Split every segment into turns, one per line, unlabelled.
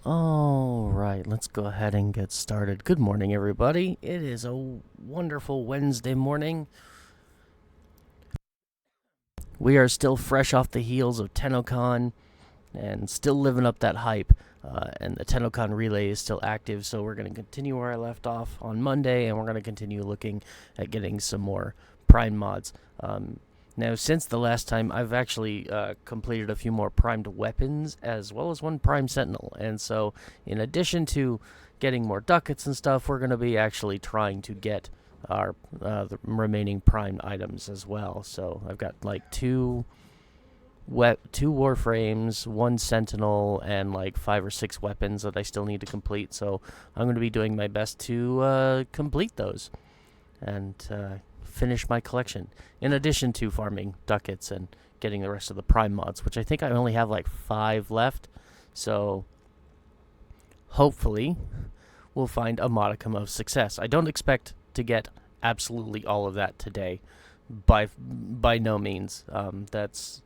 All right, let's go ahead and get started. Good morning, everybody. It is a wonderful Wednesday morning. We are still fresh off the heels of TennoCon and still living up that hype. And the TennoCon relay is still active, so we're going to continue where I left off on Monday, and we're going to continue looking at getting some more Prime mods. Now, since the last time, I've actually completed a few more primed weapons as well as one prime sentinel. And so, in addition to getting more ducats and stuff, we're going to be actually trying to get our the remaining primed items as well. So, I've got like two Warframes, one Sentinel, and like 5 or 6 weapons that I still need to complete. So, I'm going to be doing my best to complete those and finish my collection, in addition to farming ducats and getting the rest of the prime mods, which I think I only have like 5 left. So hopefully we'll find a modicum of success. I don't expect to get absolutely all of that today, by no means. That's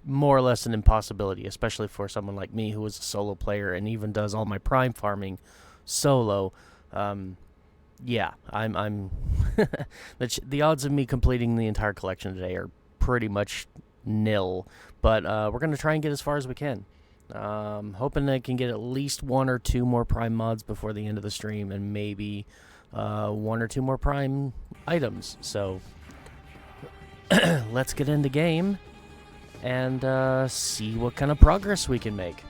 more or less an impossibility, especially for someone like me who is a solo player and even does all my prime farming solo. Yeah, I'm the odds of me completing the entire collection today are pretty much nil, but we're going to try and get as far as we can. Hoping I can get at least 1 or 2 more prime mods before the end of the stream, and maybe 1 or 2 more prime items. So let's get into game and see what kind of progress we can make.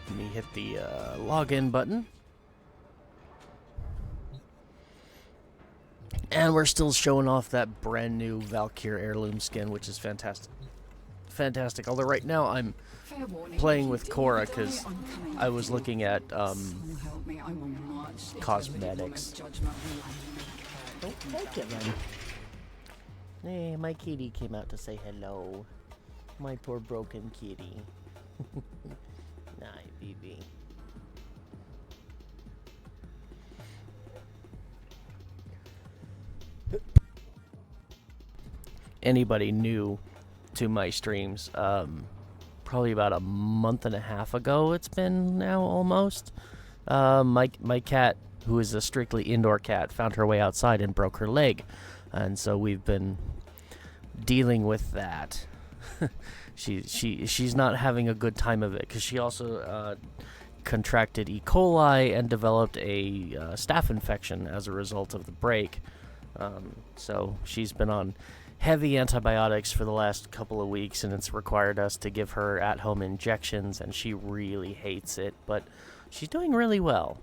Let me hit the login button. And we're still showing off that brand new Valkyr heirloom skin, which is fantastic. Fantastic. Although right now I'm playing with Korra because I was looking at cosmetics. Oh, thank you, then. Hey, my kitty came out to say hello. My poor broken kitty. Nah, baby. Anybody new to my streams, probably about a month and a half ago it's been now, almost. My cat, who is a strictly indoor cat, found her way outside and broke her leg, and so we've been dealing with that. She's not having a good time of it because she also contracted E. coli and developed a staph infection as a result of the break. So she's been on heavy antibiotics for the last couple of weeks, and it's required us to give her at-home injections, and she really hates it, but she's doing really well.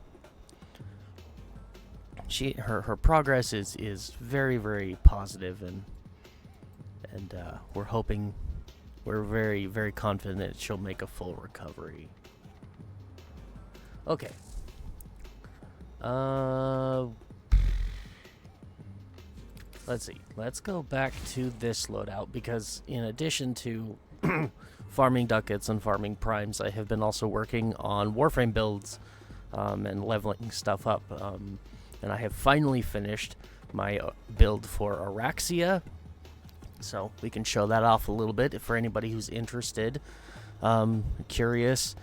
Her progress is very, very positive, and we're very, very confident that she'll make a full recovery. Okay. Let's see. Let's go back to this loadout because in addition to farming ducats and farming primes, I have been also working on Warframe builds and leveling stuff up. And I have finally finished my build for Araxia. So we can show that off a little bit for anybody who's interested. Curious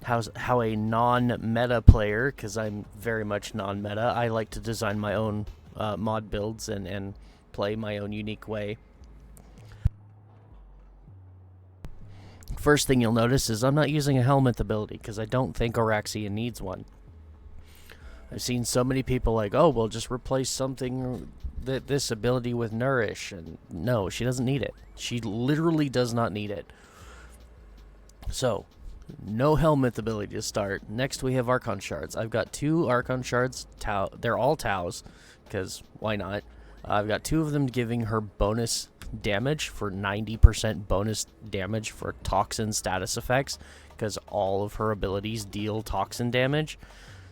how a non-meta player, because I'm very much non-meta, I like to design my own mod builds and play my own unique way. First thing you'll notice is I'm not using a helmet ability because I don't think Araxia needs one. I've seen so many people like, oh, well, just replace something this ability with Nourish, and no, she doesn't need it. She literally does not need it. So, no helmet ability to start. Next we have Archon Shards. I've got 2 Archon Shards. They're all Taus, because why not? I've got 2 of them giving her bonus damage for 90% bonus damage for toxin status effects, because all of her abilities deal toxin damage.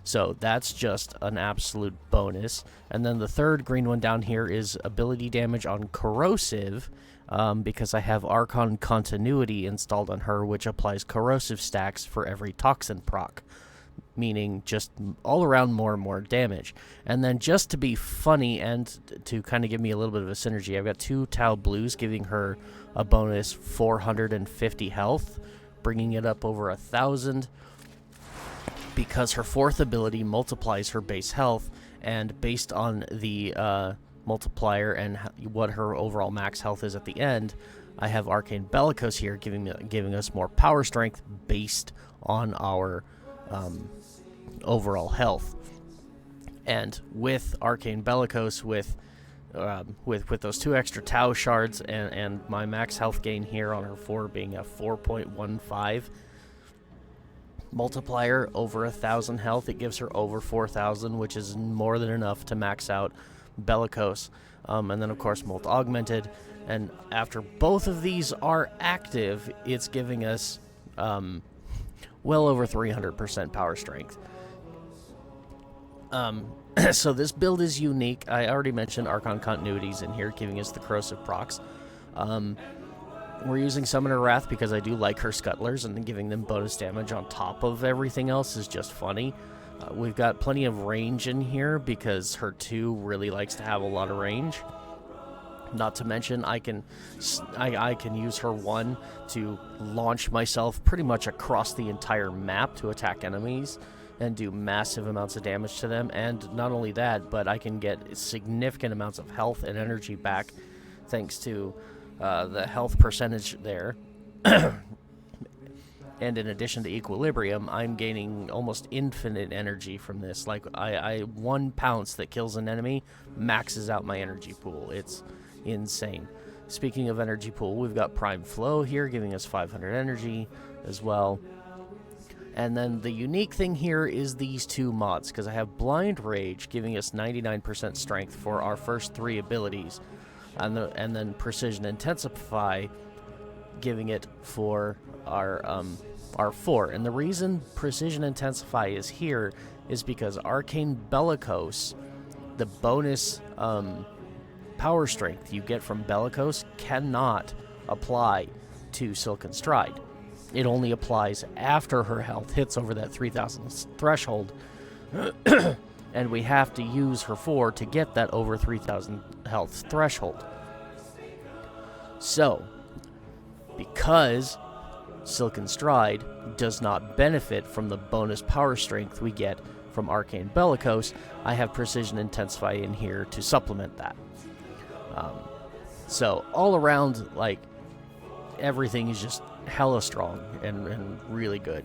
So that's just an absolute bonus. And then the third green one down here is ability damage on corrosive, because I have Archon Continuity installed on her, which applies corrosive stacks for every toxin proc, meaning just all around more and more damage. And then just to be funny and to kind of give me a little bit of a synergy, I've got 2 Tau Blues giving her a bonus 450 health, bringing it up over 1,000, because her 4th ability multiplies her base health, and based on the multiplier and what her overall max health is at the end, I have Arcane Bellicose here giving us more power strength based on our overall health. And with Arcane Bellicose, with those 2 extra Tau shards and my max health gain here on her 4 being a 4.15 multiplier over 1,000 health, it gives her over 4,000, which is more than enough to max out Bellicose. And then of course Molt Augmented, and after both of these are active, it's giving us well over 300% power strength. So this build is unique. I already mentioned Archon Continuities in here, giving us the corrosive procs. We're using Summoner Wrath because I do like her Scuttlers, and then giving them bonus damage on top of everything else is just funny. We've got plenty of range in here because her 2 really likes to have a lot of range. Not to mention, I can use her 1 to launch myself pretty much across the entire map to attack enemies and do massive amounts of damage to them. And not only that, but I can get significant amounts of health and energy back thanks to the health percentage there. And in addition to Equilibrium, I'm gaining almost infinite energy from this. Like, 1 pounce that kills an enemy maxes out my energy pool. It's insane. Speaking of energy pool, we've got Prime Flow here, giving us 500 energy as well. And then the unique thing here is these 2 mods, because I have Blind Rage giving us 99% strength for our first 3 abilities, and then Precision Intensify giving it for our 4. And the reason Precision Intensify is here is because Arcane Bellicose, the bonus power strength you get from Bellicose, cannot apply to Silken Stride. It only applies after her health hits over that 3,000 threshold, and we have to use her 4 to get that over 3,000 health threshold. So, because Silken Stride does not benefit from the bonus power strength we get from Arcane Bellicose, I have Precision Intensify in here to supplement that. So, all around, like, everything is just hella strong and really good.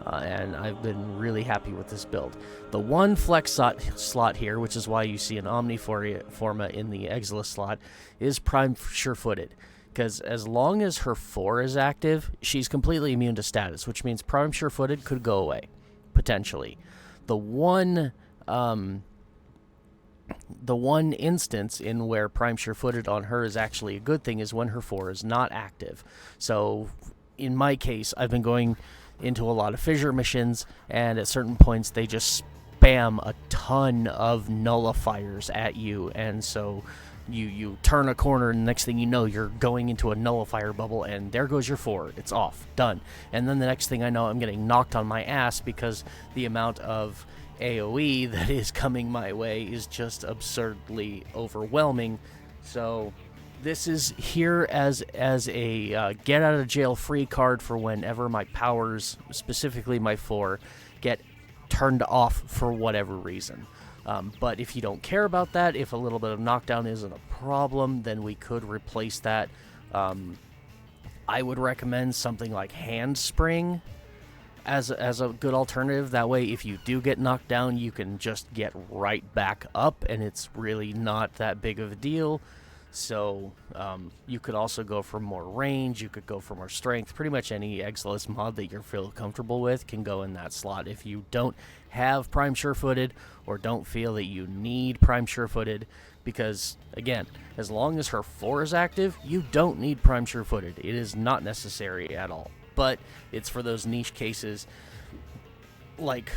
And I've been really happy with this build. The one flex slot here, which is why you see an Omniforma in the Exilis slot, is Prime Sure-Footed. Because as long as her 4 is active, she's completely immune to status, which means Prime Sure-Footed could go away, potentially. The one instance in where Prime Sure-Footed on her is actually a good thing is when her 4 is not active. So, in my case, I've been going into a lot of fissure missions, and at certain points they just spam a ton of nullifiers at you, and so you turn a corner, and the next thing you know, you're going into a nullifier bubble, and there goes your 4. It's off. Done. And then the next thing I know, I'm getting knocked on my ass because the amount of AoE that is coming my way is just absurdly overwhelming. So this is here as a get out of jail free card for whenever my powers, specifically my 4, get turned off for whatever reason. But if you don't care about that, if a little bit of knockdown isn't a problem, then we could replace that. I would recommend something like Handspring as a good alternative. That way, if you do get knocked down, you can just get right back up, and it's really not that big of a deal. So you could also go for more range, you could go for more strength. Pretty much any Exilis mod that you feel comfortable with can go in that slot. If you don't have Prime Sure-Footed or don't feel that you need Prime Sure-Footed, because, again, as long as her 4 is active, you don't need Prime Sure-Footed. It is not necessary at all. But it's for those niche cases, like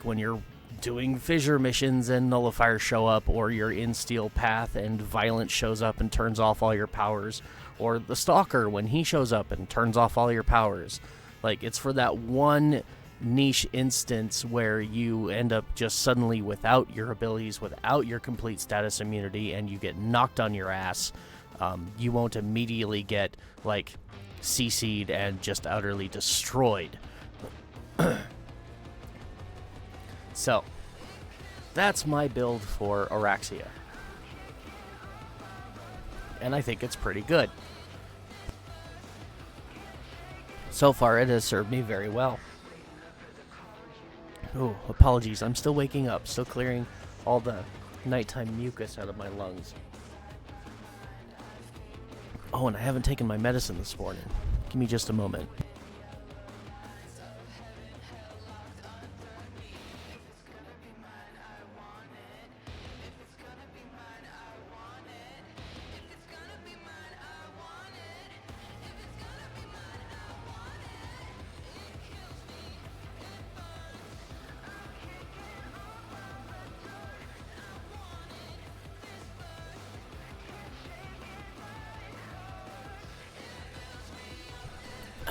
when you're doing fissure missions and nullifiers show up, or you're in Steel Path and Violence shows up and turns off all your powers, or the Stalker when he shows up and turns off all your powers. Like, it's for that one niche instance where you end up just suddenly without your abilities, without your complete status immunity, and you get knocked on your ass. You won't immediately get, like, CC'd and just utterly destroyed. So, that's my build for Araxia. And I think it's pretty good. So far, it has served me very well. Oh, apologies. I'm still waking up, still clearing all the nighttime mucus out of my lungs. Oh, and I haven't taken my medicine this morning. Give me just a moment.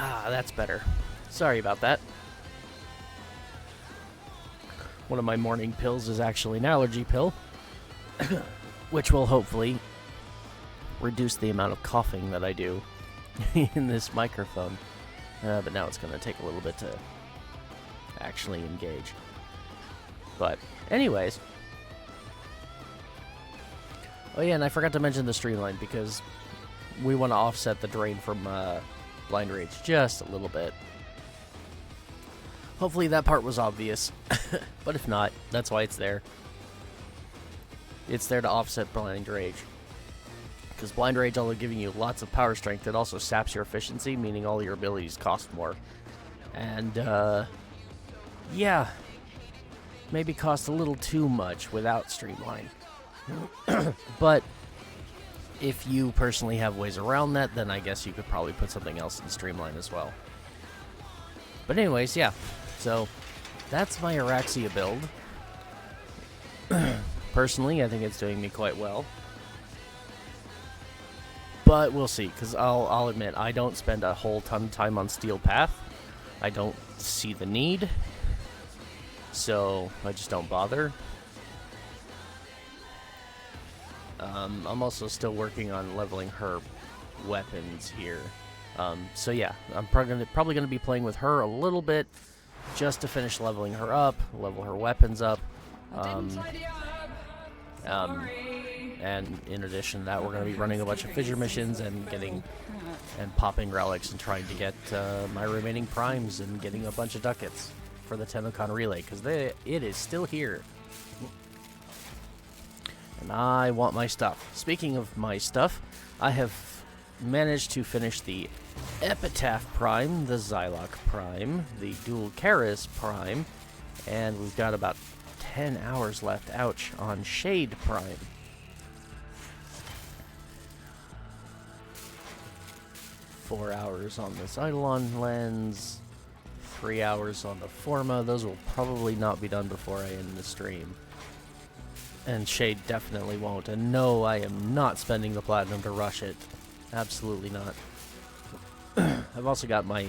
Ah, that's better. Sorry about that. One of my morning pills is actually an allergy pill, which will hopefully reduce the amount of coughing that I do in this microphone. But now it's going to take a little bit to actually engage. But anyways. Oh yeah, and I forgot to mention the streamline because we want to offset the drain from Blind Rage just a little bit. Hopefully that part was obvious, but if not, that's why it's there. It's there to offset Blind Rage. Because Blind Rage, although giving you lots of power strength, it also saps your efficiency, meaning all your abilities cost more. And, yeah, maybe cost a little too much without Streamline. But if you personally have ways around that, then I guess you could probably put something else in Streamline as well. But anyways, yeah. So, that's my Araxia build. Personally, I think it's doing me quite well. But we'll see, because I'll admit, I don't spend a whole ton of time on Steel Path. I don't see the need. So, I just don't bother. I'm also still working on leveling her weapons here. So yeah, I'm probably gonna be playing with her a little bit, just to finish leveling her up, level her weapons up. And in addition to that, we're gonna be running a bunch of fissure missions and popping relics and trying to get my remaining primes and getting a bunch of ducats for the Tennokan relay, because it is still here. And I want my stuff. Speaking of my stuff, I have managed to finish the Epitaph Prime, the Xylock Prime, the Dual Karis Prime, and we've got about 10 hours left, ouch, on Shade Prime. Four hours on this Eidolon lens, 3 hours on the Forma. Those will probably not be done before I end the stream. And Shade definitely won't. And no, I am not spending the platinum to rush it. Absolutely not. I've also got my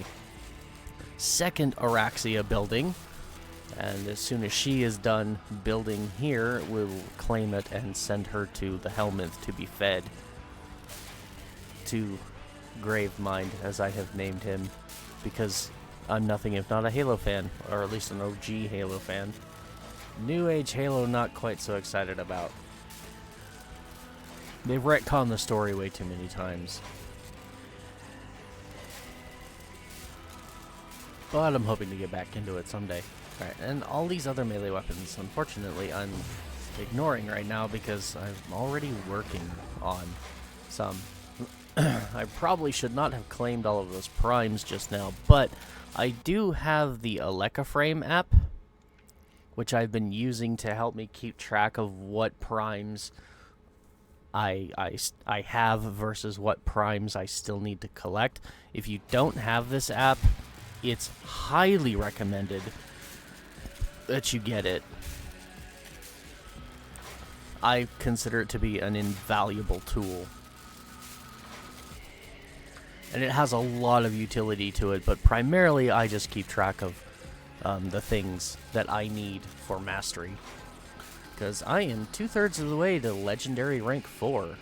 second Araxia building. And as soon as she is done building here, we'll claim it and send her to the Helminth to be fed. To Gravemind, as I have named him. Because I'm nothing if not a Halo fan. Or at least an OG Halo fan. New Age Halo, not quite so excited about. They've retconned the story way too many times. But I'm hoping to get back into it someday. Alright, and all these other melee weapons, unfortunately, I'm ignoring right now because I'm already working on some. I probably should not have claimed all of those primes just now, but I do have the Warframe app, which I've been using to help me keep track of what primes I have versus what primes I still need to collect. If you don't have this app, it's highly recommended that you get it. I consider it to be an invaluable tool. And it has a lot of utility to it, but primarily I just keep track of the things that I need for mastery. Because I am 2/3 of the way to Legendary Rank 4.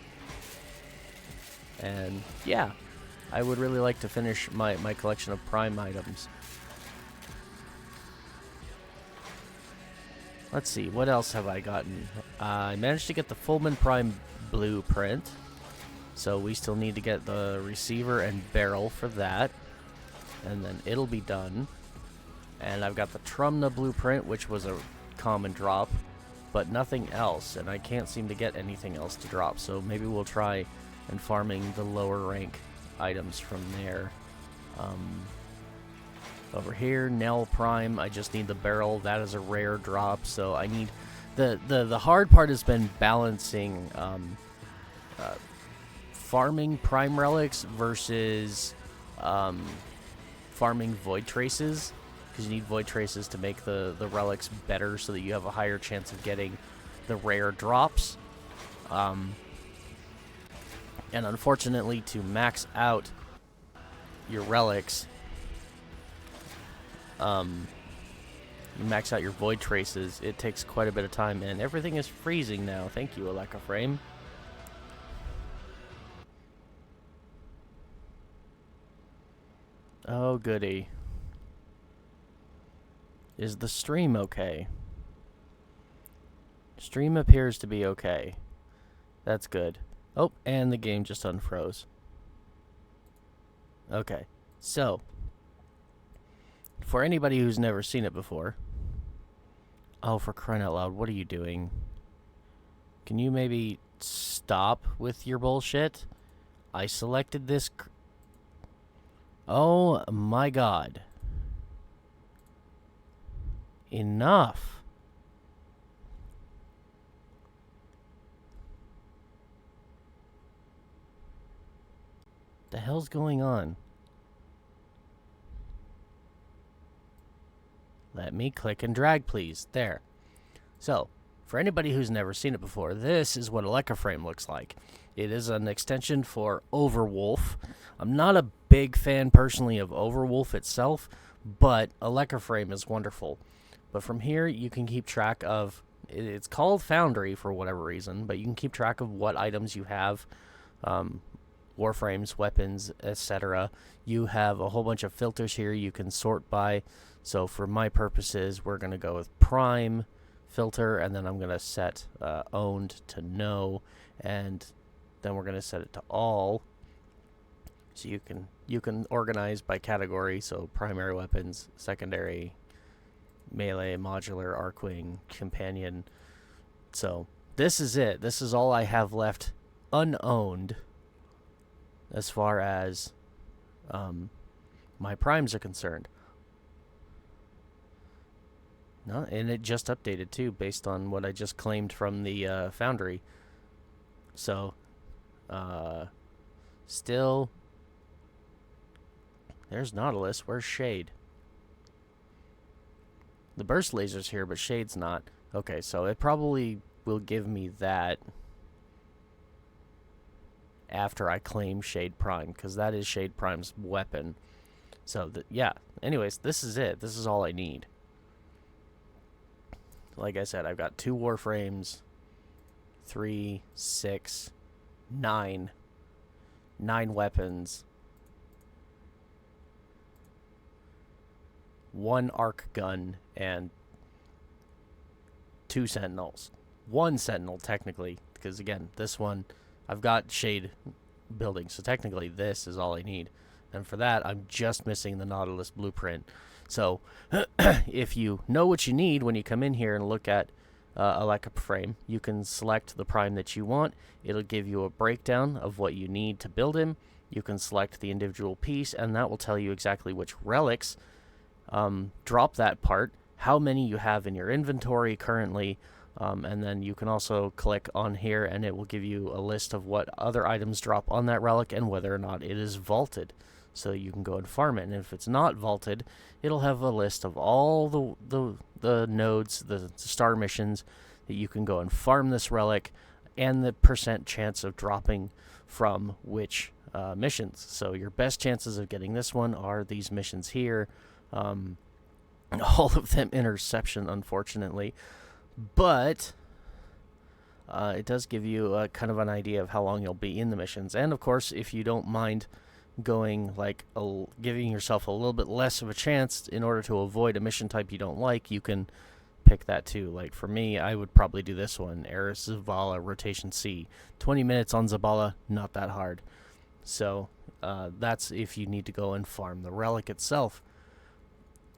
And, yeah. I would really like to finish my collection of Prime items. Let's see, what else have I gotten? I managed to get the Fullman Prime blueprint. So we still need to get the receiver and barrel for that. And then it'll be done. And I've got the Trumna blueprint, which was a common drop, but nothing else. And I can't seem to get anything else to drop. So maybe we'll try and farming the lower rank items from there. Over here, Nell Prime, I just need the barrel. That is a rare drop, so I need... The hard part has been balancing farming Prime Relics versus farming Void Traces, because you need Void Traces to make the relics better so that you have a higher chance of getting the rare drops. And unfortunately, to max out your relics... you max out your Void Traces, it takes quite a bit of time, and everything is freezing now. Thank you, Warframe. Oh, goody. Is the stream okay? Stream appears to be okay. That's good. Oh, and the game just unfroze. Okay, so... for anybody who's never seen it before... Oh, for crying out loud, what are you doing? Can you maybe stop with your bullshit? I selected this... Oh my god. Enough. The hell's going on? Let me click and drag, please. There. So, for anybody who's never seen it before, this is what Warframe looks like. It is an extension for Overwolf. I'm not a big fan, personally, of Overwolf itself, but Warframe is wonderful. But from here, you can keep track of... It's called Foundry for whatever reason, but you can keep track of what items you have, Warframes, weapons, etc. You have a whole bunch of filters here you can sort by. So for my purposes, we're going to go with Prime filter, and then I'm going to set owned to no, and then we're going to set it to all. So you can organize by category, so primary weapons, secondary, melee, modular, arcwing, companion. So this is it. This is all I have left unowned as far as my primes are concerned. No, and it just updated too, based on what I just claimed from the Foundry. So, still, there's Nautilus. Where's Shade? The burst laser's here, but Shade's not. Okay, so it probably will give me that after I claim Shade Prime, because that is Shade Prime's weapon. So, yeah. Anyways, this is it. This is all I need. Like I said, I've got 2 Warframes, 3, 6, 9. 9 weapons. 1 arc gun, and 2 sentinels. 1 sentinel, technically, because again, this one, I've got Shade building, so technically this is all I need. And for that, I'm just missing the Nautilus blueprint. So, if you know what you need when you come in here and look at Warframe, you can select the prime that you want. It'll give you a breakdown of what you need to build him. You can select the individual piece, and that will tell you exactly which relics drop that part, how many you have in your inventory currently, and then you can also click on here, and it will give you a list of what other items drop on that relic and whether or not it is vaulted. So you can go and farm it, and if it's not vaulted, it'll have a list of all the nodes, the star missions that you can go and farm this relic, and the % chance of dropping from which missions. So your best chances of getting this one are these missions here. All of them interception, unfortunately, but it does give you kind of an idea of how long you'll be in the missions. And of course, if you don't mind going like giving yourself a little bit less of a chance in order to avoid a mission type you don't like, you can pick that too. Like for me, I would probably do this one, Eris Zavala Rotation C. 20 minutes on Zavala, not that hard. So that's if you need to go and farm the relic itself.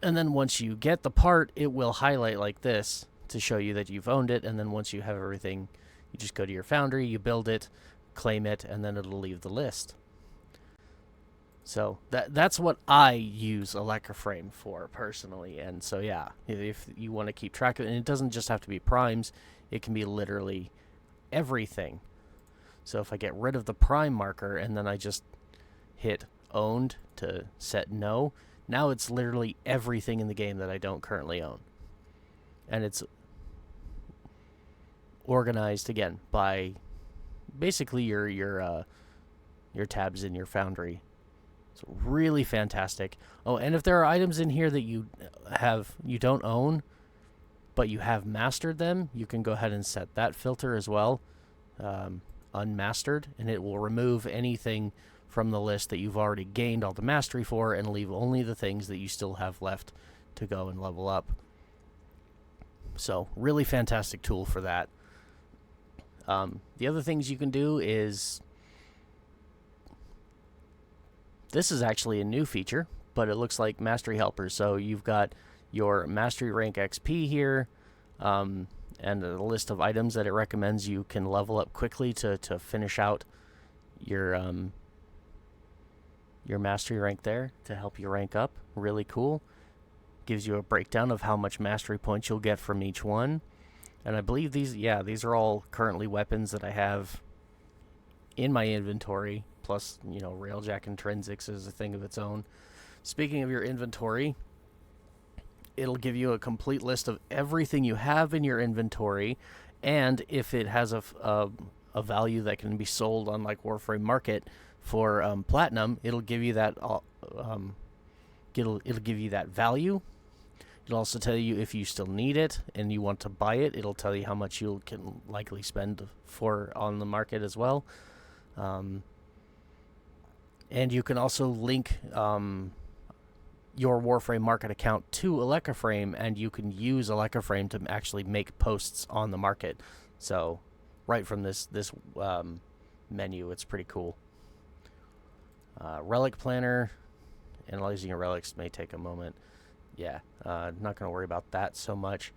And then once you get the part, it will highlight like this to show you that you've owned it. And then once you have everything, you just go to your foundry, you build it, claim it, and then it'll leave the list. So that's what I use Warframe for personally. And so yeah, if you want to keep track of it, and it doesn't just have to be primes, it can be literally everything. So if I get rid of the prime marker and then I just hit owned to set no, now it's literally everything in the game that I don't currently own. And it's organized again by basically your tabs in your foundry. It's really fantastic. Oh, and if there are items in here that you don't own, but you have mastered them, you can go ahead and set that filter as well, unmastered, and it will remove anything from the list that you've already gained all the mastery for and leave only the things that you still have left to go and level up. So, really fantastic tool for that. The other things you can do is... This is actually a new feature, but it looks like Mastery Helpers. So you've got your Mastery Rank XP here, and a list of items that it recommends you can level up quickly to finish out your Mastery rank there to help you rank up. Really cool. Gives you a breakdown of how much Mastery points you'll get from each one. And I believe these are all currently weapons that I have in my inventory. Plus, Railjack Intrinsics is a thing of its own. Speaking of your inventory, it'll give you a complete list of everything you have in your inventory, and if it has a value that can be sold on like Warframe Market for platinum, it'll give you that. It'll give you that value. It'll also tell you if you still need it and you want to buy it. It'll tell you how much you can likely spend for on the market as well. And you can also link your Warframe Market account to Warframe, and you can use Warframe to actually make posts on the market. So, right from this menu, it's pretty cool. Relic Planner, analyzing your relics may take a moment. Yeah, not going to worry about that so much.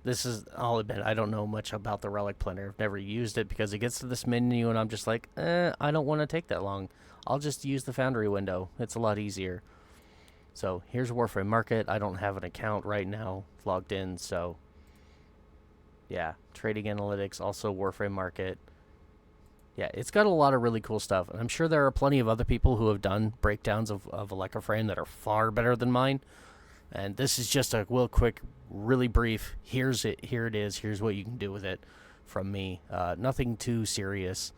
This is, I'll admit, I don't know much about the Relic Planner. I've never used it because it gets to this menu and I'm just like, I don't want to take that long. I'll just use the Foundry window. It's a lot easier. So here's Warframe Market. I don't have an account right now logged in, so yeah. Trading Analytics, also Warframe Market. Yeah, it's got a lot of really cool stuff. And I'm sure there are plenty of other people who have done breakdowns of Warframe that are far better than mine. And this is just a real quick, really brief, here it is, here's what you can do with it from me. Nothing too serious,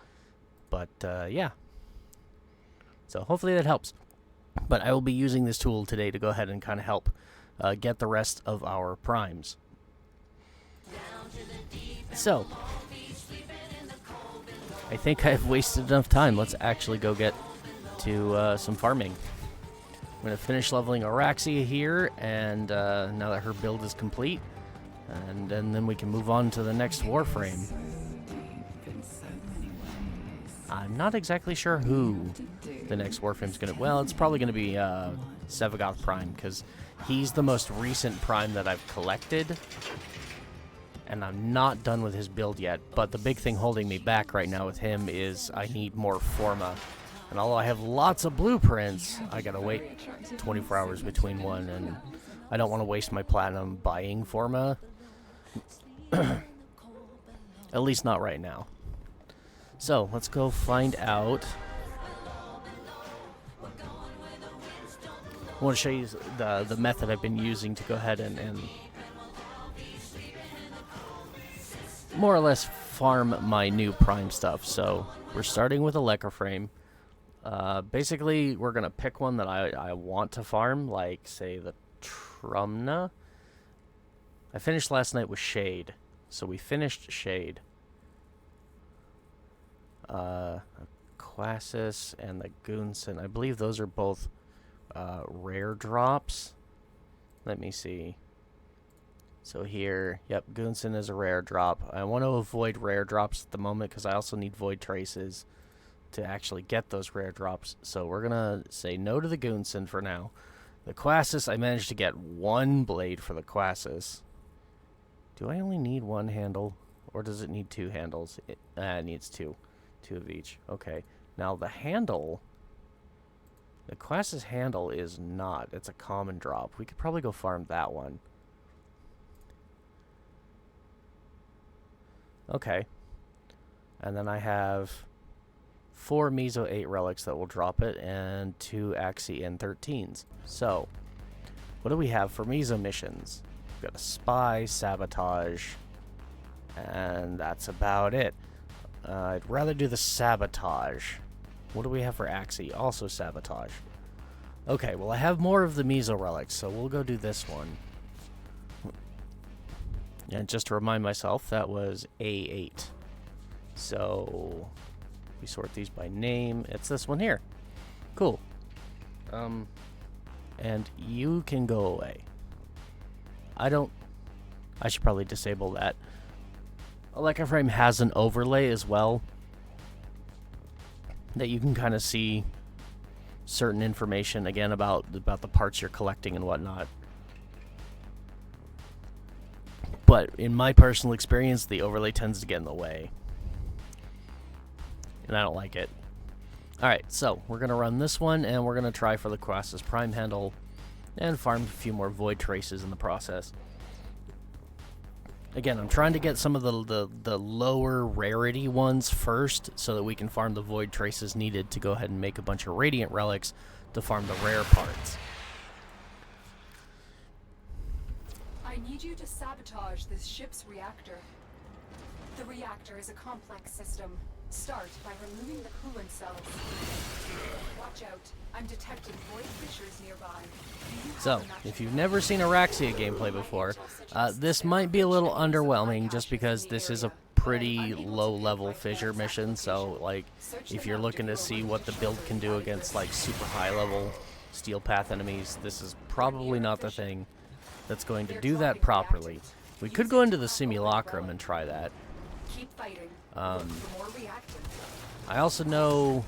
but yeah. So hopefully that helps. But I will be using this tool today to go ahead and kind of help get the rest of our primes. So, I think I've wasted enough time. Let's actually go get to some farming. I'm going to finish leveling Araxia here, and now that her build is complete, and then we can move on to the next Warframe. I'm not exactly sure who the next Warframe's going to... Well, it's probably going to be Sevagoth Prime, because he's the most recent Prime that I've collected, and I'm not done with his build yet. But the big thing holding me back right now with him is I need more Forma. And although I have lots of blueprints, I gotta wait 24 hours between one, and I don't want to waste my platinum buying Forma. At least not right now. So, let's go find out. I want to show you the method I've been using to go ahead and more or less farm my new prime stuff. So, we're starting with a Warframe. Basically, we're going to pick one that I want to farm, like, say, the Trumna. I finished last night with Shade, so we finished Shade. Of Quassis and the Goonson. I believe those are both rare drops. Let me see. So here, yep, Goonson is a rare drop. I want to avoid rare drops at the moment because I also need void traces to actually get those rare drops. So we're going to say no to the Goonson for now. The Quassis, I managed to get one blade for the Quassis. Do I only need one handle? Or does it need two handles? It needs two. Two of each. Okay. Now the handle... The Quassis handle is not. It's a common drop. We could probably go farm that one. Okay. And then I have 4 Meso 8 relics that will drop it, and 2 Axie N13s. So, what do we have for Meso missions? We've got a Spy, Sabotage, and that's about it. I'd rather do the Sabotage. What do we have for Axie? Also Sabotage. Okay, well I have more of the Meso relics, so we'll go do this one. And just to remind myself, that was A8. So, we sort these by name. It's this one here. Cool. And you can go away. I should probably disable that. Warframe has an overlay as well that you can kind of see certain information, again, about the parts you're collecting and whatnot. But in my personal experience, the overlay tends to get in the way. And I don't like it. Alright, so we're going to run this one, and we're going to try for the Quassis Prime handle, and farm a few more void traces in the process. Again, I'm trying to get some of the lower rarity ones first, so that we can farm the void traces needed to go ahead and make a bunch of radiant relics to farm the rare parts.
I need you to sabotage this ship's reactor. The reactor is a complex system. Start by removing the coolant cells. Watch out. I'm detecting void fissures nearby.
So, if you've never seen Araxia gameplay before, this might be a little underwhelming just because this is a pretty low-level fissure mission. So, like, if you're looking to see what the build can do against, like, super high-level steel path enemies, this is probably not the thing that's going to do that properly. We could go into the Simulacrum and try that.
Keep fighting.
I also know...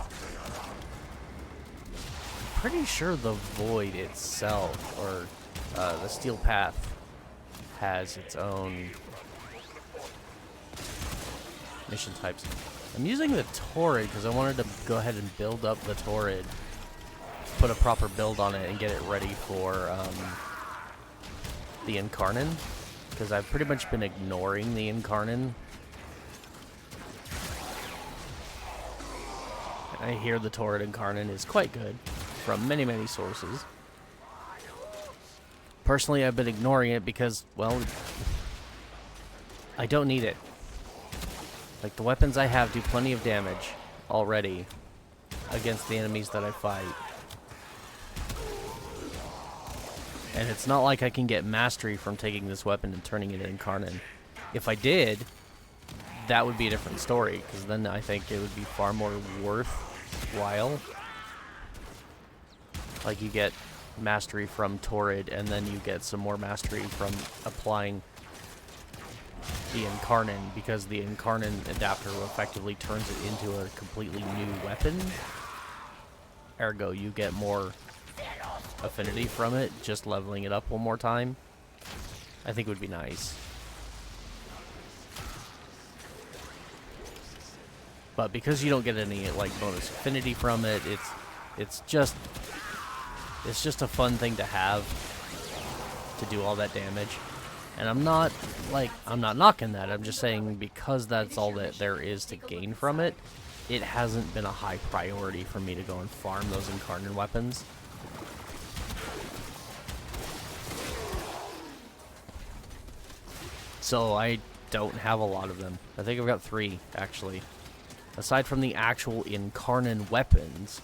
pretty sure the Void itself, or the Steel Path, has its own mission types. I'm using the Torrid because I wanted to go ahead and build up the Torrid, put a proper build on it, and get it ready for the Incarnon, because I've pretty much been ignoring the Incarnon. I hear the Torrid Incarnon is quite good from many, many sources. Personally, I've been ignoring it because, well, I don't need it. Like, the weapons I have do plenty of damage already against the enemies that I fight. And it's not like I can get mastery from taking this weapon and turning it into Incarnon. If I did, that would be a different story, because then I think it would be far more worthwhile. Like, you get mastery from Torrid, and then you get some more mastery from applying the Incarnon, because the Incarnon adapter effectively turns it into a completely new weapon. Ergo, you get more affinity from it, just leveling it up one more time. I think it would be nice. But because you don't get any, like, bonus affinity from it, it's just a fun thing to have to do all that damage. And I'm not knocking that. I'm just saying because that's all that there is to gain from it, it hasn't been a high priority for me to go and farm those Incarnon weapons. So I don't have a lot of them. I think I've got 3, actually. Aside from the actual Incarnon weapons,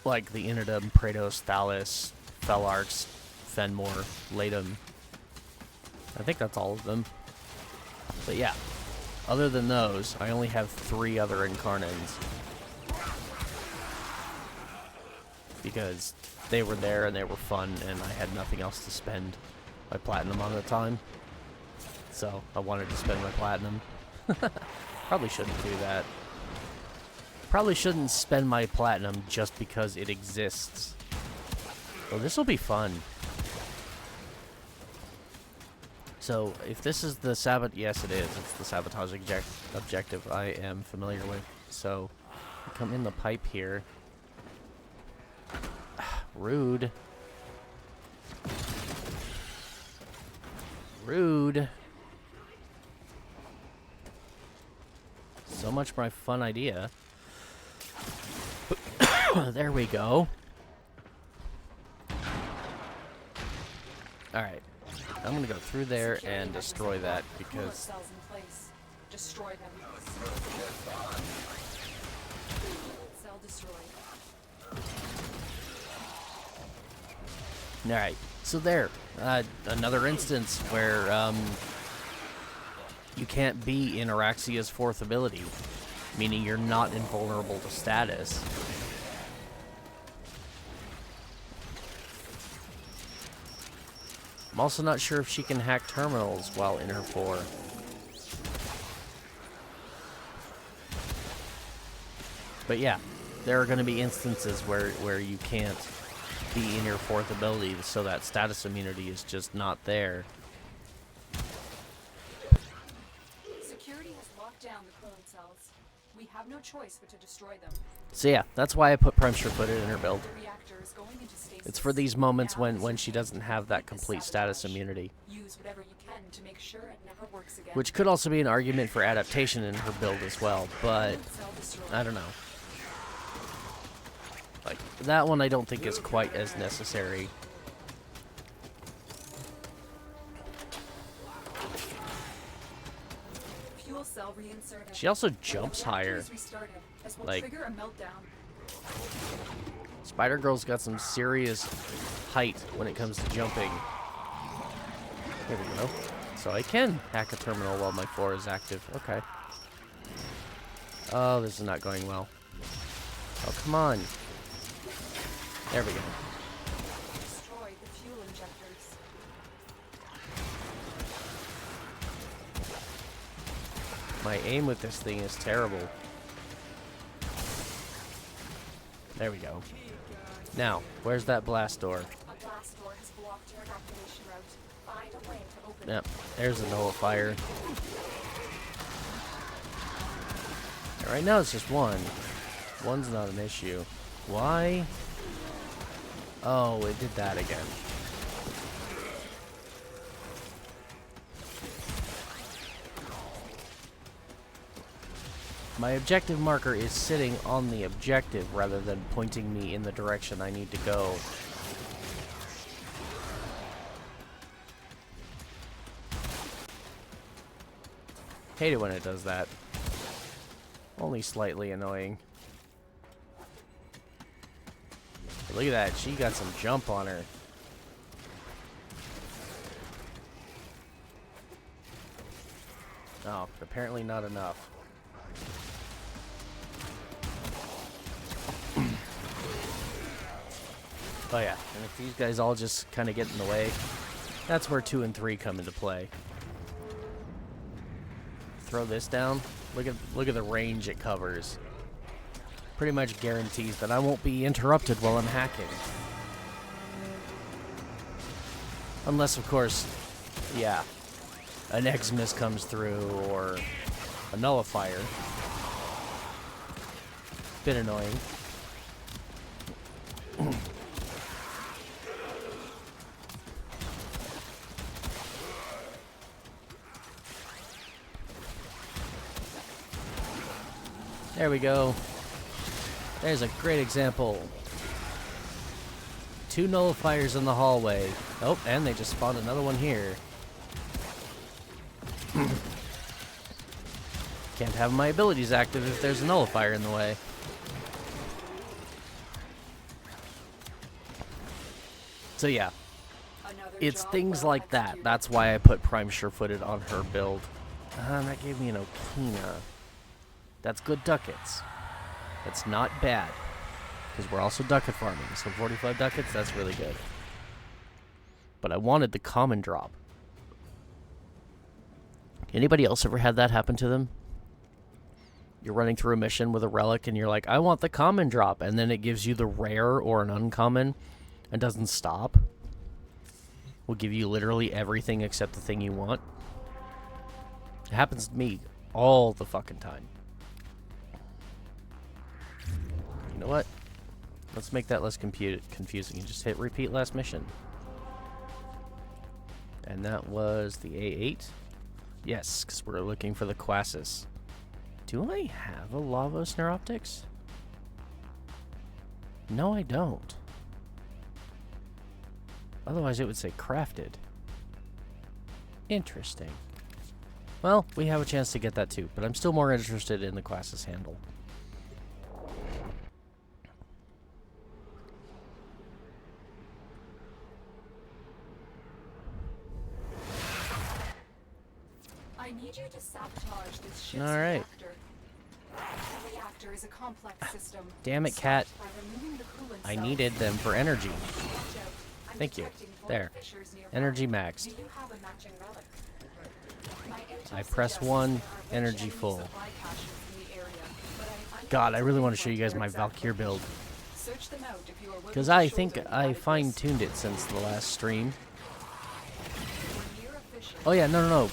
like the Inodum, Praetos, Thalis, Felarx, Fenmore, Latum. I think that's all of them. But yeah, other than those, I only have 3 other Incarnons. because they were there and they were fun, and I had nothing else to spend my platinum on at the time. So I wanted to spend my platinum. Probably shouldn't do that. Probably shouldn't spend my platinum just because it exists. Oh, this will be fun. So, if this is the yes it is. It's the sabotage objective I am familiar with. So, come in the pipe here. Rude. Rude. So much for my fun idea. There we go. Alright. I'm gonna go through there and destroy that because...
Destroy them. Cell destroyed.
Alright, so there. Another instance where you can't be in Araxia's 4th ability, meaning you're not invulnerable to status. I'm also not sure if she can hack terminals while in her 4. But yeah, there are going to be instances where you can't be in your 4th ability, so that status immunity is just not there.
Security has locked down the coolant cells. We have no choice but to destroy them.
So yeah, that's why I put Prime Sure-Footed in her build.
The reactor is going into stasis.
It's for these moments when she doesn't have that complete status immunity.
Use whatever you can to make sure it never works again.
Which could also be an argument for adaptation in her build as well, but I don't know. Like, that one I don't think is quite as necessary.
Fuel cell reinserted.
She also jumps higher. Like, Spider-Girl's got some serious height when it comes to jumping. There we go. So I can hack a terminal while my 4 is active. Okay. Oh, this is not going well. Oh, come on. There we go.
Destroy the fuel injectors.
My aim with this thing is terrible. There we go. Now, where's that blast door?
A blast door has blocked your evacuation route. Find a way to open
Yep, there's a nullifier. Right now it's just one. One's not an issue. Why? Oh, it did that again. My objective marker is sitting on the objective rather than pointing me in the direction I need to go. Hate it when it does that. Only slightly annoying. But look at that, she got some jump on her. Oh, apparently not enough. Oh yeah, and if these guys all just kind of get in the way, that's where 2 and 3 come into play. Throw this down. Look at the range it covers. Pretty much guarantees that I won't be interrupted while I'm hacking. Unless, of course, yeah, an Xmas comes through or a nullifier. Bit annoying. There we go. There's a great example. 2 nullifiers in the hallway. Oh, and they just spawned another one here. Can't have my abilities active if there's a nullifier in the way. So yeah, it's things like that. That's why I put Prime Sure-Footed on her build. And that gave me an Okina. That's good ducats. That's not bad. Because we're also ducat farming, so 45 ducats, that's really good. But I wanted the common drop. Anybody else ever had that happen to them? You're running through a mission with a relic and you're like, I want the common drop, and then it gives you the rare or an uncommon and doesn't stop. Will give you literally everything except the thing you want. It happens to me all the fucking time. You know what? Let's make that less confusing. You just hit repeat last mission. And that was the A8. Yes, because we're looking for the Quassus. Do I have a Lavos Neuroptics? No, I don't. Otherwise, it would say crafted. Interesting. Well, we have a chance to get that too, but I'm still more interested in the Quassus handle.
I need you to sabotage this ship's
All right.
reactor. The reactor is a complex system.
Damn it, Cat.
By removing the coolant
I
cells.
needed them for energy.
Watch out. I'm
Thank you.
detecting voltage
There.
fissures nearby.
Energy
Do
maxed.
you have a matching relic? My intel
I press
suggests
1,
there are rich
energy
enemy
full.
supply caches in the area, but I'm
God, I
unable
really want to show
pinpoint
you guys
their
my
exact
Valkyr build.
location. Search them out if you are willing
Because
to
I
shoulder
think
the
I
added risk.
fine-tuned it since the last stream.
We're near efficient.
Oh yeah, no.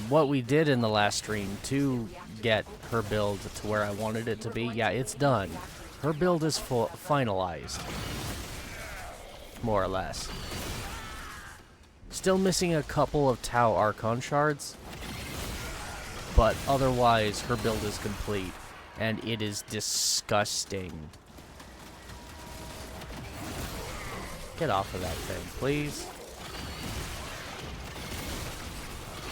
What we did in the last stream to get her build to where I wanted it to be, yeah, it's done. Her build is finalized. More or less. Still missing a couple of Tau Archon shards. But otherwise, her build is complete. And it is disgusting. Get off of that thing, please.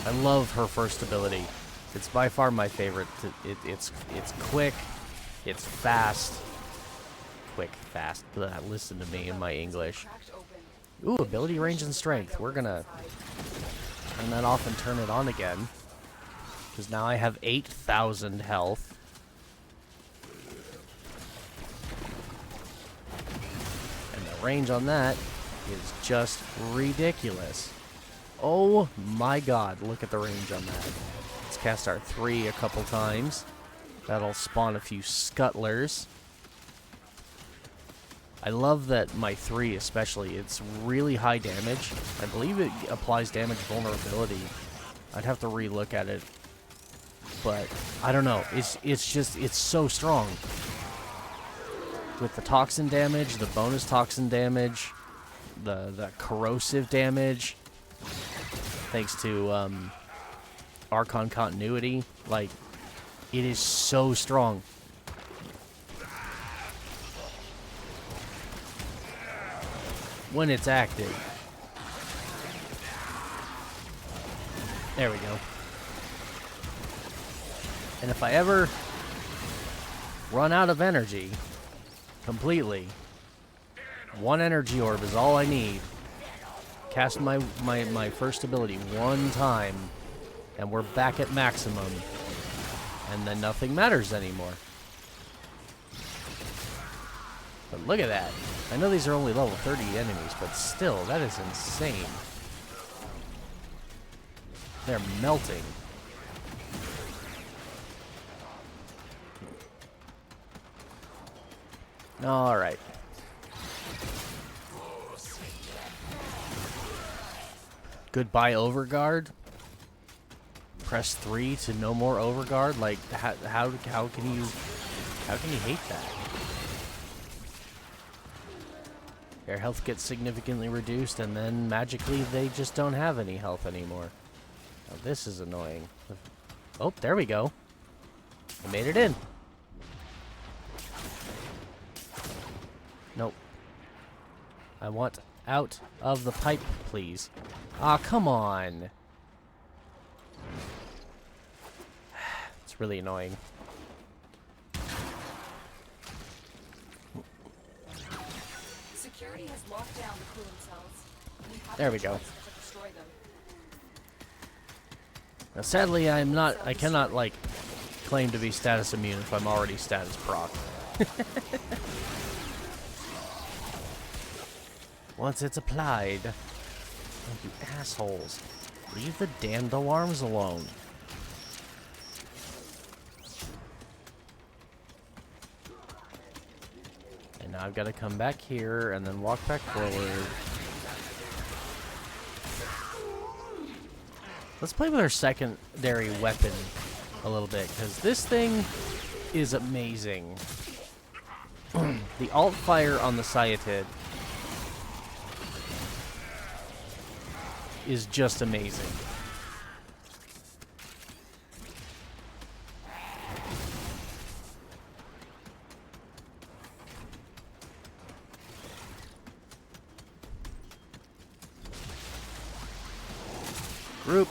I love her first ability. It's by far my favorite. It's quick. It's fast. Quick, fast. Blah, listen to me in my English.
Cracked open.
Ooh, ability, range, and strength. We're gonna turn that off and turn it on again. Because now I have 8,000 health. And the range on that is just ridiculous. Oh my god, look at the range on that. Let's cast our 3 a couple times. That'll spawn a few scuttlers. I love that my 3 especially, it's really high damage. I believe it applies damage vulnerability. I'd have to re-look at it. But, I don't know, it's so strong. With the toxin damage, the bonus toxin damage, the corrosive damage, thanks to Archon continuity, like, it is so strong. When it's active. There we go. And if I ever run out of energy completely, 1 energy orb is all I need. Cast my first ability 1 time, and we're back at maximum. And then nothing matters anymore. But look at that. I know these are only level 30 enemies, but still, that is insane. They're melting. Alright. Goodbye Overguard. Press 3 to no more Overguard. Like, how can you hate that? Their health gets significantly reduced, and then magically they just don't have any health anymore. Now this is annoying. Oh, there we go. I made it in. Nope. I want out of the pipe, please. Ah, come on. It's really annoying.
Security has locked down the coolant cells.
There we go.
To destroy them.
Now, sadly, I cannot, like, claim to be status immune if I'm already status proc. once it's applied. Oh, you assholes. Leave the damned alarms alone. And now I've got to come back here and then walk back forward. Let's play with our secondary weapon a little bit, because this thing is amazing. The alt fire on the Sciatid is just amazing. Group.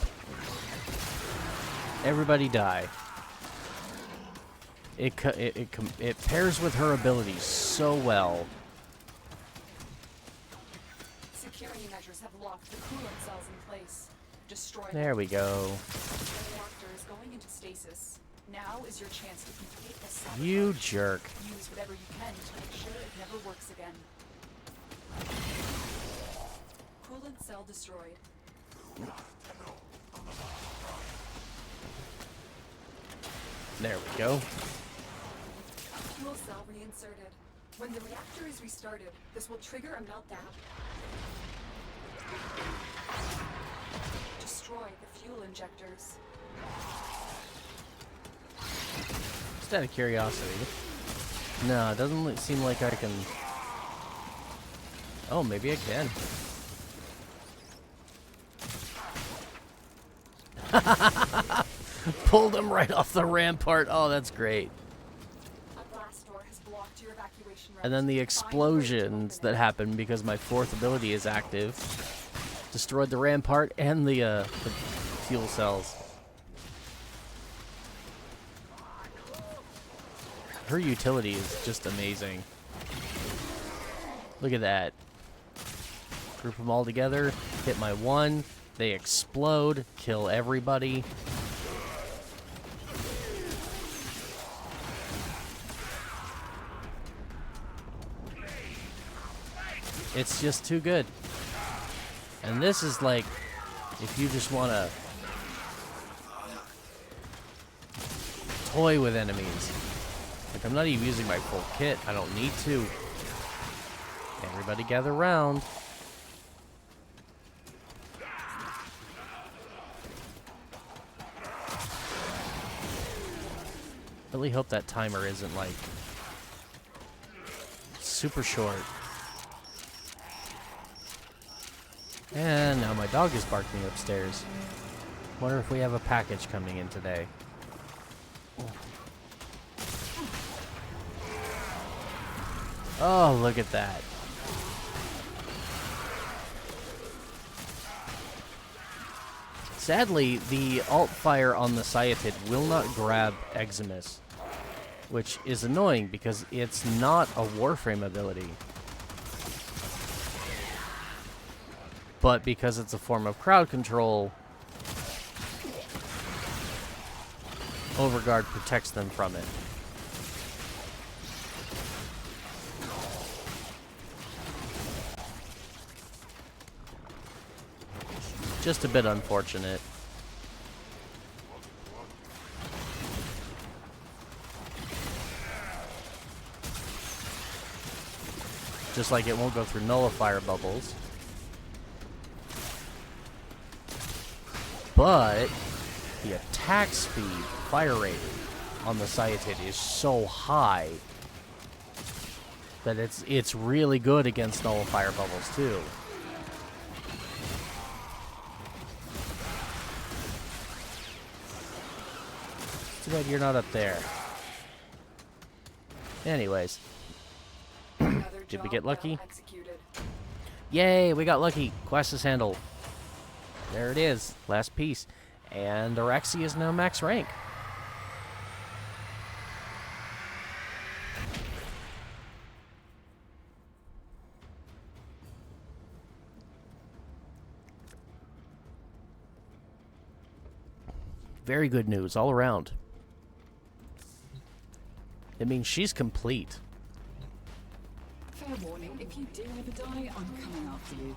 Everybody die. It pairs with her abilities so well.
Security measures have locked the coolant cells in place. Destroy them.
There we go.
The reactor is going into stasis. Now is your chance to complete this sabotage.
You jerk.
Use whatever you can to make sure it never works again. Coolant cell destroyed.
There we go.
Fuel cell reinserted. When the reactor is restarted, this will trigger a meltdown. Destroy the fuel injectors.
Just out of curiosity. No, it doesn't seem like I can... Oh, maybe I can. Pulled him right off the rampart. Oh, that's great.
A blast door has blocked your evacuation route.
And then the explosions that happen because my fourth ability is active destroyed the rampart and the fuel cells. Her utility is just amazing. Look at that. Group them all together, hit my one, they explode, kill everybody. It's just too good. And this is like, if you just want to toy with enemies. Like, I'm not even using my full kit. I don't need to. Everybody gather around. Really hope that timer isn't, like, super short. And now my dog is barking upstairs. Wonder if we have a package coming in today. Oh, look at that. Sadly, the alt fire on the Sciatid will not grab Eximus, which is annoying because it's not a Warframe ability. But because it's a form of crowd control, Overguard protects them from it. Just a bit unfortunate. Just like it won't go through nullifier bubbles. But the attack speed, fire rate on the Sciatid is so high that it's really good against nullifier bubbles too. Too bad you're not up there. Anyways. Did we get lucky? Yay, we got lucky. Quest is handled. There it is. Last piece. And Araxi is now max rank. Very good news all around. It means she's complete.
Fair warning, if you do ever die, I'm coming after you.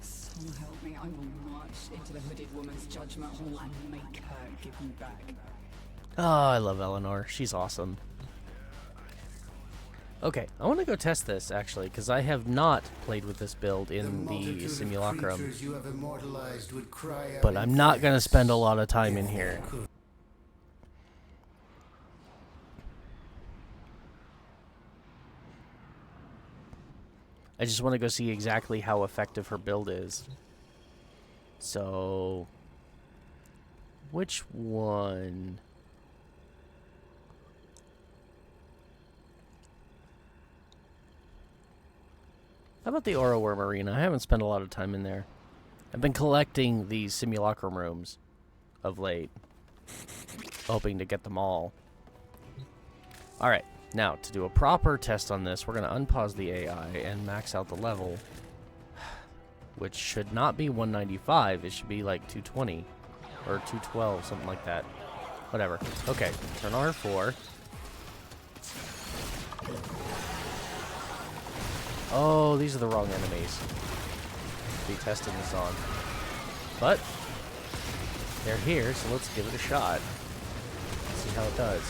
So help me, I will march into the hooded woman's judgment hall and make her give you back.
Oh, I love Eleanor. She's awesome. Okay, I want to go test this, actually, because I have not played with this build in the simulacrum. But I'm not going to spend a lot of time in here. I just want to go see exactly how effective her build is. So, which one? How about the Aura Worm Arena? I haven't spent a lot of time in there. I've been collecting these simulacrum rooms of late, hoping to get them all. Alright, now to do a proper test on this, we're going to unpause the AI and max out the level, which should not be 195, it should be like 220 or 212, something like that. Whatever. Okay, turn on R4. Oh, these are the wrong enemies to be testing this on. But they're here, so let's give it a shot. See how it does.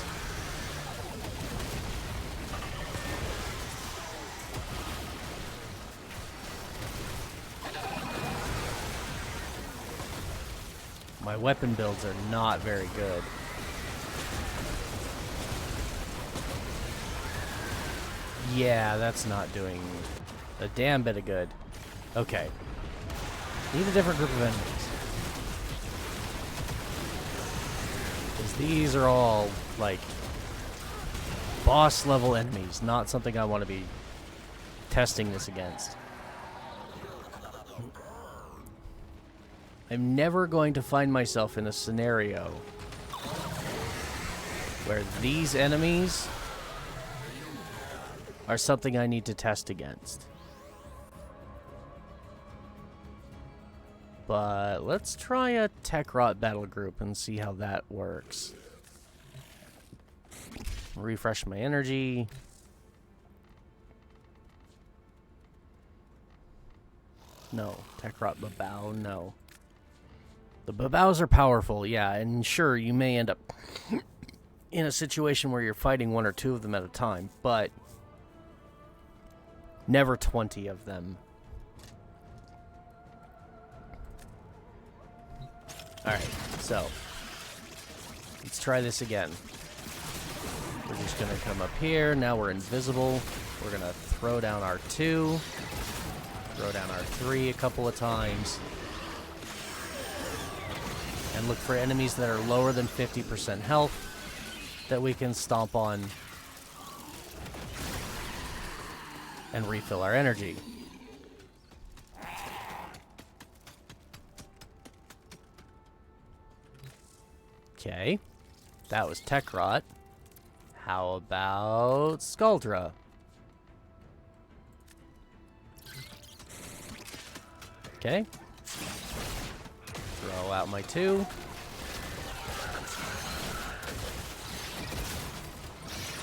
My weapon builds are not very good. Yeah, that's not doing a damn bit of good. Okay. Need a different group of enemies. Because these are all, like, boss level enemies, not something I want to be testing this against. I'm never going to find myself in a scenario where these enemies are something I need to test against. But let's try a Tech Rot battle group and see how that works. Refresh my energy. No. Tech Rot Babao, no. The Babaos are powerful, yeah, and sure, you may end up in a situation where you're fighting one or two of them at a time, but never 20 of them. Alright, so let's try this again. We're just going to come up here. Now we're invisible. We're going to throw down our 2, throw down our 3 a couple of times, and look for enemies that are lower than 50% health that we can stomp on and refill our energy. Okay, that was Tech Rot. How about Skuldra? Okay. Throw out my 2.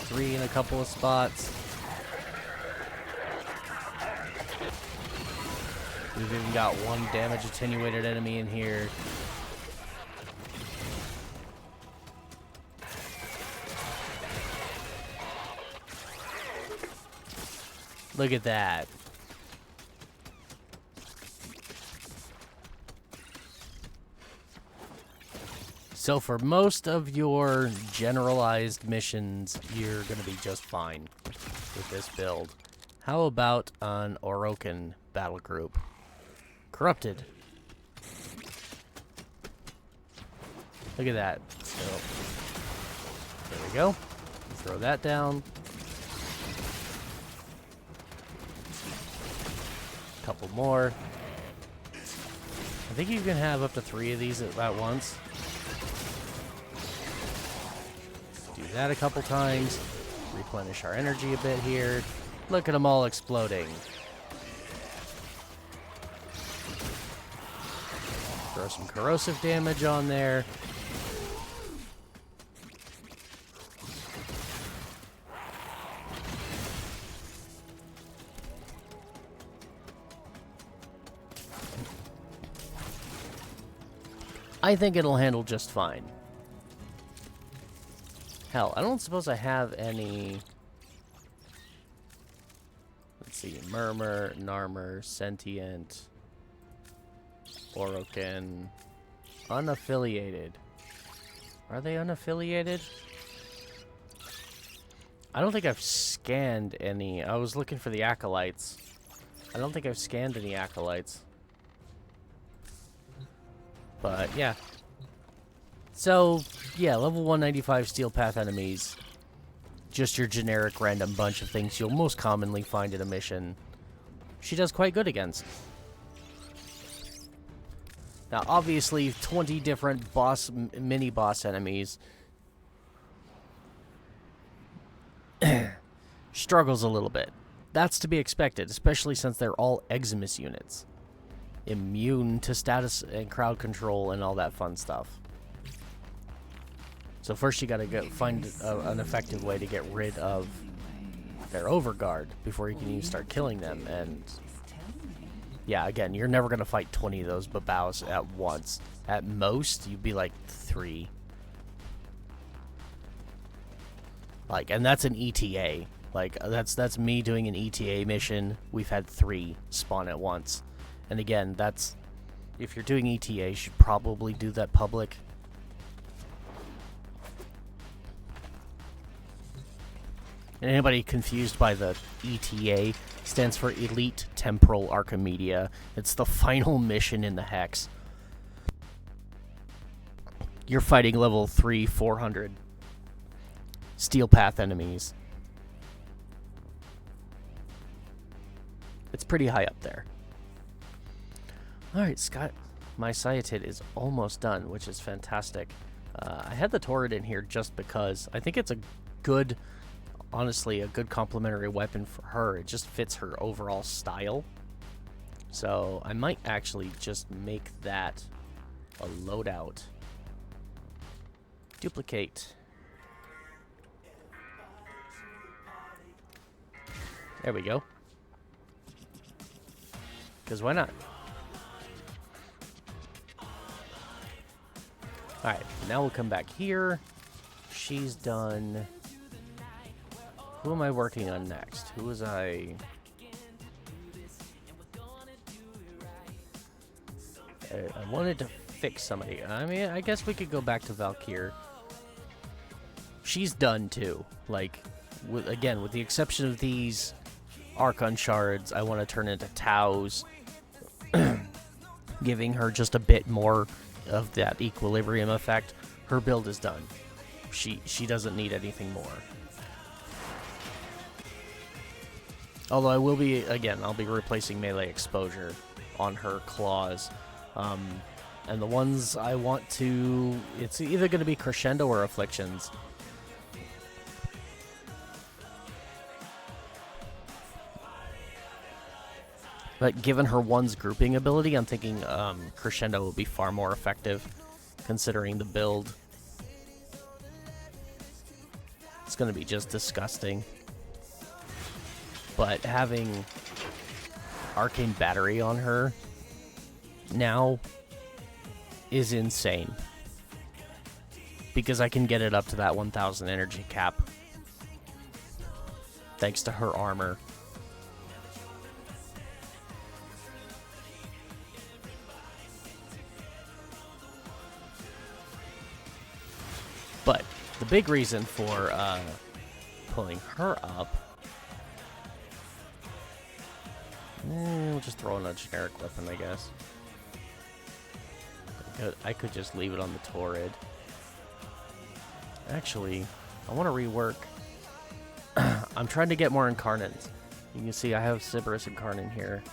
Three in a couple of spots. We've even got 1 damage attenuated enemy in here. Look at that. So for most of your generalized missions, you're going to be just fine with this build. How about an Orokin battle group? Corrupted. Look at that. So, there we go. Throw that down. Couple more. I think you can have up to 3 of these at once. Do that a couple times. Replenish our energy a bit here. Look at them all exploding. Throw some corrosive damage on there. I think it'll handle just fine. Hell, I don't suppose I have any... Let's see, Murmur, Narmer, Sentient, Orokin, unaffiliated. Are they unaffiliated? I don't think I've scanned any. I was looking for the Acolytes. I don't think I've scanned any Acolytes. But, yeah. So, yeah, level 195 Steel Path enemies. Just your generic random bunch of things you'll most commonly find in a mission. She does quite good against. Now, obviously, 20 different mini-boss enemies. Struggles a little bit. That's to be expected, especially since they're all Eximus units. Immune to status and crowd control and all that fun stuff. So first you gotta find an effective way to get rid of their overguard before you can even start killing them. And yeah, again, you're never gonna fight 20 of those babaos at once. At most, you'd be like 3. Like, and that's an ETA. Like, that's me doing an ETA mission. We've had 3 spawn at once. And again, that's... If you're doing ETA, you should probably do that public. And anybody confused by the ETA, stands for Elite Temporal Archimedia. It's the final mission in the Hex. You're fighting level 3, 400 Steel Path enemies. It's pretty high up there. Alright, Scott. My Cyatid is almost done, which is fantastic. I had the turret in here just because. I think it's a good... Honestly, a good complementary weapon for her. It just fits her overall style. So, I might actually just make that a loadout. Duplicate. There we go. Because why not? Alright, now we'll come back here. She's done. Who am I working on next? Who was I... I wanted to fix somebody. I mean, I guess we could go back to Valkyr. She's done too. Like, again, with the exception of these Archon shards, I want to turn into Taus, giving her just a bit more of that equilibrium effect. Her build is done. She doesn't need anything more. Although I will be, again, I'll be replacing melee exposure on her claws. And the ones I want to... It's either going to be Crescendo or Afflictions. But given her one's grouping ability, I'm thinking Crescendo will be far more effective, considering the build. It's going to be just disgusting. But having Arcane Battery on her now is insane. Because I can get it up to that 1000 energy cap. Thanks to her armor. But the big reason for pulling her up... we'll just throw in a generic weapon, I guess. I could just leave it on the Torrid. Actually, I want to rework. I'm trying to get more Incarnates. You can see I have Sybaris Incarnate here.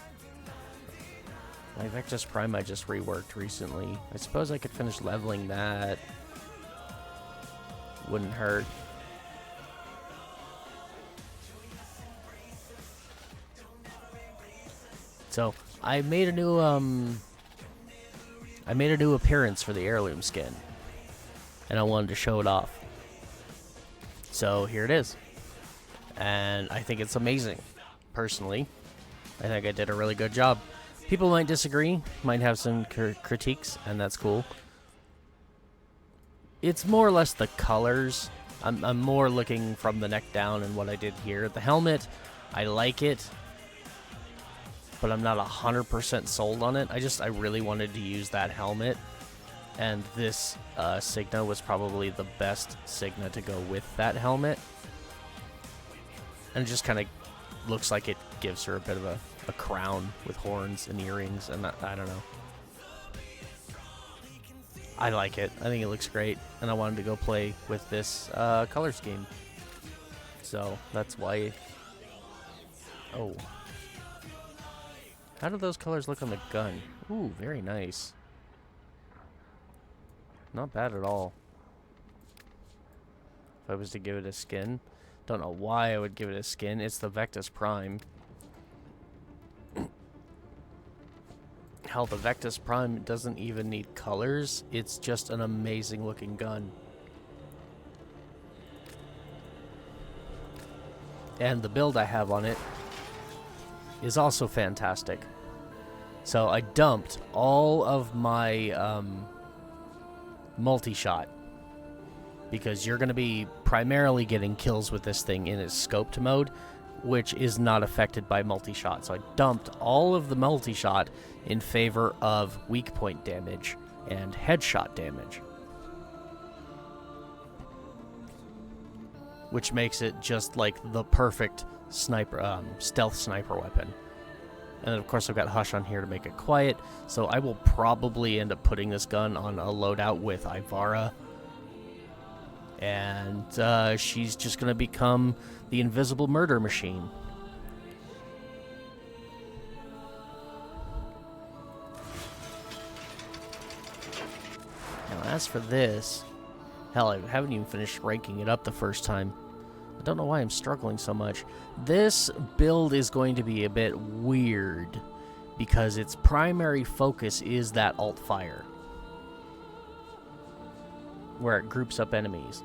My Vectus Prime I just reworked recently. I suppose I could finish leveling that. Wouldn't hurt. So, I made a new appearance for the heirloom skin. And I wanted to show it off. So, here it is. And I think it's amazing. Personally, I think I did a really good job. People might disagree, might have some critiques, and that's cool. it's more or less the colors. I'm more looking from the neck down and what I did here. The helmet, I like it, but I'm not 100% sold on it. I really wanted to use that helmet, and this Signa was probably the best Signa to go with that helmet. And it just kind of looks like it gives her a bit of a crown with horns and earrings, and I don't know. I like it. I think it looks great, and I wanted to go play with this color scheme. So that's why. Oh. How do those colors look on the gun? Ooh, very nice. Not bad at all. If I was to give it a skin. Don't know why I would give it a skin. It's the Vectis Prime. Hell, the Vectis Prime doesn't even need colors. It's just an amazing looking gun. And the build I have on it is also fantastic. So I dumped all of my multi-shot, because you're going to be primarily getting kills with this thing in its scoped mode, which is not affected by multi-shot. So I dumped all of the multi-shot in favor of weak point damage and headshot damage, which makes it just like the perfect sniper, stealth sniper weapon. And then of course I've got Hush on here to make it quiet, so I will probably end up putting this gun on a loadout with Ivara. And she's just going to become the invisible murder machine. Now, as for this, hell, I haven't even finished ranking it up the first time. I don't know why I'm struggling so much. This build is going to be a bit weird, because its primary focus is that alt fire, where it groups up enemies.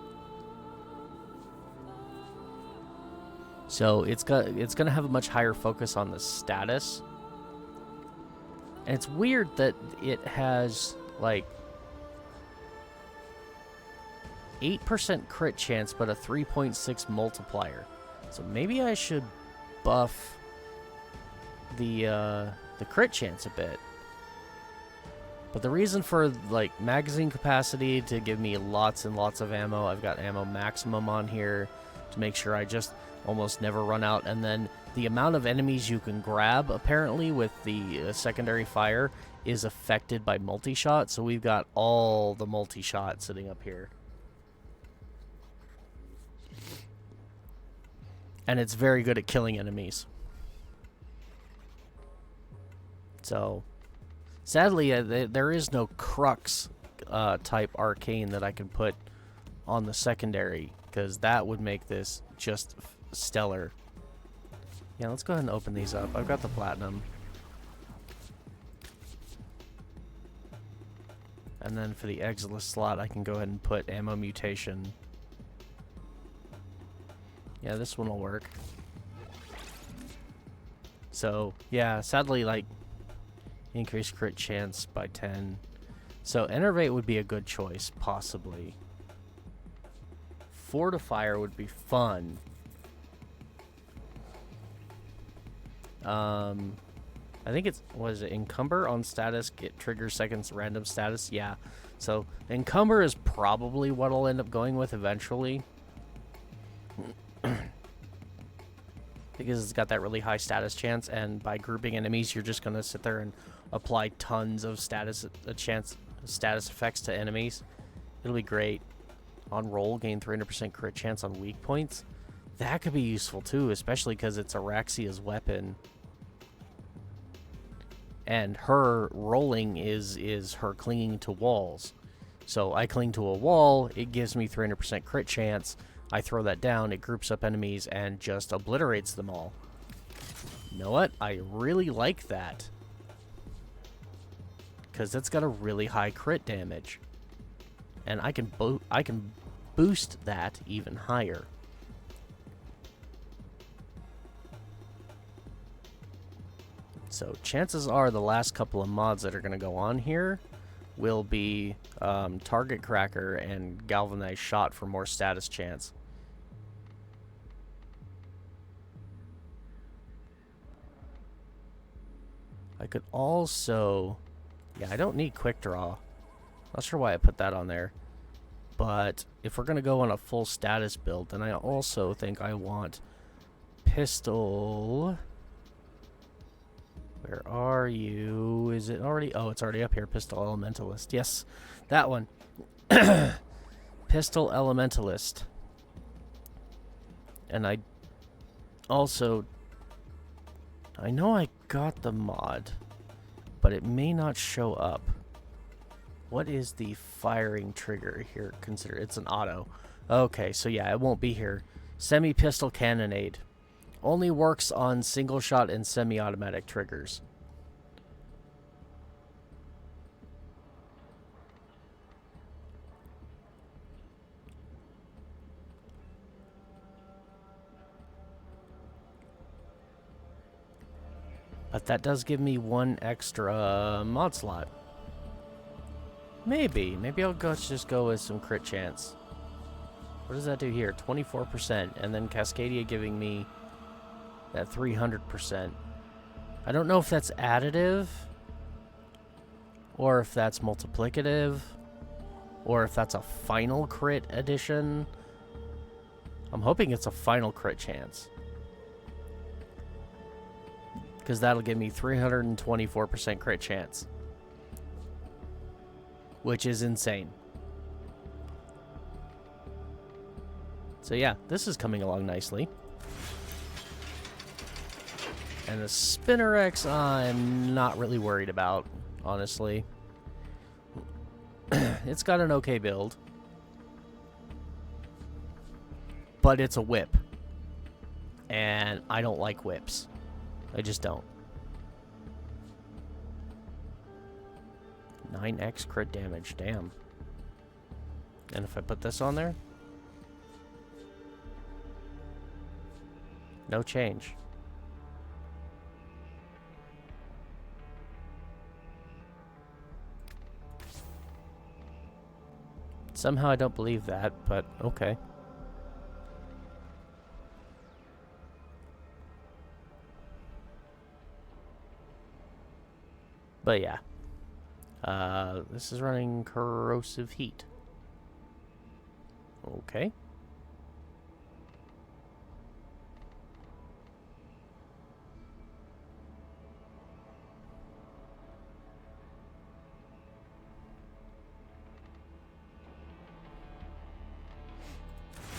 So it's going to have a much higher focus on the status. And it's weird that it has like 8% crit chance but a 3.6 multiplier. So maybe I should buff the crit chance a bit. But the reason for like magazine capacity to give me lots and lots of ammo, I've got ammo maximum on here to make sure I just almost never run out, and then the amount of enemies you can grab apparently with the secondary fire is affected by multi-shot, so we've got all the multi-shot sitting up here. And it's very good at killing enemies. So sadly there is no crux type arcane that I can put on the secondary, because that would make this just stellar. Yeah, let's go ahead and open these up. I've got the platinum. And then for the Exilus slot, I can go ahead and put ammo mutation. Yeah, this one will work. So, yeah, sadly, like, increased crit chance by 10. So, Enervate would be a good choice, possibly. Fortifier would be fun. I think it's, was it Encumber on status, get trigger seconds random status? Yeah. So Encumber is probably what I'll end up going with eventually. Because it's got that really high status chance, and by grouping enemies, you're just going to sit there and apply tons of status effects to enemies. It'll be great. On roll, gain 300% crit chance on weak points. That could be useful too, especially because it's Araxia's weapon. And her rolling is her clinging to walls. So I cling to a wall, it gives me 300% crit chance. I throw that down, it groups up enemies and just obliterates them all. You know what? I really like that. Because it's got a really high crit damage. And I can boost that even higher. So chances are the last couple of mods that are going to go on here will be target cracker and galvanized shot for more status chance. I could also... Yeah, I don't need quick draw. Not sure why I put that on there. But if we're going to go on a full status build, then I also think I want pistol... Where are you? Is it already... Oh, it's already up here. Pistol Elementalist. Yes, that one. Pistol Elementalist. And I also... I know I got the mod, but it may not show up. What is the firing trigger here? Consider it's an auto. Okay, so yeah, it won't be here. Semi-pistol cannonade. Only works on single shot and semi-automatic triggers. But that does give me one extra mod slot. Maybe I'll just go with some crit chance. What does that do here? 24%, and then Cascadia giving me that 300%. I don't know if that's additive, or if that's multiplicative, or if that's a final crit addition. I'm hoping it's a final crit chance, because that'll give me 324% crit chance, which is insane. So yeah, this is coming along nicely. And the Spinner X, I'm not really worried about, honestly. It's got an okay build, but it's a whip, and I don't like whips. I just don't. 9x crit damage, damn. And if I put this on there, no change. Somehow I don't believe that, but okay. But yeah. This is running corrosive heat. Okay.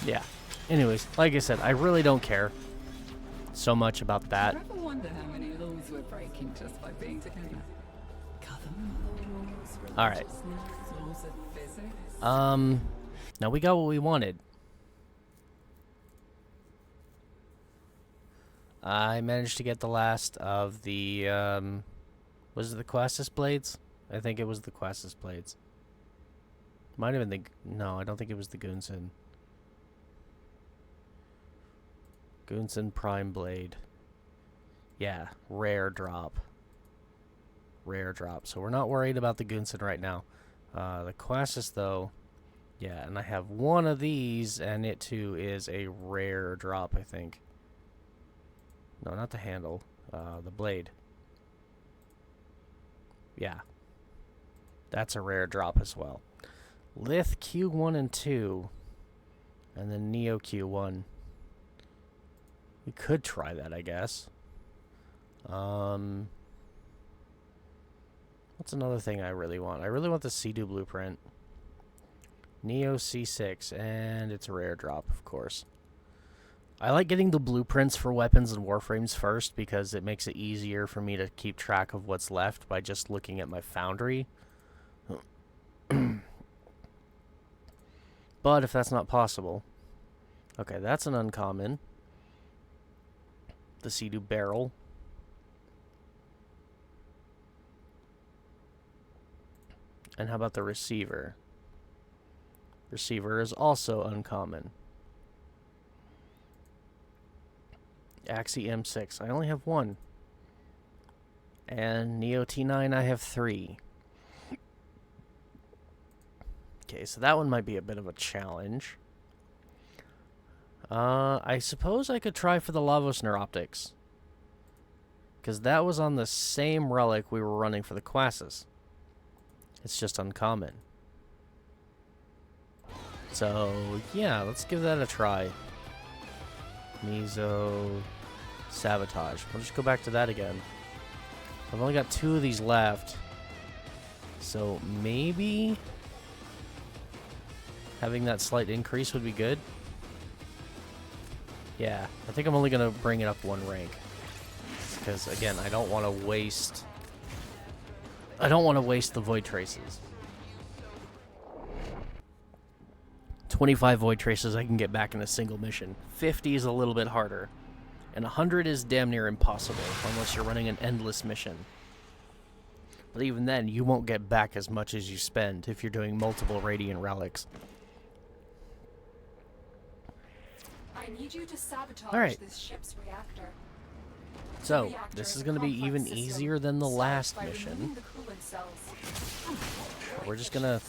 Yeah. Anyways, like I said, I really don't care so much about that.
I ever wonder how many laws we're breaking just by being together?
All right. Now we got what we wanted. I managed to get the last of the, was it the Quassus blades? I think it was the Quassus blades. Might have been the, no, I don't think it was the Gunsen. Gunsen Prime Blade. Yeah, rare drop. Rare drop. So we're not worried about the Gunsen right now. The Quassus, though, yeah, and I have one of these, and it too is a rare drop, I think. No, not the handle. The blade. Yeah. That's a rare drop as well. Lith Q1 and 2. And then Neo Q1. We could try that, I guess. What's another thing I really want? I really want the Sea-Doo blueprint. Neo C6, and it's a rare drop, of course. I like getting the blueprints for weapons and warframes first because it makes it easier for me to keep track of what's left by just looking at my foundry. But if that's not possible... Okay, that's an uncommon. The Sea-Doo barrel. And how about the receiver? Receiver is also uncommon. Axie M6. I only have one. And Neo T9 I have 3. Okay, so that one might be a bit of a challenge. I suppose I could try for the Lavos Neuroptics. Because that was on the same relic we were running for the Quassus. It's just uncommon. So, yeah, let's give that a try. Meso... Sabotage. We'll just go back to that again. I've only got 2 of these left. So, maybe... having that slight increase would be good. Yeah, I think I'm only going to bring it up 1 rank. Because, again, I don't want to waste... I don't want to waste the Void Traces. 25 Void Traces I can get back in a single mission. 50 is a little bit harder. And 100 is damn near impossible, unless you're running an endless mission. But even then, you won't get back as much as you spend if you're doing multiple Radiant Relics.
I need you to sabotage this ship's reactor.
So, this is going to be even easier than the last mission. We're just going to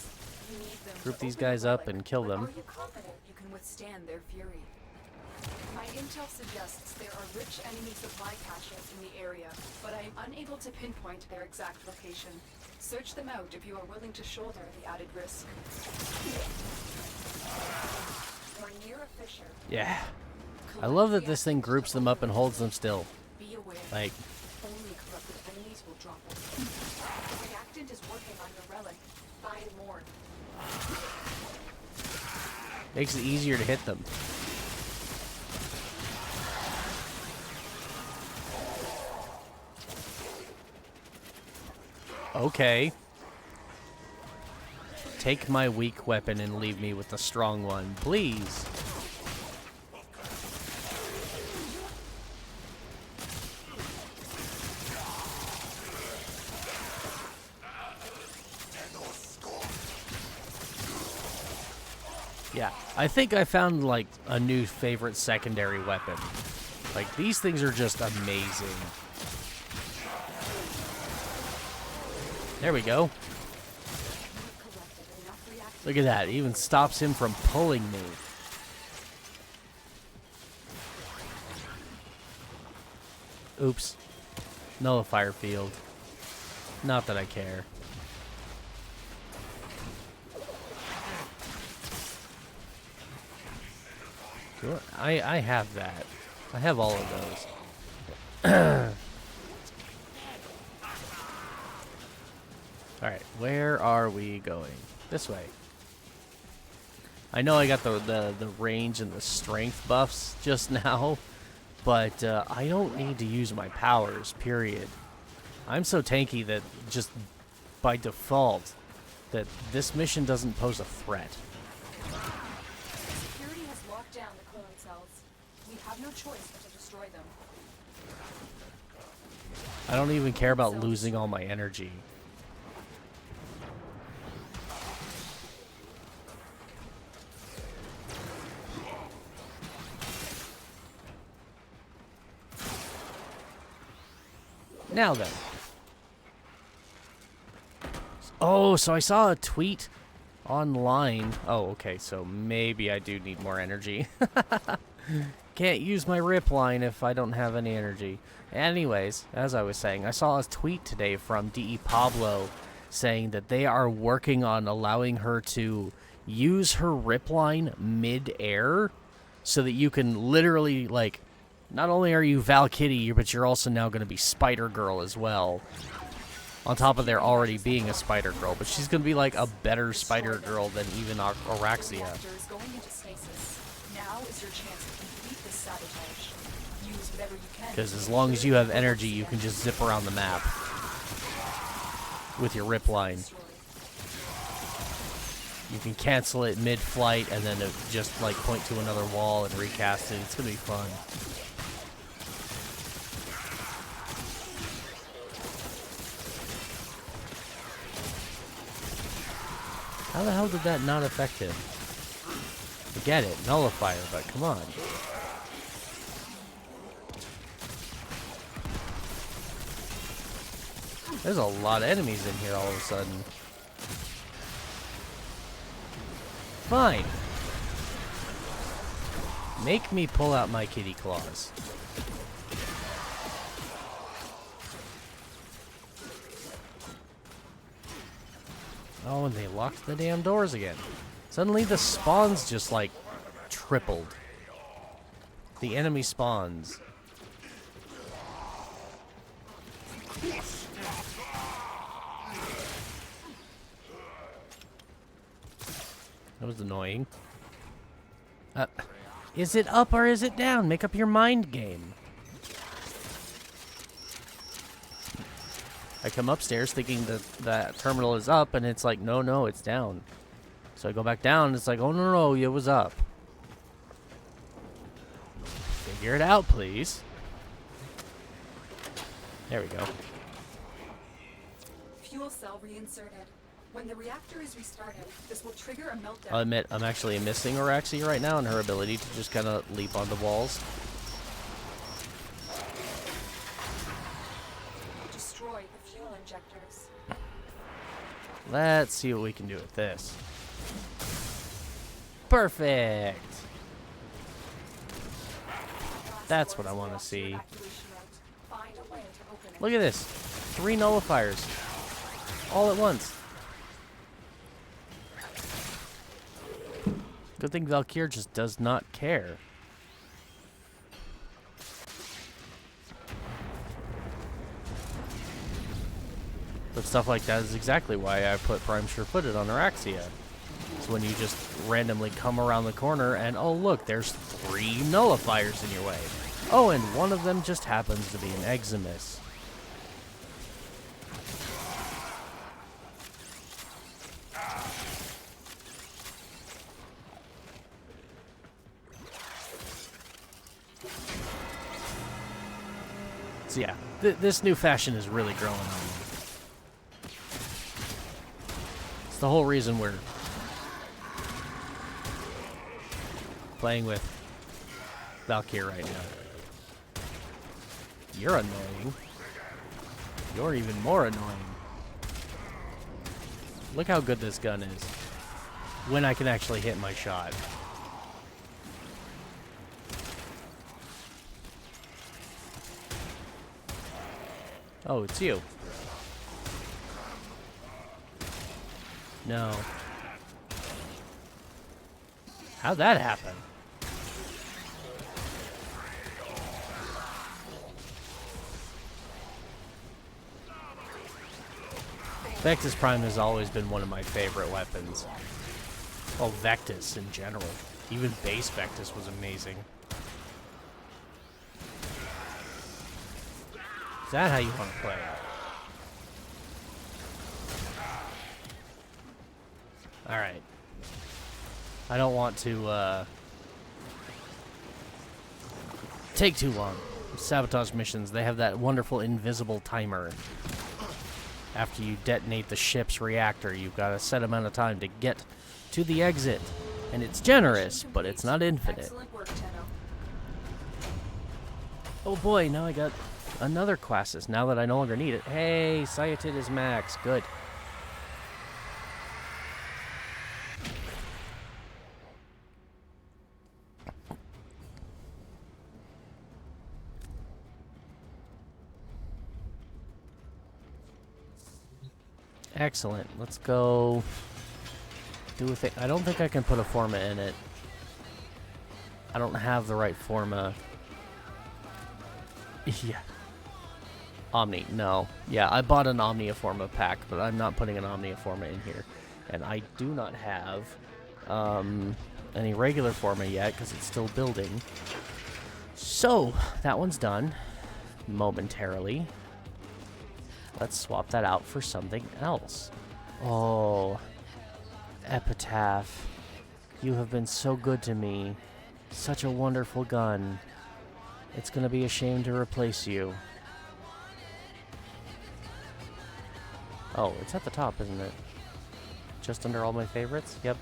group these guys up and kill them.
Are you confident you can withstand their fury? My intel suggests there are rich enemy supply caches in the area, but I am unable to pinpoint their exact location. Search them out if you are willing to shoulder the added risk. We're near a fissure.
Yeah. I love that this thing groups them up and holds them still.
Be aware.
Like,
only corrupted enemies will drop it. The reactant is working on your relic. Find more.
makes it easier to hit them. Okay. Take my weak weapon and leave me with the strong one, please. Yeah, I think I found, like, a new favorite secondary weapon. Like, these things are just amazing. There we go. Look at that. It even stops him from pulling me. Oops. Nullifier field. Not that I care. Sure. I have that. I have all of those. Alright, where are we going? This way. I know I got the range and the strength buffs just now, but I don't need to use my powers, period. I'm so tanky that just by default, that this mission doesn't pose a threat.
Security has locked down the coolant cells. We have no choice but to destroy them.
I don't even care about losing all my energy. Now then. Oh, so I saw a tweet online. Oh, okay, so maybe I do need more energy. Can't use my rip line if I don't have any energy. Anyways, as I was saying, I saw a tweet today from DE Pablo saying that they are working on allowing her to use her rip line mid-air so that you can literally, like, not only are you Val Kitty, but you're also now going to be Spider-Girl as well. On top of there already being a Spider-Girl, but she's going to be like a better Spider-Girl than even Auraxia. Because as long as you have energy, you can just zip around the map with your rip line. You can cancel it mid-flight and then just like point to another wall and recast it. It's going to be fun. How the hell did that not affect him? I get it, nullifier, but come on. There's a lot of enemies in here all of a sudden. Fine. Make me pull out my kitty claws. Oh, and they locked the damn doors again. Suddenly the spawns just, like, tripled. The enemy spawns. That was annoying. Is it up or is it down? Make up your mind game. I come upstairs thinking that that terminal is up, and it's like, no, it's down. So I go back down, and it's like, oh, no, it was up. Figure it out, please. There we go.
Fuel cell reinserted. When the reactor is restarted, this will trigger a meltdown.
I'll admit, I'm actually missing Araxi right now and her ability to just kind of leap on the walls.
Destroy the fuel injectors.
Let's see what we can do with this. Perfect. That's what I want to see.
Find a way to open it.
Look at this. 3 nullifiers. All at once. Good thing Valkyr just does not care. But stuff like that is exactly why I put Prime Sure-Footed on Araxia. So when you just randomly come around the corner and, oh look, there's 3 nullifiers in your way. Oh, and one of them just happens to be an Eximus. So yeah, this new fashion is really growing on me. It's the whole reason we're playing with Valkyr right now. You're annoying. You're even more annoying. Look how good this gun is when I can actually hit my shot. Oh, it's you. No. How'd that happen? Vectis Prime has always been one of my favorite weapons. Well, Vectis in general. Even base Vectis was amazing. Is that how you want to play it? Alright. I don't want to take too long. Sabotage missions, they have that wonderful invisible timer. After you detonate the ship's reactor, you've got a set amount of time to get to the exit. And it's generous, but it's not infinite.
Excellent work, Tenno.
Oh boy, now I got another Quasis, now that I no longer need it. Hey, Cyatid is max. Good. Excellent. Let's go do a thing. I don't think I can put a Forma in it. I don't have the right Forma. Yeah. Omni, no. Yeah, I bought an Omniforma pack, but I'm not putting an Omniforma in here. And I do not have any regular Forma yet, because it's still building. So, that one's done. Momentarily. Let's swap that out for something else. Oh. Epitaph. You have been so good to me. Such a wonderful gun. It's gonna be a shame to replace you. Oh, it's at the top, isn't it? Just under all my favorites? Yep.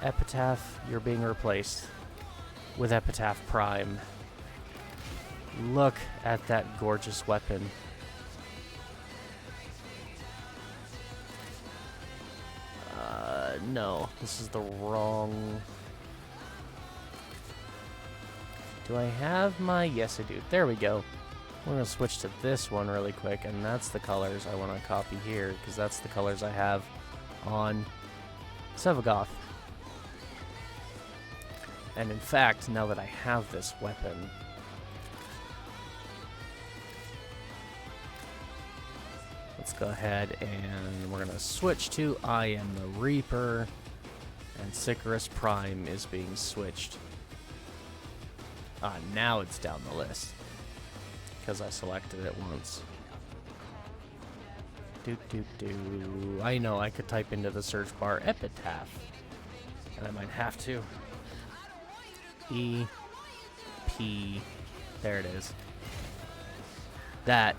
Epitaph, you're being replaced with Epitaph Prime. Look at that gorgeous weapon. no, this is the wrong... Do I have my... Yes, I do. There we go. We're going to switch to this one really quick, and that's the colors I want to copy here, because that's the colors I have on Sevagoth. And in fact, now that I have this weapon... Let's go ahead and we're going to switch to I Am the Reaper, and Sicarus Prime is being switched. Now it's down the list, because I selected it once. I know I could type into the search bar Epitaph, and I might have to. E-P, there it is. That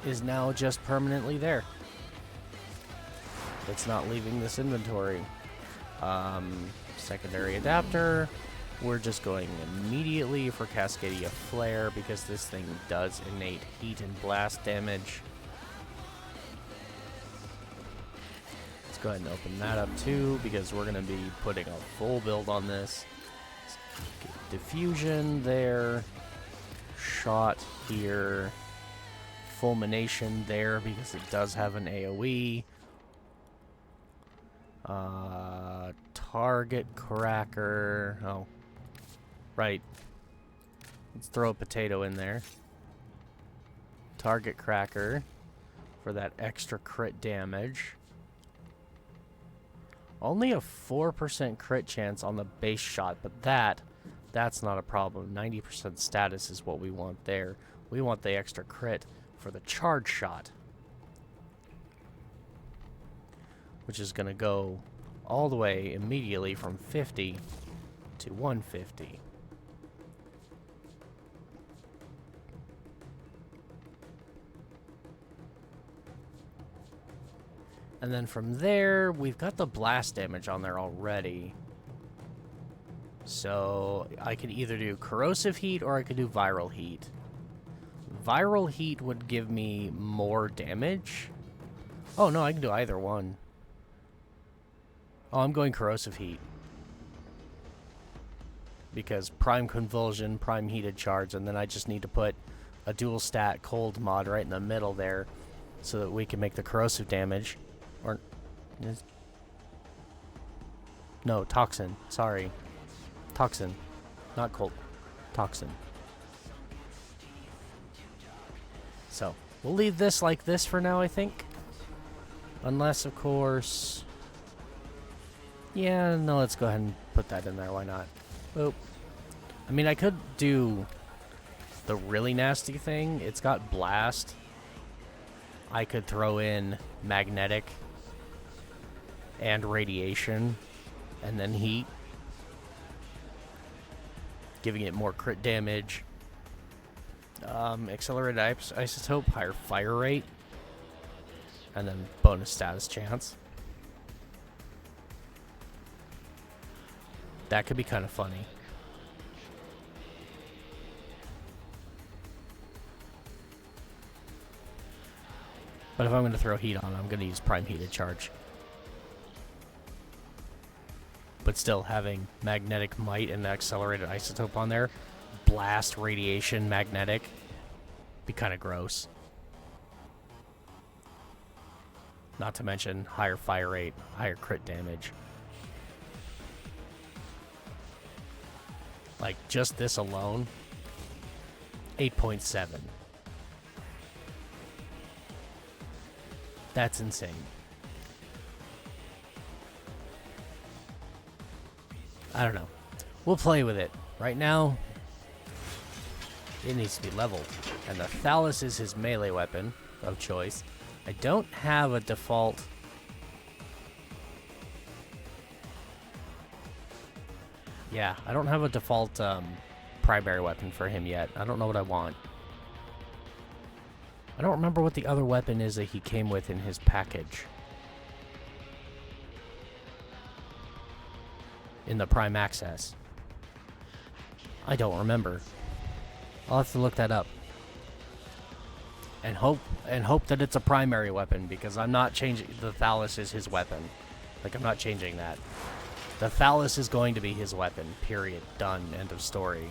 is now just permanently there. It's not leaving this inventory. Secondary adapter. We're just going immediately for Cascadia Flare because this thing does innate heat and blast damage. Let's go ahead and open that up too because we're going to be putting a full build on this. Diffusion there. Shot here. Fulmination there because it does have an AoE. Target Cracker. Oh. Right. Let's throw a potato in there. Target Cracker for that extra crit damage. Only a 4% crit chance on the base shot, but that's not a problem. 90% status is what we want there. We want the extra crit for the charge shot, which is going to go all the way immediately from 50 to 150. And then from there, we've got the blast damage on there already. So I could either do corrosive heat or I could do viral heat. Viral heat would give me more damage. Oh, no, I can do either one. Oh, I'm going corrosive heat. Because prime convulsion, prime heated charge, and then I just need to put a dual stat cold mod right in the middle there so that we can make the corrosive damage. Or... No, toxin. Sorry. Toxin. Not cold. Toxin. So, we'll leave this like this for now, I think. Unless, of course... Yeah, no, let's go ahead and put that in there. Why not? Oop. I mean, I could do the really nasty thing. It's got blast. I could throw in magnetic and radiation and then heat, giving it more crit damage. Accelerated isotope, higher fire rate, and then bonus status chance. That could be kind of funny. But if I'm going to throw heat on, I'm going to use prime heated charge. But still, having magnetic might and accelerated isotope on there, blast, radiation, magnetic, be kind of gross. Not to mention higher fire rate, higher crit damage. Like, just this alone, 8.7. That's insane. I don't know. We'll play with it. Right now, it needs to be leveled. And the Thallus is his melee weapon of choice. I don't have a default... Yeah, I don't have a default primary weapon for him yet. I don't know what I want. I don't remember what the other weapon is that he came with in his package. In the Prime Access. I don't remember. I'll have to look that up. And hope that it's a primary weapon, because I'm not changing... The Thallus is his weapon. Like, I'm not changing that. The phallus is going to be his weapon. Period. Done. End of story.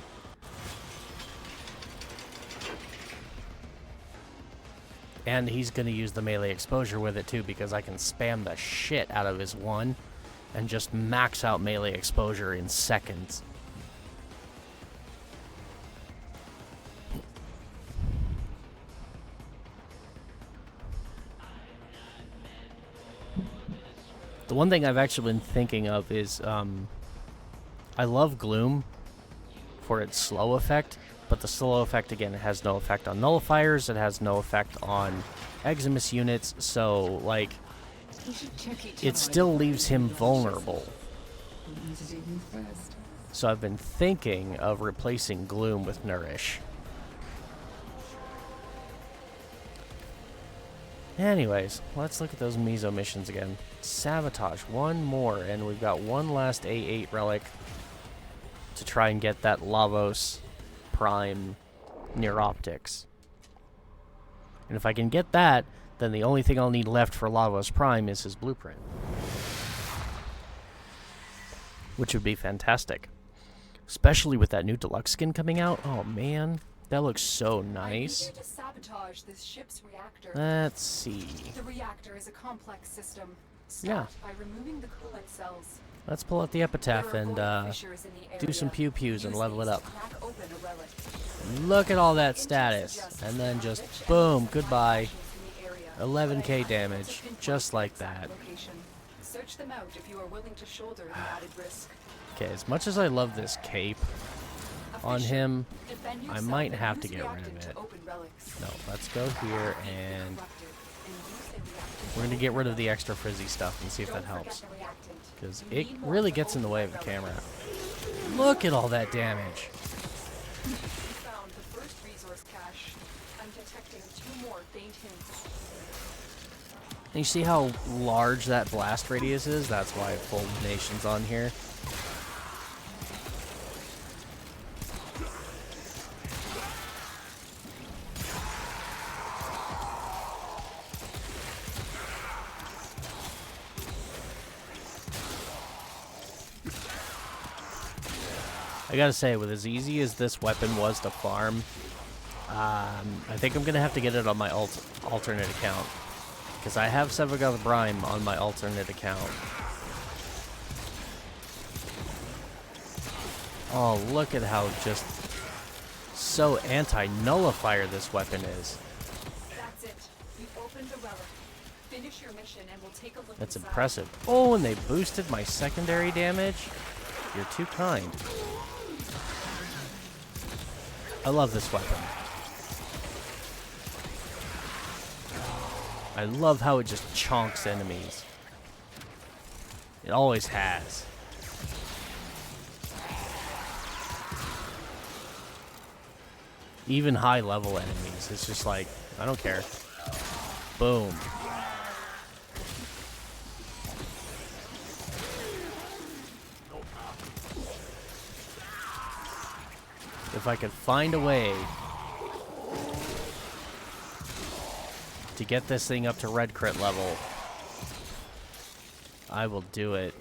And he's going to use the melee exposure with it too, because I can spam the shit out of his one and just max out melee exposure in seconds. The one thing I've actually been thinking of is, I love Gloom for its slow effect, but the slow effect, again, it has no effect on nullifiers, it has no effect on Eximus units, so, like, it still leaves him vulnerable. So I've been thinking of replacing Gloom with Nourish. Anyways, let's look at those Meso missions again. Sabotage, one more, and we've got one last A8 relic to try and get that Lavos Prime Neuroptics. And if I can get that, then the only thing I'll need left for Lavos Prime is his blueprint. Which would be fantastic. Especially with that new deluxe skin coming out. Oh man, that looks so nice.
I'm here to sabotage this ship's reactor.
Let's see.
The reactor is a complex system.
Yeah.
Start by removing the coolant cells.
Let's pull out the epitaph
There are
and
gold fissures in the
do some
area.
pew-pews and
Use
level it
these
up.
to crack open a relic.
Look at all that
Agents
status.
suggest
And then just
rich
boom,
elements
goodbye.
in the area,
11k
but I have
damage,
to pinpoint
just like
the exact
that.
location. Search them out if you are willing to shoulder the added risk.
Okay, as much as I love this cape on
Official,
him,
defend
I
yourself
might
and
have to
use
get rid
reactant
of
to
it.
open relics.
No, let's go here and
Corrupted, and use the reactant
we're
to
going to get
open
rid of the
relics.
extra frizzy stuff and see if that
Don't forget
helps.
the reactant.
Because
You
it
need more
really
to
gets in the
open
way of
that
the
relic.
camera. Look at all that damage.
We found the first resource cache. I'm detecting 2 more faint hints.
And you see how large that blast radius is? That's why I pulled Nations on here. I gotta say, with as easy as this weapon was to farm, I think I'm gonna have to get it on my alternate account. Because I have Sevagoth Brime on my alternate account. Oh, look at how just so anti-nullifier this weapon is.
That's it. You've opened the relic. Finish your mission and we'll take a look
That's
inside.
impressive. Oh, and they boosted my secondary damage? You're too kind. I love this weapon. I love how it just chonks enemies. It always has. Even high level enemies. It's just like, I don't care. Boom. If I could find a way to get this thing up to red crit level, I will do it.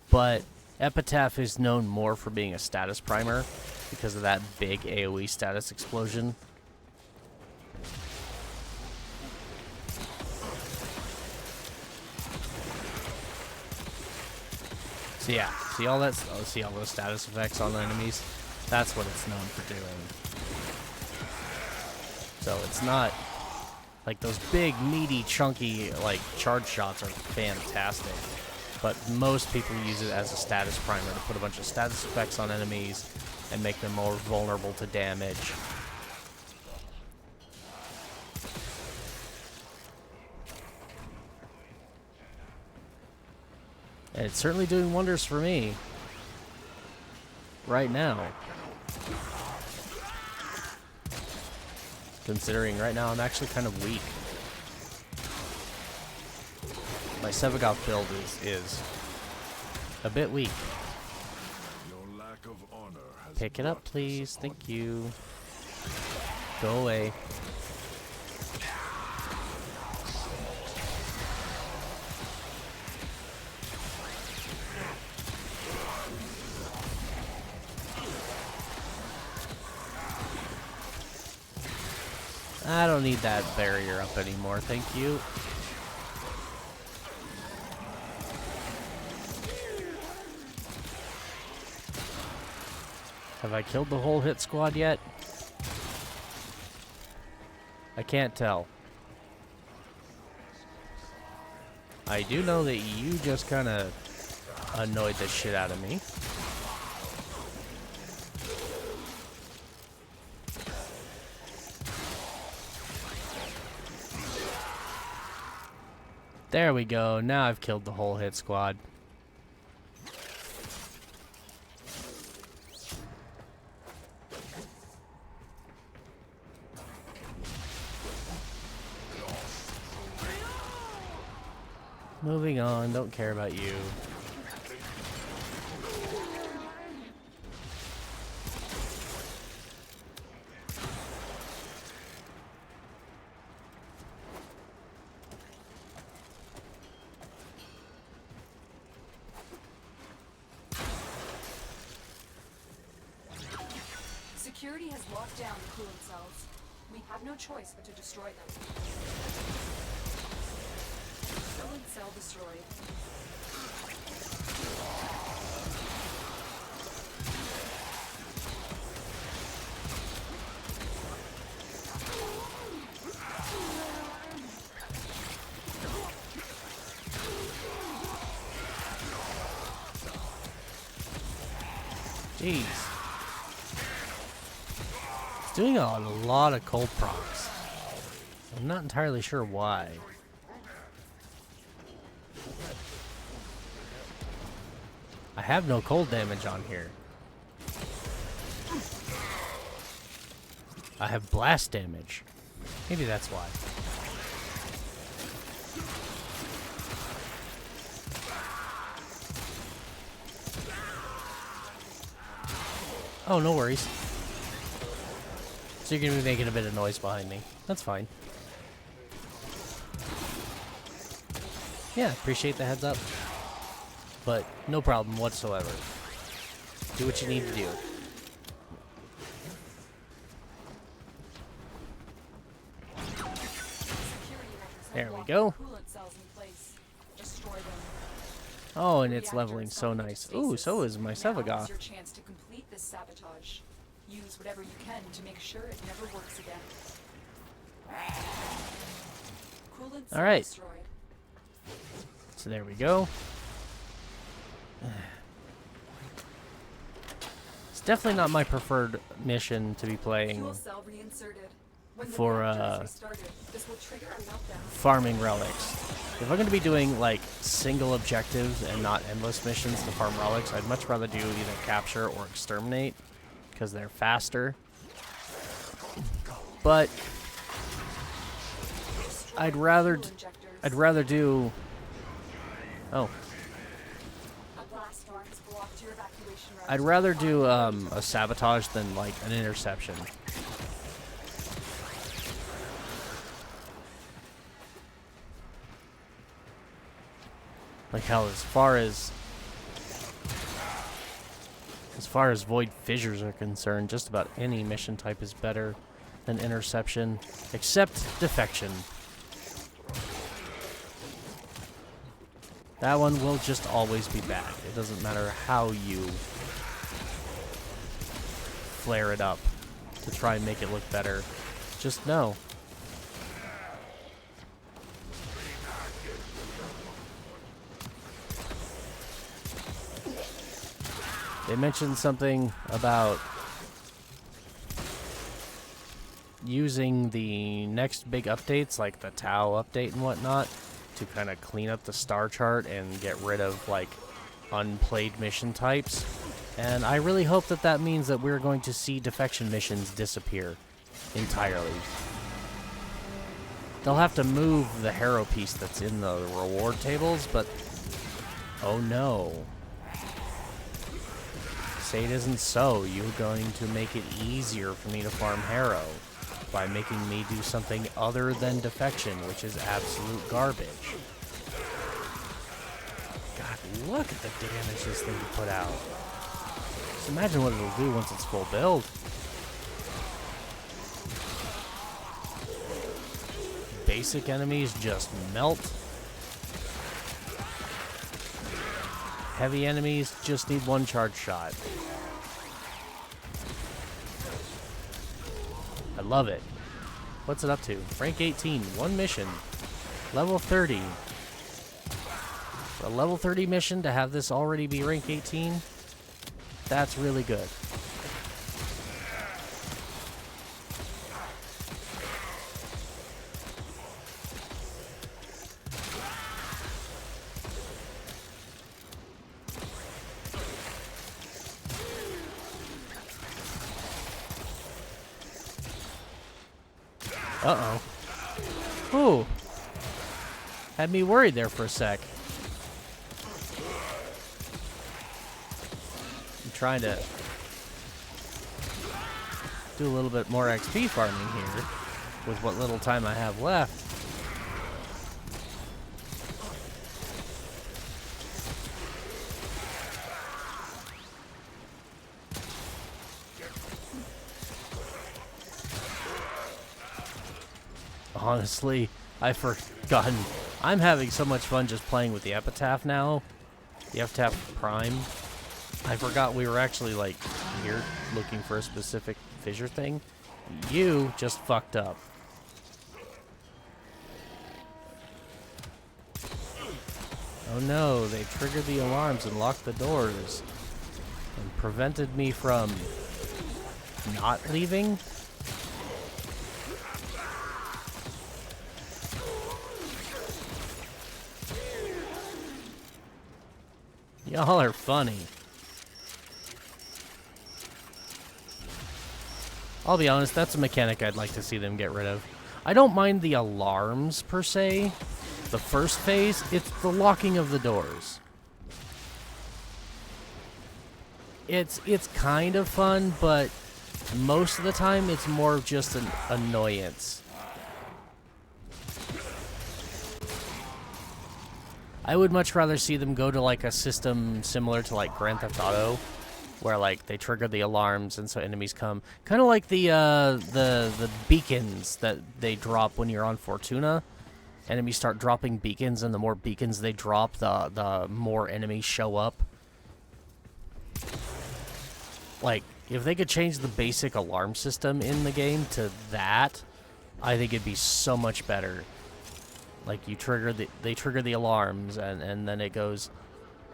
But Epitaph is known more for being a status primer because of that big AoE status explosion. So yeah, see all that? See all those status effects on the enemies? That's what it's known for doing. So it's not like those big, meaty, chunky, like charge shots are fantastic. But most people use it as a status primer to put a bunch of status effects on enemies and make them more vulnerable to damage. And it's certainly doing wonders for me right now. Considering right now I'm actually kind of weak. My Sevagoth build is a bit weak.
Your lack of honor has
Pick it up,
brought
please.
disappointment.
Thank you. Go away. I don't need that barrier up anymore, thank you. Have I killed the whole hit squad yet? I can't tell. I do know that you just kind of annoyed the shit out of me. There we go. Now I've killed the whole hit squad. Moving on, don't care about you.
Security has locked down the coolant cells. We have no choice but to destroy them. Coolant cell destroyed.
Jeez. It's doing a lot of cold procs. I'm not entirely sure why. I have no cold damage on here. I have blast damage. Maybe that's why. Oh, no worries. So you're gonna be making a bit of noise behind me. That's fine. Yeah, appreciate the heads up. But no problem whatsoever. Do what you need to do. There we go. Oh, and it's leveling so nice. Ooh, so is my Sevagoth.
Your chance to complete this sabotage. Use whatever you can to make sure it never works again. Coolant cell
Alright.
destroyed.
So there we go. It's definitely not my preferred mission to be playing
Fuel cell reinserted. When the
for
reactor is restarted, this will trigger a meltdown.
farming relics. If I'm going to be doing like single objectives and not endless missions to farm relics, I'd much rather do either capture or exterminate because they're faster. But I'd rather do. Oh.
A blast storm has blocked your evacuation route.
I'd rather do a sabotage than like an interception. Like hell, as far as void fissures are concerned, just about any mission type is better than interception, except defection. That one will just always be bad. It doesn't matter how you flare it up to try and make it look better. Just know. They mentioned something about using the next big updates, like the Tau update and whatnot, to kind of clean up the star chart and get rid of, like, unplayed mission types. And I really hope that that means that we're going to see defection missions disappear entirely. They'll have to move the hero piece that's in the reward tables, but oh no. Say it isn't so. You're going to make it easier for me to farm Harrow by making me do something other than defection, which is absolute garbage. God, look at the damage this thing put out. Just imagine what it'll do once it's full build. basic enemies just melt. Heavy enemies just need one charge shot. I love it. What's it up to? Rank 18, one mission. Level 30. For a level 30 mission to have this already be rank 18, that's really good. Uh-oh. Ooh. Had me worried there for a sec. I'm trying to do a little bit more XP farming here with what little time I have left. Honestly, I've forgotten. I'm having so much fun just playing with the Epitaph now. The Epitaph Prime. I forgot we were actually, like, here looking for a specific fissure thing. You just fucked up. Oh no, they triggered the alarms and locked the doors. And prevented me from not leaving. Y'all are funny. I'll be honest, that's a mechanic I'd like to see them get rid of. I don't mind the alarms, per se. The first phase, it's the locking of the doors. It's kind of fun, but most of the time it's more of just an annoyance. I would much rather see them go to like a system similar to like Grand Theft Auto, where like they trigger the alarms and so enemies come. Kind of like the beacons that they drop when you're on Fortuna. Enemies start dropping beacons, and the more beacons they drop, the more enemies show up. Like, if they could change the basic alarm system in the game to that, I think it'd be so much better. Like, they trigger the alarms, and then it goes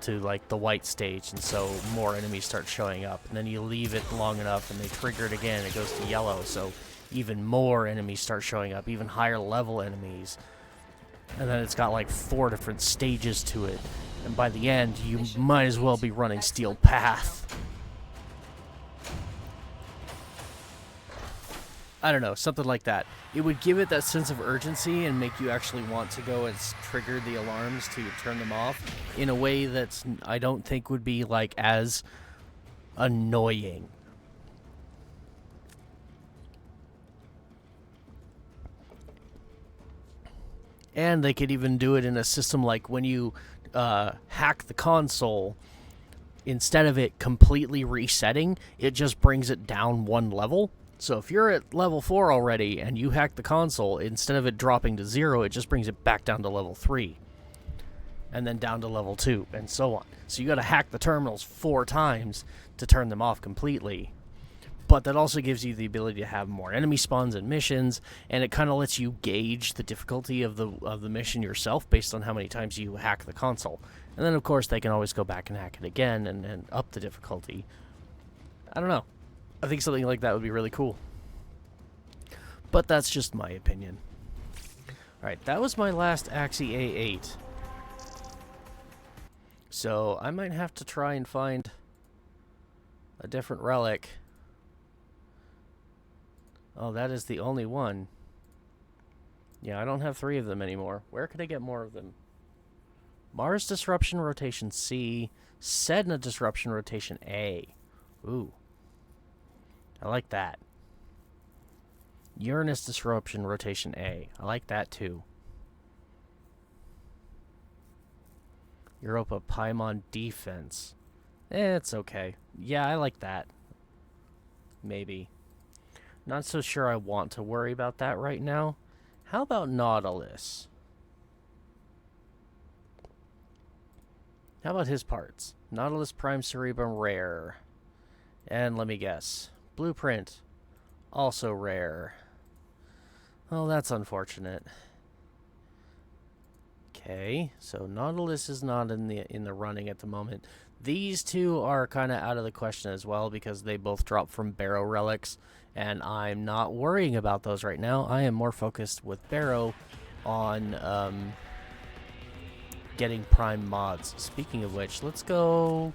to, like, the white stage, and so more enemies start showing up. And then you leave it long enough, and they trigger it again, and it goes to yellow, so even more enemies start showing up, even higher level enemies. And then it's got, like, 4 different stages to it. And by the end, you might as well be running Steel Path. I don't know, something like that. It would give it that sense of urgency and make you actually want to go and trigger the alarms to turn them off in a way that's, I don't think would be like as annoying. And they could even do it in a system like when you hack the console, instead of it completely resetting, it just brings it down one level. So if you're at level 4 already and you hack the console, instead of it dropping to 0, it just brings it back down to level 3. And then down to level 2, and so on. So you gotta hack the terminals 4 times to turn them off completely. But that also gives you the ability to have more enemy spawns and missions, and it kind of lets you gauge the difficulty of the mission yourself based on how many times you hack the console. And then, of course, they can always go back and hack it again and up the difficulty. I don't know. I think something like that would be really cool. But that's just my opinion. Alright, that was my last Axie A8. So, I might have to try and find a different relic. Oh, that is the only one. Yeah, I don't have 3 of them anymore. Where could I get more of them? Mars Disruption Rotation C. Sedna Disruption Rotation A. Ooh. I like that. Uranus Disruption Rotation A. I like that too. Europa Paimon Defense. It's okay. Yeah, I like that. Maybe. Not so sure I want to worry about that right now. How about Nautilus? How about his parts? Nautilus Prime Cerebrum rare. And let me guess. Blueprint also rare. Well, that's unfortunate. Okay, so Nautilus is not in the running at the moment. These two are kind of out of the question as well because they both drop from Barrow relics, and I'm not worrying about those right now. I am more focused with Barrow on getting prime mods. Speaking of which, let's go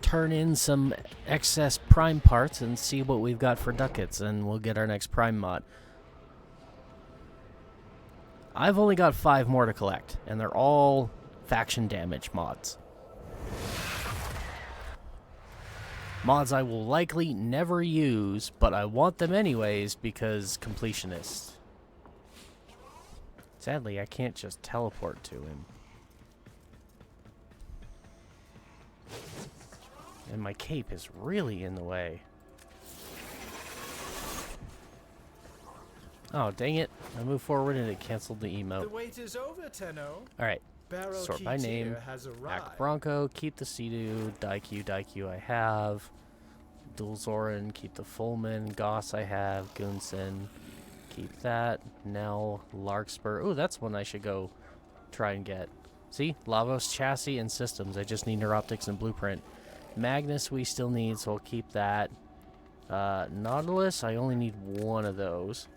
turn in some excess prime parts and see what we've got for ducats, and we'll get our next prime mod. I've only got 5 more to collect, and they're all faction damage mods. Mods I will likely never use, but I want them anyways because completionist. Sadly, I can't just teleport to him. And my cape is really in the way. Oh, dang it. I moved forward and it canceled the emote.
The wait is over, Tenno.
Alright.
Barrel
Sort by name.
has
Act
arrived.
Bronco, keep the Sea-Doo, Daikyu I have. Dual Zoran, keep the Fullman, Goss I have, Gunsen, keep that. Nell, Larkspur. Ooh, that's one I should go try and get. See? Lavos, Chassis, and Systems. I just need Neuroptics and Blueprint. Magnus we still need, so I'll keep that. Nautilus, I only need one of those.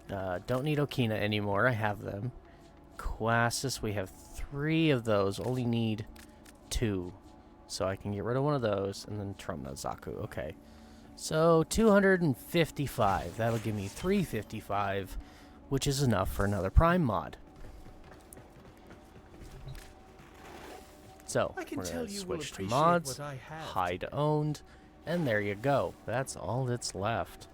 Don't need Okina anymore, I have them. Quasis, we have 3 of those, only need 2. So I can get rid of one of those, and then Trump Zaku. Okay. So, 255. That'll give me 355, which is enough for another Prime mod. So,
I can
we're
tell
going to
you will
switch to
appreciate
mods,
what I have.
hide owned, and there you go. That's all that's left.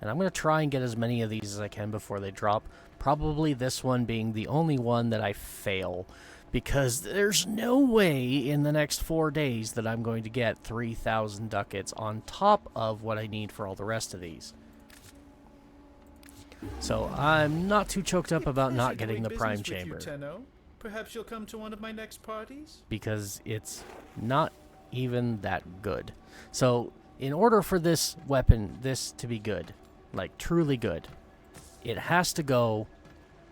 And I'm going to try and get as many of these as I can before they drop. Probably this one being the only one that I fail, because there's no way in the next 4 days that I'm going to get 3,000 ducats on top of what I need for all the rest of these. So I'm not too choked up about not getting the Prime Chamber,
Perhaps you'll come to one of my next parties?
because it's not even that good. So in order for this weapon, this to be good, like truly good, it has to go,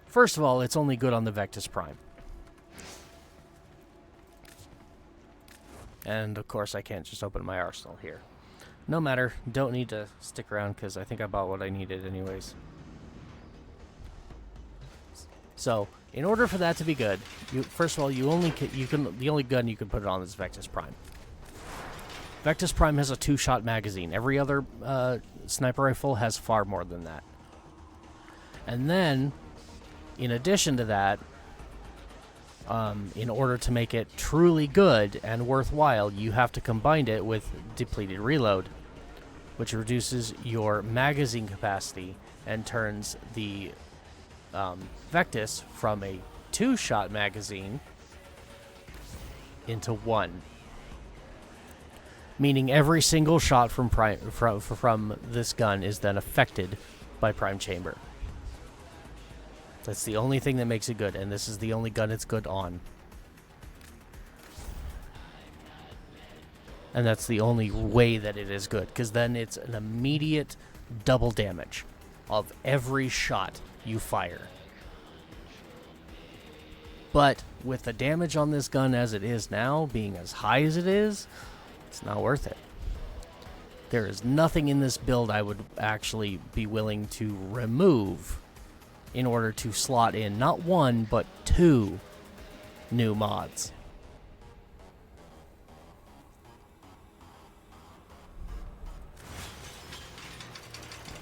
first of all, it's only good on the Vectis Prime. And of course I can't just open my arsenal here. No matter, don't need to stick around because I think I bought what I needed anyways. So, in order for that to be good, first of all, the only gun you can put it on is Vectis Prime. Vectis Prime has a 2-shot magazine. Every other sniper rifle has far more than that. And then, in addition to that, in order to make it truly good and worthwhile, you have to combine it with depleted reload, which reduces your magazine capacity and turns the Vectis from a 2-shot magazine into 1. Meaning every single shot from this gun is then affected by Prime Chamber. That's the only thing that makes it good, and this is the only gun it's good on. And that's the only way that it is good, because then it's an immediate double damage of every shot you fire. But with the damage on this gun as it is now, being as high as it is, it's not worth it. There is nothing in this build I would actually be willing to remove in order to slot in not 1, but 2 new mods.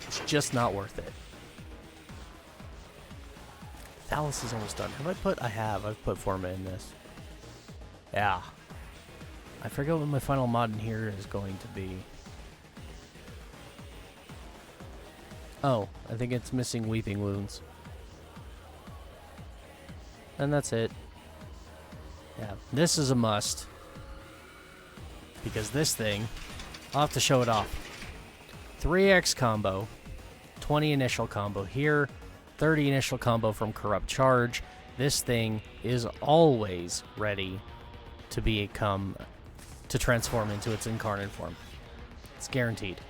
It's just not worth it. Thallus is almost done. I've put Forma in this. Yeah. I forget what my final mod in here is going to be. Oh, I think it's missing Weeping Wounds. And that's it. Yeah, this is a must. Because this thing, I'll have to show it off. 3x combo, 20 initial combo here, 30 initial combo from Corrupt Charge. This thing is always ready to transform into its incarnate form. It's guaranteed.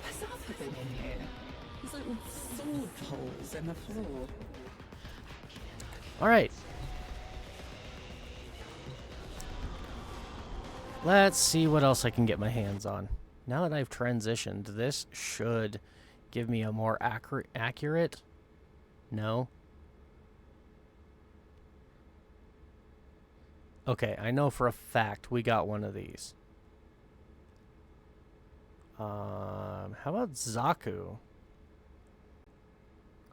Has Arthur been in here? There's little sword holes in the floor.
Alright. Let's see what else I can get my hands on. Now that I've transitioned, this should give me a more accurate... No? Okay, I know for a fact we got one of these. How about Zaku?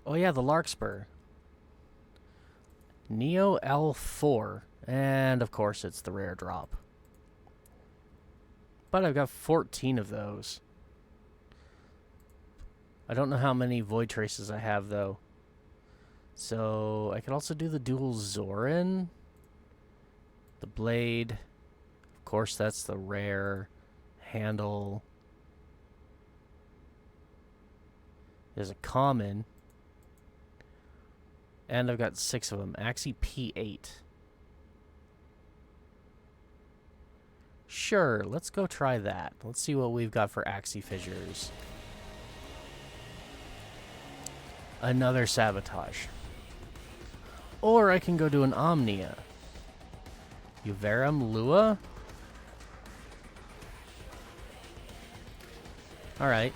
Oh yeah, the Larkspur. Neo L4. And of course it's the rare drop. But I've got 14 of those. I don't know how many Void Traces I have though. So I could also do the dual Zorin. The blade. Of course that's the rare handle. There's a common. And I've got 6 of them. Axie P8. Sure, let's go try that. Let's see what we've got for Axie Fissures. Another Sabotage. Or I can go do an Omnia. Uverum Lua? Alright.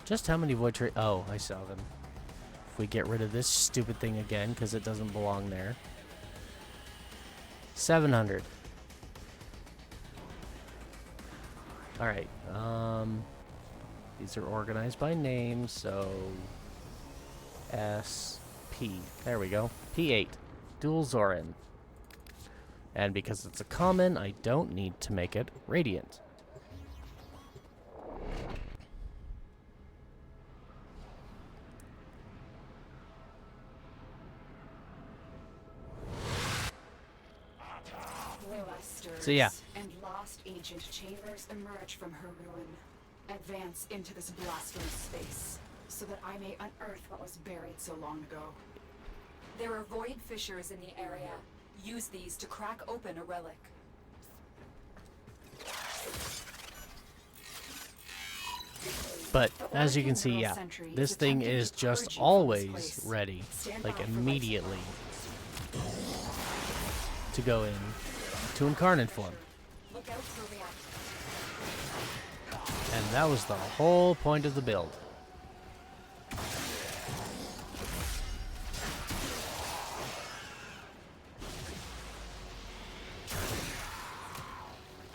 Just how many Void Traces? Oh, I saw them. If we get rid of this stupid thing again, because it doesn't belong there. 700. Alright, these are organized by name, so SP. There we go. P8. Dual Zorin. And because it's a common, I don't need to make it radiant. So yeah.
And lost ancient chambers emerge from her ruin. Advance into this blasphemous space, so that I may unearth what was buried so long ago. There are void fissures in the area. Use these to crack open a relic.
But as you can see, yeah, this thing is just always ready, like immediately, to go in to incarnate form.
Look out for reaction.
And that was the whole point of the build.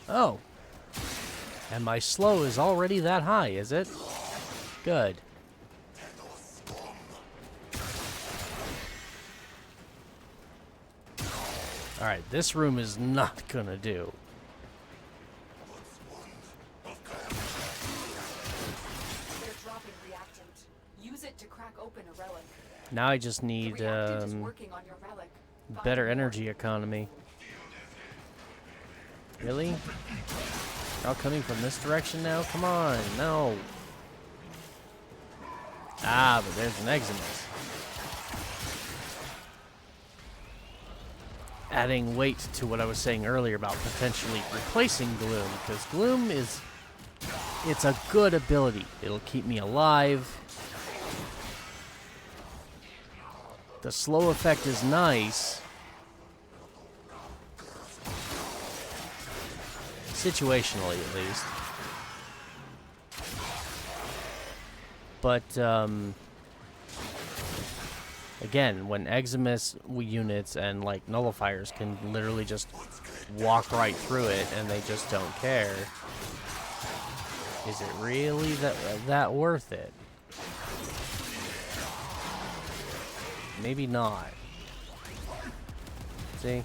Oh. And my slow is already that high, is it? Good. Alright, this room is not gonna do.
They're dropping reactant. Use it to crack open a relic.
Now I just need
The reactant is working on your relic. Find
better
more.
energy economy. Really? All coming from this direction now? Come on, no. Ah, but there's an Eximus. Adding weight to what I was saying earlier about potentially replacing Gloom, because Gloom is... it's a good ability. It'll keep me alive. The slow effect is nice. Situationally, at least. But, again, when Eximus units and, like, nullifiers can literally just walk right through it and they just don't care, is it really that worth it? Maybe not. See?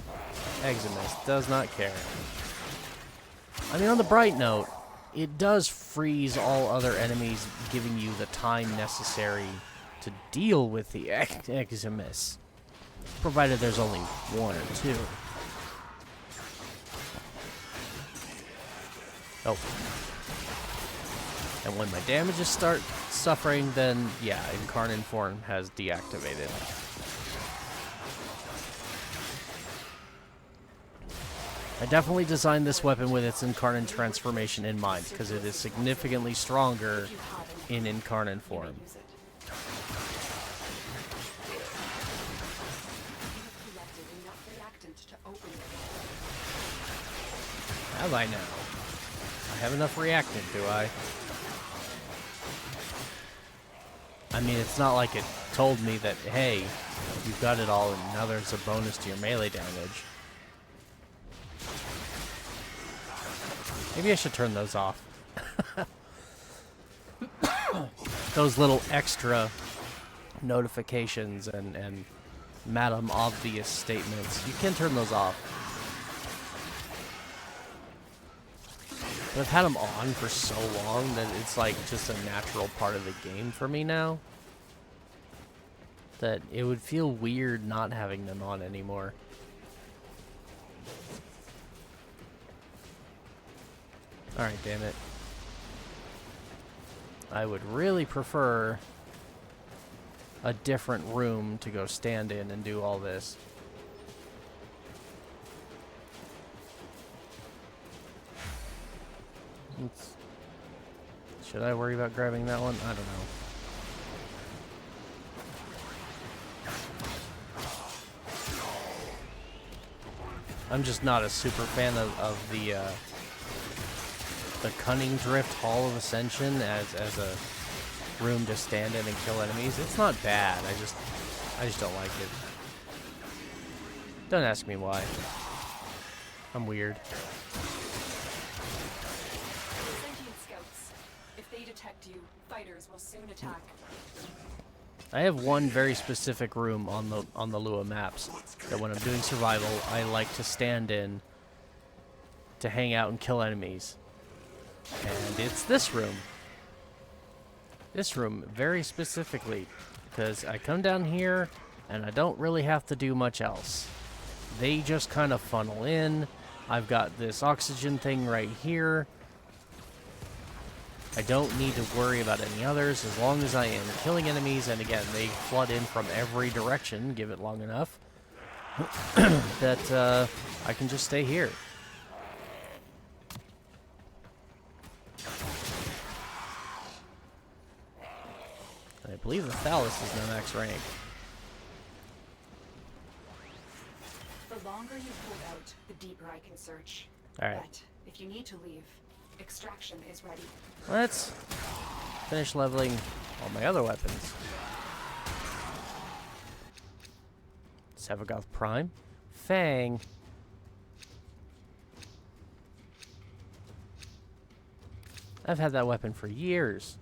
Eximus does not care. I mean, on the bright note, it does freeze all other enemies, giving you the time necessary to deal with the Eximus, provided there's only one or two. Oh. And when my damages start suffering, then yeah, Incarnate Form has deactivated. I definitely designed this weapon with its Incarnate transformation in mind, because it is significantly stronger in Incarnate Form.
Use it. You have collected enough reactant to open it.
Have I now? I have enough reactant, do I? I mean, it's not like it told me that, hey, you've got it all and now there's a bonus to your melee damage. Maybe I should turn those off. Those little extra notifications and Madam Obvious statements. You can turn those off. But I've had them on for so long that it's like just a natural part of the game for me now. That it would feel weird not having them on anymore. Alright, damn it. I would really prefer a different room to go stand in and do all this. Should I worry about grabbing that one? I don't know. I'm just not a super fan of the Cunning Drift Hall of Ascension as a room to stand in and kill enemies. It's not bad. I just don't like it. Don't ask me why. I'm weird.
Sentient scouts. If they detect you, fighters will soon attack.
I have one very specific room on the Lua maps that when I'm doing survival, I like to stand in to hang out and kill enemies. And it's this room. This room, very specifically, because I come down here and I don't really have to do much else. They just kind of funnel in. I've got this oxygen thing right here. I don't need to worry about any others as long as I am killing enemies, and again, they flood in from every direction, give it long enough, that I can just stay here. I believe the Phallus is no max rank.
The longer you hold out, the deeper I can search.
Alright.
But if you need to leave, extraction is ready.
Let's finish leveling all my other weapons. Sevagoth Prime. Fang. I've had that weapon for years.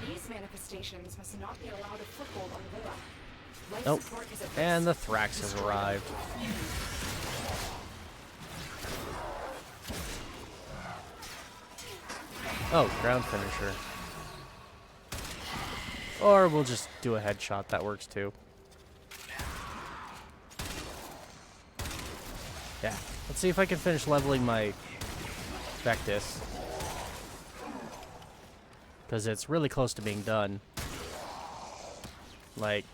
These manifestations must not be allowed a foothold on Lua. Life
Nope.
support is at
And the
risk.
Thrax has arrived. Oh, ground finisher. Or we'll just do a headshot, that works too. Yeah, let's see if I can finish leveling my Vectis. Because it's really close to being done. Like,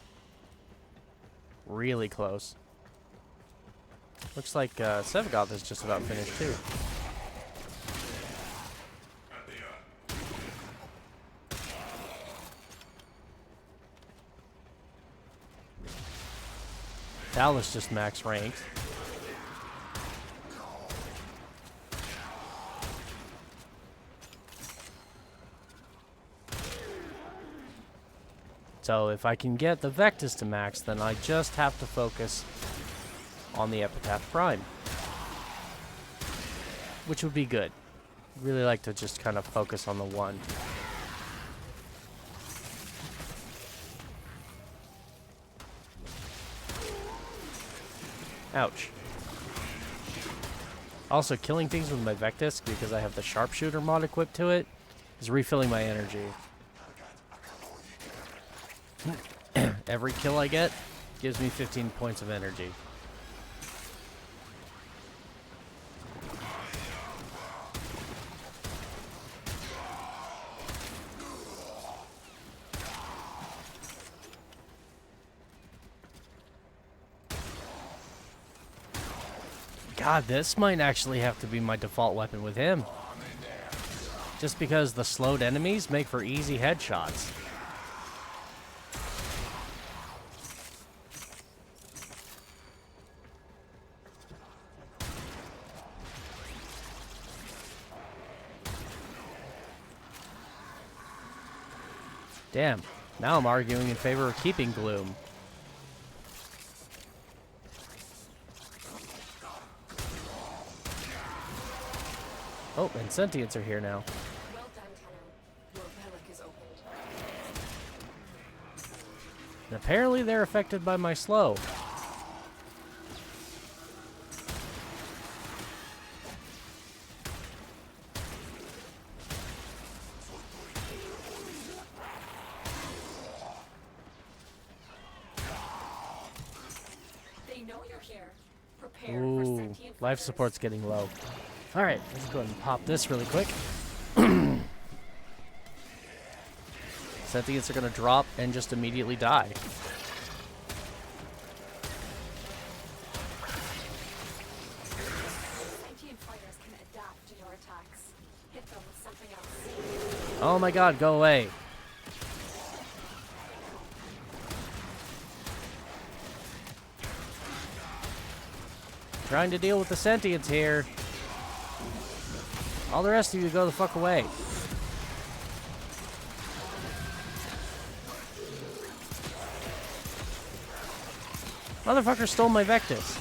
really close. Looks like Sevagoth is just about finished too. Dallas just max ranked. So if I can get the Vectis to max, then I just have to focus on the Epitaph Prime. Which would be good. Really like to just kind of focus on the one. Ouch. Also, killing things with my Vectis, because I have the Sharpshooter mod equipped to it, is refilling my energy. Every kill I get gives me 15 points of energy. God, this might actually have to be my default weapon with him. Just because the slowed enemies make for easy headshots. Damn, now I'm arguing in favor of keeping Gloom. Oh, and Sentients are here now.
Well done, Tenno. Your relic is opened.
And apparently they're affected by my slow.
They know you're here. Prepare for
Ooh,
sentient
life
fighters.
support's getting low. Alright, let's go ahead and pop this really quick. Sentients are going to drop and just immediately die.
Sentient fighters can adapt to your attacks. Hit them with something else.
Oh my god, go away. Trying to deal with the Sentients here. All the rest of you go the fuck away. Motherfucker stole my Vectus.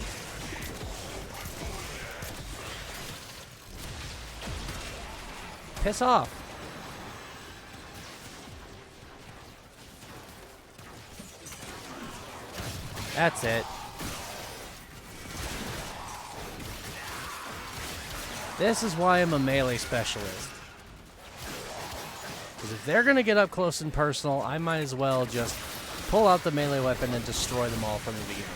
Piss off. That's it. This is why I'm a melee specialist. Because if they're going to get up close and personal, I might as well just pull out the melee weapon and destroy them all from the beginning.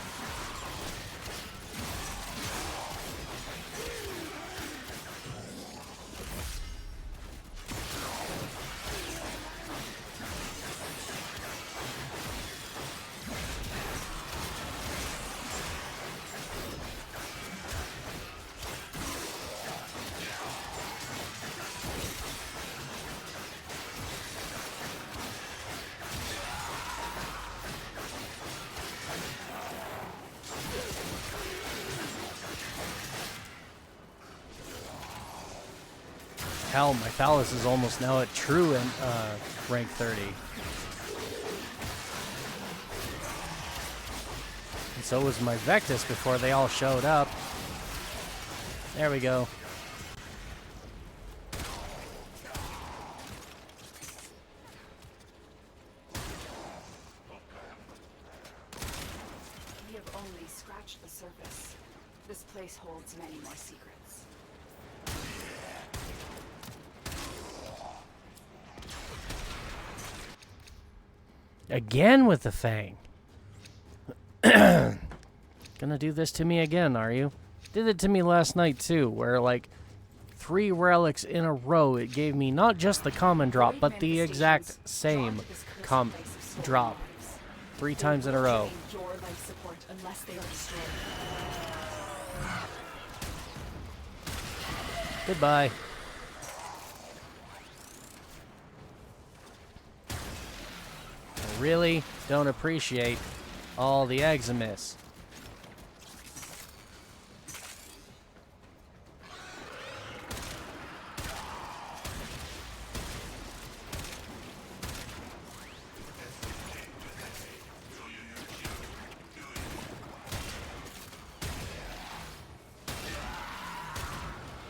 Hell, my Phallus is almost now at true and rank 30. And so was my Vectus before they all showed up. There we go.
We have only scratched the surface. This place holds many more secrets.
Again with the Fang. Gonna do this to me again, are you? Did it to me last night too, where like 3 relics in a row, it gave me not just the common drop, but the exact same drop. 3 times in a row.
Your life support unless they are destroyed.
Goodbye. I really don't appreciate all the eggs amiss.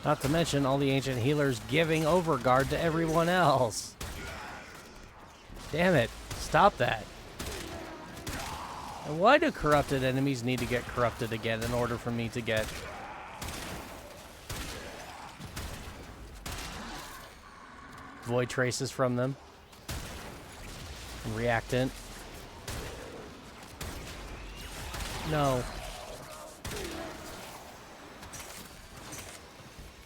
Not to mention all the ancient healers giving overguard to everyone else. Damn it. Stop that. And why do corrupted enemies need to get corrupted again in order for me to get void traces from them? And reactant. No.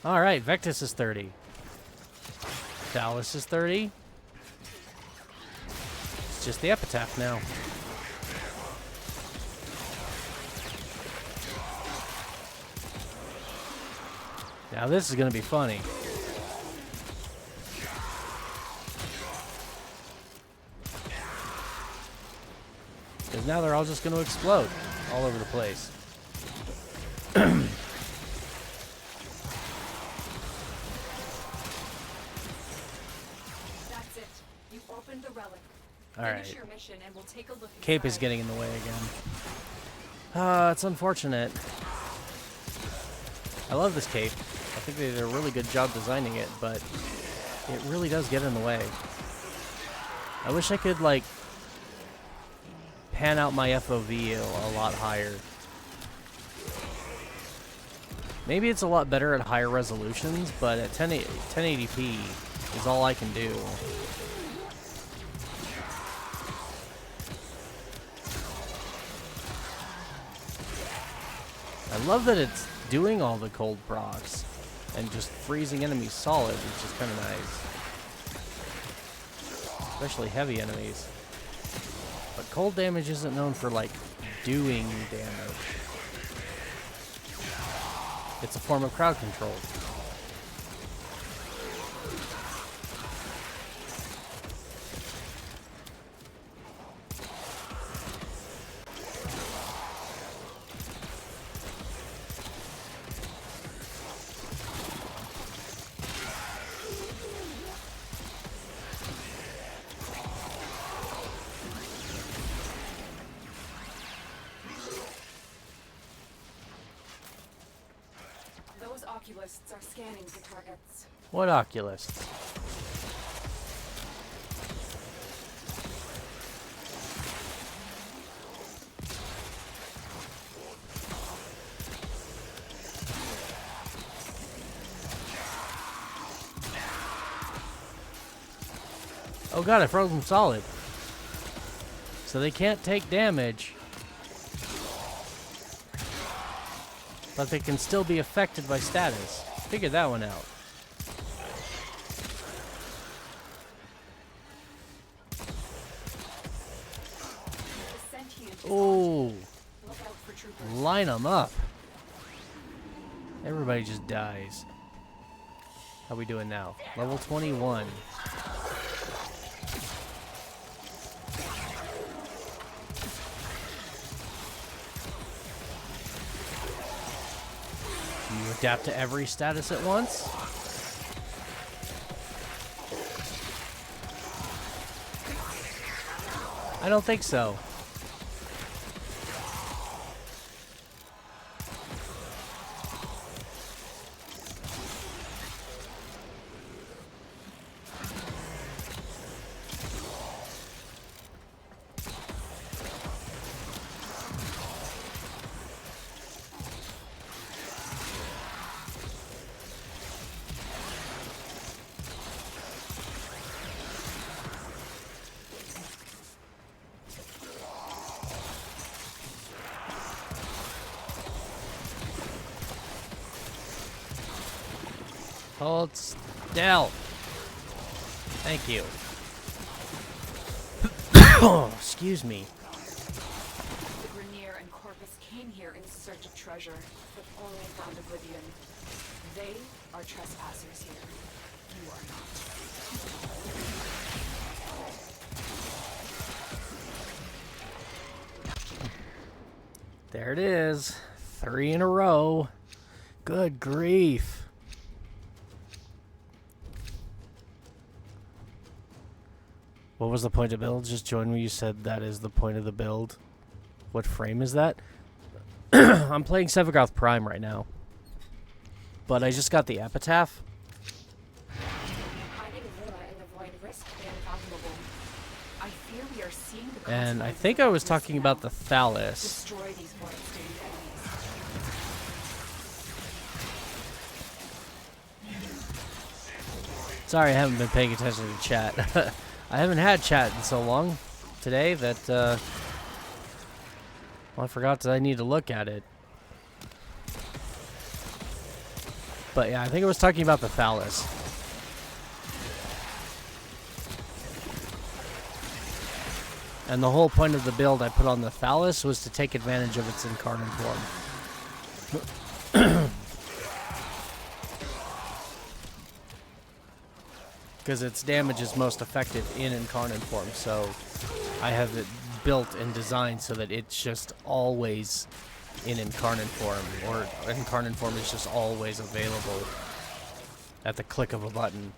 Alright, Vectus is 30. Dallas is 30. It's just the epitaph now. Now this is gonna be funny. Because now they're all just gonna explode all over the place.
That's it. You opened the relic.
Alright.
Finish your mission and we'll take a look
Cape is
inside.
getting in the way again. It's unfortunate. I love this cape. I think they did a really good job designing it, but it really does get in the way. I wish I could, like, pan out my FOV a lot higher. Maybe it's a lot better at higher resolutions, but at 1080p is all I can do. I love that it's doing all the cold procs and just freezing enemies solid, which is kind of nice. Especially heavy enemies. But cold damage isn't known for, like, doing damage. It's a form of crowd control.
Those oculists are scanning for targets.
What oculists? Oh god, I froze them solid. So they can't take damage. But they can still be affected by status. Figured that one out.
The sentient is
Oh,
look out for troopers.
line them up. Everybody just dies. How we doing now? Level 21. Do you adapt to every status at once? I don't think so. Hold still. Thank you. Excuse me.
The Grenier and Corpus came here in search of treasure, but only found oblivion. They are trespassers here. You are not.
There it is. 3 in a row. Good grief. What was the point of build? Just join me. You said that is the point of the build. What frame is that? I'm playing Sevagoth Prime right now. But I just got the Epitaph.
Hiding Luna in the void risk unfathomable. I fear we are seeing the
And I
consequences
think
of
I was
this
talking
now.
about the Thallus.
Destroy these void-stained enemies.
Sorry, I haven't been paying attention to chat. I haven't had chat in so long today that, well, I forgot that I need to look at it. But yeah, I think I was talking about the Thallus. And the whole point of the build I put on the Thallus was to take advantage of its incarnate form. because its damage is most effective in incarnate form. So I have it built and designed so that it's just always in incarnate form, or incarnate form is just always available at the click of a button.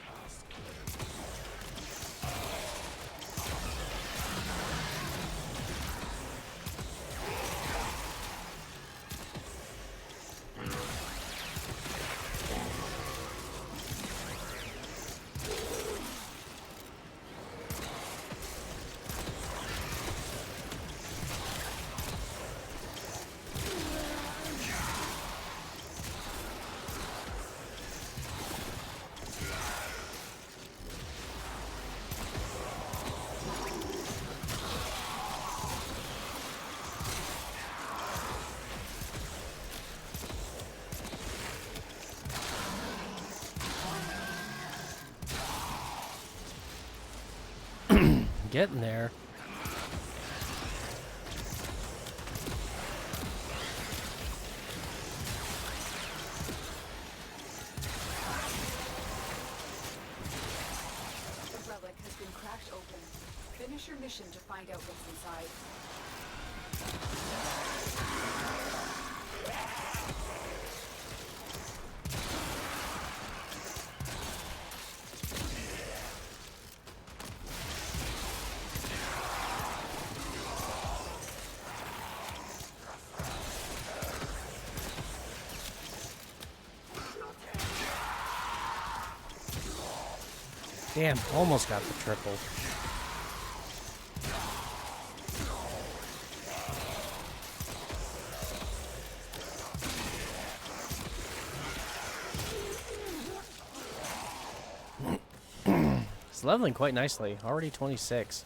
Getting there.
The relic has been cracked open. Finish your mission to find out what's inside.
Damn, almost got the triple. It's leveling quite nicely. Already 26.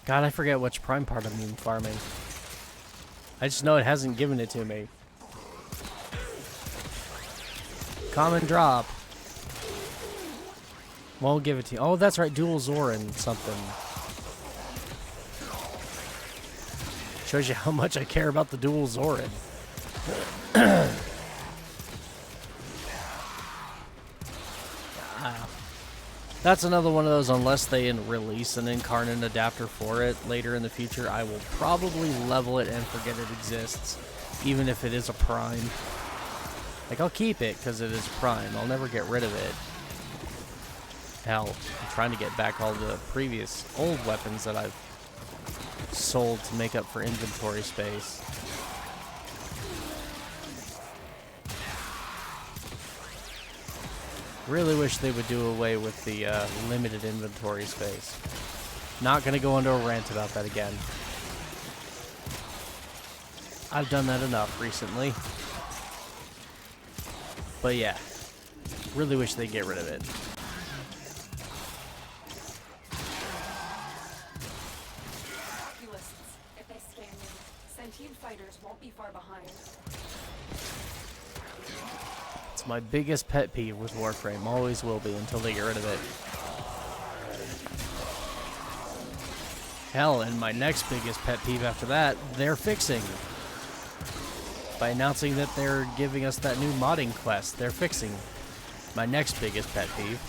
God, I forget which prime part I'm even farming. I just know it hasn't given it to me. Common drop. Won't give it to you. Oh, that's right. Dual Zoran something. Shows you how much I care about the dual Zoran. That's another one of those, unless they release an incarnate adapter for it later in the future, I will probably level it and forget it exists, even if it is a prime. Like, I'll keep it because it is a prime. I'll never get rid of it. Hell, I'm trying to get back all the previous old weapons that I've sold to make up for inventory space. Really wish they would do away with the limited inventory space. Not gonna go into a rant about that again. I've done that enough recently. But yeah, really wish they'd get rid of it.
Oculists, if they scan you, sentient fighters won't be far behind.
It's my biggest pet peeve with Warframe. Always will be until they get rid of it. Hell, and my next biggest pet peeve after that, they're fixing. By announcing that they're giving us that new modding quest, they're fixing. My next biggest pet peeve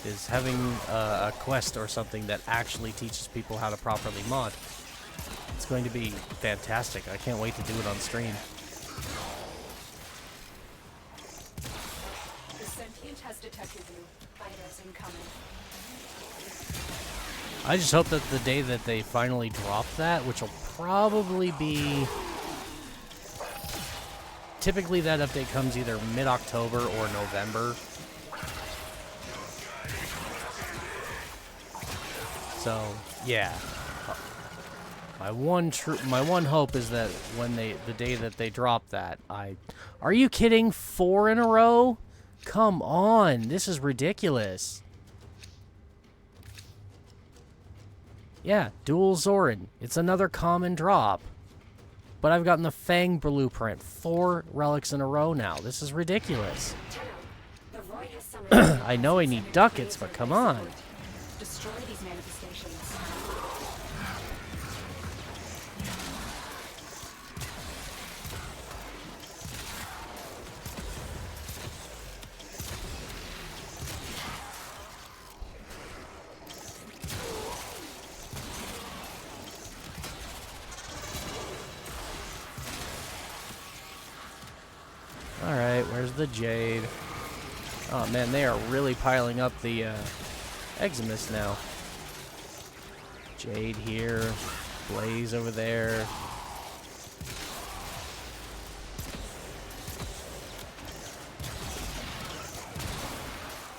is having a quest or something that actually teaches people how to properly mod. It's going to be fantastic. I can't wait to do it on stream.
The sentient has detected you. Fighters incoming.
I just hope that the day that they finally drop that, which will probably be... Typically that update comes either mid-October or November. So, yeah. My one hope is that when the day that they drop that, Are you kidding? 4 in a row? Come on, this is ridiculous. Yeah, dual Zoran. It's another common drop. But I've gotten the Fang blueprint 4 relics in a row now. This is ridiculous.
The void has summoned
I know I need ducats, but come on.
destroy these manifestations.
There's the Jade. Oh man, they are really piling up the Eximus now. Jade here, Blaze over there.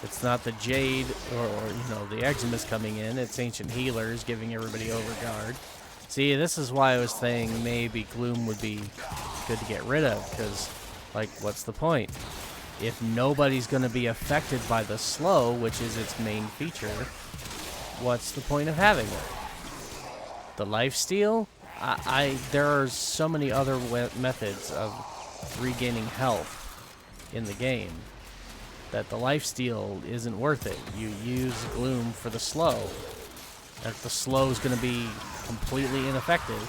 It's not the Jade or you know, the Eximus coming in. It's Ancient Healers giving everybody overguard. See, this is why I was saying maybe Gloom would be good to get rid of, because, like, what's the point? If nobody's going to be affected by the slow, which is its main feature, what's the point of having it? The lifesteal? There are so many other methods of regaining health in the game that the lifesteal isn't worth it. You use Gloom for the slow. If the slow is going to be completely ineffective,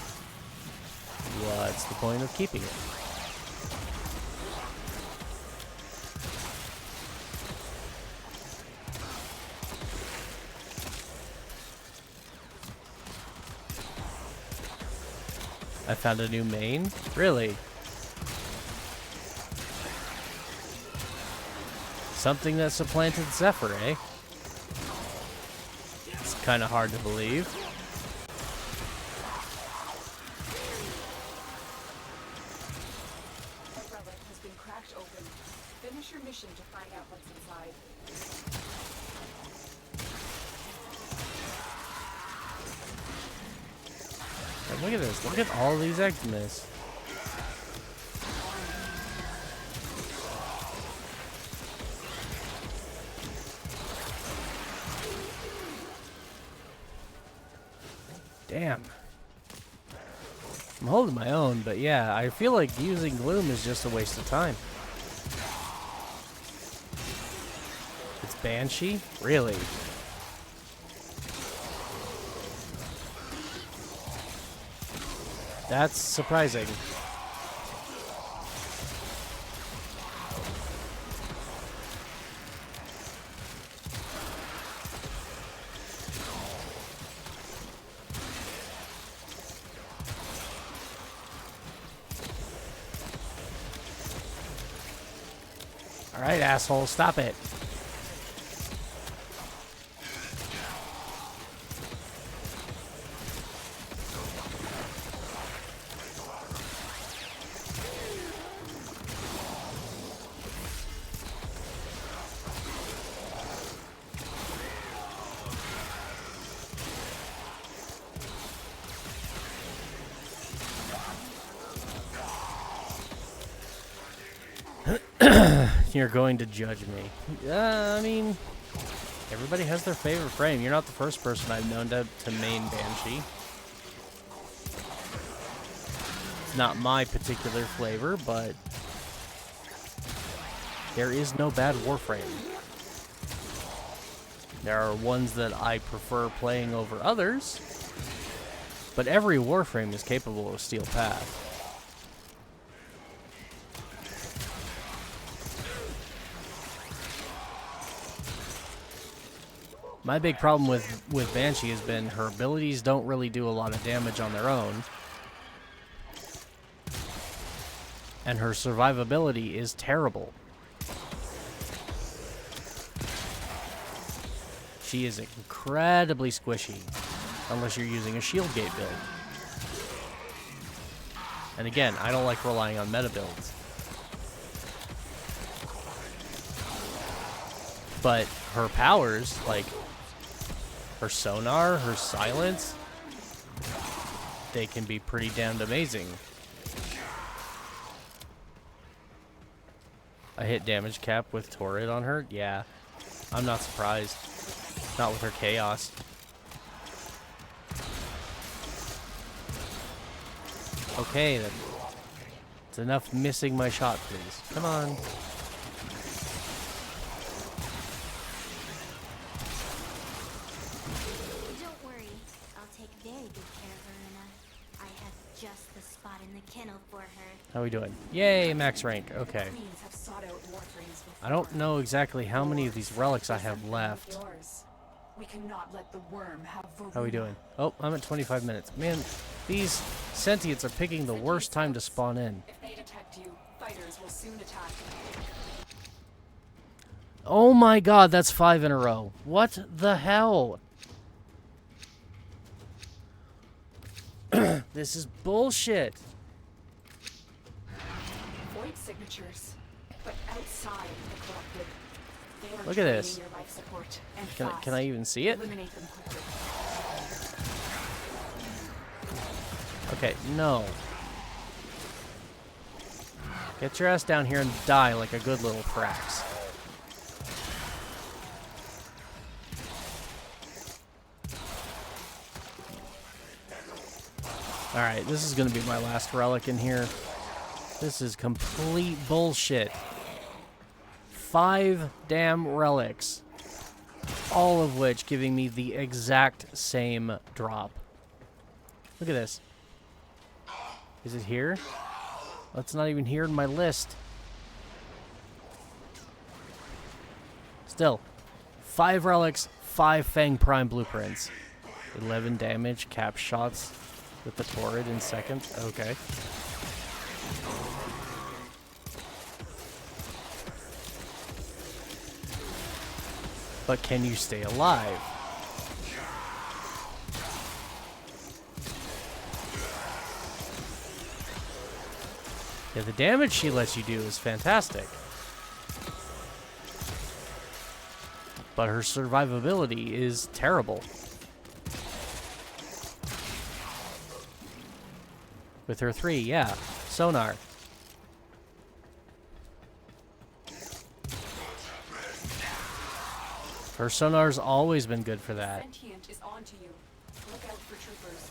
what's the point of keeping it? I found a new main? Really? Something that supplanted Zephyr, eh? It's kind of hard to believe.
A relic has been cracked open. Finish your mission to find out what's inside.
And look at this. Look at all these Eximus. Damn. I'm holding my own, but yeah, I feel like using Gloom is just a waste of time. It's Banshee? Really? That's surprising. Alright, asshole, stop it. You're going to judge me. I mean, everybody has their favorite frame. You're not the first person I've known to main Banshee. It's not my particular flavor, but there is no bad Warframe. There are ones that I prefer playing over others, but every Warframe is capable of Steel Path. My big problem with Banshee has been her abilities don't really do a lot of damage on their own. And her survivability is terrible. She is incredibly squishy, unless you're using a shield gate build. And again, I don't like relying on meta builds. But her powers, like her sonar, her silence, they can be pretty damned amazing. I hit damage cap with turret on her? Yeah. I'm not surprised. Not with her chaos. Okay, then. It's enough missing my shot, please. Come on. How are we doing? Yay, max rank. Okay. I don't know exactly how many of these relics I have left.
We cannot let the worm have
How are we doing? Oh, I'm at 25 minutes. Man, these sentients are picking the worst time to spawn in.
If they detect you, fighters will soon attack.
Oh my god, that's 5 in a row. What the hell? This is bullshit.
Void signatures, but outside the collective. They are
Look at this.
draining your life support, and
Can I even see it?
eliminate them quickly.
Okay, no. Get your ass down here and die like a good little Thrax. Alright, this is going to be my last relic in here. This is complete bullshit. 5 damn relics. All of which giving me the exact same drop. Look at this. Is it here? That's not even here in my list. Still, 5 relics, 5 Fang Prime blueprints. 11 damage, cap shots with the torrid in second. Okay. But can you stay alive? Yeah, the damage she lets you do is fantastic. But her survivability is terrible. With her 3, yeah. Sonar. Her sonar's always been good for that.
Sentient is onto you. Look out for troopers.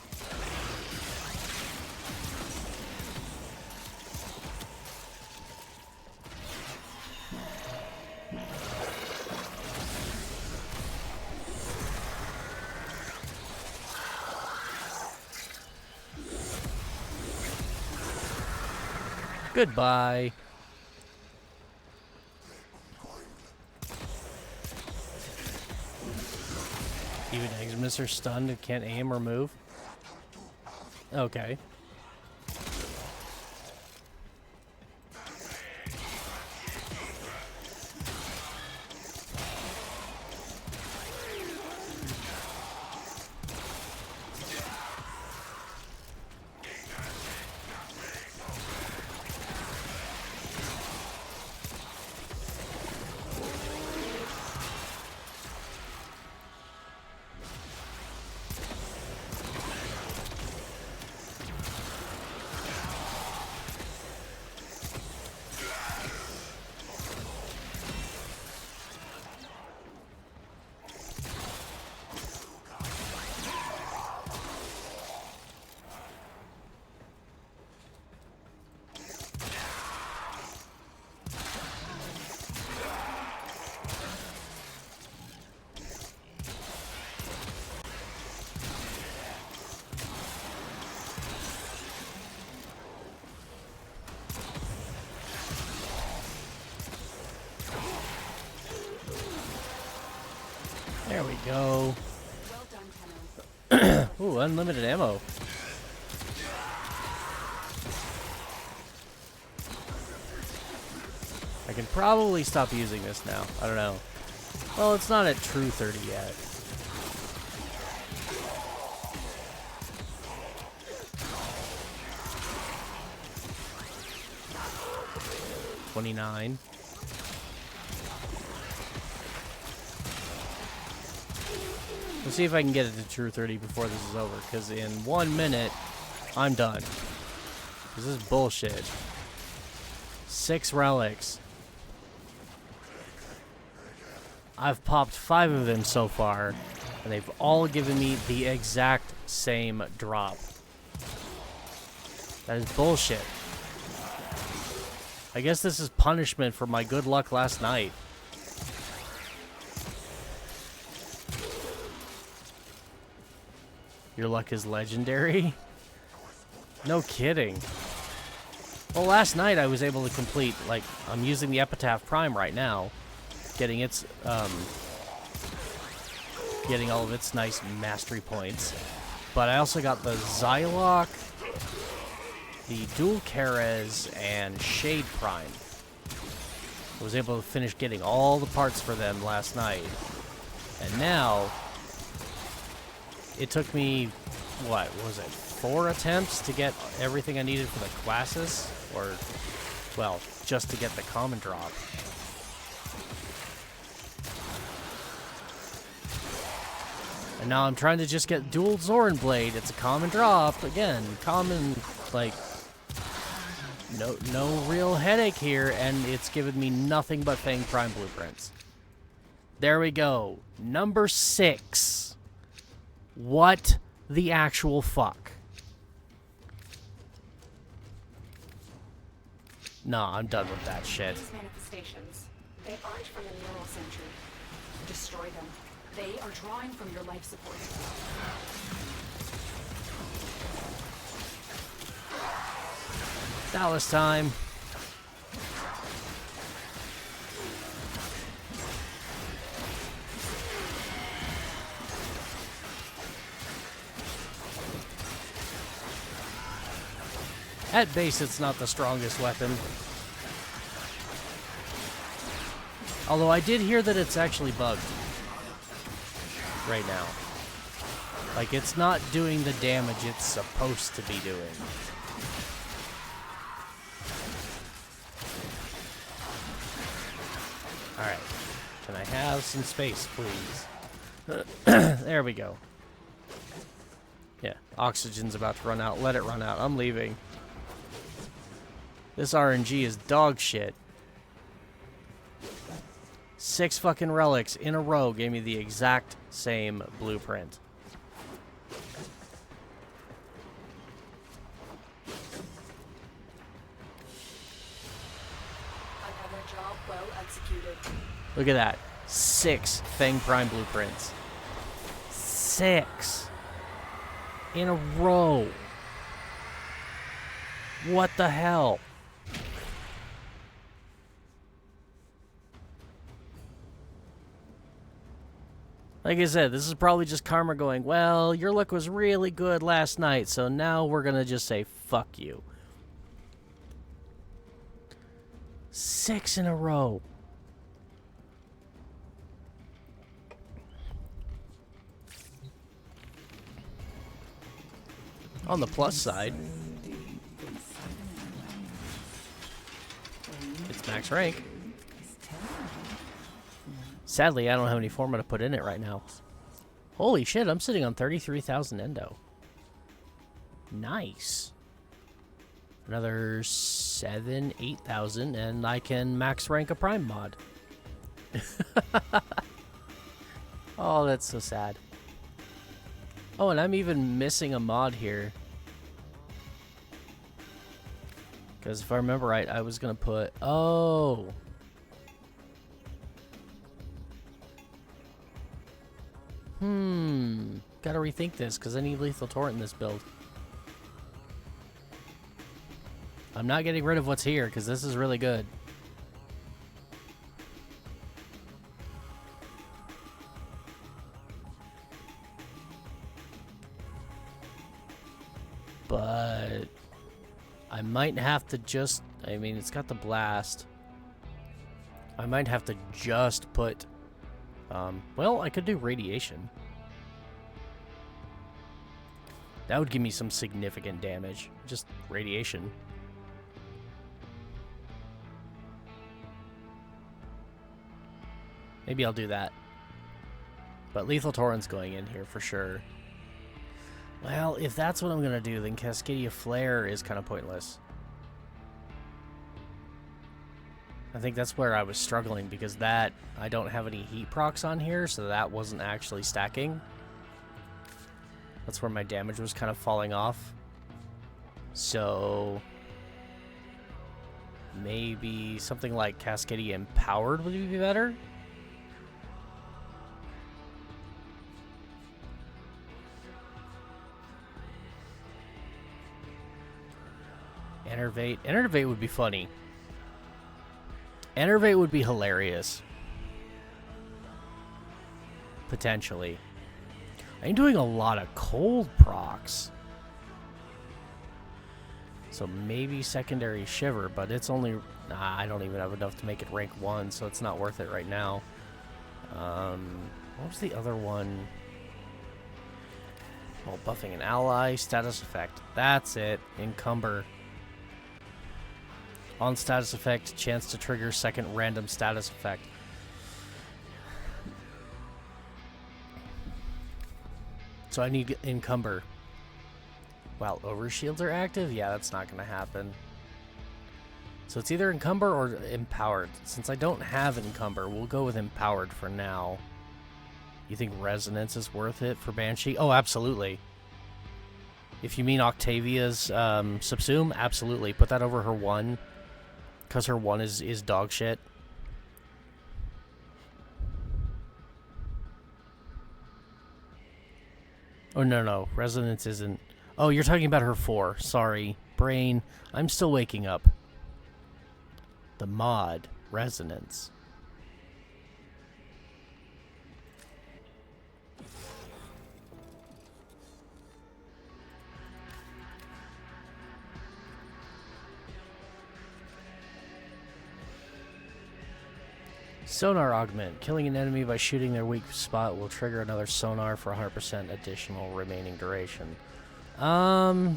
Goodbye. Even Eximus are stunned and can't aim or move. Okay. There we go.
Well done, Tenno.
Ooh, unlimited ammo. I can probably stop using this now. I don't know. Well, it's not at true 30 yet. $29. Let's see if I can get it to true 30 before this is over, because in 1 minute, I'm done. This is bullshit. 6 relics. I've popped 5 of them so far, and they've all given me the exact same drop. That is bullshit. I guess this is punishment for my good luck last night. Your luck is legendary? No kidding. Well, last night I was able to complete, like, I'm using the Epitaph Prime right now, getting its, getting all of its nice mastery points. But I also got the Xylock, the Dual Keres, and Shade Prime, I was able to finish getting all the parts for them last night. And now, it took me, what was it, 4 attempts to get everything I needed for the classes? Or, well, just to get the common drop. And now I'm trying to just get dual Zoran Blade. It's a common drop. Again, common, like, no real headache here, and it's given me nothing but Fang Prime blueprints. There we go. Number 6. What the actual fuck? Nah, I'm done with that shit.
These manifestations, they aren't from the neural century. Destroy them. They are drawing from your life support.
Dallas time. At base, it's not the strongest weapon. Although I did hear that it's actually bugged right now. Like, it's not doing the damage it's supposed to be doing. Alright. Can I have some space, please? There we go. Yeah, oxygen's about to run out. Let it run out. I'm leaving. This RNG is dog shit. 6 fucking relics in a row gave me the exact same blueprint.
Another job well executed.
Look at that. 6 Fang Prime blueprints. 6 in a row. What the hell? Like I said, this is probably just karma going, well, your luck was really good last night, so now we're gonna just say, fuck you. 6 in a row. On the plus side, it's max rank. Sadly, I don't have any format to put in it right now. Holy shit, I'm sitting on 33,000 endo. Nice. Another 7,000, 8,000, and I can max rank a Prime mod. Oh, that's so sad. Oh, and I'm even missing a mod here. Because if I remember right, I was going to put... Oh... Gotta rethink this, because I need Lethal Torrent in this build. I'm not getting rid of what's here, because this is really good. But... I might have to just... I mean, it's got the blast. I might have to just put... well, I could do radiation. That would give me some significant damage. Just radiation. Maybe I'll do that. But Lethal Torrent's going in here for sure. Well, if that's what I'm going to do, then Cascadia Flare is kind of pointless. I think that's where I was struggling, because that, I don't have any heat procs on here, so that wasn't actually stacking. That's where my damage was kind of falling off. So maybe something like Cascadia Empowered would be better. Enervate. Enervate would be funny. Enervate would be hilarious. Potentially. I'm doing a lot of cold procs. So maybe secondary shiver, but it's only... Nah, I don't even have enough to make it rank 1, so it's not worth it right now. What was the other one? Well, buffing an ally, status effect. That's it. Encumber. On status effect, chance to trigger second random status effect. So I need encumber. While overshields are active? Yeah, that's not going to happen. So it's either encumber or empowered. Since I don't have encumber, we'll go with empowered for now. You think resonance is worth it for Banshee? Oh, absolutely. If you mean Octavia's subsume, absolutely. Put that over her 1. Because her 1 is dog shit. Oh, no. Resonance isn't... Oh, you're talking about her 4. Sorry. Brain. I'm still waking up. The mod. Resonance. Sonar augment. Killing an enemy by shooting their weak spot will trigger another sonar for 100% additional remaining duration. I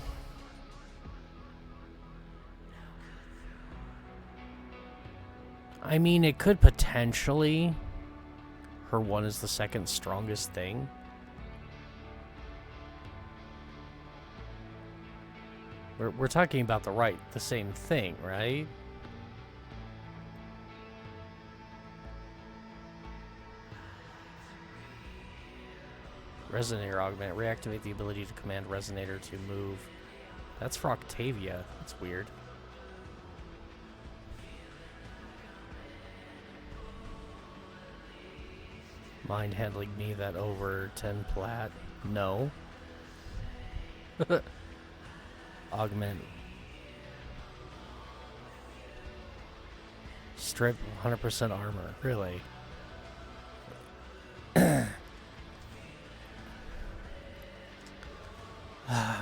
mean, it could potentially. Her 1 is the second strongest thing. We're talking about the same thing, right? Resonator augment. Reactivate the ability to command Resonator to move. That's for Octavia. That's weird. Mind handling me that over 10 plat. No. Augment. Strip 100% armor. Really?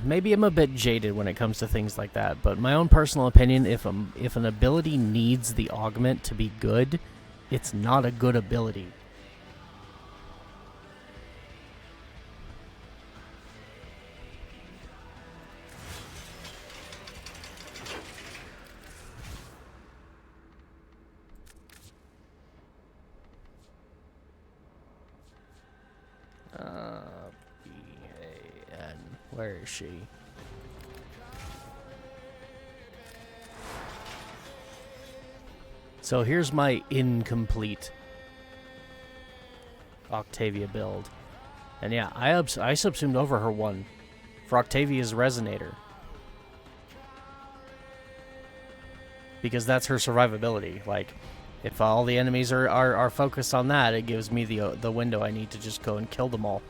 Maybe I'm a bit jaded when it comes to things like that, but my own personal opinion, if an ability needs the augment to be good, it's not a good ability. B-A-N. Where is she? So here's my incomplete Octavia build. And yeah, I subsumed over her 1 for Octavia's Resonator. Because that's her survivability. Like, if all the enemies are focused on that, it gives me the window I need to just go and kill them all.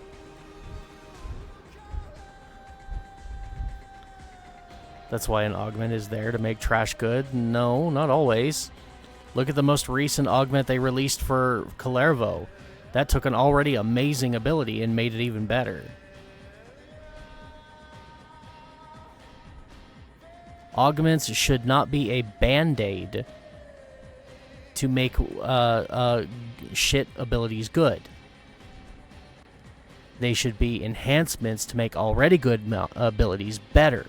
That's why an augment is there, to make trash good? No, not always. Look at the most recent augment they released for Kalervo. That took an already amazing ability and made it even better. Augments should not be a band-aid to make shit abilities good. They should be enhancements to make already good abilities better.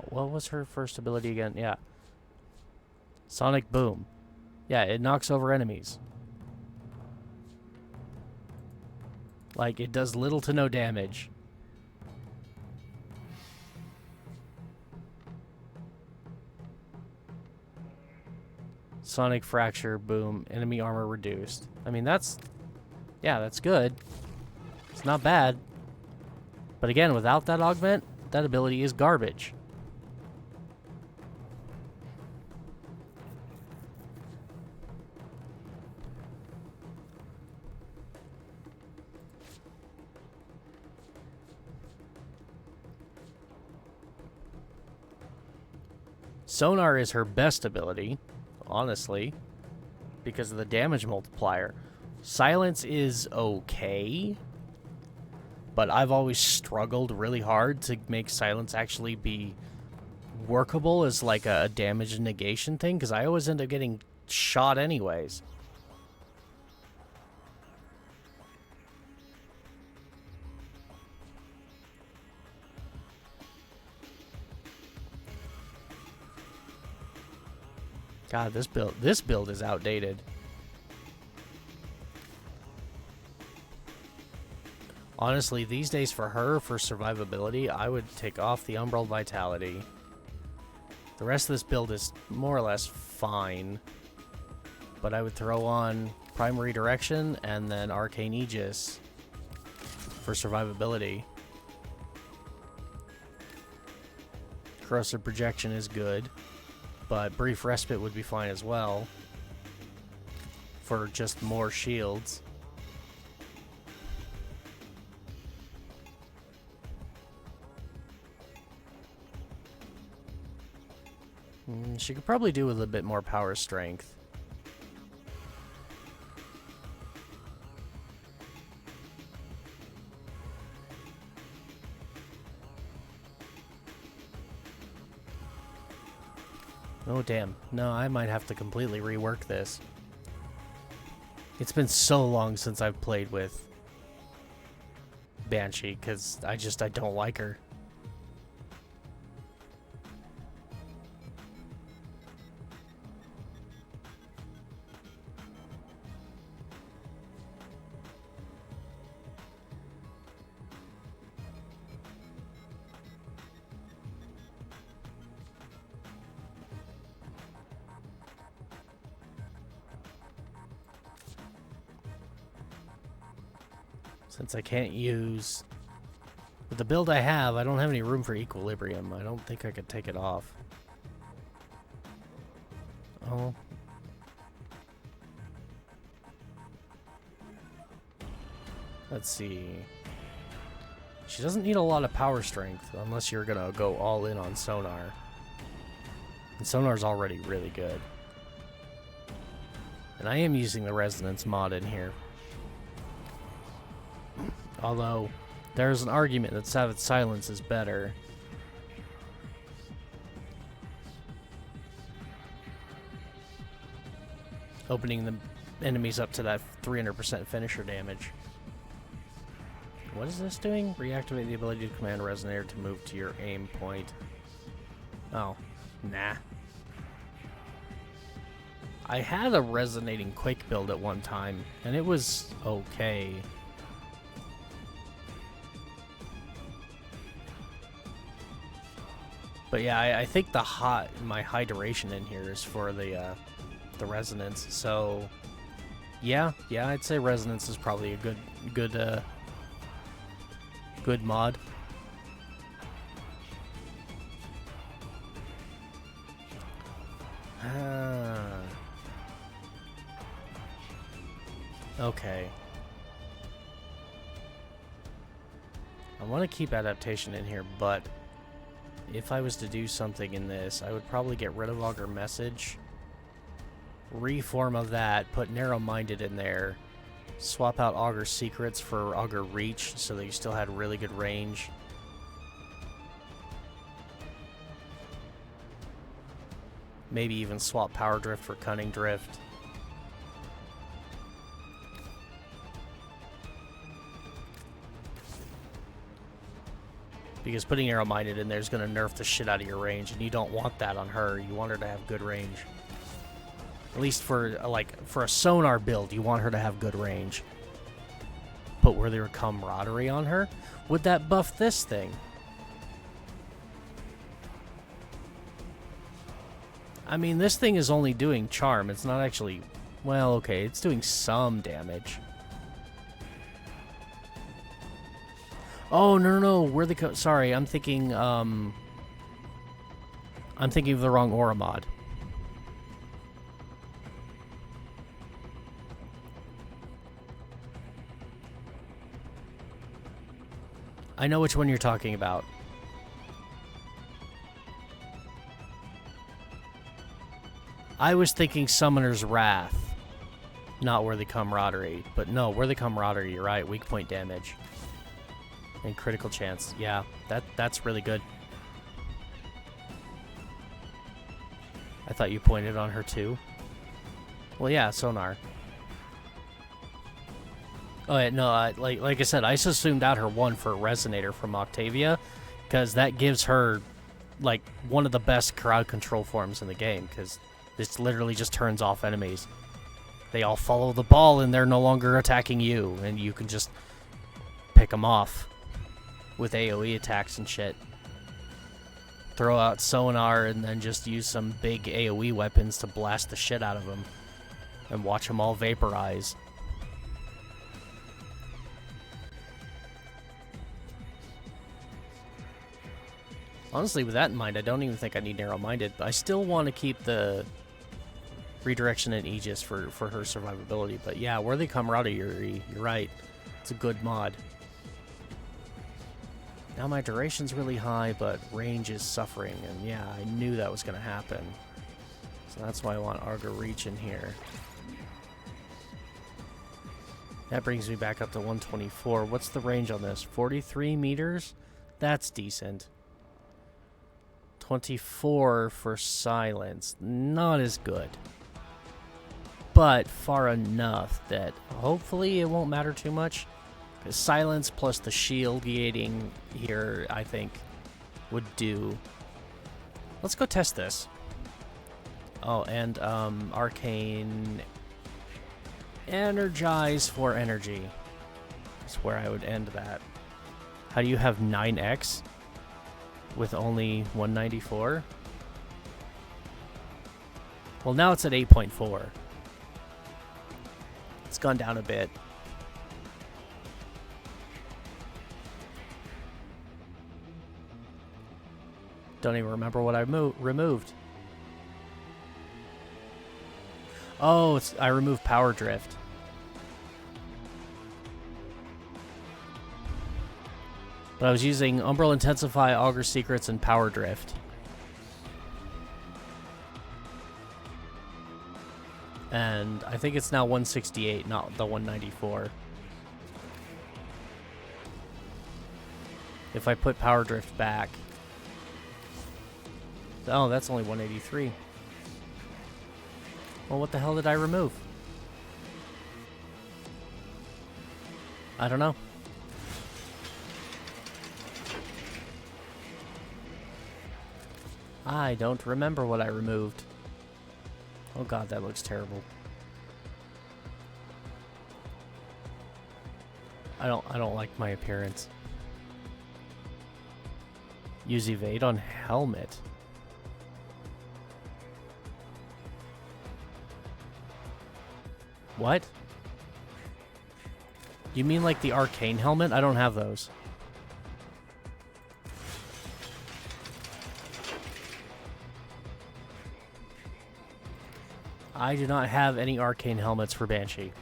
What was her first ability again? Yeah. Sonic Boom. Yeah, it knocks over enemies. Like, it does little to no damage. Sonic Fracture, boom, enemy armor reduced. I mean, that's... Yeah, that's good. It's not bad. But again, without that augment, that ability is garbage. Sonar is her best ability. honestly, because of the damage multiplier. Silence is okay, but I've always struggled really hard to make silence actually be workable as like a damage negation thing, because I always end up getting shot anyways. God, this build is outdated. Honestly, these days for her, for survivability, I would take off the Umbral Vitality. The rest of this build is more or less fine. But I would throw on Prime Redirection and then Arcane Aegis for survivability. Corrosive Projection is good, but Brief Respite would be fine as well for just more shields. She could probably do with a bit more power strength. Oh damn. No, I might have to completely rework this. It's been so long since I've played with Banshee, because I don't like her. Since I can't use... With the build I have, I don't have any room for Equilibrium. I don't think I could take it off. Oh. Let's see. She doesn't need a lot of power strength, unless you're gonna go all in on Sonar. And Sonar's already really good. And I am using the Resonance mod in here. Although, there's an argument that Savage Silence is better. Opening the enemies up to that 300% finisher damage. What is this doing? Reactivate the ability to command Resonator to move to your aim point. Oh, nah. I had a Resonating Quake build at one time, and it was okay. But yeah, I think my high duration in here is for the resonance. So yeah, I'd say resonance is probably a good mod. Okay. I want to keep adaptation in here, but if I was to do something in this, I would probably get rid of Augur Message, reform of that, put Narrow-Minded in there, swap out Augur Secrets for Augur Reach so that you still had really good range. Maybe even swap Power Drift for Cunning Drift. Because putting Narrow-Minded in there is going to nerf the shit out of your range, and you don't want that on her. You want her to have good range. At least for a Sonar build, you want her to have good range. Put Worthier Camaraderie on her. Would that buff this thing? I mean, this thing is only doing charm. It's not actually... Well, okay, it's doing some damage. Oh, no. Sorry, I'm thinking of the wrong aura mod. I know which one you're talking about. I was thinking Summoner's Wrath, not Worthy Camaraderie. But no, Worthy Camaraderie, you're right. Weak point damage. And critical chance. Yeah, that's really good. I thought you pointed on her too. Well, yeah, Sonar. Oh, yeah, no, like I said, I just assumed out her one for Resonator from Octavia, because that gives her, like, one of the best crowd control forms in the game, because this literally just turns off enemies. They all follow the ball, and they're no longer attacking you, and you can just pick them off with AoE attacks and shit. Throw out Sonar, and then just use some big AoE weapons to blast the shit out of them, and watch them all vaporize. Honestly, with that in mind, I don't even think I need narrow-minded, but I still want to keep the redirection and Aegis for her survivability. But yeah, Worthy Camaraderie, you're right. It's a good mod. Now my duration's really high, but range is suffering, and yeah, I knew that was going to happen. So that's why I want Arga Reach in here. That brings me back up to 124. What's the range on this? 43 meters? That's decent. 24 for silence. Not as good. But far enough that hopefully it won't matter too much. Because silence plus the shield gating here, I think, would do. Let's go test this. Oh, and Arcane Energize for energy. That's where I would end that. How do you have 9x? With only 194? Well, now it's at 8.4. It's gone down a bit. Don't even remember what I removed. Oh, I removed Power Drift. But I was using Umbral Intensify, Augur Secrets, and Power Drift. And I think it's now 168, not the 194. If I put Power Drift back. Oh, that's only 183. Well, what the hell did I remove? I don't know. I don't remember what I removed. Oh god, that looks terrible. I don't like my appearance. Use evade on helmet. What? You mean like the arcane helmet? I don't have those. I do not have any arcane helmets for Banshee.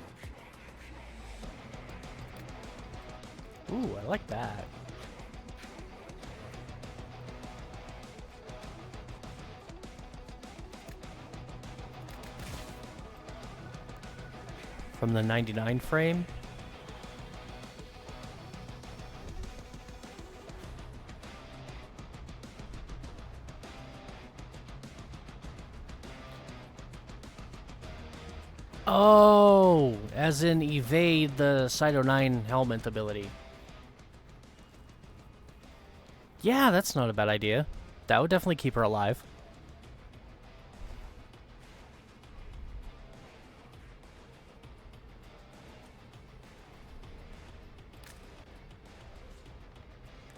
Ooh, I like that. From the 99 frame. Oh, as in evade the Cyto 9 helmet ability. Yeah, that's not a bad idea. That would definitely keep her alive.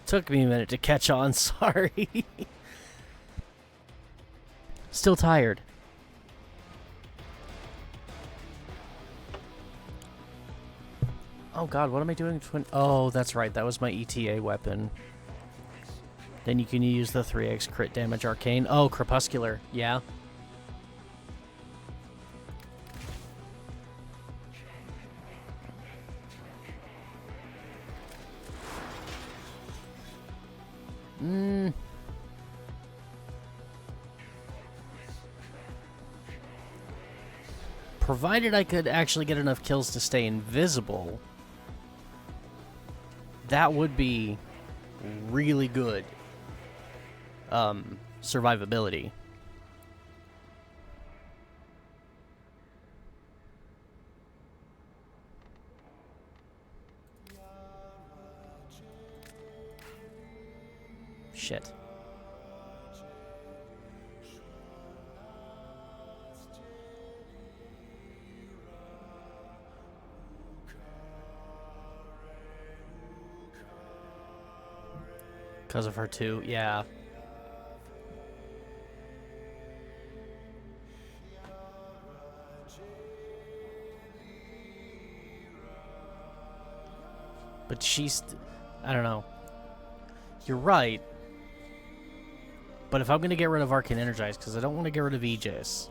Took me a minute to catch on, sorry. Still tired. Oh god, what am I doing? Oh, that's right, that was my ETA weapon. Then you can use the 3x crit damage arcane. Oh, Crepuscular, yeah. provided I could actually get enough kills to stay invisible, that would be really good survivability. Shit. Because of her too, yeah. But she's... I don't know. You're right. But if I'm going to get rid of Arcane Energize, because I don't want to get rid of Aegis.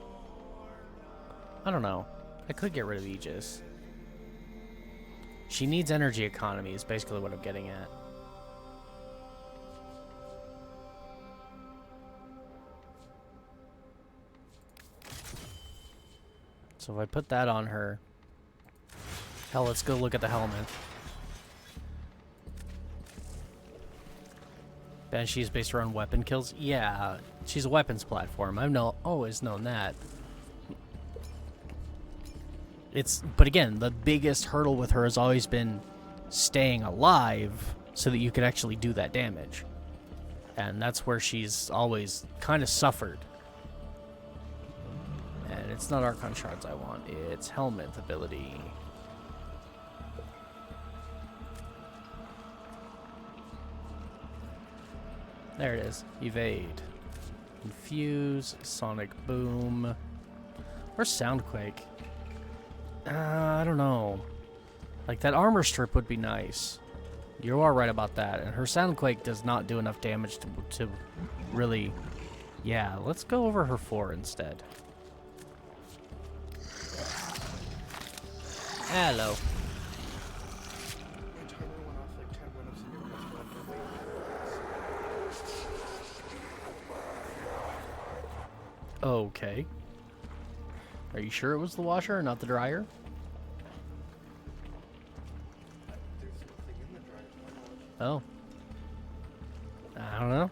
I don't know. I could get rid of Aegis. She needs energy economy is basically what I'm getting at. So if I put that on her... Hell, let's go look at the helmet. Banshee is based around weapon kills? Yeah, she's a weapons platform. I've always known that. But again, the biggest hurdle with her has always been staying alive so that you can actually do that damage. And that's where she's always kind of suffered. And it's not Archon Shards I want, it's Helmet ability. There it is. Evade. Infuse. Sonic Boom. Or Soundquake. I don't know. Like, that armor strip would be nice. You are right about that. And her Soundquake does not do enough damage to really... Yeah, let's go over her 4 instead. Hello. Okay. Are you sure it was the washer and not the dryer? Oh. I don't know.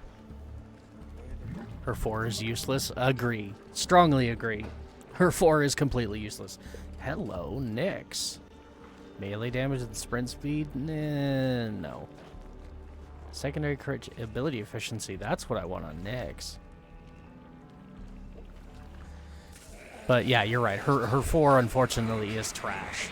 Her 4 is useless. Agree. Strongly agree. Her 4 is completely useless. Hello, Nyx. Melee damage and sprint speed? Nah, no. Secondary crit ability efficiency. That's what I want on Nyx. But yeah, you're right. Her 4, unfortunately, is trash.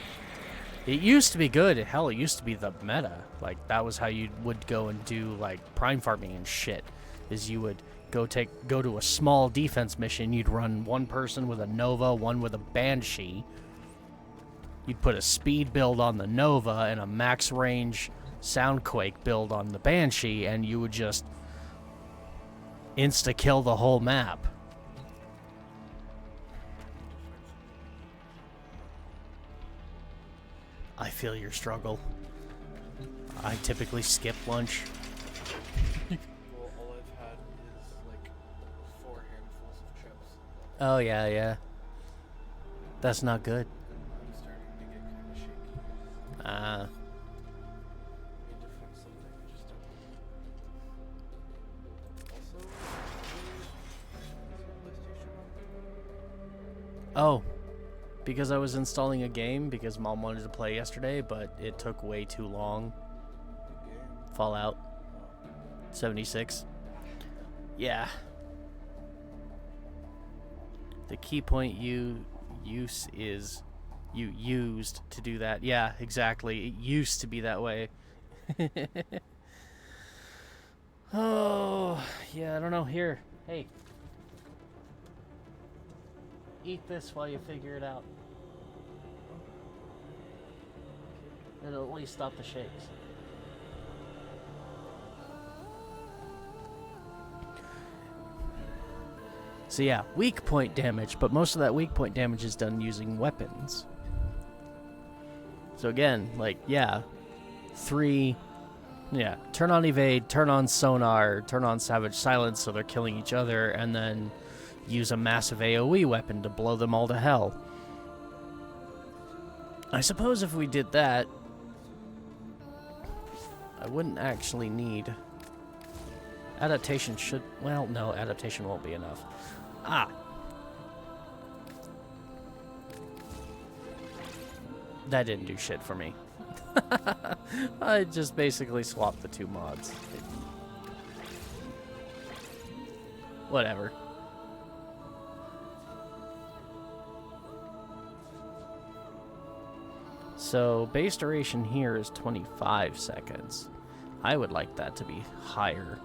It used to be good. Hell, it used to be the meta. Like, that was how you would go and do, like, prime farming and shit. Is you would go to a small defense mission. You'd run one person with a Nova, one with a Banshee. You'd put a speed build on the Nova and a max range Soundquake build on the Banshee, and you would just insta-kill the whole map. I feel your struggle. I typically skip lunch.
Well, all I've had is like 4 handfuls of chips.
Oh, yeah, yeah. That's not good.
I'm starting to get kind of shaky.
Ah.
I need to find something. I just don't. Also, PlayStation.
Oh. Because I was installing a game because Mom wanted to play yesterday, but it took way too long. Fallout 76. Yeah. The key point you use is you used to do that. Yeah, exactly. It used to be that way. Oh, yeah, I don't know. Here. Hey. Eat this while you figure it out. It'll at least stop the shakes. So yeah, weak point damage, but most of that weak point damage is done using weapons. So again, like, yeah, 3, yeah, turn on evade, turn on sonar, turn on savage silence so they're killing each other, and then use a massive AoE weapon to blow them all to hell. I suppose if we did that, I wouldn't actually need... Adaptation should... Well, no, adaptation won't be enough. Ah! That didn't do shit for me. I just basically swapped the two mods. Whatever. So, base duration here is 25 seconds. I would like that to be higher.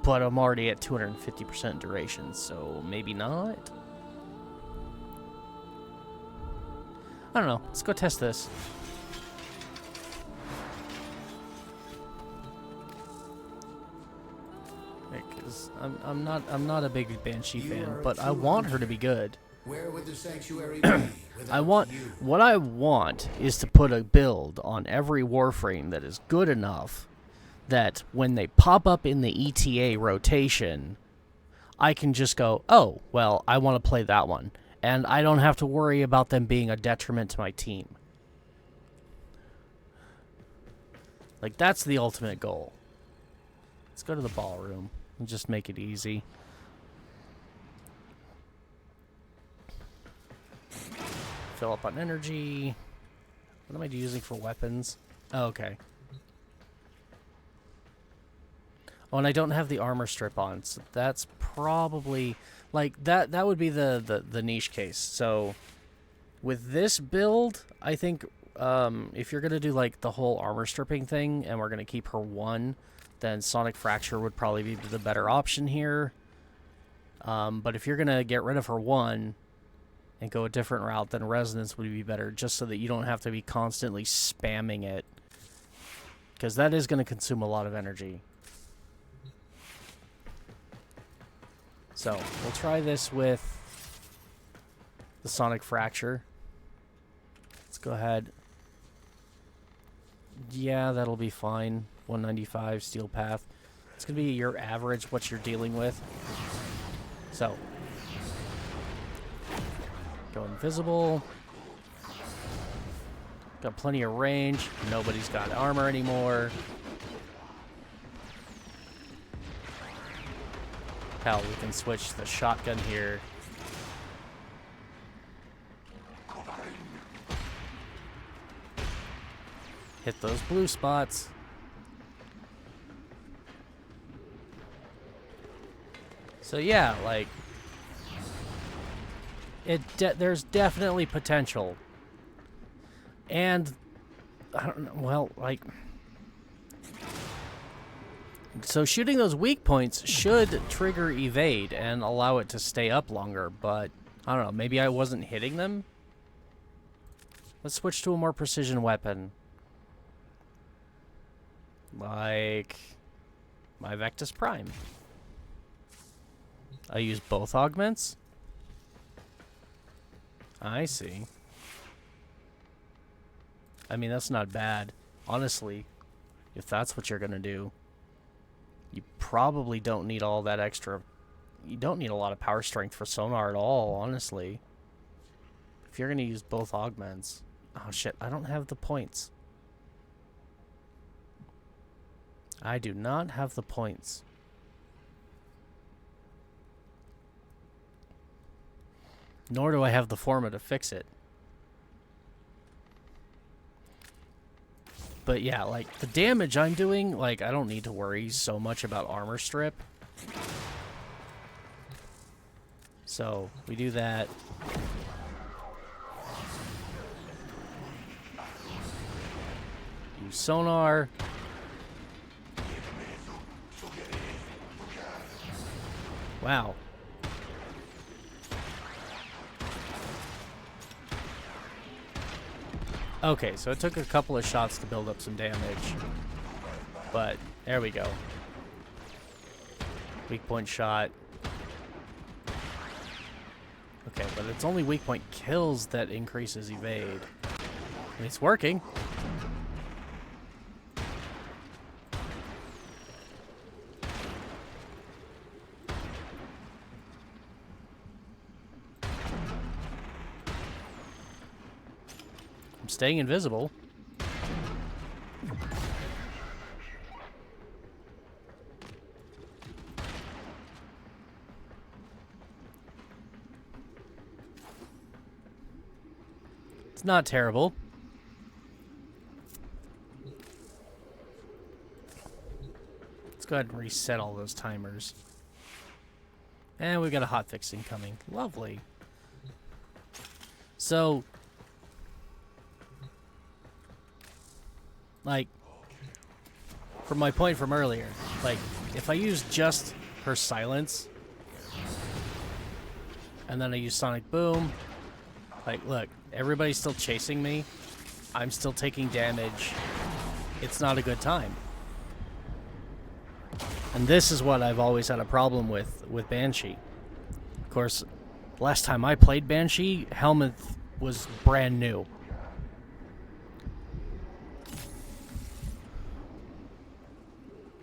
But I'm already at 250% duration, so maybe not? I don't know. Let's go test this. Because I'm not a big Banshee fan, but I want her to be good.
Where would the sanctuary be without you?
What I want is to put a build on every Warframe that is good enough that when they pop up in the ETA rotation, I can just go, oh, well, I want to play that one. And I don't have to worry about them being a detriment to my team. Like, that's the ultimate goal. Let's go to the ballroom and just make it easy. Fill up on energy. What am I using for weapons? Oh, okay. Oh, and I don't have the armor strip on, so that's probably... Like, that would be the niche case. So, with this build, I think if you're going to do, like, the whole armor stripping thing, and we're going to keep her 1, then Sonic Fracture would probably be the better option here. But if you're going to get rid of her 1 and go a different route, then Resonance would be better, just so that you don't have to be constantly spamming it. Because that is going to consume a lot of energy. So, we'll try this with the Sonic Fracture. Let's go ahead. Yeah, that'll be fine. 195 Steel Path. It's going to be your average, what you're dealing with. So, go invisible. Got plenty of range. Nobody's got armor anymore. Hell, we can switch the shotgun here. Hit those blue spots. So yeah, like, there's definitely potential. And I don't know, well, like, so shooting those weak points should trigger evade and allow it to stay up longer, but I don't know, maybe I wasn't hitting them? Let's switch to a more precision weapon. Like my Vectus Prime. I use both augments? I see. I mean, that's not bad. Honestly, if that's what you're gonna do. You probably don't need all that extra... You don't need a lot of power strength for sonar at all, honestly. If you're going to use both augments... Oh, shit. I don't have the points. I do not have the points. Nor do I have the forma to fix it. But yeah, like, the damage I'm doing, like, I don't need to worry so much about armor strip. So, we do that. Use sonar. Wow. Okay, so it took a couple of shots to build up some damage. But, there we go. Weak point shot. Okay, but it's only weak point kills that increases evade. And it's working. I'm staying invisible. It's not terrible. Let's go ahead and reset all those timers. And we've got a hotfix incoming. Lovely. So, like, from my point from earlier, like, if I use just her silence, and then I use Sonic Boom, like, look, everybody's still chasing me. I'm still taking damage. It's not a good time. And this is what I've always had a problem with Banshee. Of course, last time I played Banshee, Helmuth was brand new.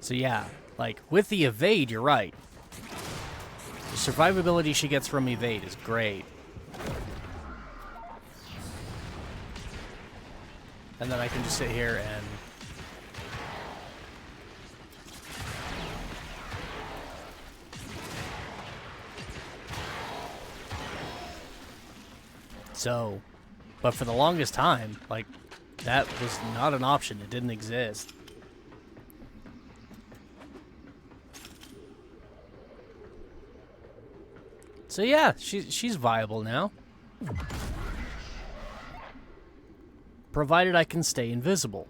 So yeah, like, with the evade, you're right. The survivability she gets from evade is great. And then I can just sit here and... So, but for the longest time, like, that was not an option. It didn't exist. So yeah, she's viable now. Provided I can stay invisible.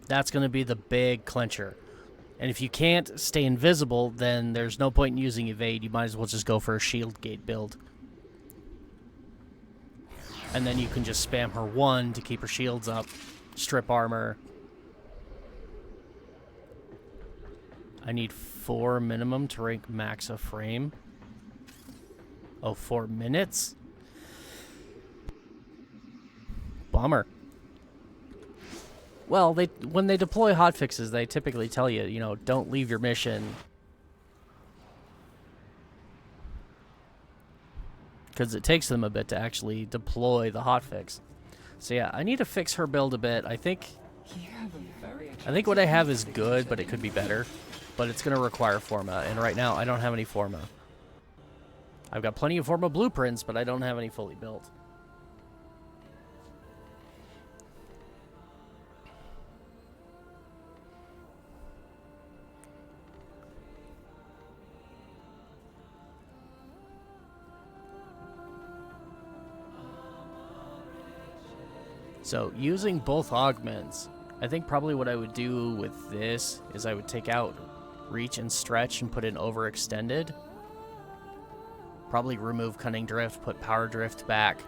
That's going to be the big clincher. And if you can't stay invisible, then there's no point in using evade. You might as well just go for a shield gate build. And then you can just spam her 1 to keep her shields up, strip armor. I need 4 minimum to rank max a frame. Oh, 4 minutes? Bummer. Well, when they deploy hotfixes, they typically tell you, you know, don't leave your mission. Because it takes them a bit to actually deploy the hotfix. So yeah, I need to fix her build a bit. I think what I have is good, but it could be better. But it's going to require Forma, and right now I don't have any Forma. I've got plenty of Forma blueprints, but I don't have any fully built. So, using both augments, I think probably what I would do with this is I would take out reach and stretch and put in overextended. Probably remove cunning drift, put power drift back.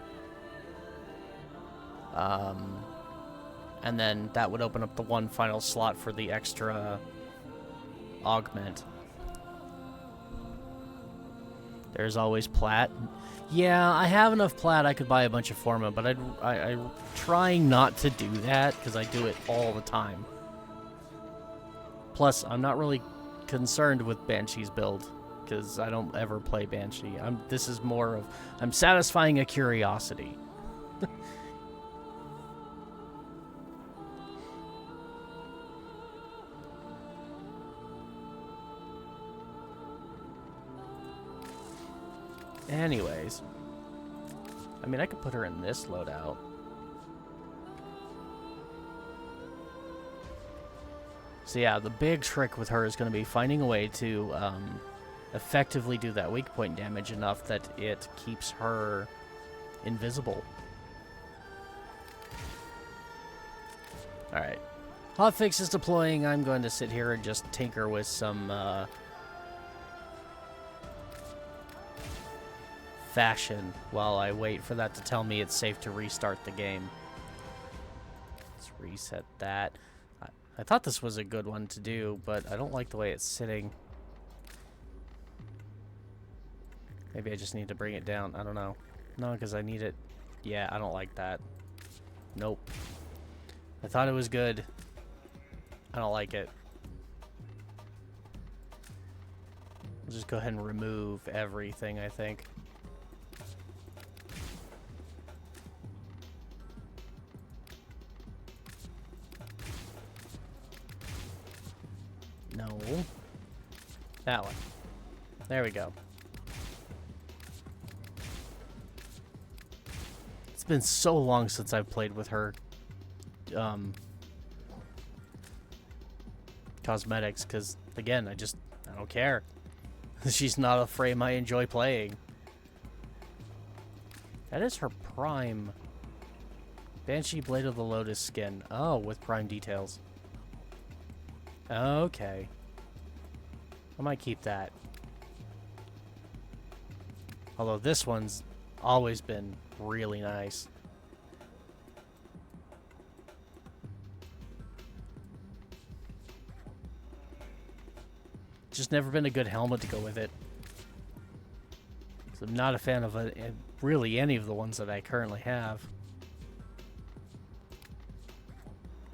And then that would open up the one final slot for the extra augment. There's always plat. Yeah, I have enough plat I could buy a bunch of Forma, but I'm trying not to do that because I do it all the time. Plus, I'm not really concerned with Banshee's build because I don't ever play Banshee. This is more of I'm satisfying a curiosity. Anyways, I mean, I could put her in this loadout. So yeah, the big trick with her is going to be finding a way to effectively do that weak point damage enough that it keeps her invisible. Alright. Hotfix is deploying. I'm going to sit here and just tinker with some fashion while I wait for that to tell me it's safe to restart the game. Let's reset that. I thought this was a good one to do, but I don't like the way it's sitting. Maybe I just need to bring it down. I don't know. No, because I need it. Yeah, I don't like that. Nope. I thought it was good. I don't like it. I'll just go ahead and remove everything, I think. No. That one. There we go. It's been so long since I've played with her cosmetics, because, again, I don't care. She's not a frame I enjoy playing. That is her prime. Banshee Blade of the Lotus skin. Oh, with prime details. Okay. I might keep that. Although this one's always been really nice. Just never been a good helmet to go with it. 'Cause I'm not a fan of really any of the ones that I currently have.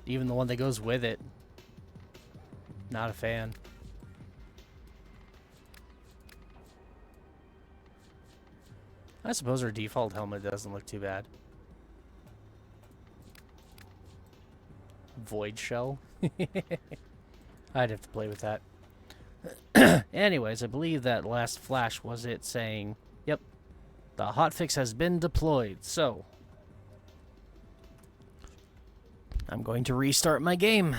Even the one that goes with it. Not a fan. I suppose her default helmet doesn't look too bad. Void shell? I'd have to play with that. Anyways, I believe that last flash was it saying, yep, the hotfix has been deployed, so I'm going to restart my game.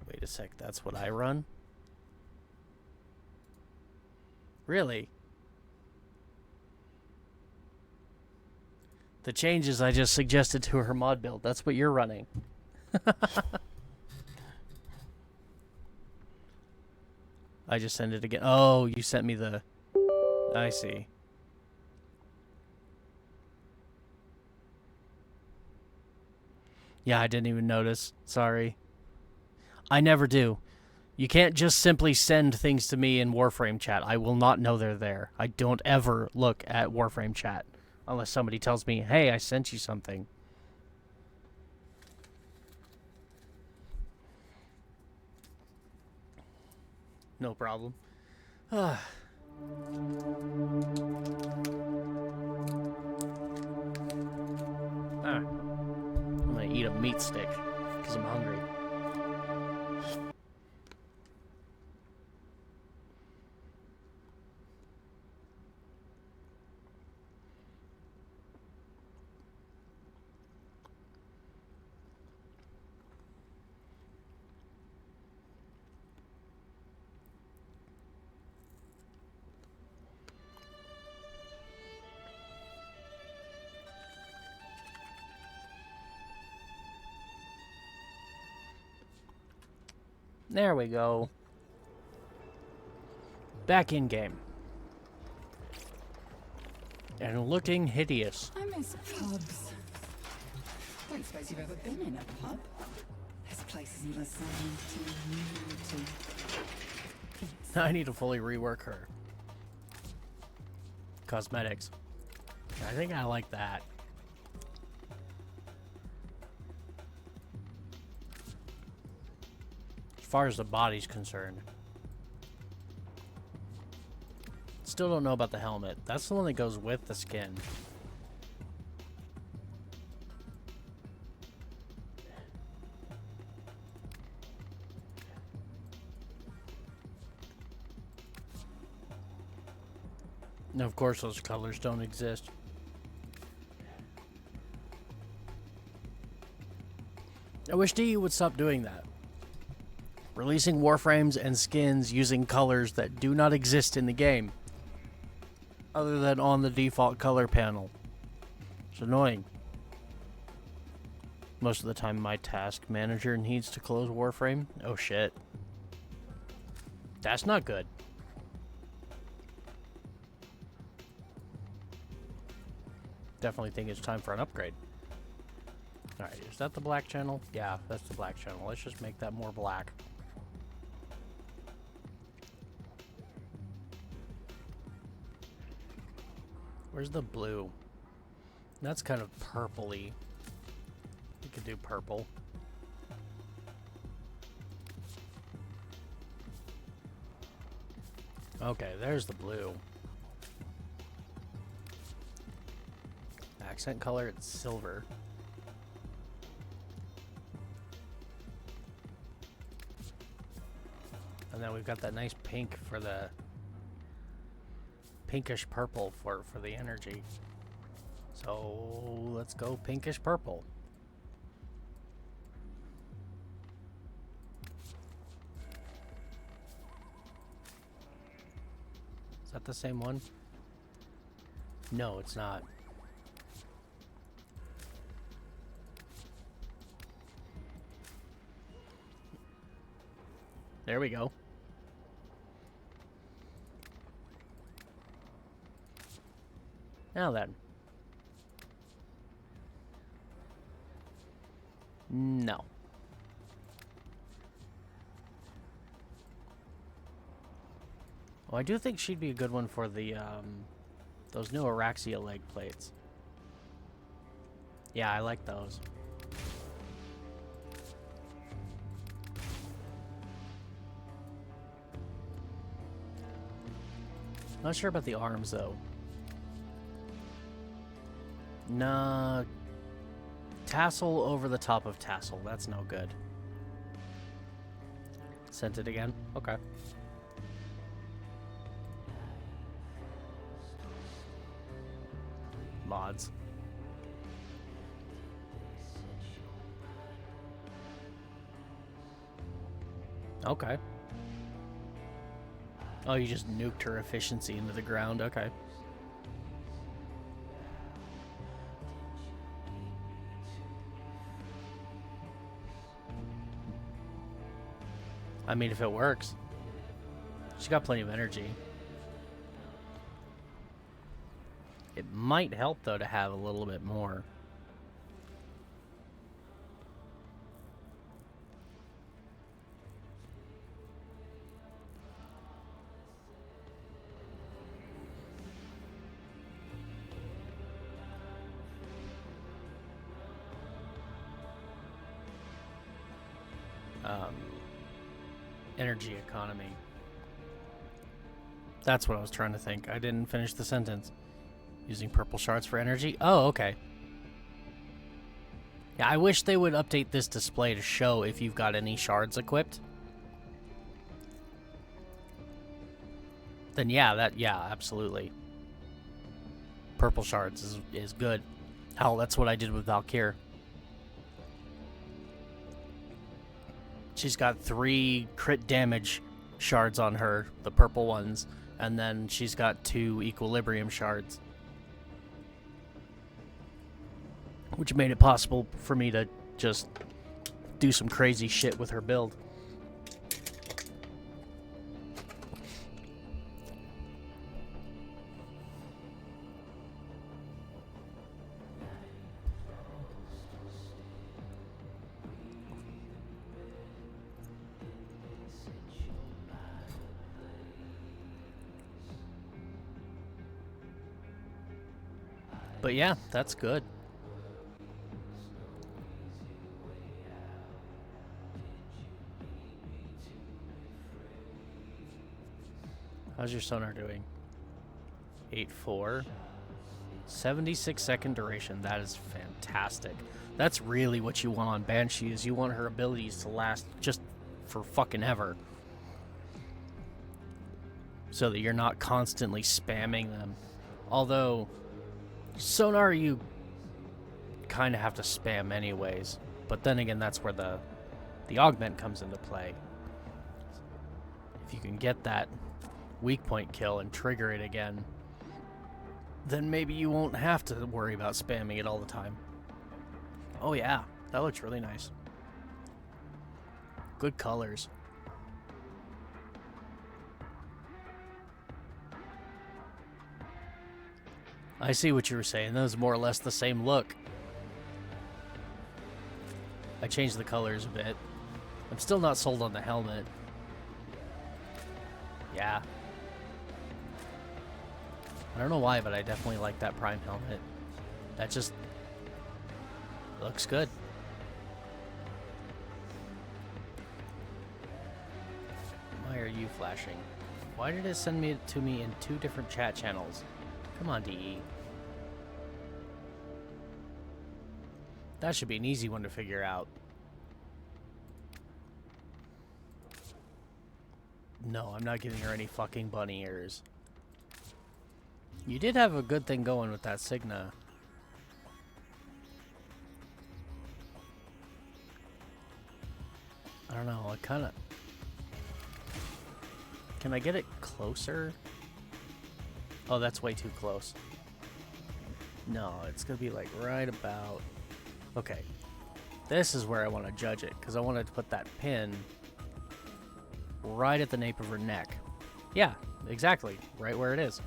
Wait a sec, that's what I run? Really? The changes I just suggested to her mod build, that's what you're running. I just sent it again. Oh, you sent me the... I see. Yeah, I didn't even notice. Sorry. I never do. You can't just simply send things to me in Warframe chat. I will not know they're there. I don't ever look at Warframe chat. Unless somebody tells me, hey, I sent you something. No problem. Ah. I'm gonna eat a meat stick, because I'm hungry. There we go. Back in game. And looking hideous.
I miss pubs. Don't suppose you've ever been in a pub? This place isn't the same to
I need to fully rework her cosmetics. I think I like that. As far as the body's concerned. Still don't know about the helmet. That's the one that goes with the skin. And of course those colors don't exist. I wish DE would stop doing that. Releasing Warframes and skins using colors that do not exist in the game. Other than on the default color panel. It's annoying. Most of the time my task manager needs to close Warframe. Oh shit. That's not good. Definitely think it's time for an upgrade. Alright, is that the black channel? Yeah, that's the black channel. Let's just make that more black. Where's the blue? That's kind of purpley. You could do purple. Okay, there's the blue. accent color, it's silver. And then we've got that nice pink for the pinkish purple for the energy. So let's go pinkish purple. Is that the same one? No, it's not. There we go. Now then. No. Well, I do think she'd be a good one for the, those new Araxia leg plates. Yeah, I like those. Not sure about the arms, though. Nah. Tassel over the top of tassel. That's no good. Sent it again? Okay. Mods. Okay. Oh, you just nuked her efficiency into the ground. Okay. I mean, if it works. She's got plenty of energy. It might help, though, to have a little bit more. Energy economy. That's what I was trying to think. I didn't finish the sentence. Using purple shards for energy? Oh, okay. Yeah, I wish they would update this display to show if you've got any shards equipped. Then yeah, absolutely. Purple shards is good. Hell, that's what I did with Valkyr. She's got 3 crit damage shards on her, the purple ones, and then she's got 2 equilibrium shards. Which made it possible for me to just do some crazy shit with her build. But yeah, that's good. How's your sonar doing? 8.4. 76-second duration. That is fantastic. That's really what you want on Banshee, is you want her abilities to last just for fucking ever. So that you're not constantly spamming them. Although, sonar you kind of have to spam anyways. But then again, that's where the augment comes into play. If you can get that weak point kill and trigger it again, then maybe you won't have to worry about spamming it all the time. Oh yeah, that looks really nice. Good colors. I see what you were saying. That was more or less the same look. I changed the colors a bit. I'm still not sold on the helmet. Yeah. I don't know why, but I definitely like that Prime helmet. That just looks good. Why are you flashing? Why did it send me to me in 2 different chat channels? Come on, DE. That should be an easy one to figure out. No, I'm not giving her any fucking bunny ears. You did have a good thing going with that Cigna. I don't know, I kind of... Can I get it closer? Oh, that's way too close. No, it's gonna be like right about... Okay. This is where I want to judge it, because I wanted to put that pin right at the nape of her neck. Yeah, exactly. Right where it is.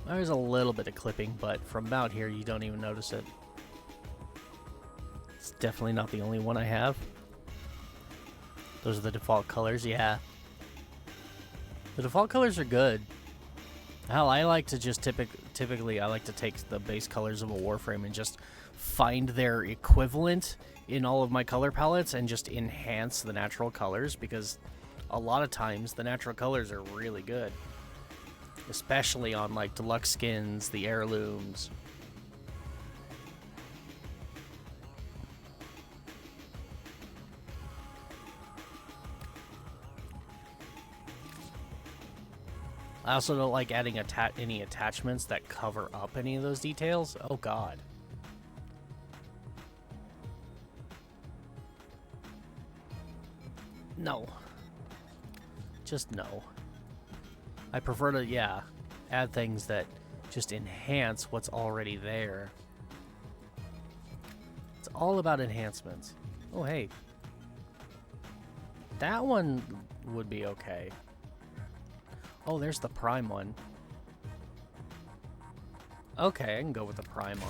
There's a little bit of clipping, but from about here, you don't even notice it. It's definitely not the only one I have. Those are the default colors, yeah. The default colors are good. Hell, I like to just typically I like to take the base colors of a Warframe and just find their equivalent in all of my color palettes and just enhance the natural colors, because a lot of times the natural colors are really good. Especially on like deluxe skins, the heirlooms. I also don't like adding any attachments that cover up any of those details. Oh god. No. Just no. I prefer to, yeah, add things that just enhance what's already there. It's all about enhancements. Oh, hey. That one would be okay. Oh, there's the prime one. Okay, I can go with the prime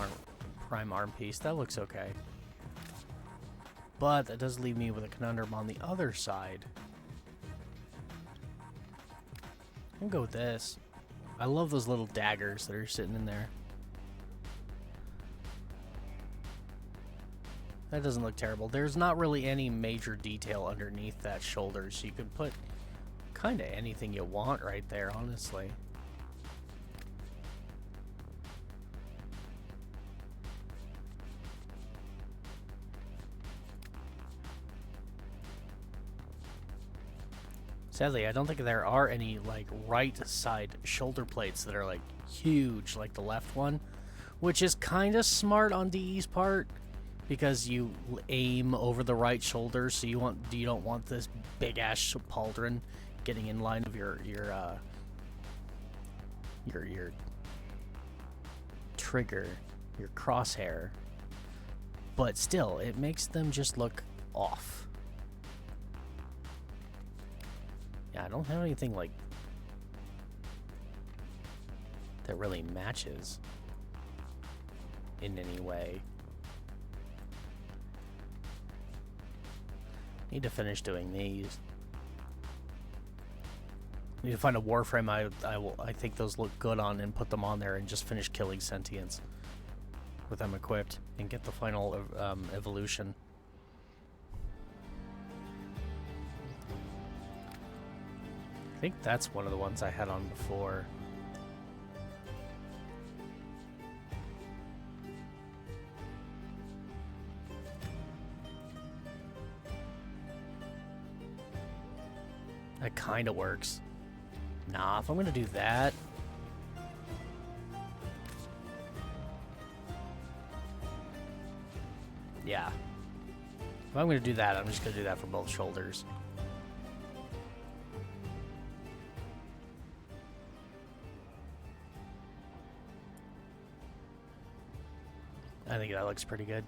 arm piece. That looks okay. But that does leave me with a conundrum on the other side. I can go with this. I love those little daggers that are sitting in there. That doesn't look terrible. There's not really any major detail underneath that shoulder, so you can put kind of anything you want right there, honestly. Sadly, I don't think there are any, like, right side shoulder plates that are, like, huge, like the left one, which is kind of smart on DE's part, because you aim over the right shoulder, so you don't want this big-ass pauldron getting in line of your trigger, your crosshair. But still, it makes them just look off. Yeah, I don't have anything like that really matches in any way. Need to finish doing these. Need to find a Warframe I think those look good on and put them on there and just finish killing sentients with them equipped and get the final evolution. I think that's one of the ones I had on before. That kind of works. Nah, if I'm gonna do that... Yeah. If I'm gonna do that, I'm just gonna do that for both shoulders. I think that looks pretty good.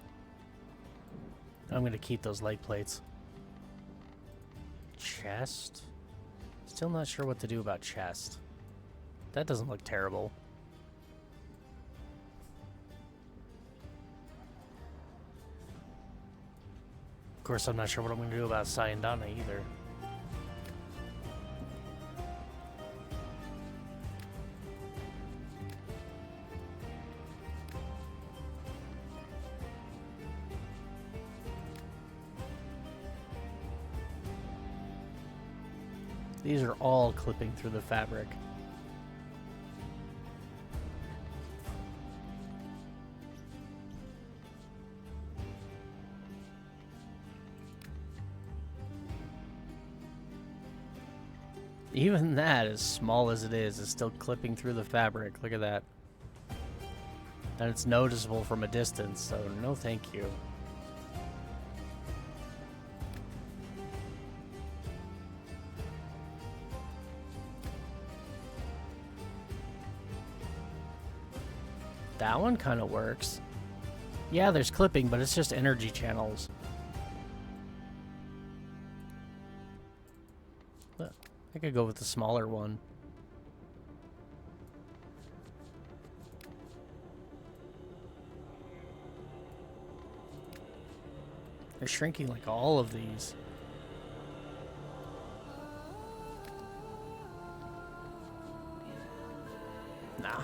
I'm gonna keep those leg plates. Chest? Still not sure what to do about chest. That doesn't look terrible. Of course, I'm not sure what I'm gonna do about Sayandana either. These are all clipping through the fabric. Even that, as small as it is still clipping through the fabric. Look at that. And it's noticeable from a distance, so no thank you. That one kind of works. Yeah, there's clipping, but it's just energy channels. Look, I could go with the smaller one. They're shrinking like all of these. Nah.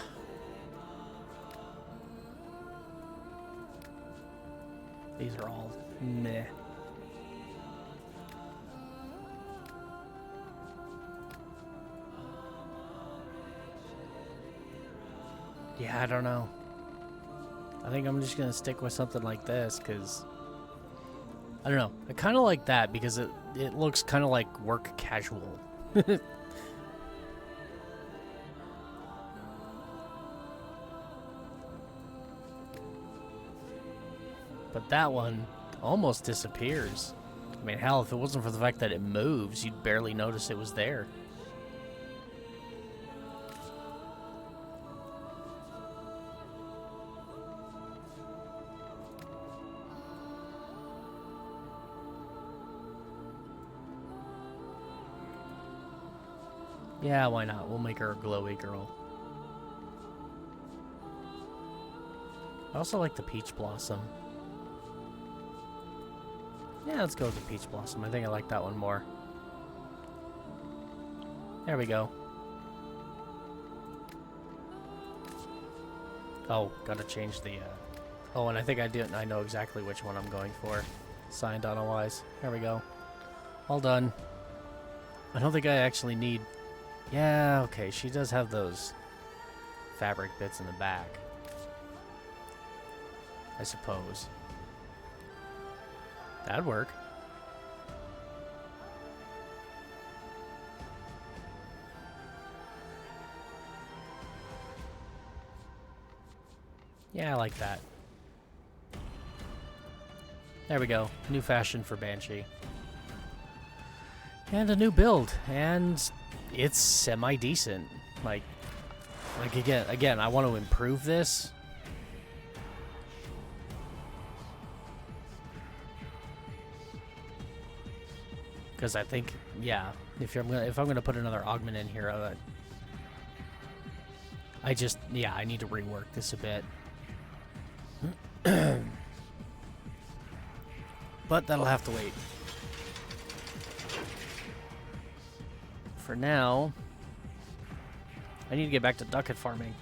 These are all meh. Yeah, I don't know. I think I'm just gonna stick with something like this, because I don't know. I kind of like that because it looks kind of like work casual. But that one almost disappears. I mean, hell, if it wasn't for the fact that it moves, you'd barely notice it was there. Yeah, why not? We'll make her a glowy girl. I also like the peach blossom. Yeah, let's go with the peach blossom. I think I like that one more. There we go. Oh, gotta change the, Oh, and I think I know exactly which one I'm going for. Signed on a wise. There we go. All done. I don't think I actually need... Yeah, okay, she does have those fabric bits in the back, I suppose. That'd work. Yeah, I like that. There we go. New fashion for Banshee. And a new build. And it's semi-decent. Like again, I want to improve this. Because I think, yeah, if I'm gonna put another augment in here, I need to rework this a bit. But that'll have to wait. For now, I need to get back to ducat farming.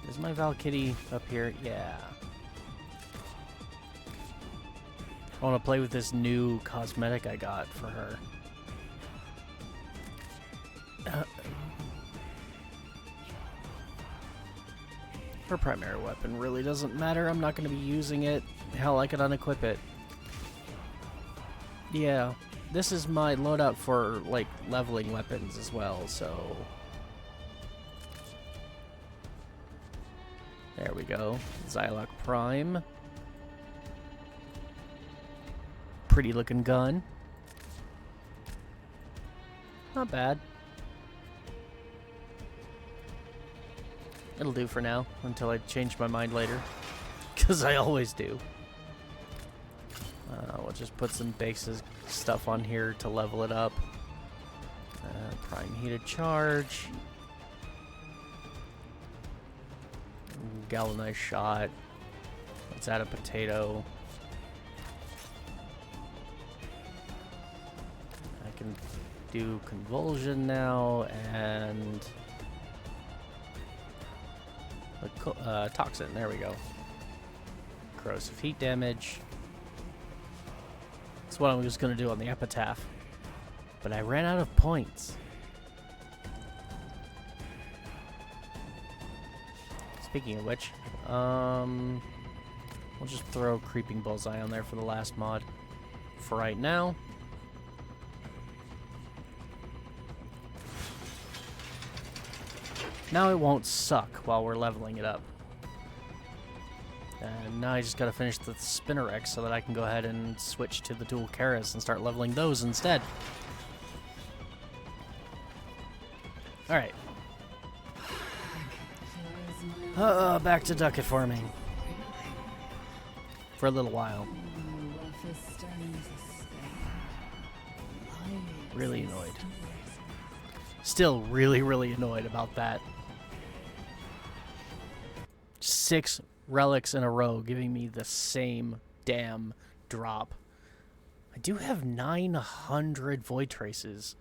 Is my Valkyrie up here? Yeah. I want to play with this new cosmetic I got for her. Her primary weapon really doesn't matter. I'm not going to be using it. Hell, I could unequip it. Yeah. This is my loadout for, like, leveling weapons as well, so... There we go. Xyloc Prime. Pretty looking gun. Not bad. It'll do for now, until I change my mind later. Because I always do. We'll just put some basic stuff on here to level it up. Prime heated charge. Galvanized shot. Let's add a potato. I can do convulsion now and toxin. There we go. Corrosive heat damage. That's what I was going to do on the epitaph, but I ran out of points. Speaking of which, We'll just throw Creeping Bullseye on there for the last mod. For right now. Now it won't suck while we're leveling it up. And now I just gotta finish the Spinnerack so that I can go ahead and switch to the dual Karas and start leveling those instead. Alright. Back to ducat farming. For a little while. Really annoyed. Still really, really annoyed about that. 6 relics in a row giving me the same damn drop. I do have 900 void traces.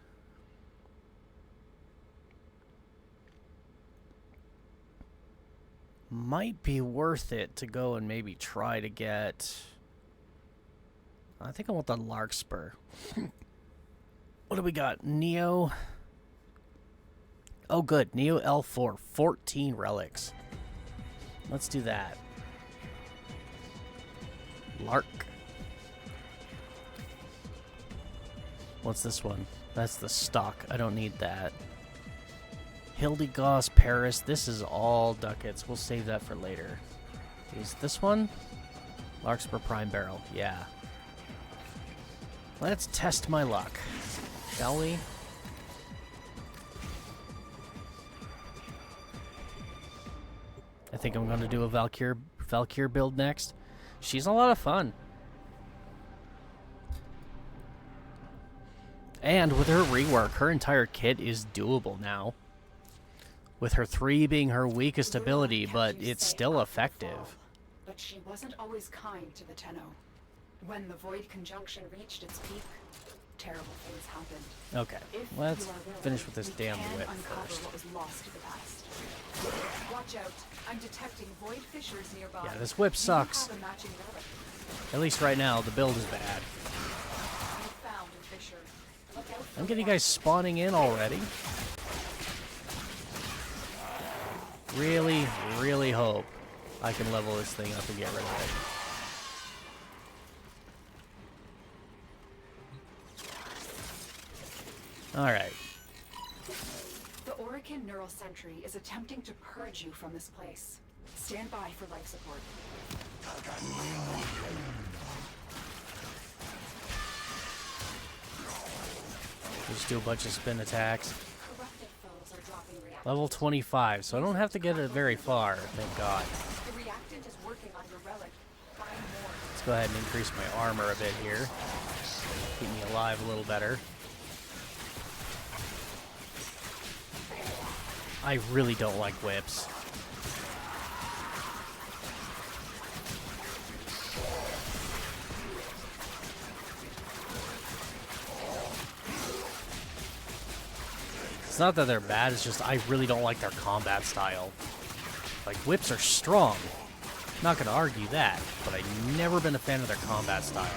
Might be worth it to go and maybe try to get... I think I want the Larkspur. What do we got? Neo. Oh, good. Neo L4. 14 relics. Let's do that. Lark. What's this one? That's the stock. I don't need that. Hildegoss, Paris. This is all ducats. We'll save that for later. Is this one? Larkspur Prime Barrel. Yeah. Let's test my luck. Shall we? I think I'm going to do a Valkyr build next. She's a lot of fun. And with her rework, her entire kit is doable now. With her 3 being her weakest ability, but it's still effective.
But she wasn't always kind to the Tenno. When the Void Conjunction reached its peak, terrible things happened.
Okay, let's finish with this damn whip first.
What was lost to the past. Watch out! I'm detecting void fissures nearby.
Yeah, this whip sucks.
You have a matching relic.
At least right now, the build is bad.
You found a fissure. Look out for
I'm getting
the
guys spawning in already. Really, really hope I can level this thing up and get rid of it. Alright.
The Orican Neural Sentry is attempting to purge you from this place. Stand by for life support.
Just do a bunch of spin attacks.
Corrupted foes are dropping reactants.
Level 25, so I don't have to get it very far, thank God.
The reactant is working on your relic. Find more.
Let's go ahead and increase my armor a bit here. Keep me alive a little better. I really don't like whips. It's not that they're bad, it's just I really don't like their combat style. Like, whips are strong. Not gonna argue that, but I've never been a fan of their combat style.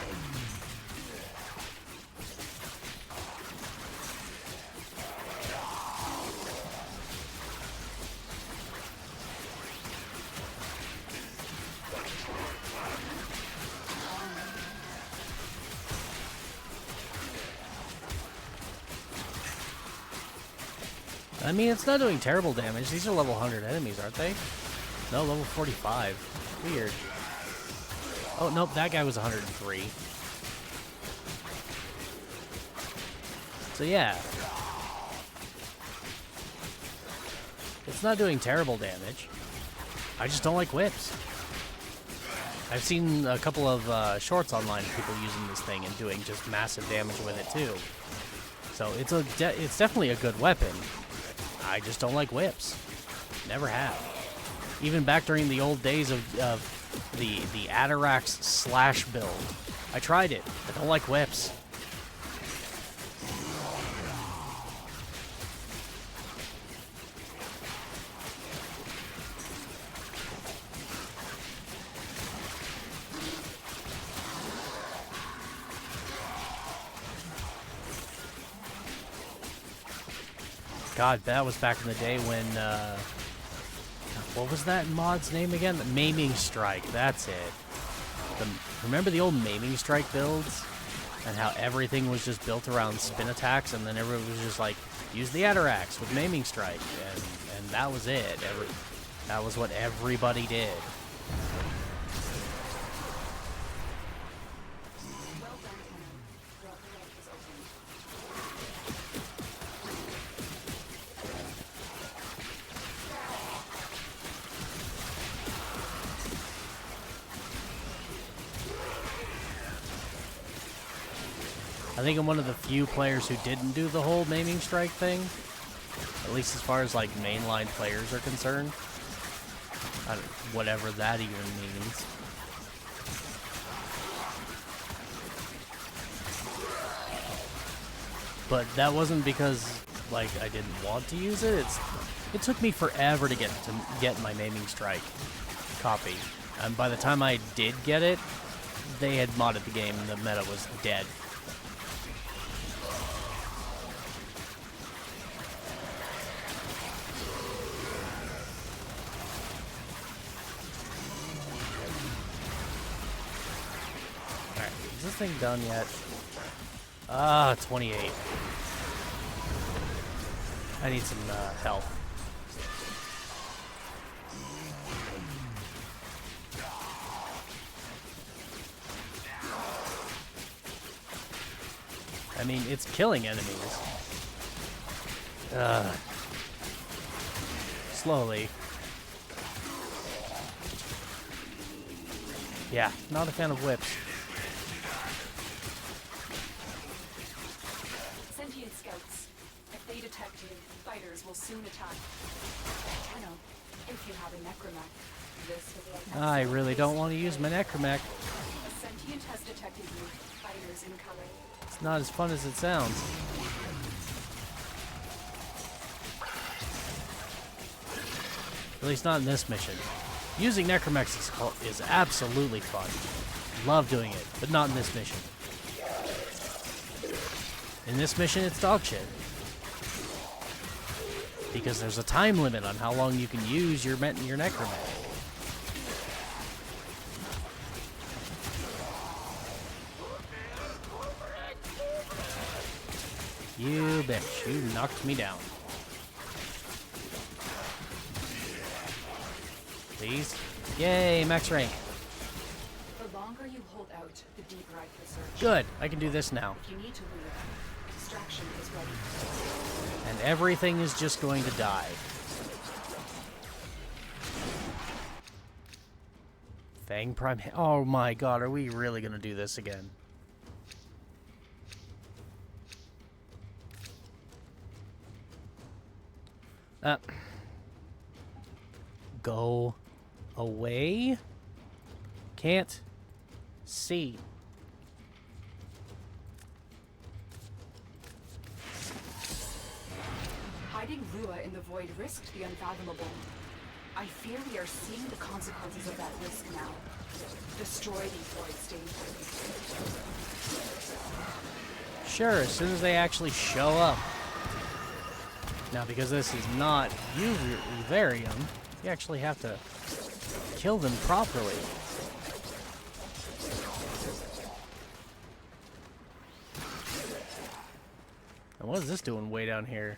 I mean, it's not doing terrible damage. These are level 100 enemies, aren't they? No, level 45. Weird. Oh, nope, that guy was 103. So, yeah. It's not doing terrible damage. I just don't like whips. I've seen a couple of shorts online of people using this thing and doing just massive damage with it, too. So, it's definitely a good weapon. I just don't like whips. Never have. Even back during the old days of the Atarax slash build. I tried it. I don't like whips. God, that was back in the day when, what was that mod's name again? The Maiming Strike, that's it. remember the old maiming strike builds? And how everything was just built around spin attacks, and then everyone was just like, use the Atarax with maiming strike, and that was it. That was what everybody did.
Well done, Tenno. Your blade is open.
I think I'm one of the few players who didn't do the whole maiming strike thing. At least as far as like mainline players are concerned. Whatever that even means. But that wasn't because like I didn't want to use it. It took me forever to get my maiming strike copy. And by the time I did get it, they had modded the game and the meta was dead. Alright, is this thing done yet? 28. I need some health. I mean, it's killing enemies. Slowly. Yeah, not a fan of whips.
Sentient scouts. If they detect you, fighters will soon attack. Tenno, if you have a necromech, this will be a
I really don't want to use my necromech.
A sentient has detected you. Fighters incoming.
It's not as fun as it sounds. At least not in this mission. Using necromechs is absolutely fun. Love doing it, but not in this mission. In this mission, it's dog shit. Because there's a time limit on how long you can use your necromech. You bitch, you knocked me down. Please. Yay, max rank.
The longer you hold out, the deeper I can search.
Good, I can do this now.
If you need to leave, extraction is ready.
And everything is just going to die. Fang Prime. Oh my god, are we really going to do this again? Go away. Can't see.
Hiding Lua in the void risked the unfathomable. I fear we are seeing the consequences of that risk now. Destroy these void stains.
Sure, as soon as they actually show up. Now, because this is not Uvarium, you actually have to kill them properly. And what is this doing way down here?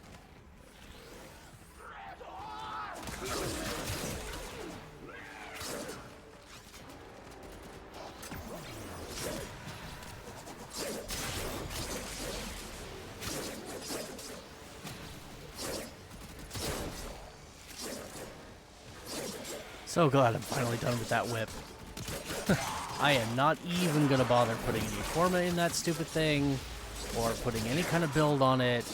So glad I'm finally done with that whip. I am not even gonna bother putting any forma in that stupid thing, or putting any kind of build on it.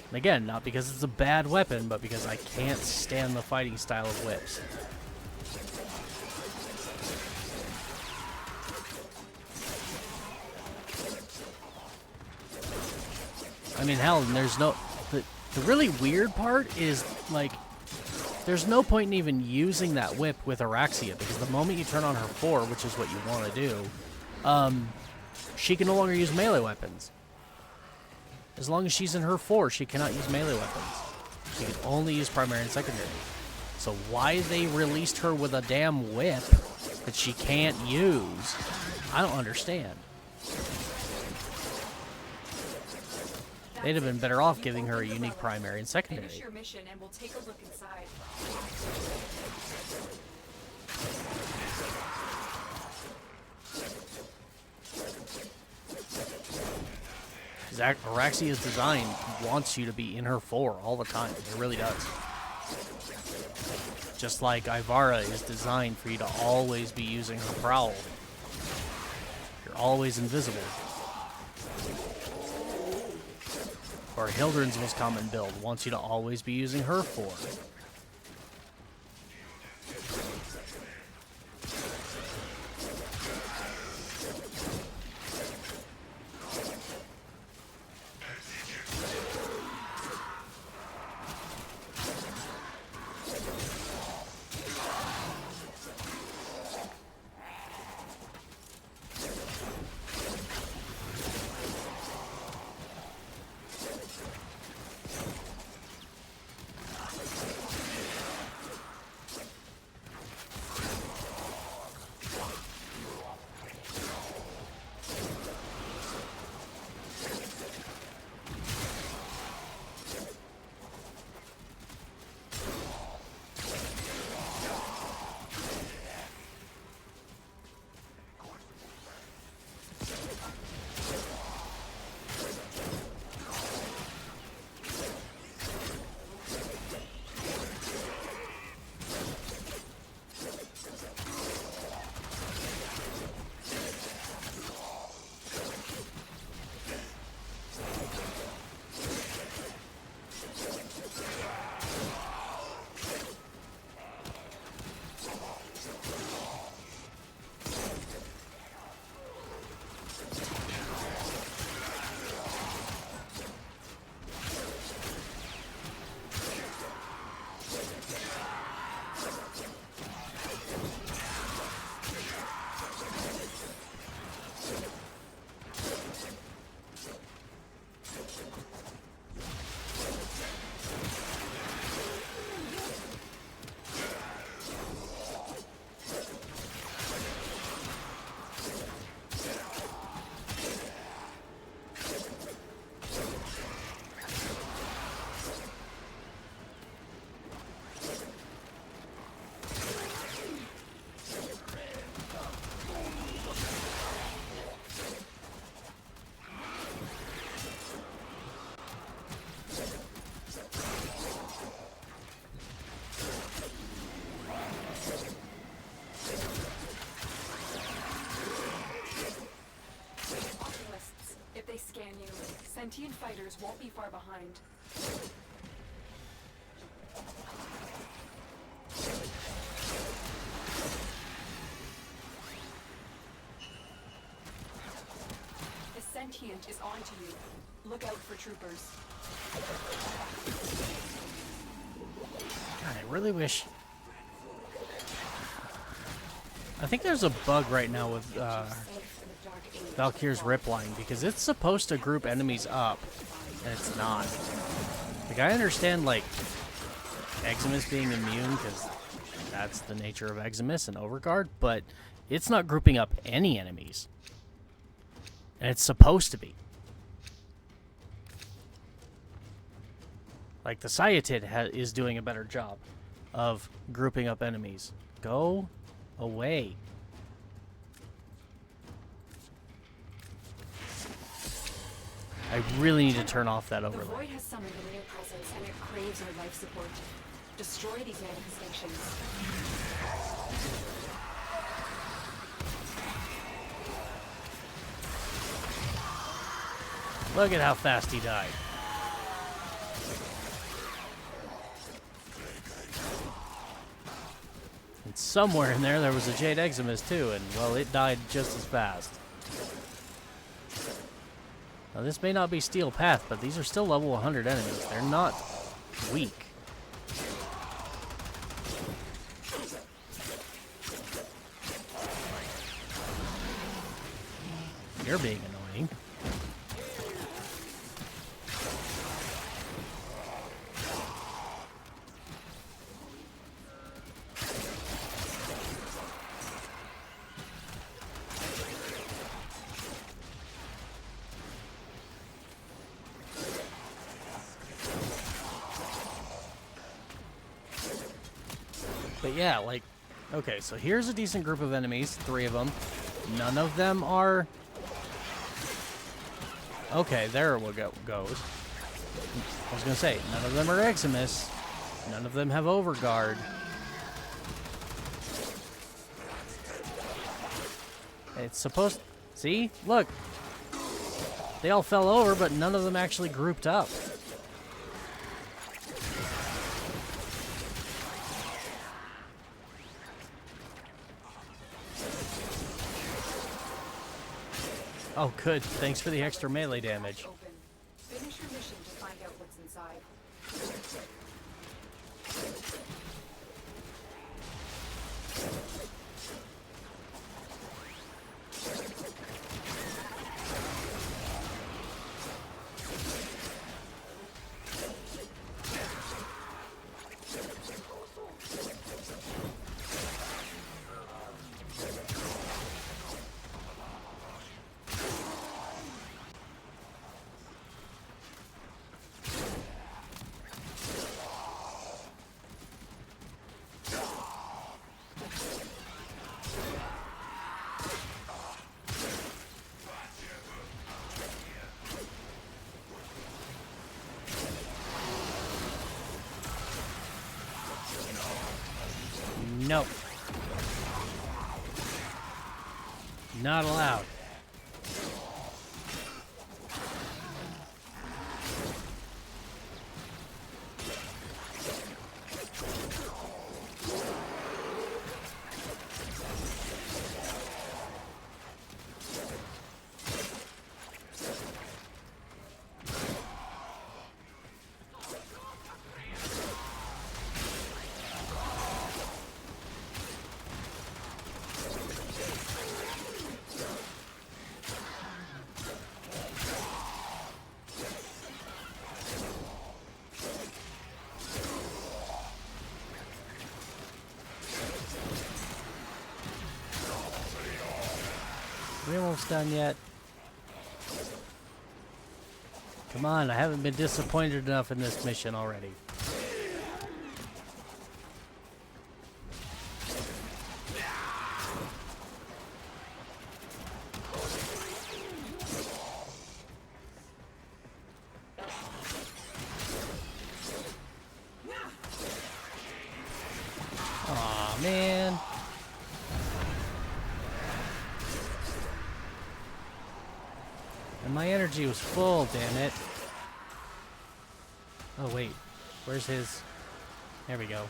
And again, not because it's a bad weapon, but because I can't stand the fighting style of whips. I mean, hell, and there's no... The really weird part is, like, there's no point in even using that whip with Araxia, because the moment you turn on her 4, which is what you want to do, she can no longer use melee weapons. As long as she's in her 4, she cannot use melee weapons. She can only use primary and secondary. So why they released her with a damn whip that she can't use. I don't understand. They'd have been better off giving her a unique primary and secondary.
Finish your mission and we'll take a look inside.
Araxia's design wants you to be in her 4 all the time. It really does. Just like Ivara is designed for you to always be using her prowl. You're always invisible. Or Hildren's most common build wants you to always be using her 4.
Sentient fighters won't be far behind. The sentient is on to you. Look out for troopers.
God, I really wish... I think there's a bug right now with Valkyr's Ripline, because it's supposed to group enemies up, and it's not. Like, I understand, like, Eximus being immune, because that's the nature of Eximus and Overguard, but it's not grouping up any enemies. And it's supposed to be. Like, the Cyatid is doing a better job of grouping up enemies. Go away. I really need to turn off that
The
overlay.
void has summoned a near presence and it craves our life support. Destroy these manifestations.
Look at how fast he died. And somewhere in there was a Jade Eximus too, and well, it died just as fast. Now this may not be Steel Path, but these are still level 100 enemies. They're not weak. You're being annoying. But yeah, like, okay, so here's a decent group of enemies, 3 of them. None of them are... Okay, there we goes. I was gonna say, none of them are Eximus. None of them have Overguard. It's supposed... See? Look! They all fell over, but none of them actually grouped up. Oh, good. Thanks for the extra melee damage.
Open. Finish your mission to find out what's inside.
Nope. Not allowed. We almost done yet. Come on, I haven't been disappointed enough in this mission already. Aw, man. And my energy was full, damn it. Oh, wait. Where's his... There we go.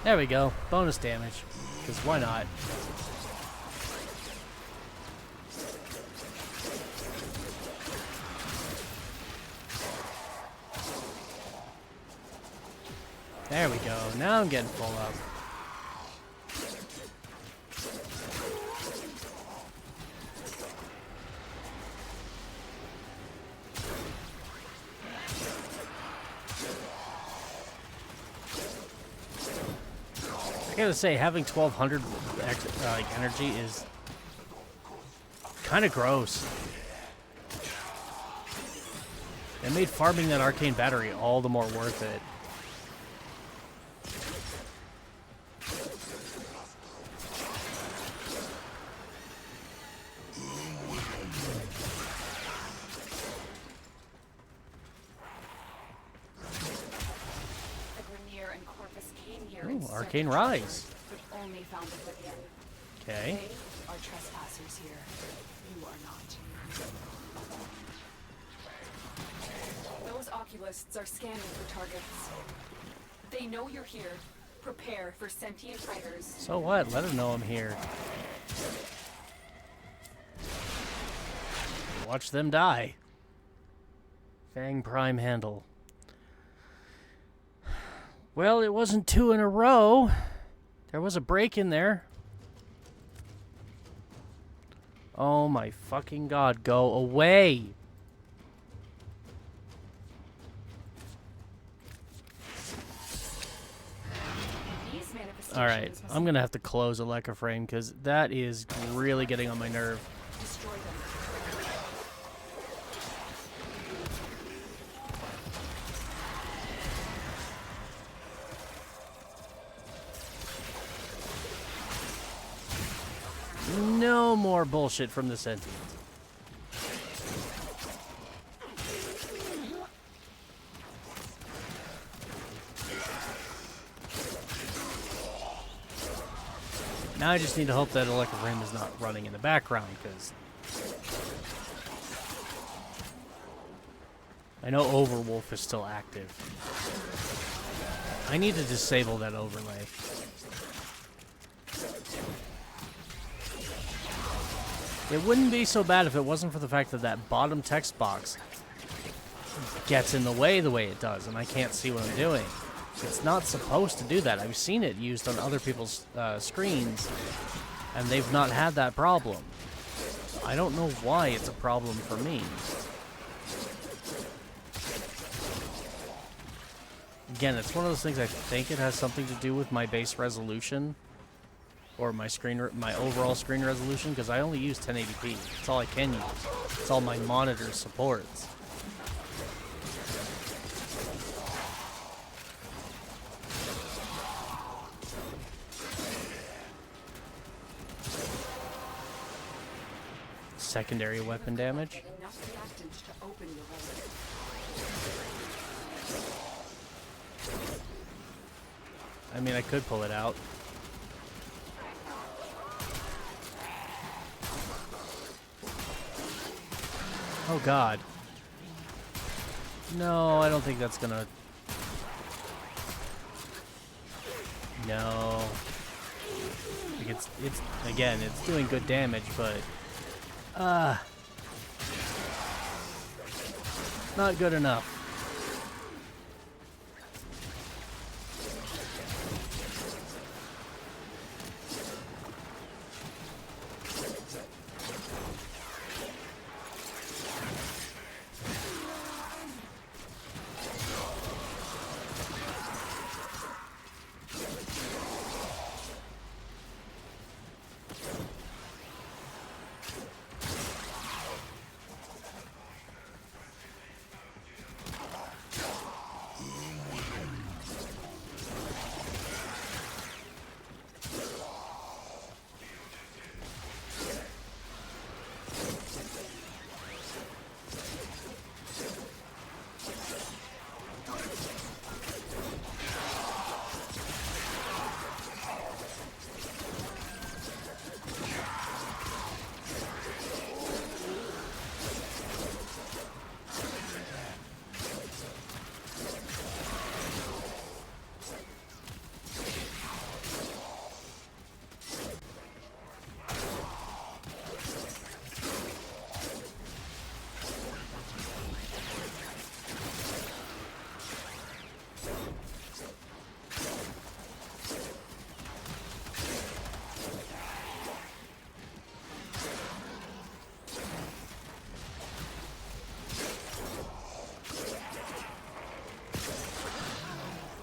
There we go. Bonus damage. Because why not? There we go. Now I'm getting full up. I gotta say, having 1200 like energy is kind of gross. It made farming that arcane battery all the more worth it. Arcane Rise.
But only found it within.
Okay.
They are trespassers here. You are not. Those oculists are scanning for targets. They know you're here. Prepare for sentient fighters.
So what? Let them know I'm here. Watch them die. Fang Prime Handle. Well, it wasn't 2 in a row. There was a break in there. Oh my fucking god, go away! Alright, I'm gonna have to close Warframe because that is really getting on my nerve.
Destroy them.
more bullshit from the sentient. Now I just need to hope that Warframe is not running in the background, because I know Overwolf is still active. I need to disable that overlay. It wouldn't be so bad if it wasn't for the fact that that bottom text box gets in the way it does, and I can't see what I'm doing. It's not supposed to do that. I've seen it used on other people's screens, and they've not had that problem. I don't know why it's a problem for me. Again, it's one of those things. I think it has something to do with my base resolution, or my overall screen resolution, because I only use 1080p. It's all I can use. It's all my monitor supports. Secondary weapon damage.
Enough reactant to open your weapon.
I mean, I could pull it out. Oh god. No, I don't think that's gonna... No. Like it's again, it's doing good damage, but not good enough.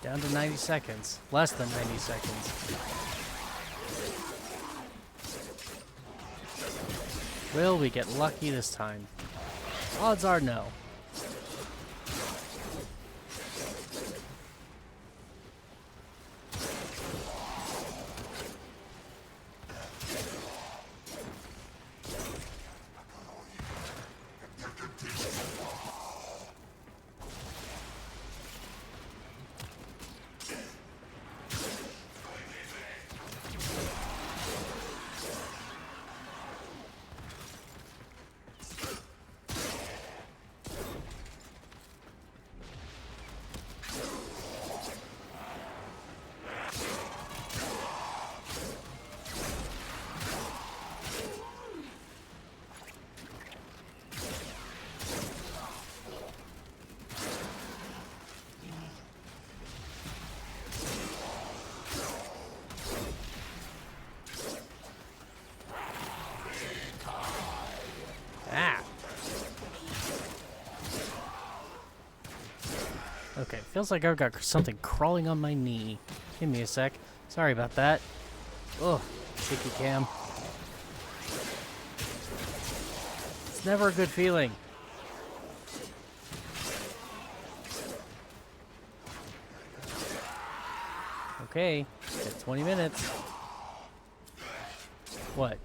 Down to 90 seconds. Less than 90 seconds. Will we get lucky this time? Odds are no. Okay, feels like I've got something crawling on my knee. Give me a sec. Sorry about that. Ugh, shaky cam. It's never a good feeling. Okay, at 20 minutes. What?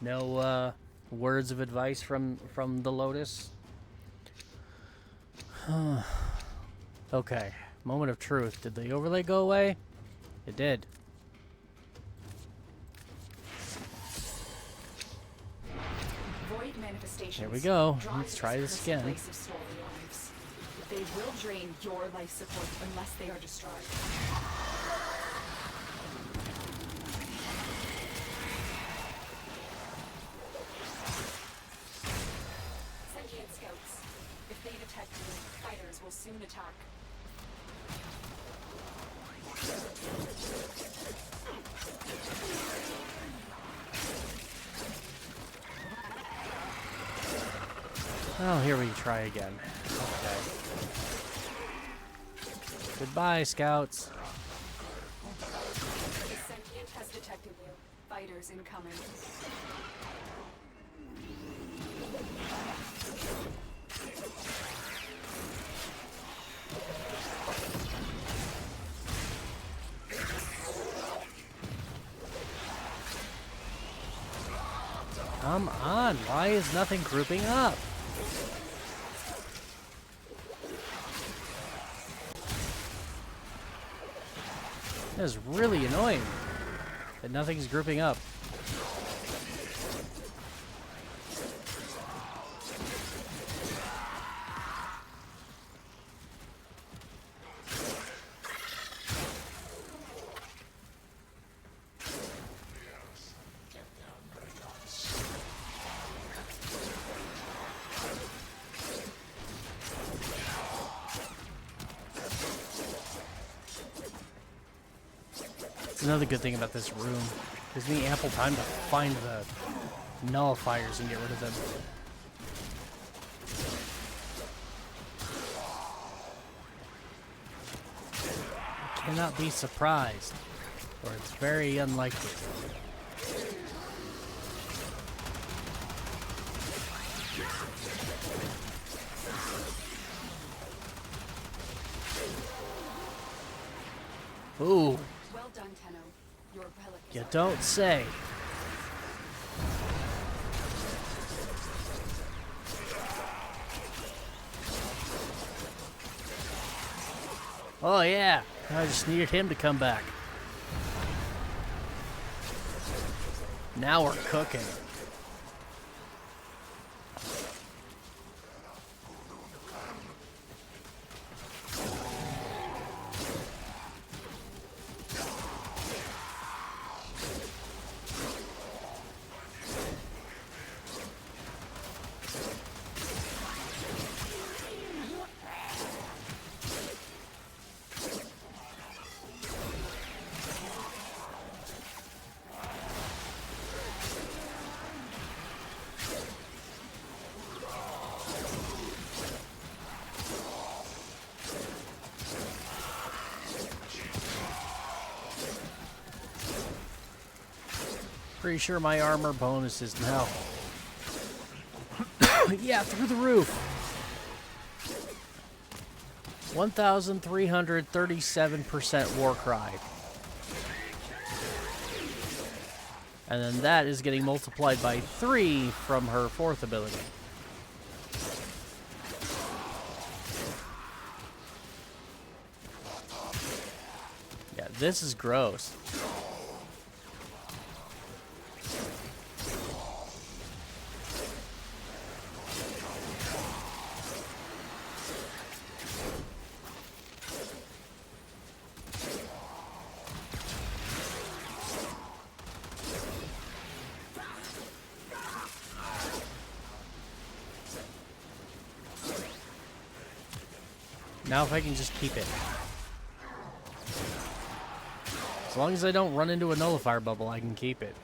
No words of advice from the Lotus. Okay, moment of truth. Did the overlay go away? It did.
Void manifestations.
Here we go.
Drive
Let's try this
cursed
again.
place of stolen lives. They will drain your life support unless they are destroyed. Sentient scouts. If they detect you, fighters will soon attack.
Oh, here we try again. Okay. Goodbye, scouts.
The sentient has detected you. Fighters incoming.
Come on, why is nothing grouping up? That is really annoying that nothing's grouping up. Another good thing about this room gives me ample time to find the nullifiers and get rid of them. I cannot be surprised, or it's very unlikely. Ooh.
Well done, Tenno. Your relic is
You
up.
don't say. Oh yeah, I just needed him to come back. Now we're cooking. Pretty sure my armor bonus is now. Yeah, through the roof. 1,337% Warcry. And then that is getting multiplied by 3 from her 4th ability. Yeah, this is gross. Now if I can just keep it. As long as I don't run into a nullifier bubble, I can keep it.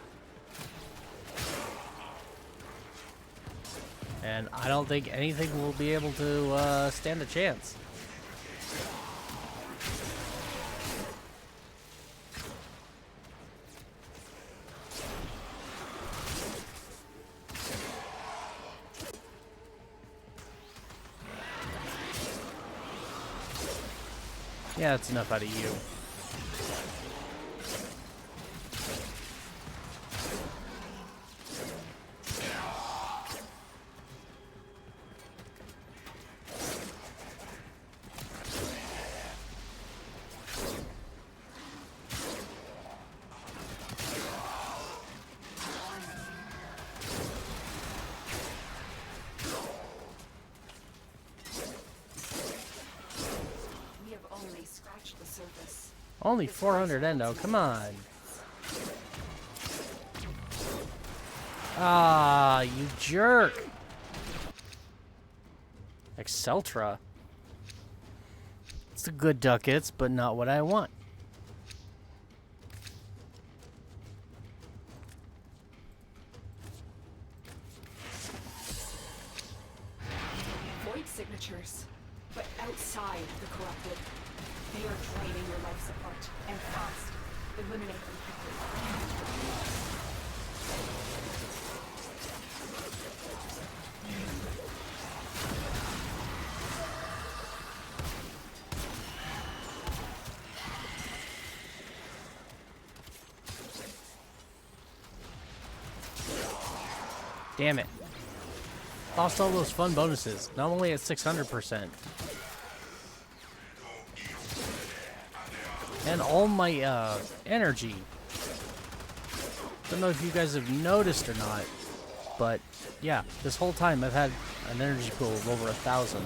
And I don't think anything will be able to stand a chance. Yeah, that's enough out of you. Only 400 endo, come on. Ah, you jerk. Exceltra. It's a good ducats, but not what I want.
Void signatures, but outside the corrupted. They are draining your life support, and fast. Eliminate them quickly.
Damn it. Lost all those fun bonuses. Not only at 600%. And all my energy. Don't know if you guys have noticed or not, but yeah, this whole time I've had an energy pool of over 1,000.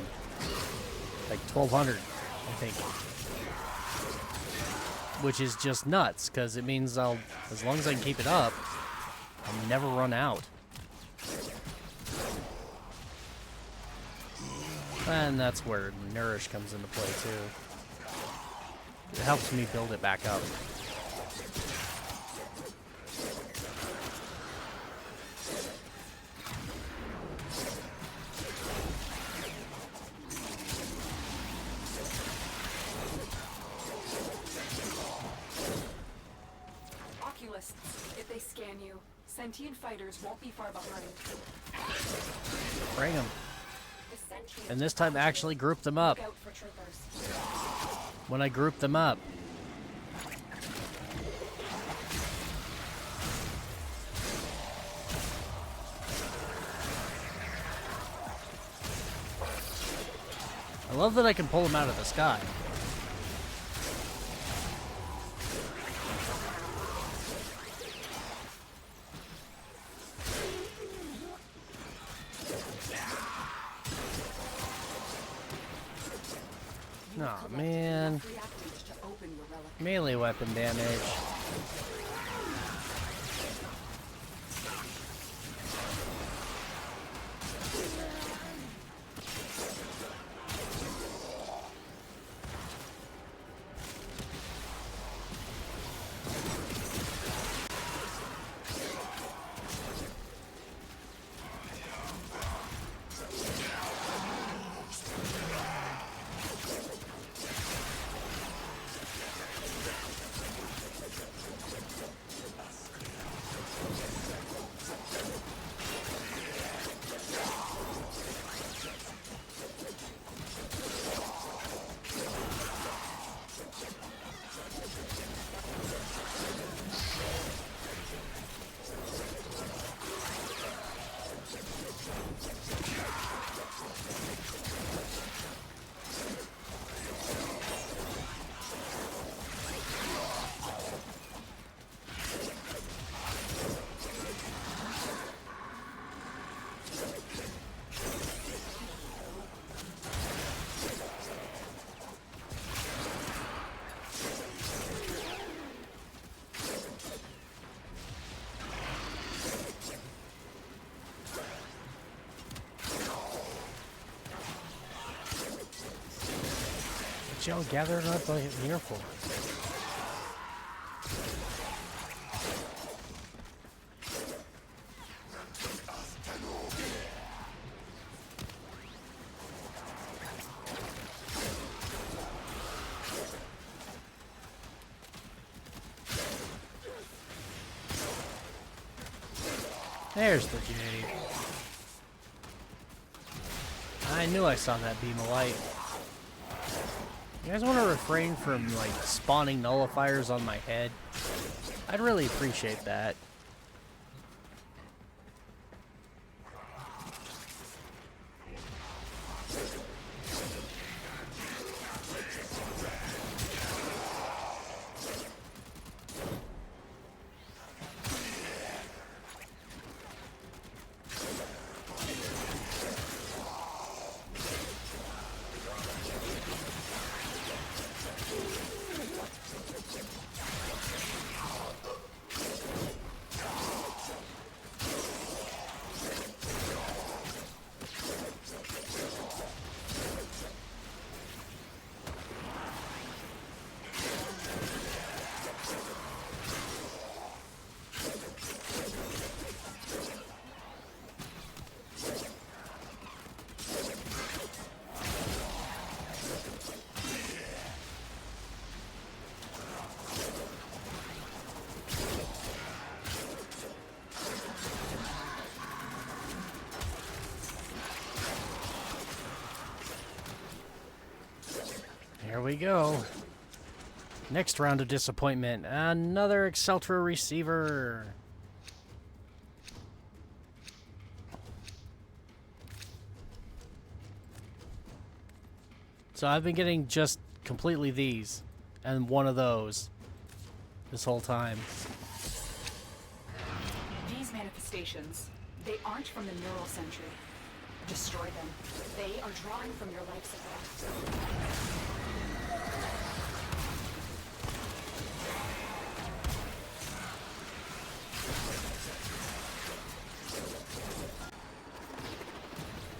Like 1,200, I think. Which is just nuts, because it means as long as I can keep it up, I'll never run out. And that's where Nourish comes into play too. It helps me build it back up.
Oculists, if they scan you, sentient fighters won't be far behind.
Bring them.
The sentient
And this time actually group them up.
look out for troopers.
When I group them up. I love that I can pull them out of the sky. Oh man.
Free athletes to open your relic.
Melee weapon damage. What y'all gathered up here for? There's the jade. I knew I saw that beam of light. You guys want to refrain from, like, spawning nullifiers on my head? I'd really appreciate that. There we go. Next round of disappointment. Another Exceltra receiver. So I've been getting just completely these and one of those this whole time.
These manifestations, they aren't from the neural sentry. Destroy them. They are drawing from your life support.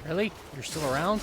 Really? You're still around?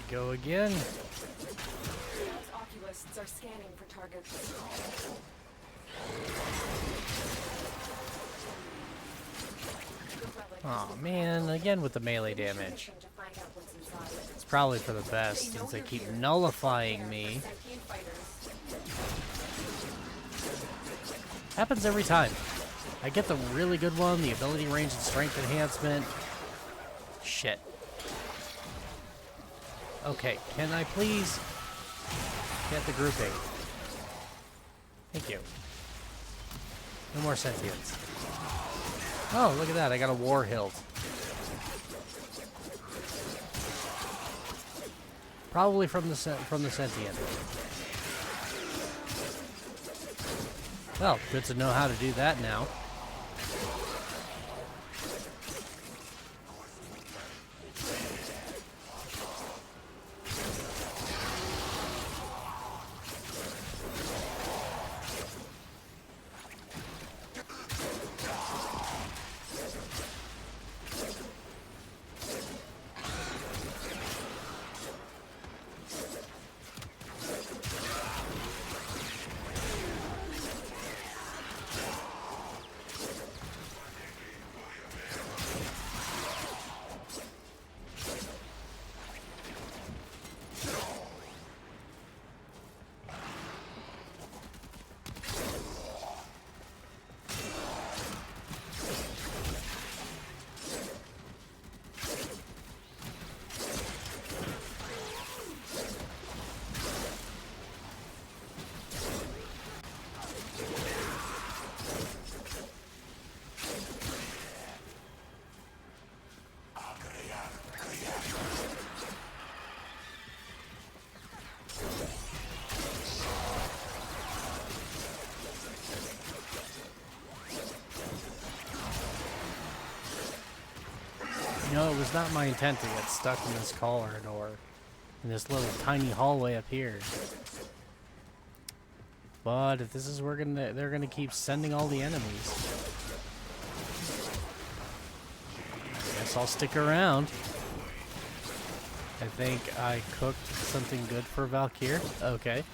Go again.
Those oculists are scanning for targets.
Oh man, again with the melee damage.
To find out what's inside.
It's probably for the best since they keep nullifying me.
Sentient fighters.
Happens every time. I get the really good one, the ability range and strength enhancement. Shit. Okay, can I please get the grouping? Thank you. No more sentience. Oh, look at that, I got a war hilt. Probably from the sentient. Well, good to know how to do that now. You know, it was not my intent to get stuck in this corridor, or in this little tiny hallway up here. But if this is where they're gonna keep sending all the enemies, I guess I'll stick around. I think I cooked something good for Valkyr. Okay.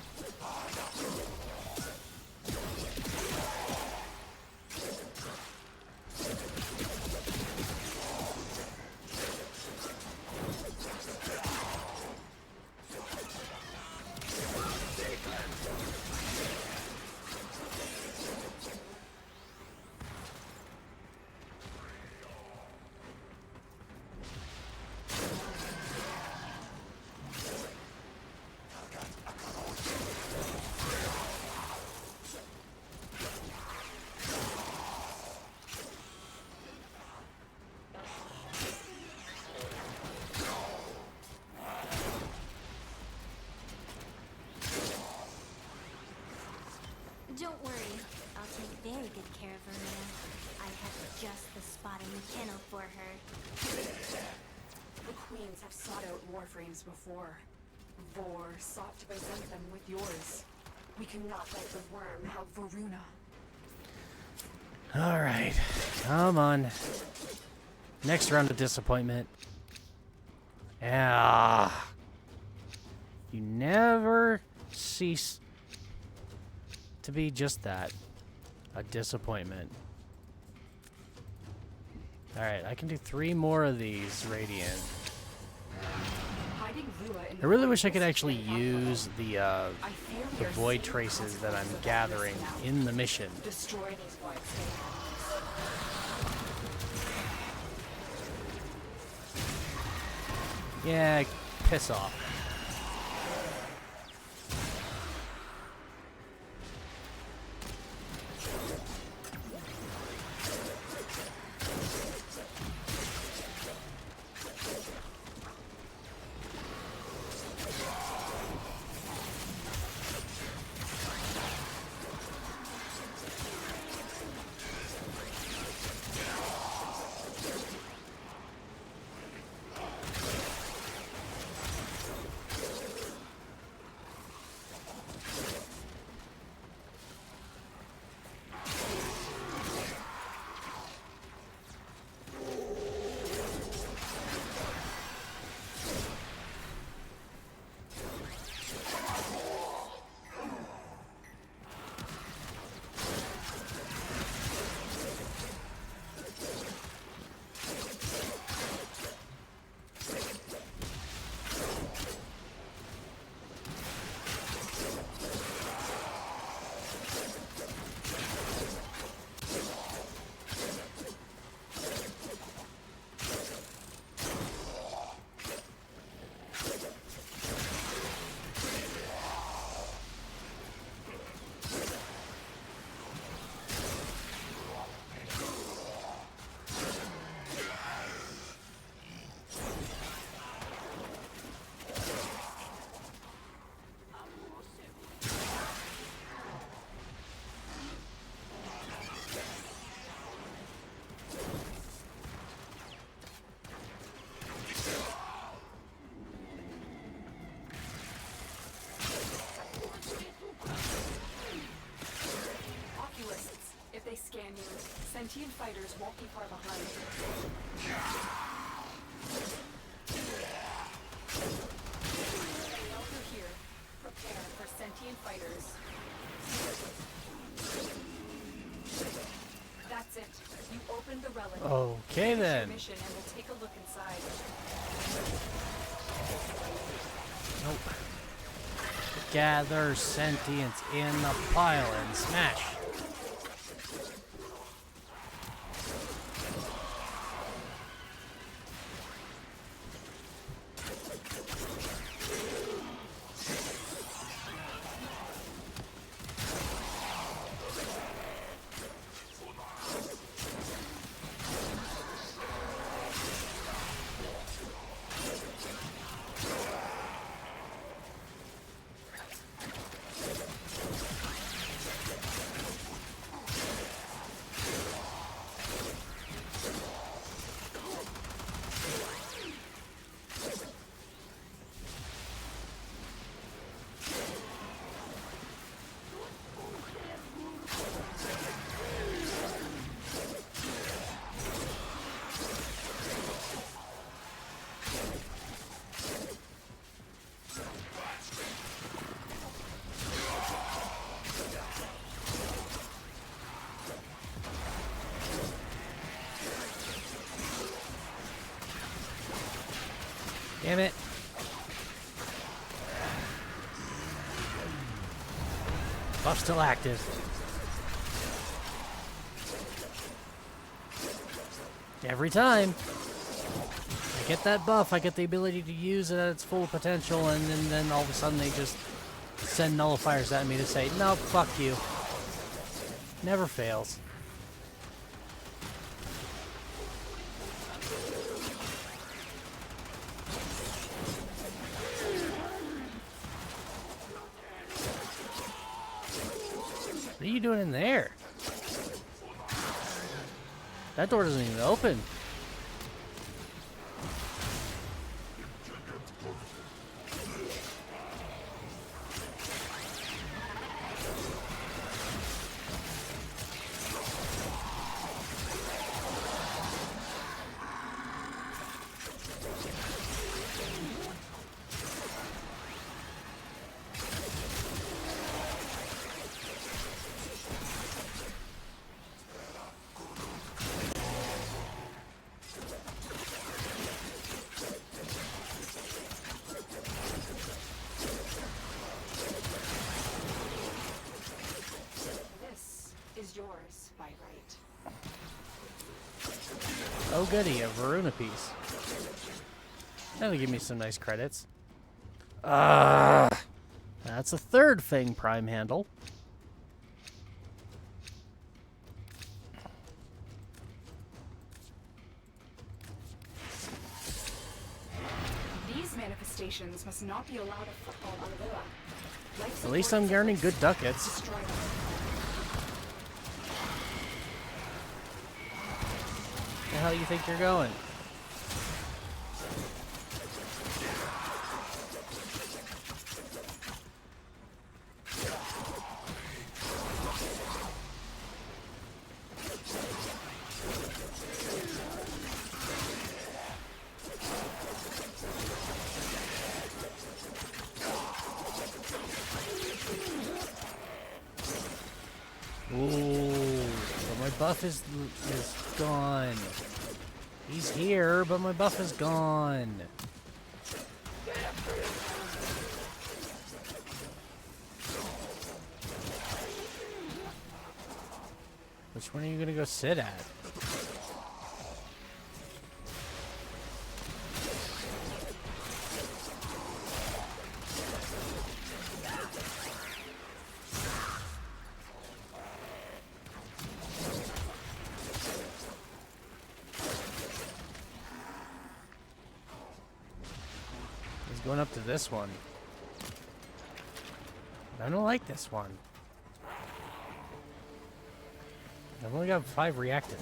Don't worry, I'll take very good care of Verena. I have just the spot in the kennel for her.
The queens have sought out Warframes before. Vor sought to present them with yours. We cannot let the worm help Varuna.
Alright, come on. Next round of disappointment. Yeah. You never cease to be just that. A disappointment. Alright, I can do 3 more of these Radiant.
Hiding Lua in
I really wish I could actually use the void traces that I'm gathering in the mission.
destroy these white
Yeah, piss off.
scan you. Sentient fighters won't be far behind. Elder here. Prepare for sentient fighters. That's it. You opened the relic.
Okay
Finish
then.
your mission and we'll take a look inside.
Nope. Gather sentience in the pile and smash. Damn it. Buff still active. Every time I get that buff, I get the ability to use it at its full potential, and then all of a sudden they just send nullifiers at me to say, no, fuck you. Never fails. What are you doing in there? That door doesn't even open.
This is yours by right.
Oh goody, a Varuna piece. That'll give me some nice credits. That's a third Fang Prime handle.
These manifestations must not be allowed a foothold on Lua. Life
At least
support
I'm earning
systems
good ducats.
destroy them.
The hell you think you're going? Ooh, but my buff is gone. He's here, but my buff is gone. Which one are you gonna go sit at? He's going up to this one. I don't like this one. I've only got 5 reactive.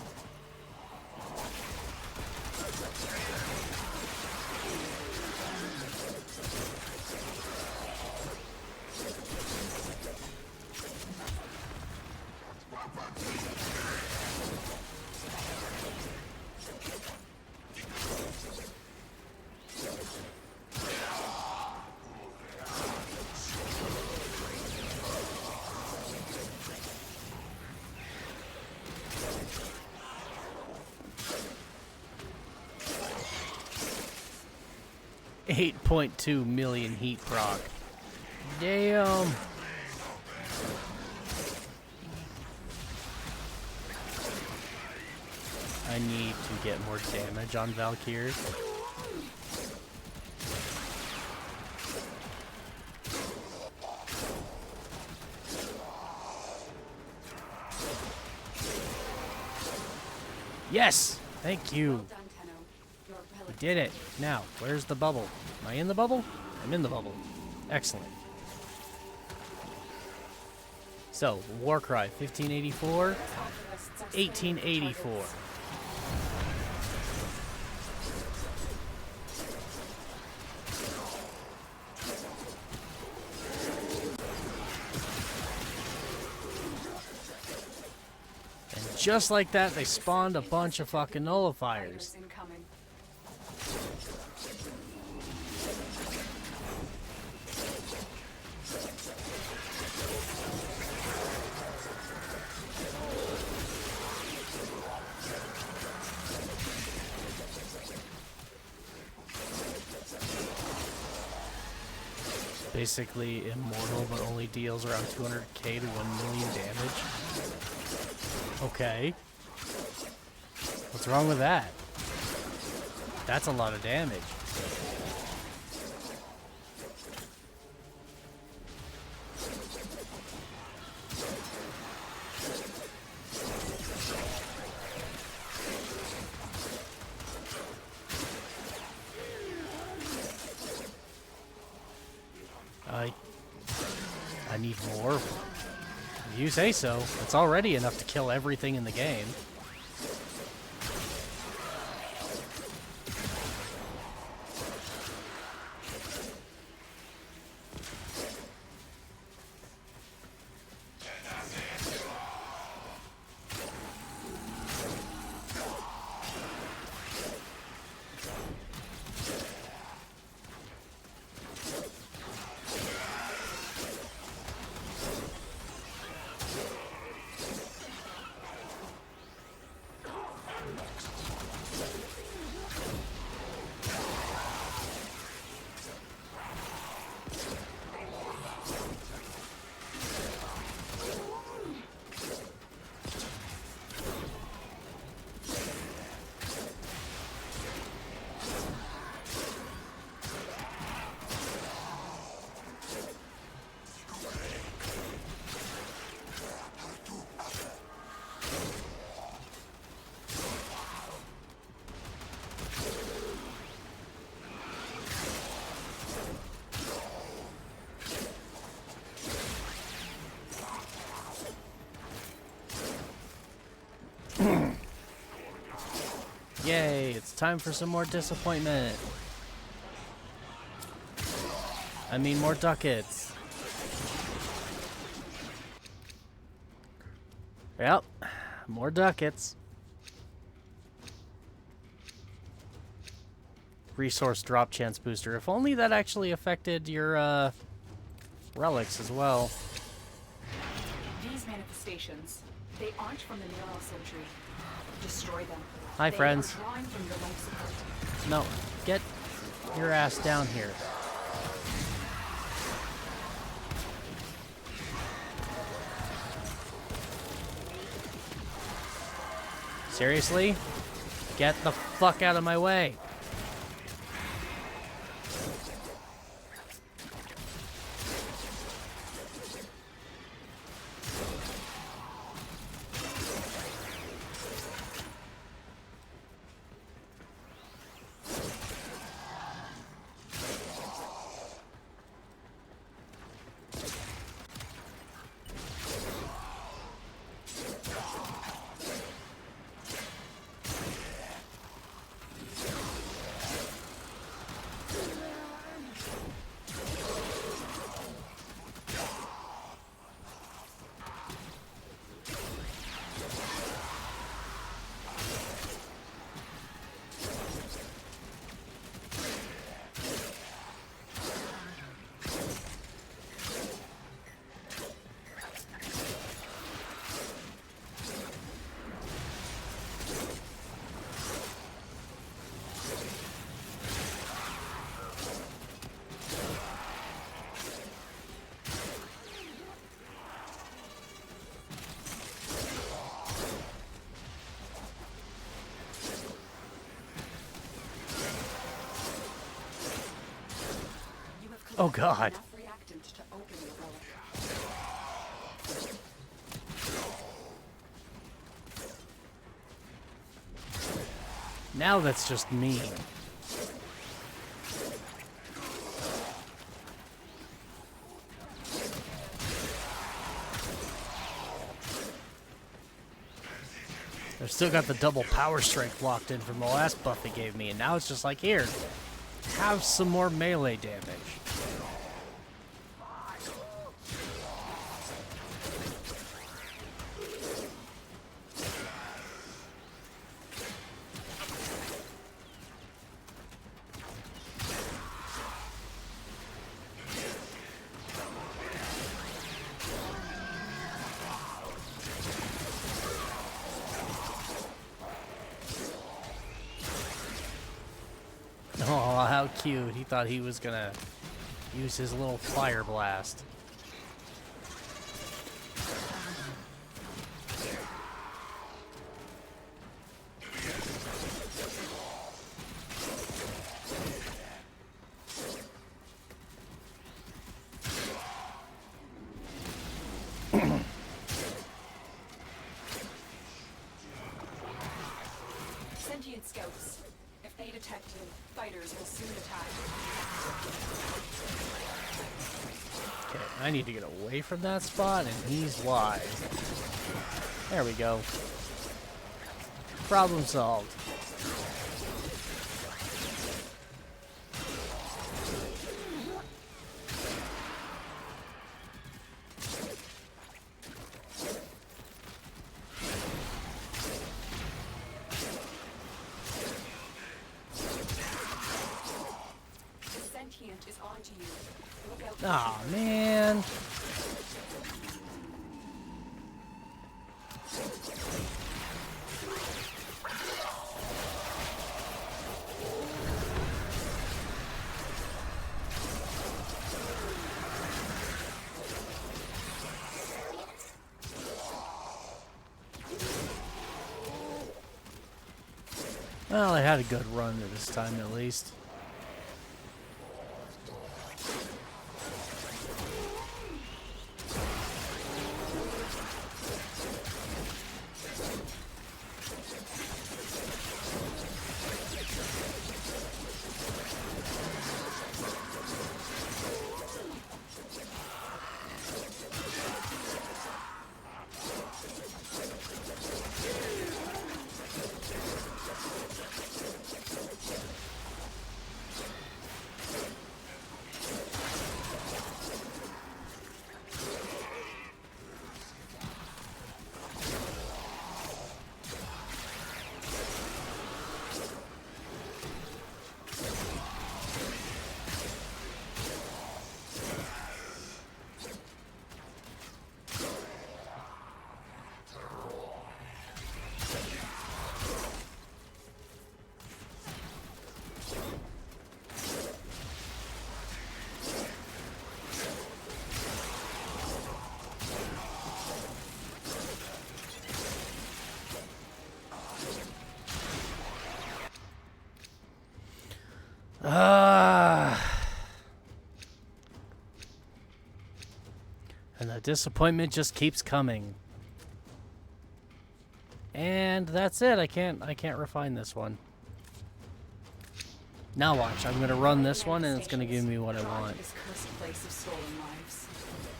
$8.2 million heat proc. Damn. I need to get more damage on Valkyries. Yes! Thank you.
Well done, Tenno. Your
We
relic
did it. Now, where's the bubble? Am I in the bubble? I'm in the bubble. Excellent. So, Warcry, 1584,
Alchemists are scanning
1884.
targets.
And just like that, they spawned a bunch of fucking nullifiers.
Fighters incoming.
Basically immortal, but only deals around 200k to 1 million damage. Okay. What's wrong with that? That's a lot of damage. I need more. If you say so. It's already enough to kill everything in the game. Yay, it's time for some more disappointment. I mean, more ducats. Yep, more ducats. Resource drop chance booster. If only that actually affected your relics as well.
These manifestations, they aren't from the neural surgery. Destroy them.
Hi,
They
friends.
are drawing from your life support.
No, get your ass down here. Seriously? Get the fuck out of my way. Oh god.
Enough reactant to open the relic.
Now that's just mean. I've still got the double power strength locked in from the last buff they gave me, and now it's just like, here, have some more melee damage. Oh, how cute. He thought he was gonna use his little fire blast.
Sentient scouts. If they detect you, fighters will soon attack.
Okay, I need to get away from that spot, and he's wide. There we go. Problem solved.
The sentient is onto you. Look out.
Aw, man. Well, I had a good run at this time, at least. And the disappointment just keeps coming. And that's it. I can't refine this one. Now watch. I'm gonna run this one, and it's gonna give me what I want.
This cursed place of stolen lives.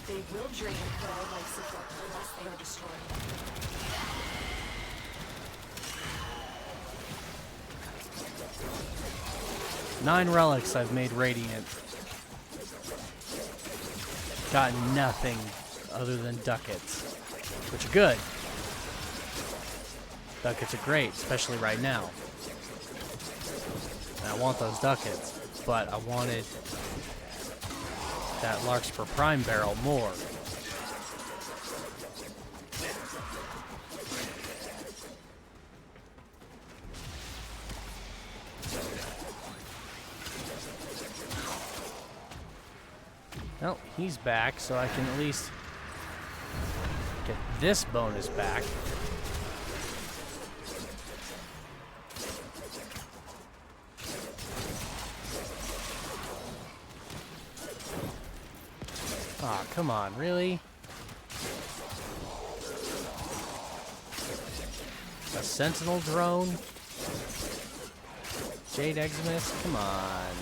They will drain and put our life support unless they are destroyed.
Nine relics I've made radiant. Got nothing other than ducats, which are good. Ducats are great, especially right now. And I want those ducats, but I wanted that Larkspur Prime barrel more. Well, he's back, so I can at least get this bonus back. Aw, oh, come on, really? A Sentinel drone? Jade Eximus? Come on.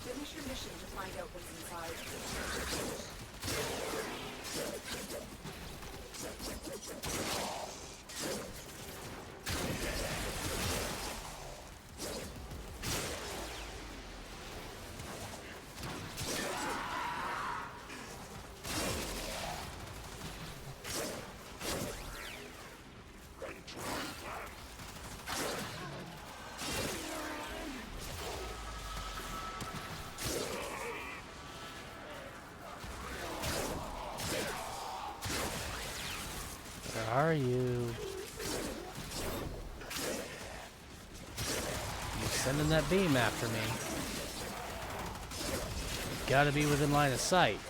Finish your mission to find out what's inside.
that beam after me. Gotta be within line of sight.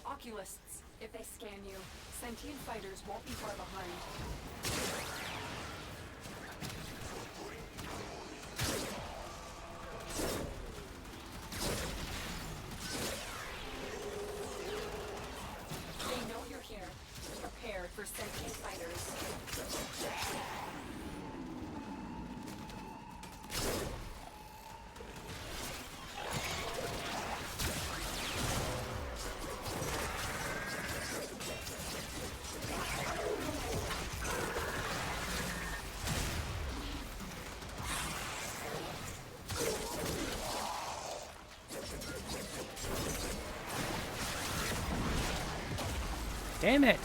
Oculists, if they scan you, sentient fighters won't be far behind. They know you're here. Prepare for sentient fighters.
Damn it!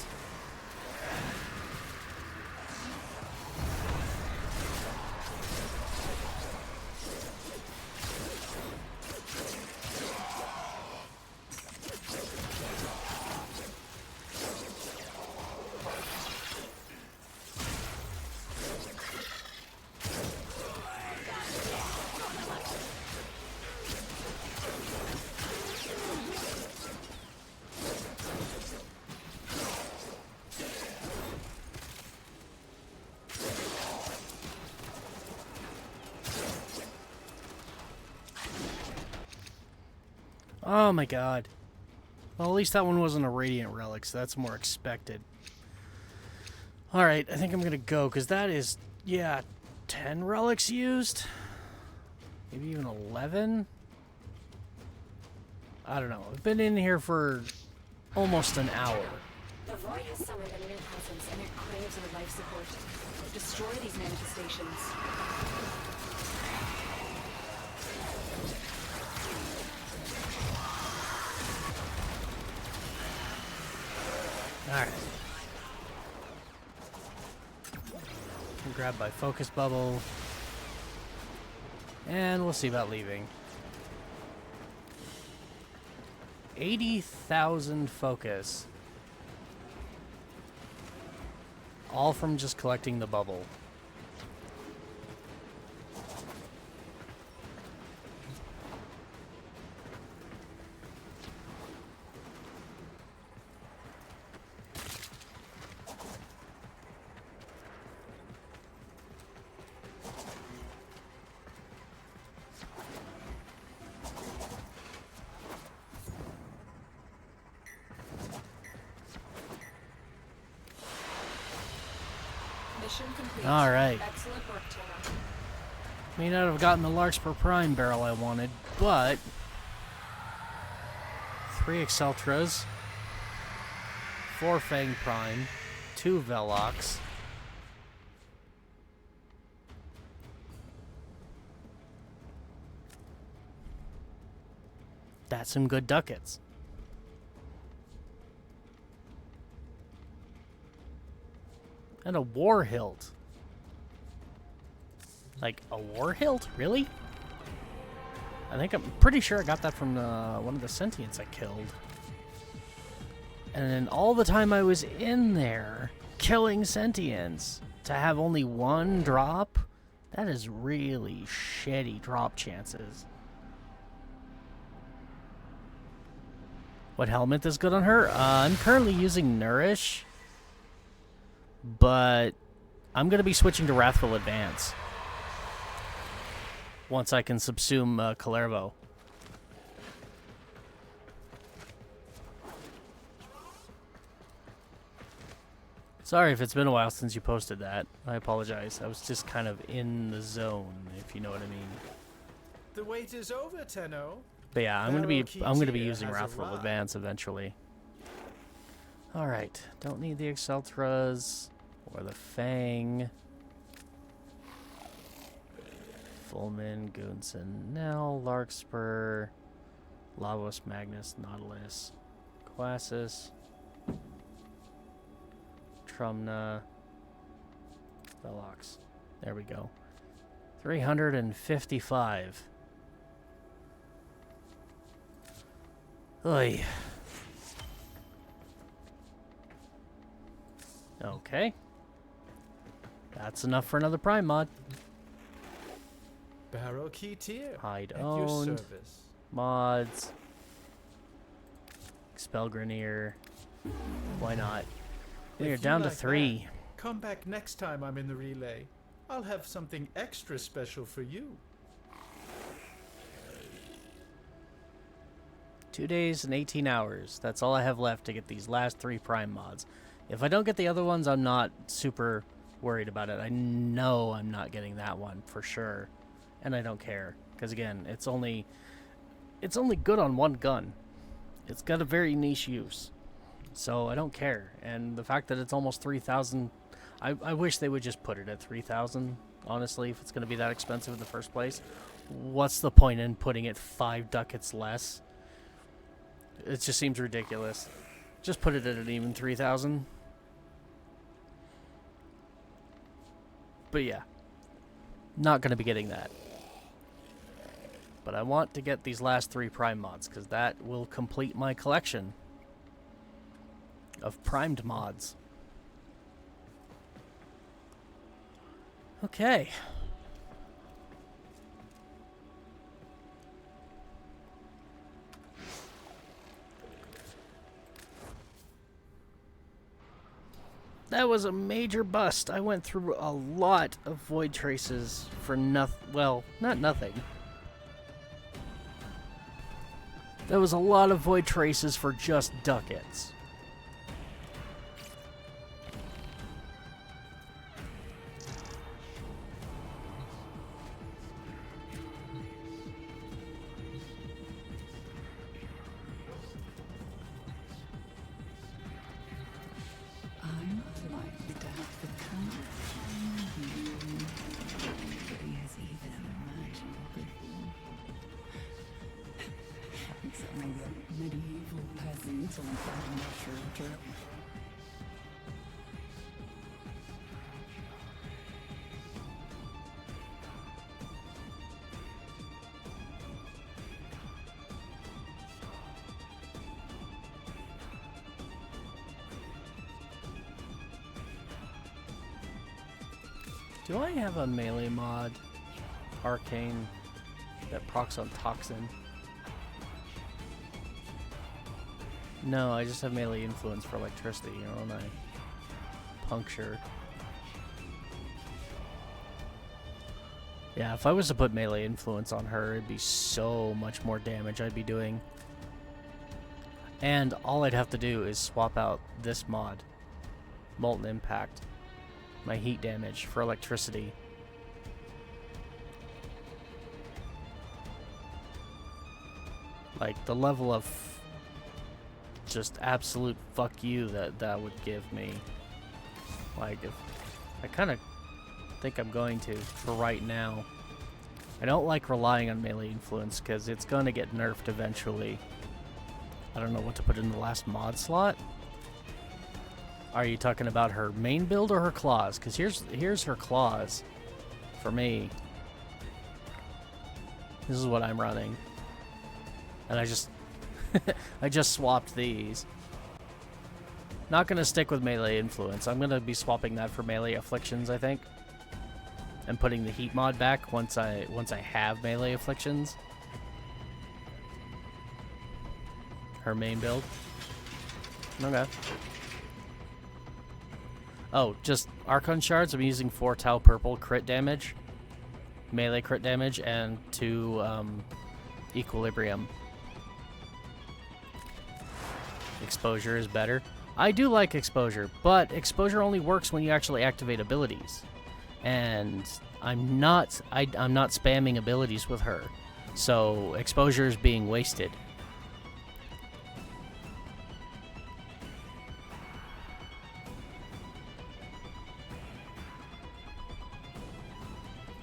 Oh my god. Well, at least that one wasn't a Radiant Relic, so that's more expected. Alright, I think I'm gonna go, because that is, yeah, 10 relics used? Maybe even 11? I don't know. I've been in here for almost an hour.
The void has summoned a new presence and it craves our life support. Destroy these manifestations.
Alright. Grab my focus bubble. And we'll see about leaving. 80,000 focus. All from just collecting the bubble.
Mission complete.
All right.
Excellent work, Tana.
May not have gotten the Larkspur Prime barrel I wanted, but 3 Exceltras, 4 Fang Prime, 2 Velox. That's some good ducats. And a War Hilt. Like, a War Hilt? Really? I'm pretty sure I got that from one of the Sentients I killed. And then all the time I was in there killing Sentients, to have only 1 drop, that is really shitty drop chances. What helmet is good on her? I'm currently using Nourish, but I'm going to be switching to Wrathful Advance. once I can subsume Kalervo. Sorry if it's been a while since you posted that. I apologize. I was just kind of in the zone, if you know what I mean.
The wait is over, Tenno.
But yeah, I'm gonna be using
has
Wrathful
arrived.
Advance eventually. Alright, don't need the Exceltras or the Fang. Fullman, Goonson, Nell, Larkspur, Lavos, Magnus, Nautilus, Quasis, Trumna, Velox. There we go. 355. Oy. Okay. That's enough for another Prime mod.
Barrel key tier.
Hide
At your
owned.
service.
Mods. Expel Grenier. Why not?
If
You're
you
down to
like
3.
that, come back next time I'm in the relay. I'll have something extra special for you.
2 days and 18 hours. That's all I have left to get these last 3 Prime mods. If I don't get the other ones, I'm not super worried about it. I know I'm not getting that one for sure. And I don't care. Because again, it's only good on one gun. It's got a very niche use. So I don't care. And the fact that it's almost 3,000, I wish they would just put it at 3,000, honestly, if it's going to be that expensive in the first place. What's the point in putting it 5 ducats less? It just seems ridiculous. Just put it at an even 3,000. But yeah, not going to be getting that. But I want to get these last 3 Prime mods, because that will complete my collection of primed mods. Okay. That was a major bust. I went through a lot of void traces for nothing. Well, not nothing. There was a lot of void traces for just ducats.
I'm delighted to have the kind of you that he has even imagined before. It's only a medieval peasant on a mushroom trip.
Do I have a melee mod, Arcane, that procs on Toxin? No, I just have melee influence for electricity, don't I? Puncture. Yeah, if I was to put melee influence on her, it'd be so much more damage I'd be doing. And all I'd have to do is swap out this mod, Molten Impact, my heat damage for electricity. Like, the level of just absolute fuck you that would give me. Like, if I kind of think I'm going to for right now. I don't like relying on melee influence because it's going to get nerfed eventually. I don't know what to put in the last mod slot. Are you talking about her main build or her claws? Because here's her claws for me. This is what I'm running. And I just I just swapped these. Not gonna stick with melee influence. I'm gonna be swapping that for melee afflictions, I think. And putting the heat mod back once I have melee afflictions. Her main build. Okay. Oh, just Archon shards. I'm using 4 Tau purple crit damage. melee crit damage and 2 equilibrium. Exposure is better. I do like exposure, but exposure only works when you actually activate abilities. And I'm not spamming abilities with her. So exposure is being wasted.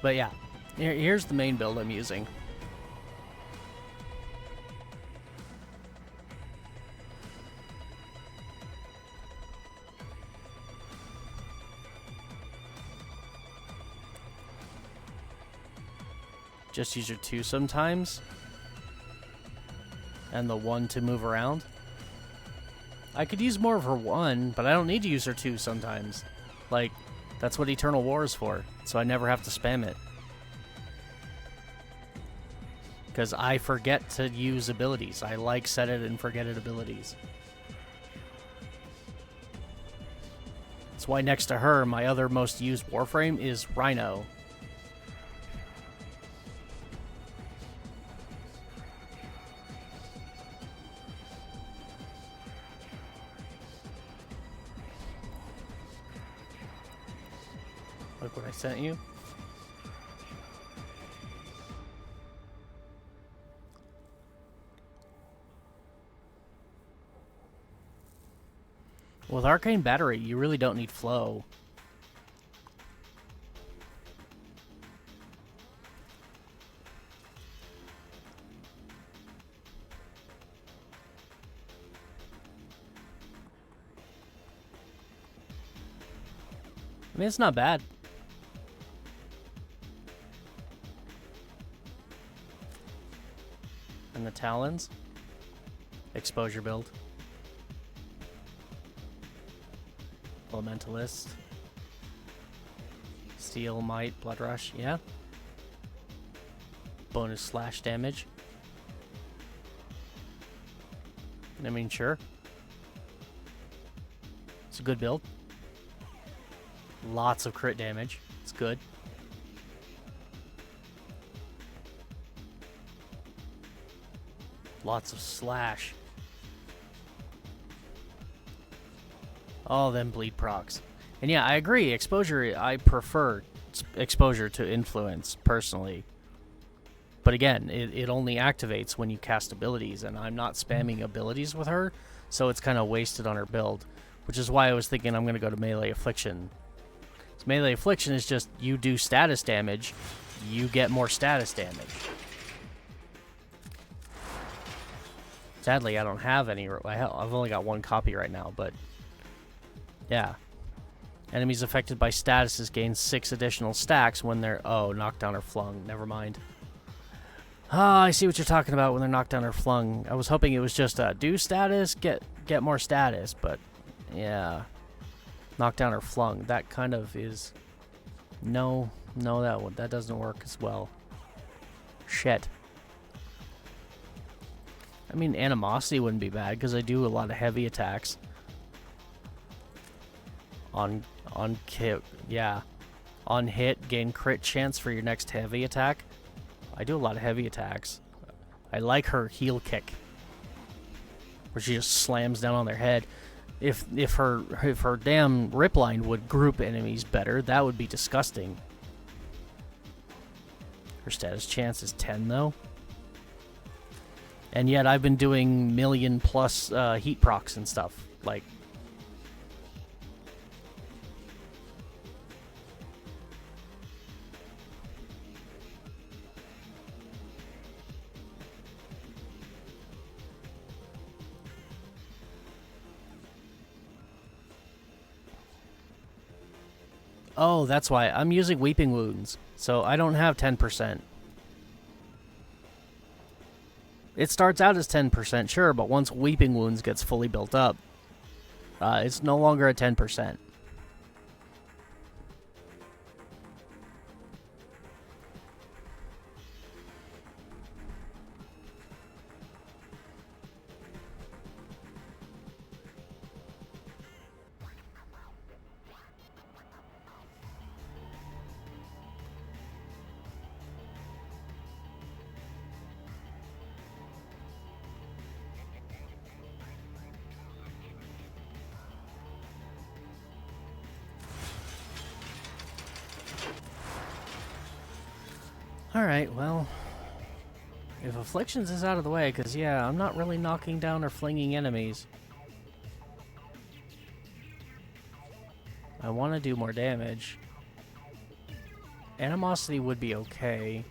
But yeah, here's the main build I'm using. Just use your 2 sometimes. And the 1 to move around. I could use more of her 1, but I don't need to use her 2 sometimes. Like, that's what Eternal War is for, so I never have to spam it. Because I forget to use abilities. I like set it and forget it abilities. That's why next to her, my other most used Warframe is Rhino. Look what I sent you. With Arcane Battery, you really don't need flow. I mean, it's not bad. And the Talons. Exposure build. Elementalist. Steel, Might, Blood Rush, yeah. Bonus slash damage. I mean, sure. It's a good build. Lots of crit damage. It's good. Lots of slash. All them bleed procs. And yeah, I agree. Exposure, I prefer exposure to influence, personally. But again, it only activates when you cast abilities, and I'm not spamming abilities with her, so it's kind of wasted on her build. Which is why I was thinking I'm going to go to Melee Affliction. So Melee Affliction is just, you do status damage, you get more status damage. Sadly, I don't have any. I've only got 1 copy right now, but yeah. Enemies affected by statuses gain 6 additional stacks when they're... Oh, knocked down or flung. Never mind. Ah, I see what you're talking about when they're knocked down or flung. I was hoping it was just do status, get more status, but yeah. Knocked down or flung. That kind of is... No, that doesn't work as well. Shit. I mean, Animosity wouldn't be bad, because I do a lot of heavy attacks. On hit, gain crit chance for your next heavy attack. I do a lot of heavy attacks. I like her heel kick, where she just slams down on their head. If her damn rip line would group enemies better, that would be disgusting. Her status chance is 10 though. And yet I've been doing million plus heat procs and stuff. Like, oh, that's why. I'm using Weeping Wounds, so I don't have 10%. It starts out as 10%, sure, but once Weeping Wounds gets fully built up, it's no longer at 10%. Alright, well, if Afflictions is out of the way, because, yeah, I'm not really knocking down or flinging enemies. I want to do more damage. Animosity would be okay.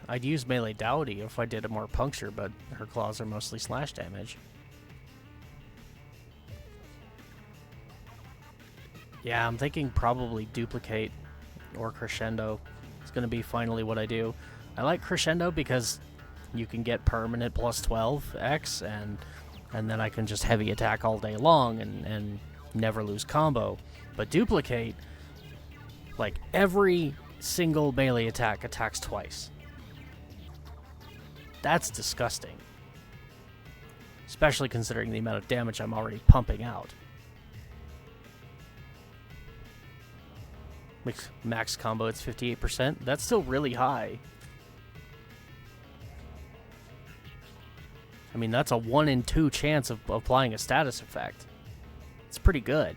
I'd use melee Dowdy if I did a more puncture, but her claws are mostly slash damage. Yeah, I'm thinking probably Duplicate or Crescendo. It's going to be finally what I do. I like Crescendo because you can get permanent plus 12x, and then I can just heavy attack all day long and never lose combo. But Duplicate, like, every single melee attack attacks twice. That's disgusting. Especially considering the amount of damage I'm already pumping out. Max combo, it's 58%. That's still really high. I mean, that's a 1 in 2 chance of applying a status effect. It's pretty good.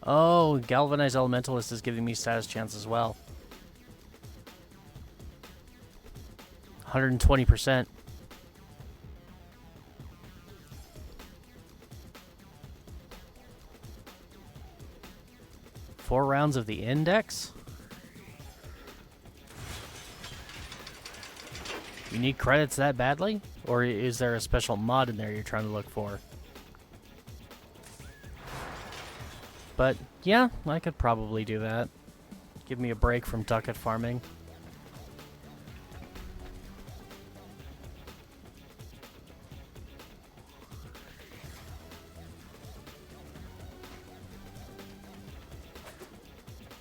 Oh, Galvanized Elementalist is giving me status chance as well. 120%. Four rounds of the index? You need credits that badly? Or is there a special mod in there you're trying to look for? But, yeah, I could probably do that. Give me a break from ducat farming.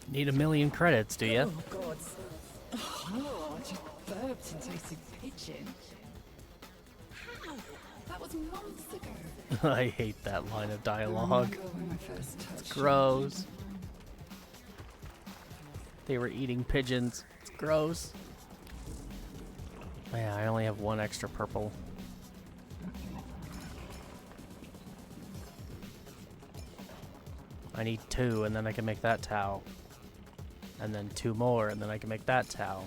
Need 1,000,000 credits, do you?
Oh, God. Oh, I just burped and tasted pigeon. How? That was months ago.
I hate that line of dialogue.
Remember when I first touched you?
Gross. They were eating pigeons. It's gross. Yeah, I only have one extra purple. I need 2, and then I can make that Tau. And then 2 more, and then I can make that Tau.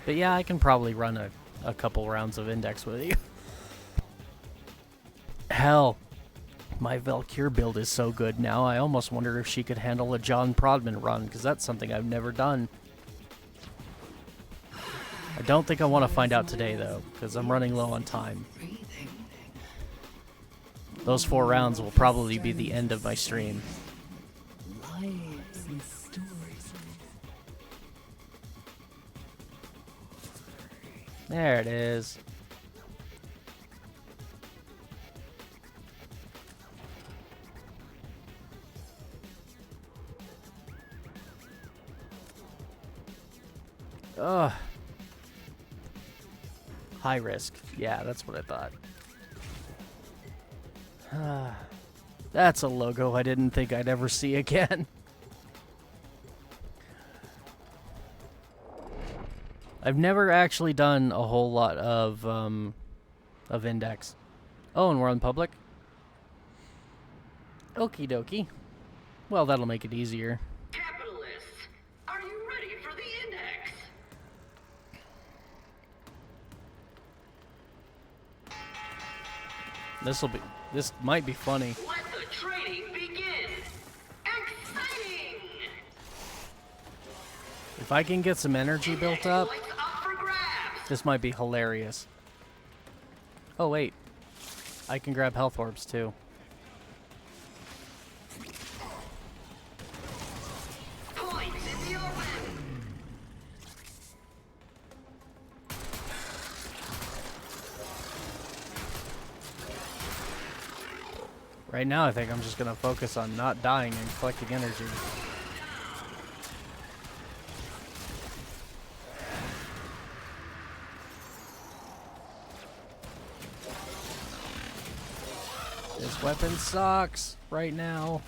But yeah, I can probably run a couple rounds of index with you. Hell, my Valkyr build is so good now, I almost wonder if she could handle a John Prodman run, because that's something I've never done. I don't think I want to find out today, though, because I'm running low on time. Those 4 rounds will probably be the end of my stream.
Lives and stories.
There it is. Ugh. High risk. Yeah, that's what I thought. That's a logo I didn't think I'd ever see again. I've never actually done a whole lot of index. Oh, and we're on public? Okie dokie. Well, that'll make it easier.
Capitalists, are you ready for the index?
This might be funny.
Let the trading begin. Exciting!
If I can get some energy built up,
Index up for grabs.
this might be hilarious. Oh, wait. I can grab health orbs, too.
Points in the open.
Right now, I think I'm just gonna focus on not dying and collecting energy. This weapon sucks right now.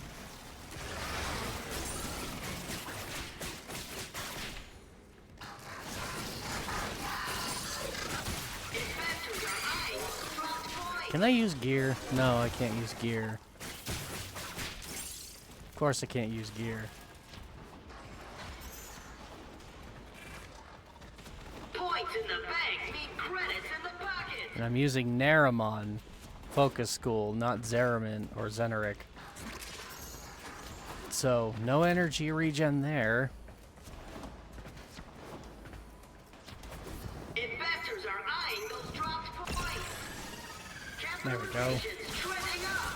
Can I use gear? No, I can't use gear. Of course I can't use gear.
Points in the bank mean credits in the pocket.
And I'm using Naramon Focus School, not Zeramin or Zeneric. So, no energy regen there.
Investors are eyeing those dropped points.
There we go.
Capitalization's trending up.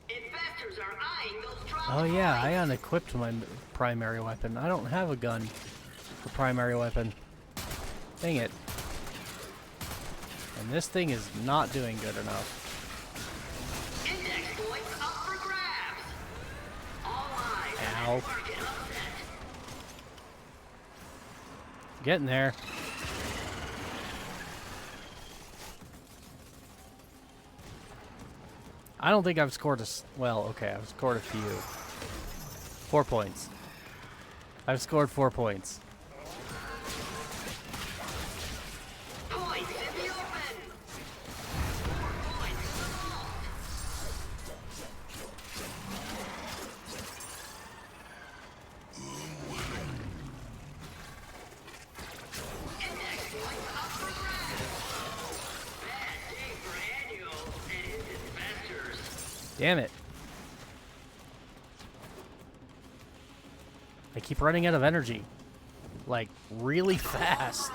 Investors are eyeing those dropped
Oh yeah, I
points.
unequipped my primary weapon. I don't have a gun for primary weapon. Dang it. And this thing is not doing good enough.
Index points up for grabs. All eyes
Ow.
on that market upset.
Getting there. I don't think I've scored well, okay, I've scored a few. 4 points. I've scored 4 points.
Points in the open. 4 points in the vault. Index points up for grabs. Bad day for Annual and his investors.
Damn it. I keep running out of energy. Like, really fast.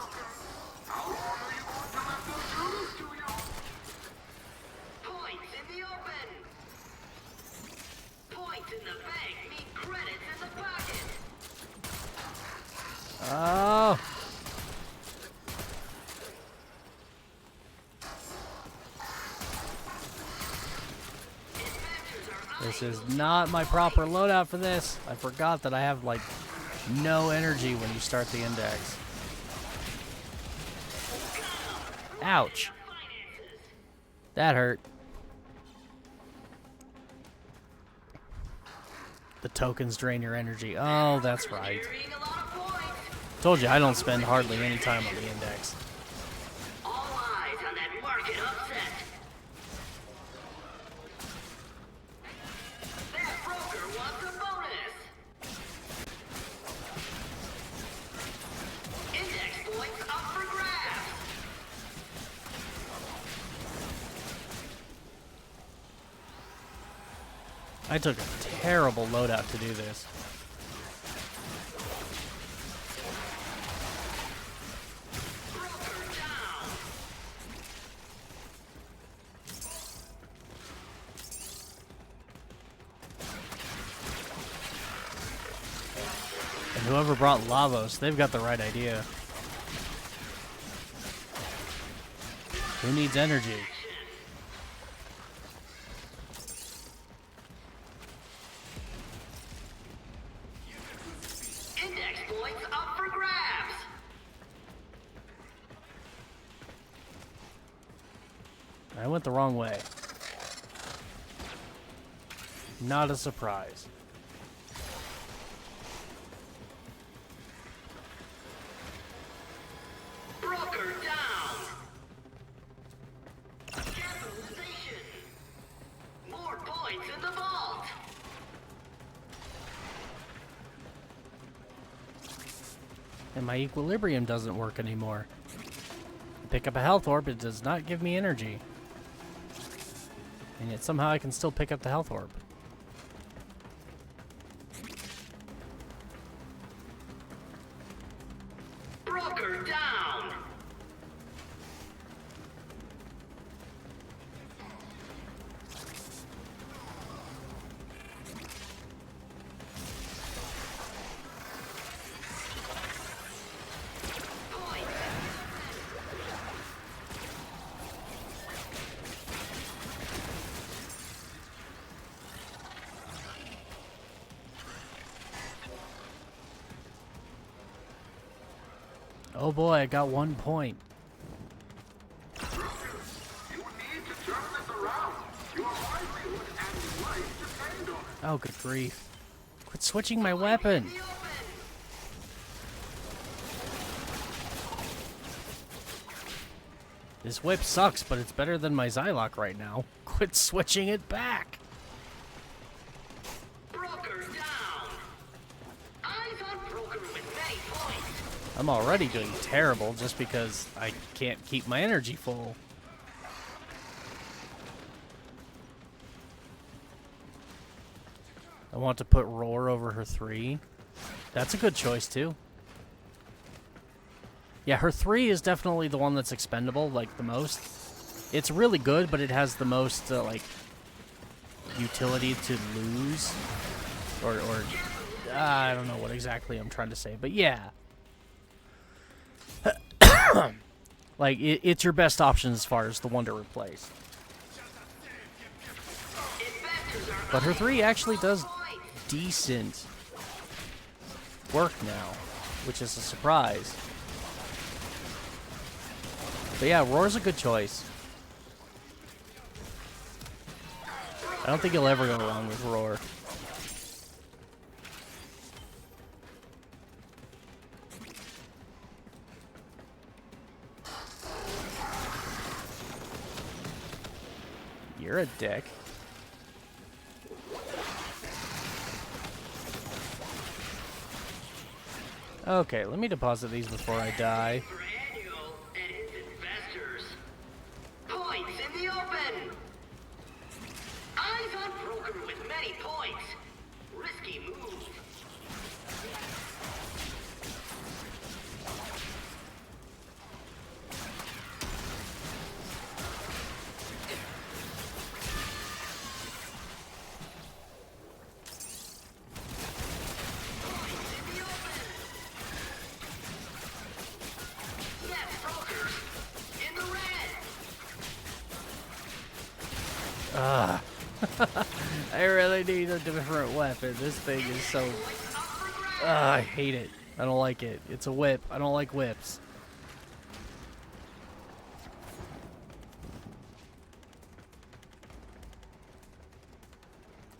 Points in the open. Points in the bank mean credits in the pocket.
Oh. This is not my proper loadout for this. I forgot that I have, like, no energy when you start the index. Ouch. That hurt. The tokens drain your energy. Oh, that's right.
Carrying a lot of points.
Told you I don't spend hardly any time on the index.
All eyes on that market upset. That broker wants a bonus. Index points up for grabs.
I took a terrible loadout to do this.
Broker down.
And whoever brought Lavos, they've got the right idea. Who needs energy?
Index points up for grabs.
I went the wrong way. Not a surprise.
Broker down. Capitalization. More points in the vault.
And my equilibrium doesn't work anymore. I pick up a health orb, it does not give me energy. And yet somehow I can still pick up the health orb.
Broker down.
Oh boy, I got 1 point. Oh, good grief. Quit switching my weapon. This whip sucks, but it's better than my Zylock right now. Quit switching it back.
Broker down. Eyes on Broker with many points.
I'm already doing terrible just because I can't keep my energy full. I want to put Roar over her 3. That's a good choice, too. Yeah, her 3 is definitely the one that's expendable, like, the most. It's really good, but it has the most, like, utility to lose. Or I don't know what exactly I'm trying to say, but yeah. Like, it's your best option as far as the one to replace. But her 3 actually does decent work now, which is a surprise. But yeah, Roar's a good choice. I don't think you'll ever go wrong with Roar. You're a dick. Okay, let me deposit these before I die.
For Annual and its investors. Points in the open. Eyes on Broker with many points. Risky move.
I really need a different weapon. This thing is so... I hate it. I don't like it. It's a whip. I don't like whips.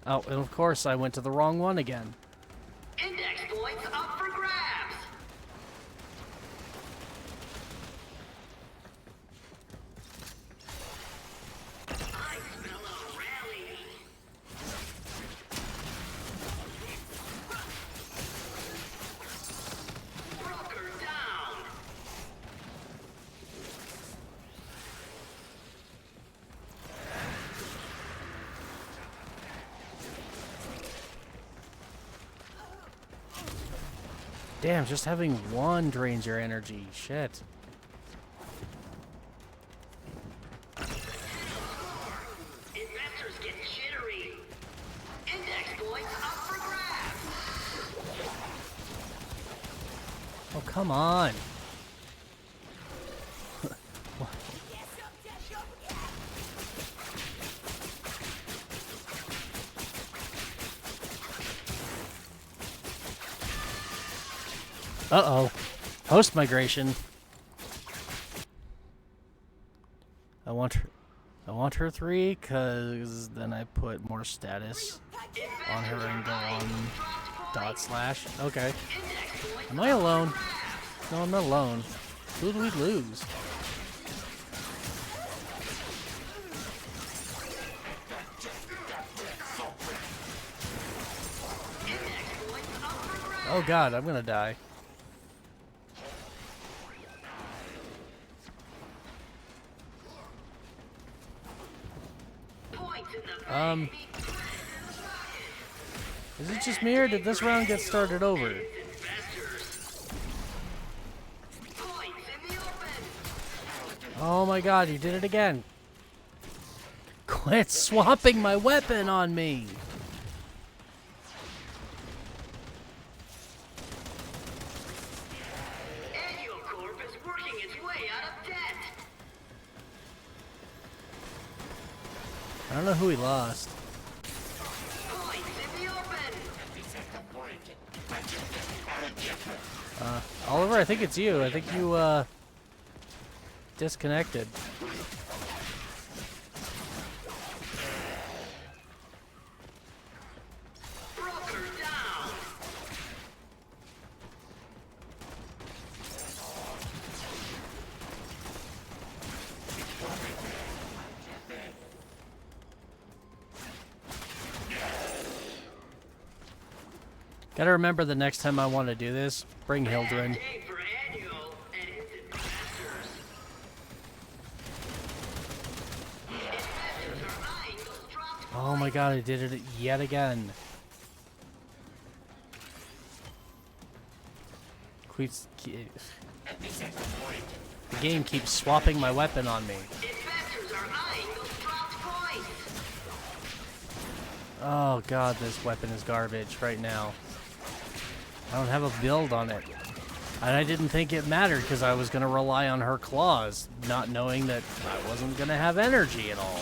Oh, and of course I went to the wrong one again.
Index points up for grabs. I smell a rally. Broker down.
Damn, just having one drains your energy. Shit.
Investors get jittery. Index points up for grabs.
Oh, come on. Uh-oh. Host migration. I want her 3, because then I put more status on her and go on dot slash. Okay. Am I alone? No, I'm not alone. Who do we lose? Oh god, I'm gonna die. Is it just me or did this round get started over? Oh my god, you did it again. Quit swapping my weapon on me.
Annual Corp is working its way out of debt.
I don't know who he lost.
Points in the open.
Oliver, I think it's you. I think you, disconnected. Gotta remember the next time I want to do this, bring Hildren. Oh my god, I did it yet again. The game keeps swapping my weapon on me. Oh god, this weapon is garbage right now. I don't have a build on it. And I didn't think it mattered because I was going to rely on her claws, not knowing that I wasn't going to have energy at all.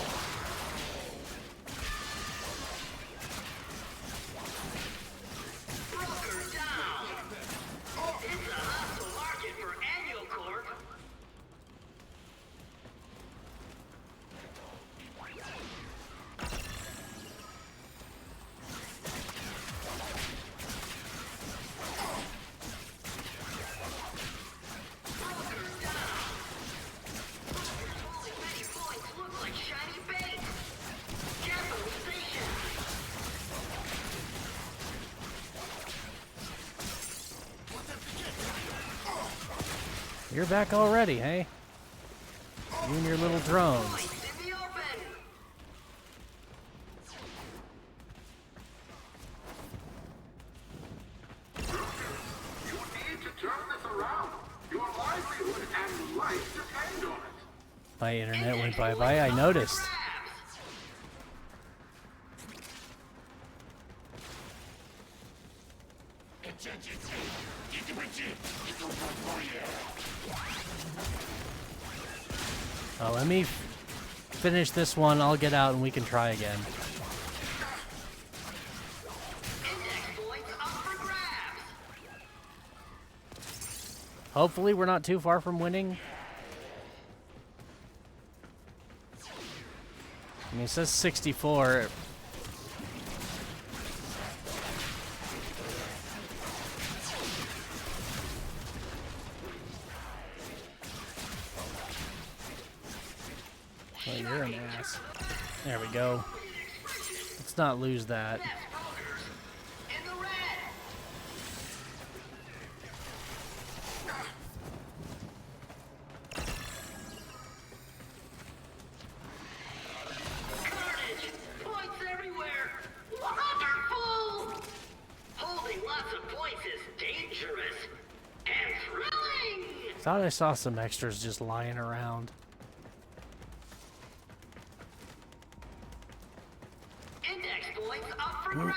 You're back already, hey? You and your little drones. My internet went bye-bye, I noticed. Let me finish this one, I'll get out and we can try again. Hopefully we're not too far from winning. I mean, it says 64. Oh, you're an ass. There we go. Let's not lose that. Thought I saw some extras just lying around.
Index points up for grabs.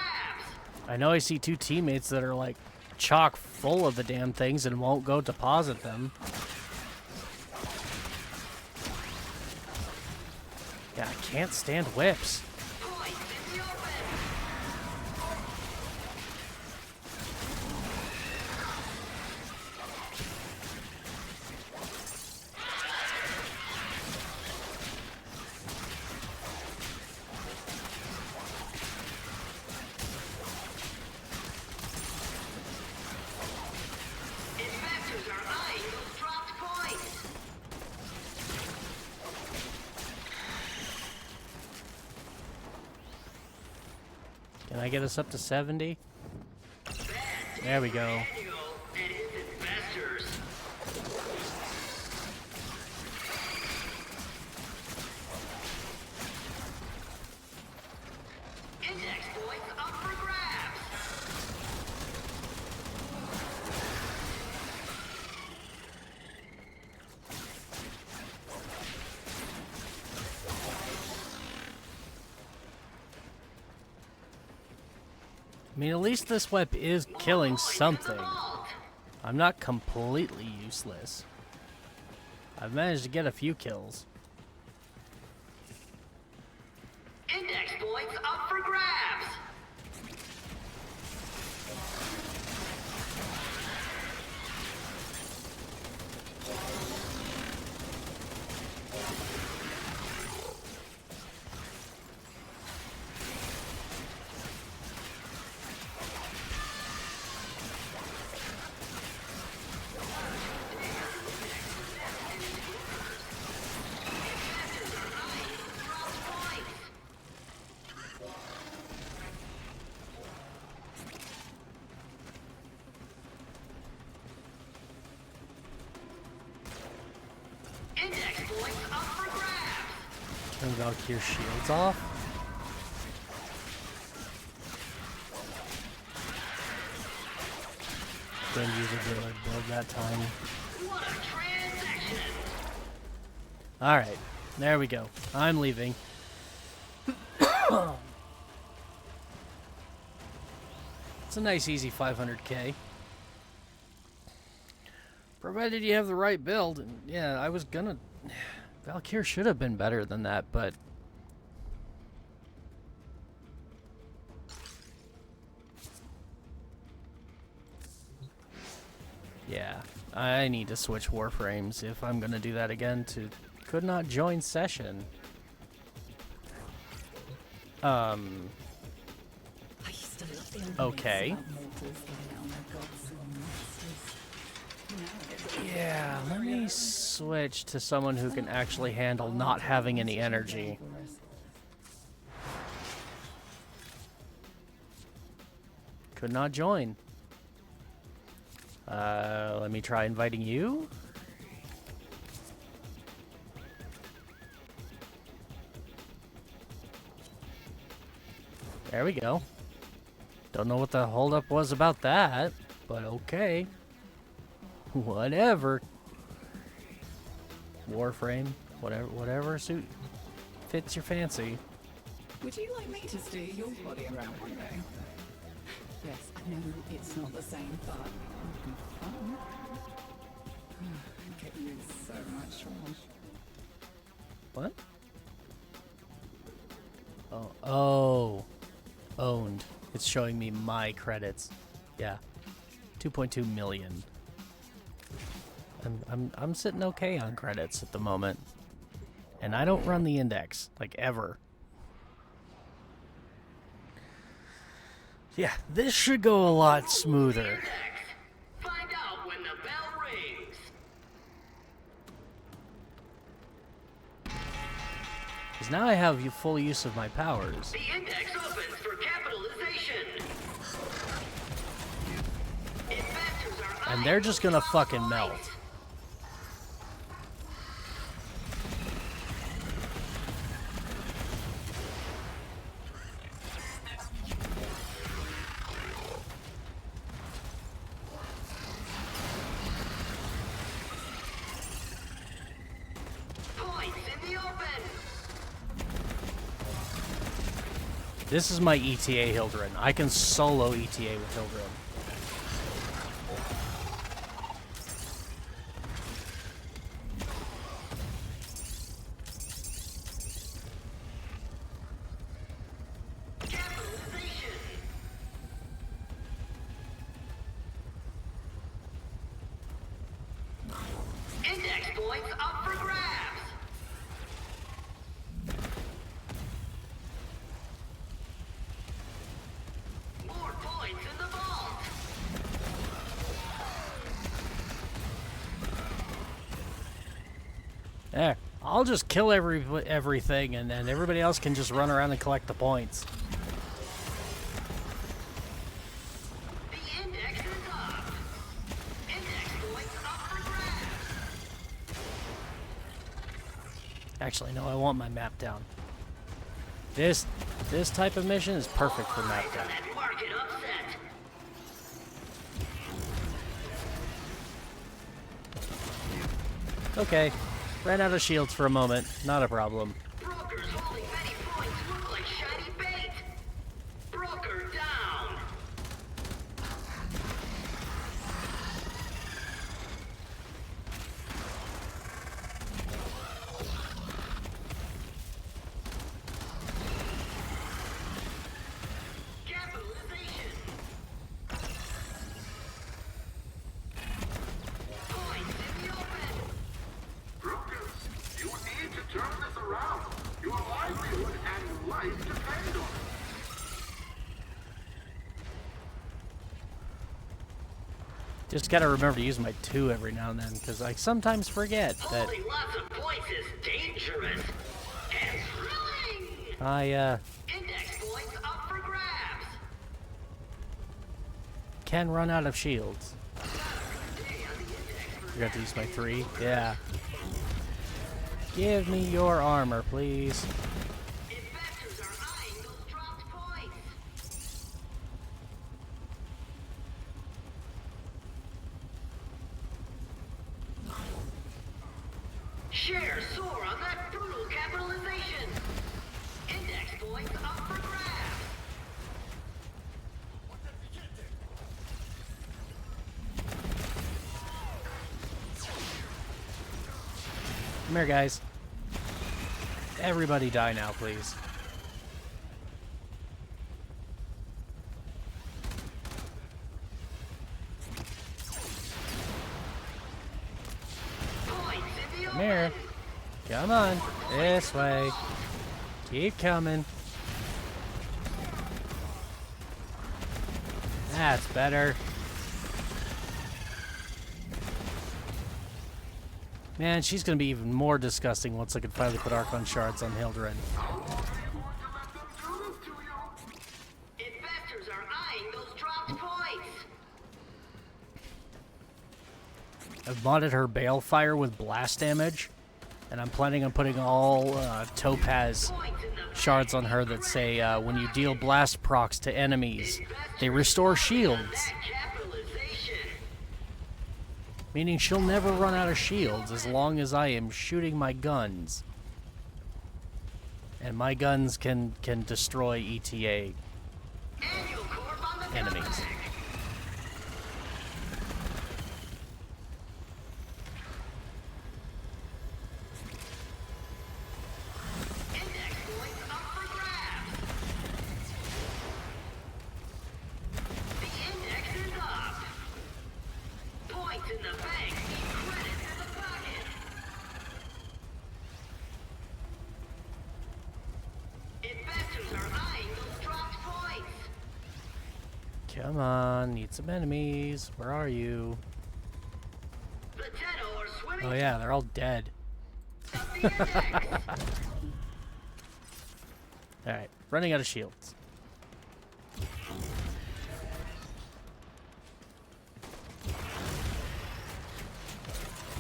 I know I see two teammates that are like chock full of the damn things and won't go deposit them. Yeah, I can't stand whips. Can I get us up to 70? There we go. I mean, at least this whip is killing something. I'm not completely useless. I've managed to get a few kills.
Index points up for grabs. points up for grabs.
Turn Valkyrie shields off. Didn't use a good build that time.
What a transaction!
Alright, there we go. I'm leaving. It's a nice easy 500k. Provided you have the right build. And yeah, I was gonna... Valkyrie should have been better than that, but... Yeah, I need to switch Warframes if I'm gonna do that again to... Could not join session.
I used to love the old
Okay.
myths about mortals living out on their gods and monsters. Now it's
Yeah, let me switch to someone who can actually handle not having any energy. Could not join. Let me try inviting you. There we go. Don't know what the holdup was about that, but okay. Whatever. Warframe, whatever suit fits your fancy.
Would you like me to steer your body around one day? Yes, I know it's not the same, but it would be fun. Get you in so much trouble.
What? Oh. Owned. It's showing me my credits. Yeah. 2.2 million. I'm sitting okay on credits at the moment. And I don't run the index, like ever. Yeah, this should go a lot smoother.
Find out when the bell rings.
Because now I have full use of my powers.
The index opens for capitalization. Investors are
And they're just gonna fucking melt.
points in the open.
This is my ETA Hildren. I can solo ETA with Hildren.
Capitalization. Index points up for grabs. More points in the vault.
There. I'll just kill everything, and then everybody else can just run around and collect the points.
The index is up. Index points up for grabs.
Actually, no, I want my map down. This type of mission is perfect for map down.
That market upset.
Okay. Ran out of shields for a moment. Not a problem.
Brokers holding many points look like shiny bait. Broker down. Capitalization. Points in the open.
Brokers, you need to turn this around. Your livelihood and life depend on it.
Just gotta remember to use my 2 every now and then, because I sometimes forget that
Holding lots of points is dangerous and thrilling.
I
Index points up for grabs.
can run out of shields. Forgot to use my 3. Yeah. Give me your armor, please.
Investors are eyeing those dropped points. Shares soar on that brutal capitalization. Index points up for grabs.
Come here, guys. Everybody die now, please.
Points in the
Come here. Come on. This way. Keep coming. That's better. Man, she's gonna be even more disgusting once I can finally put Archon shards on Hildren.
Investors are eyeing those dropped points.
I've modded her Balefire with blast damage, and I'm planning on putting all Topaz shards on her that say when you deal blast procs to enemies, they restore shields.
Capitalization.
Meaning she'll never run out of shields as long as I am shooting my guns. And my guns can destroy ETA
Annual Corp on the
enemies.
comeback. Index points up for grabs. The index is up. Points in the bank need credits in the pocket. Investors are eyeing those dropped points.
Come on, need some enemies. Where are you?
The Tenno are swimming
Oh yeah, they're all dead.
up the index.
Alright, running out of shields.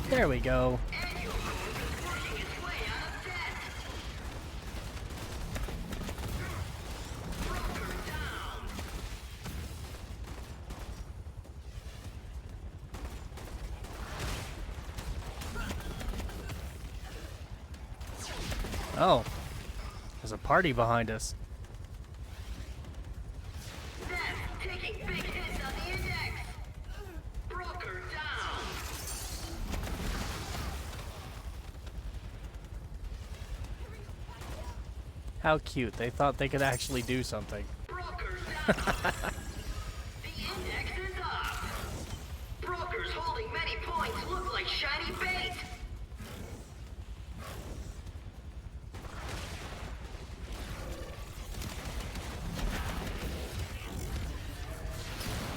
There we go.
Annual Corp is working its way out of debt. Broker down.
Oh, there's a party behind us.
Death taking big hits on the index. Broker down.
How cute. They thought they could actually do something.
Broker down. The index is up. Brokers holding many points look like shiny bait.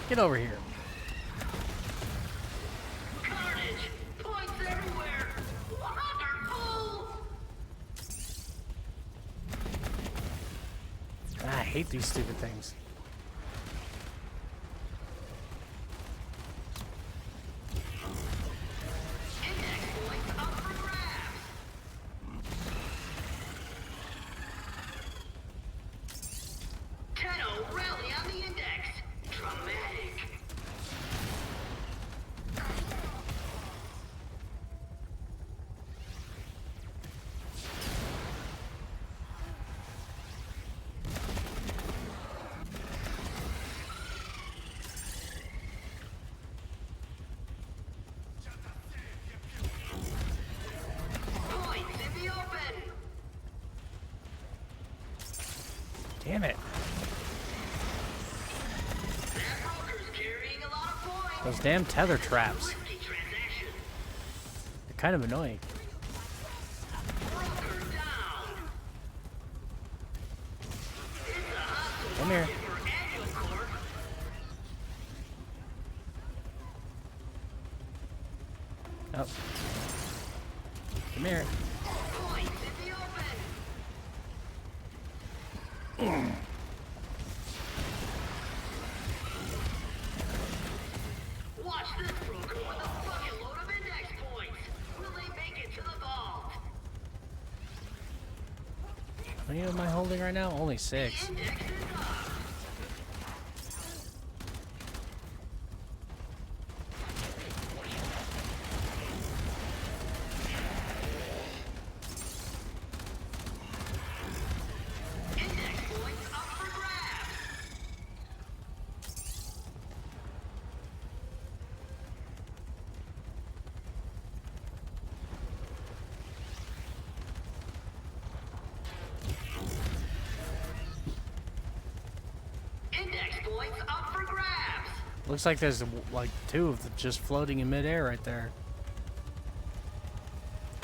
Get over here.
Carnage. Points everywhere. Wonderful.
I hate these stupid things.
Index points up for grabs. Tenno rally on the index. Dramatic. Points in the open.
Damn it.
That broker's carrying a lot of points.
Those damn tether traps.
Risky transaction.
They're kind of annoying.
Broker down. It's a hostile
Come here.
market for Annual Corp.
Oh. Come here.
Points in the open. Watch this broker with a bucket load of index points. Will they make it to the vault?
many am I holding right now? Only 6.
Index points up for grabs.
Looks like there's like 2 of them just floating in midair right there.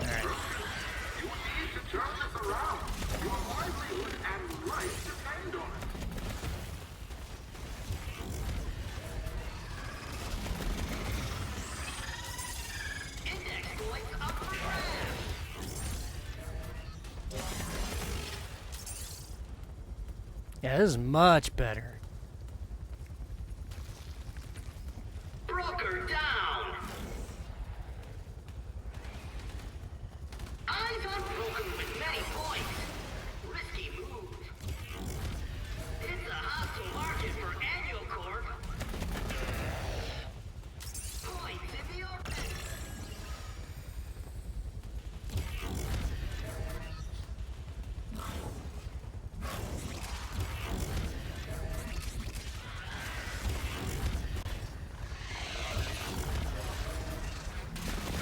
Alright.
You need to turn this around. Your livelihood and life depend on it.
Index points up for grabs.
Yeah, this is much better.
Broker down. Eyes on Broken with many points. Risky move. It's a hostile market for annual corp. Points in the open.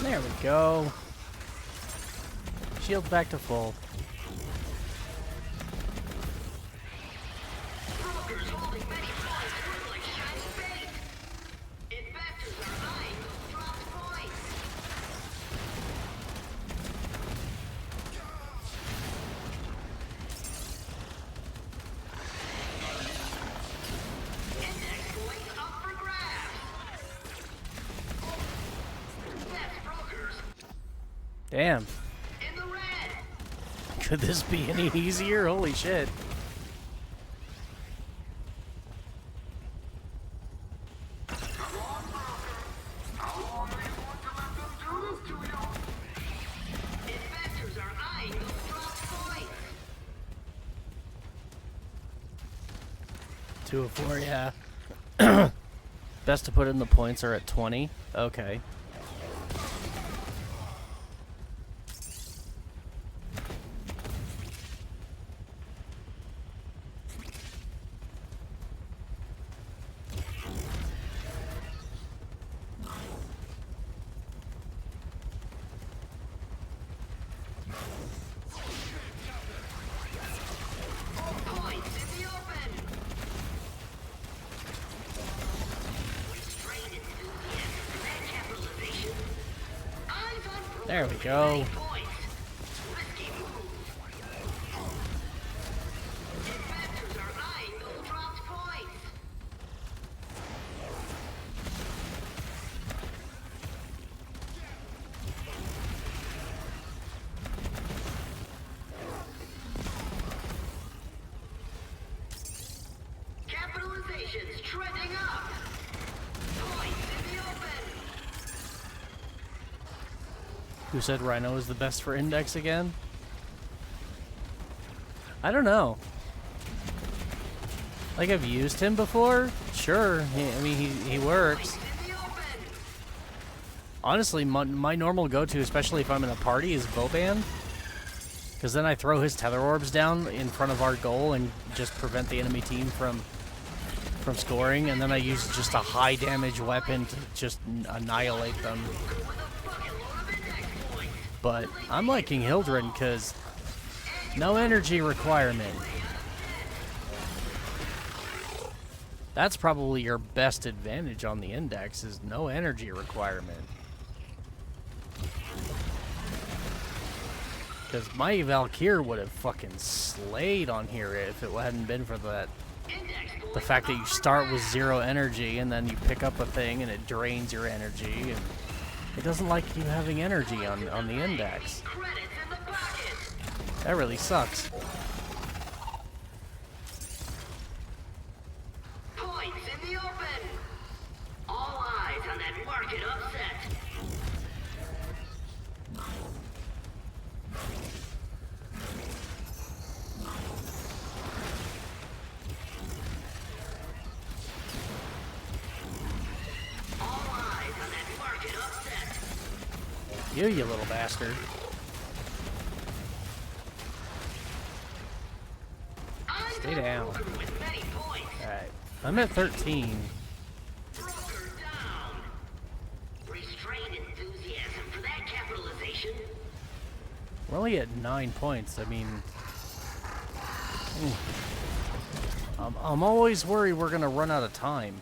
There we go. Shield back to full.
Brokers holding many points look like shiny bait. Investors are eyeing those dropped points. Index points up for grabs. Best brokers
Damn.
in the red.
Could this be any easier? Holy shit.
Come on, Broker. How long are you going to let them do this to you?
Investors are eyeing those dropped points.
2 of 4, yeah. Best to put in the points are at 20. Okay.
Points in the open. Restrained enthusiasm and capitalization. Eyes on Broker
There we
with
go.
many points. Risky move. Investors are eyeing those dropped points. Capitalization's trending up. Points in the open.
Who said Rhino is the best for index again? I don't know. Like, I've used him before? Sure. He works.
In the open.
Honestly, my normal go-to, especially if I'm in a party, is Boban. Because then I throw his tether orbs down in front of our goal and just prevent the enemy team from scoring. And then I use just a high damage weapon to just annihilate them. But I'm liking Hildren because no energy requirement. That's probably your best advantage on the index, is no energy requirement. Because my Valkyr would have fucking slayed on here if it hadn't been for that. The fact that you start with 0 energy and then you pick up a thing and it drains your energy, and it doesn't like you having energy on the index.
Credits in the pocket.
That really sucks.
Points in the open. All eyes on that market upset.
You little bastard. Stay down. Alright. I'm at 13. We're only at 9 points. I mean... I'm always worried we're gonna run out of time.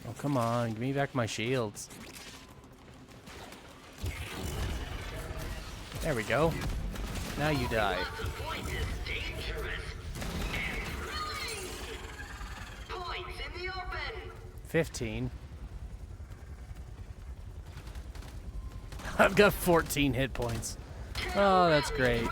Oh, come on. Give me back my shields. There we go. Now you die. 15. I've got 14 hit points. Oh, that's great.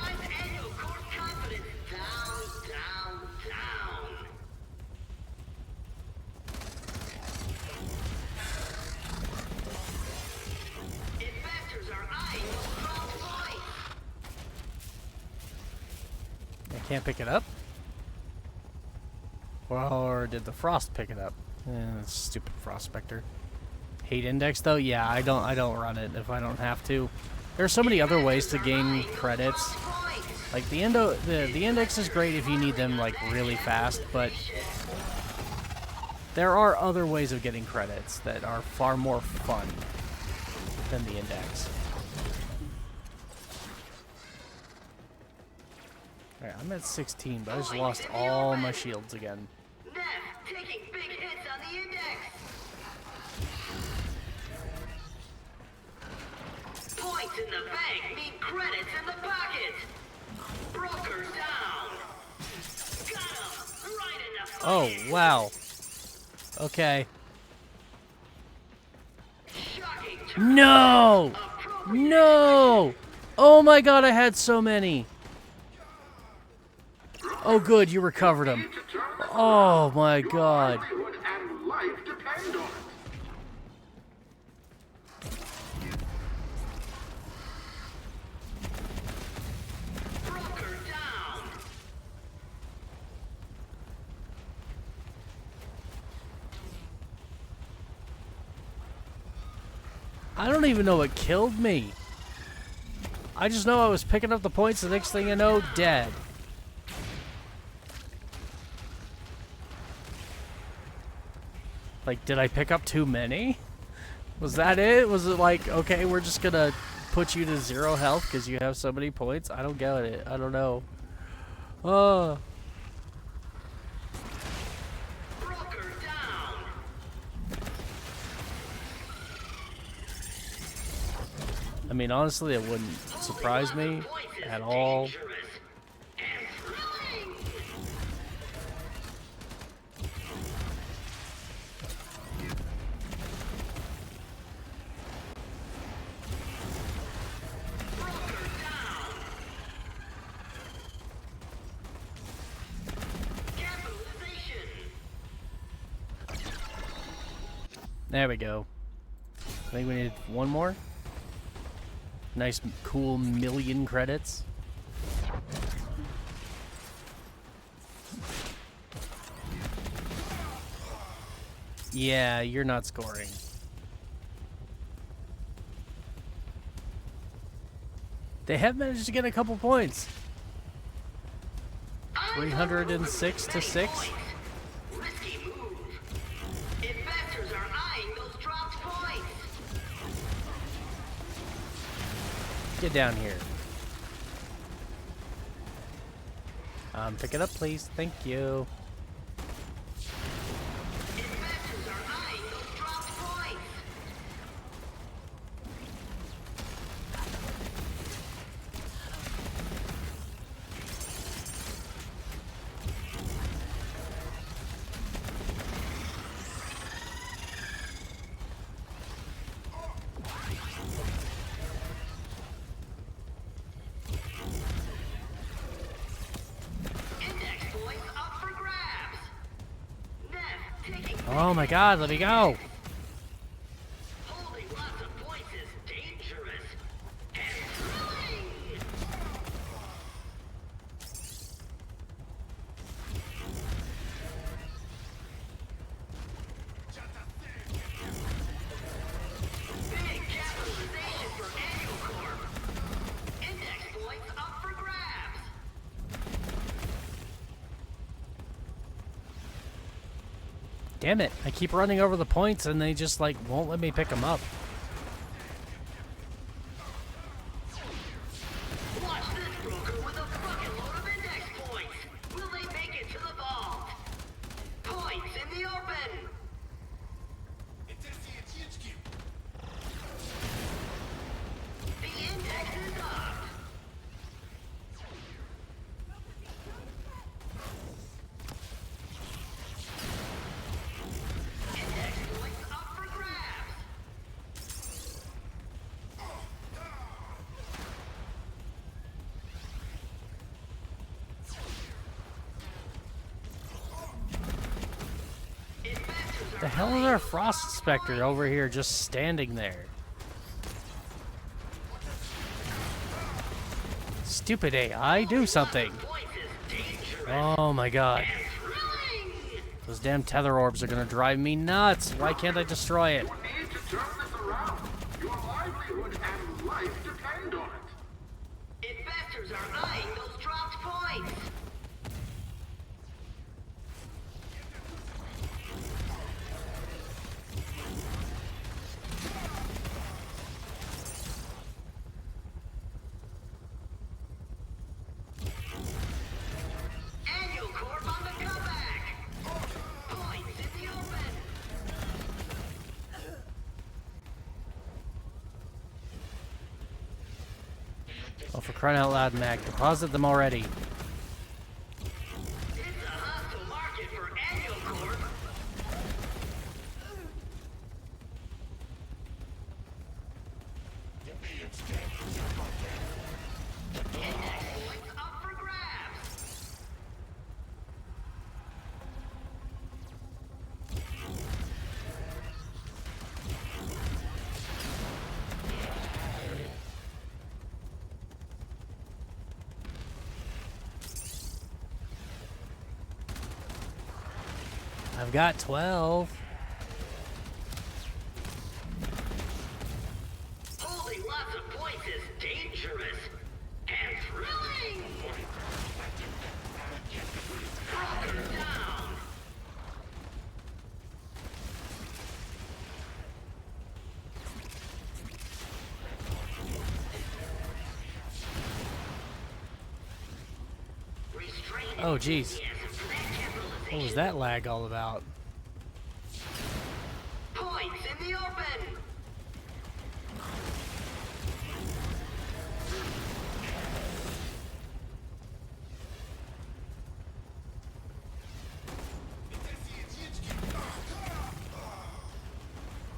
I can't pick it up? Or did the frost pick it up? Stupid frost specter. Hate index though? Yeah, I don't run it if I don't have to. There are so many other ways to gain credits. Like the index is great if you need them like really fast, but there are other ways of getting credits that are far more fun than the index. Alright, I'm at 16, but I just lost all my shields again.
Taking big hits on the index. Points in the bank mean credits in the pocket. Broker's down. Got him right in the face.
Oh, wow. Okay. No! No! Oh my god, I had so many. Oh good, you recovered them. Oh my god. I don't even know what killed me. I just know I was picking up the points, the next thing you know, dead. Like, did I pick up too many? Was that it? Was it like, okay, we're just gonna put you to 0 health because you have so many points? I don't get it. I don't know. Oh. I mean, honestly, it wouldn't surprise me at all. There we go. I think we need one more. Nice, cool 1,000,000 credits. Yeah, you're not scoring. They have managed to get a couple points. 306 to 6. Get down here. Pick it up, please. Thank you. Oh my god, let me go!
Holding lots of points is dangerous and thrilling.
Damn it, I keep running over the points and they just like won't let me pick them up.
Watch this broker with a fucking load of index points. Will they make it to the vault? Points in the open. The index is up. Index points up for grabs.
The hell is our Frost Spectre over here just standing there? Stupid AI, do something. Oh my god. Those damn tether orbs are gonna drive me nuts. Why can't I destroy it?
You need to turn this around. Your livelihood and life depend on it.
Investors are eyeing those dropped points. Annual Corp on the comeback. Points in the open.
Oh, for crying out loud, Mac. Deposit them already.
It's a hostile market for Annual Corp. Index points up for grabs.
I've got 12.
Holding lots of points is dangerous and thrilling. Broker down. Restrained
Oh, jeez.
enthusiasm for that
What was
capitalization.
that lag all about?
Points in the open.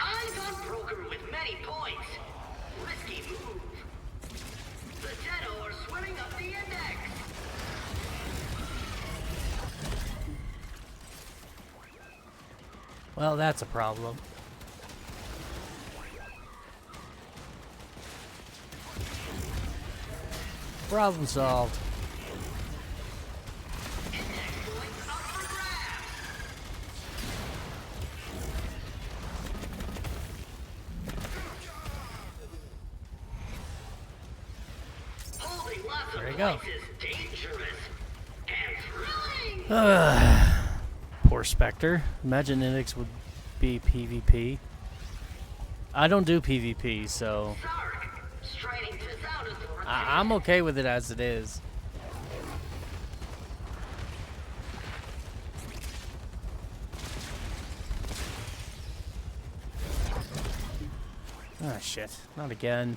Eyes on broker with many points. Risky move. The Teto are swimming up the index.
Well, that's a problem. Problem solved.
Index points up for grabs. Holding lots of
There you go.
points is dangerous and thrilling.
Poor Spectre. Imagine Index would be PvP. I don't do PvP, so
Sark, straining to sound authority.
I'm okay with it as it is. Ah, shit. Not again.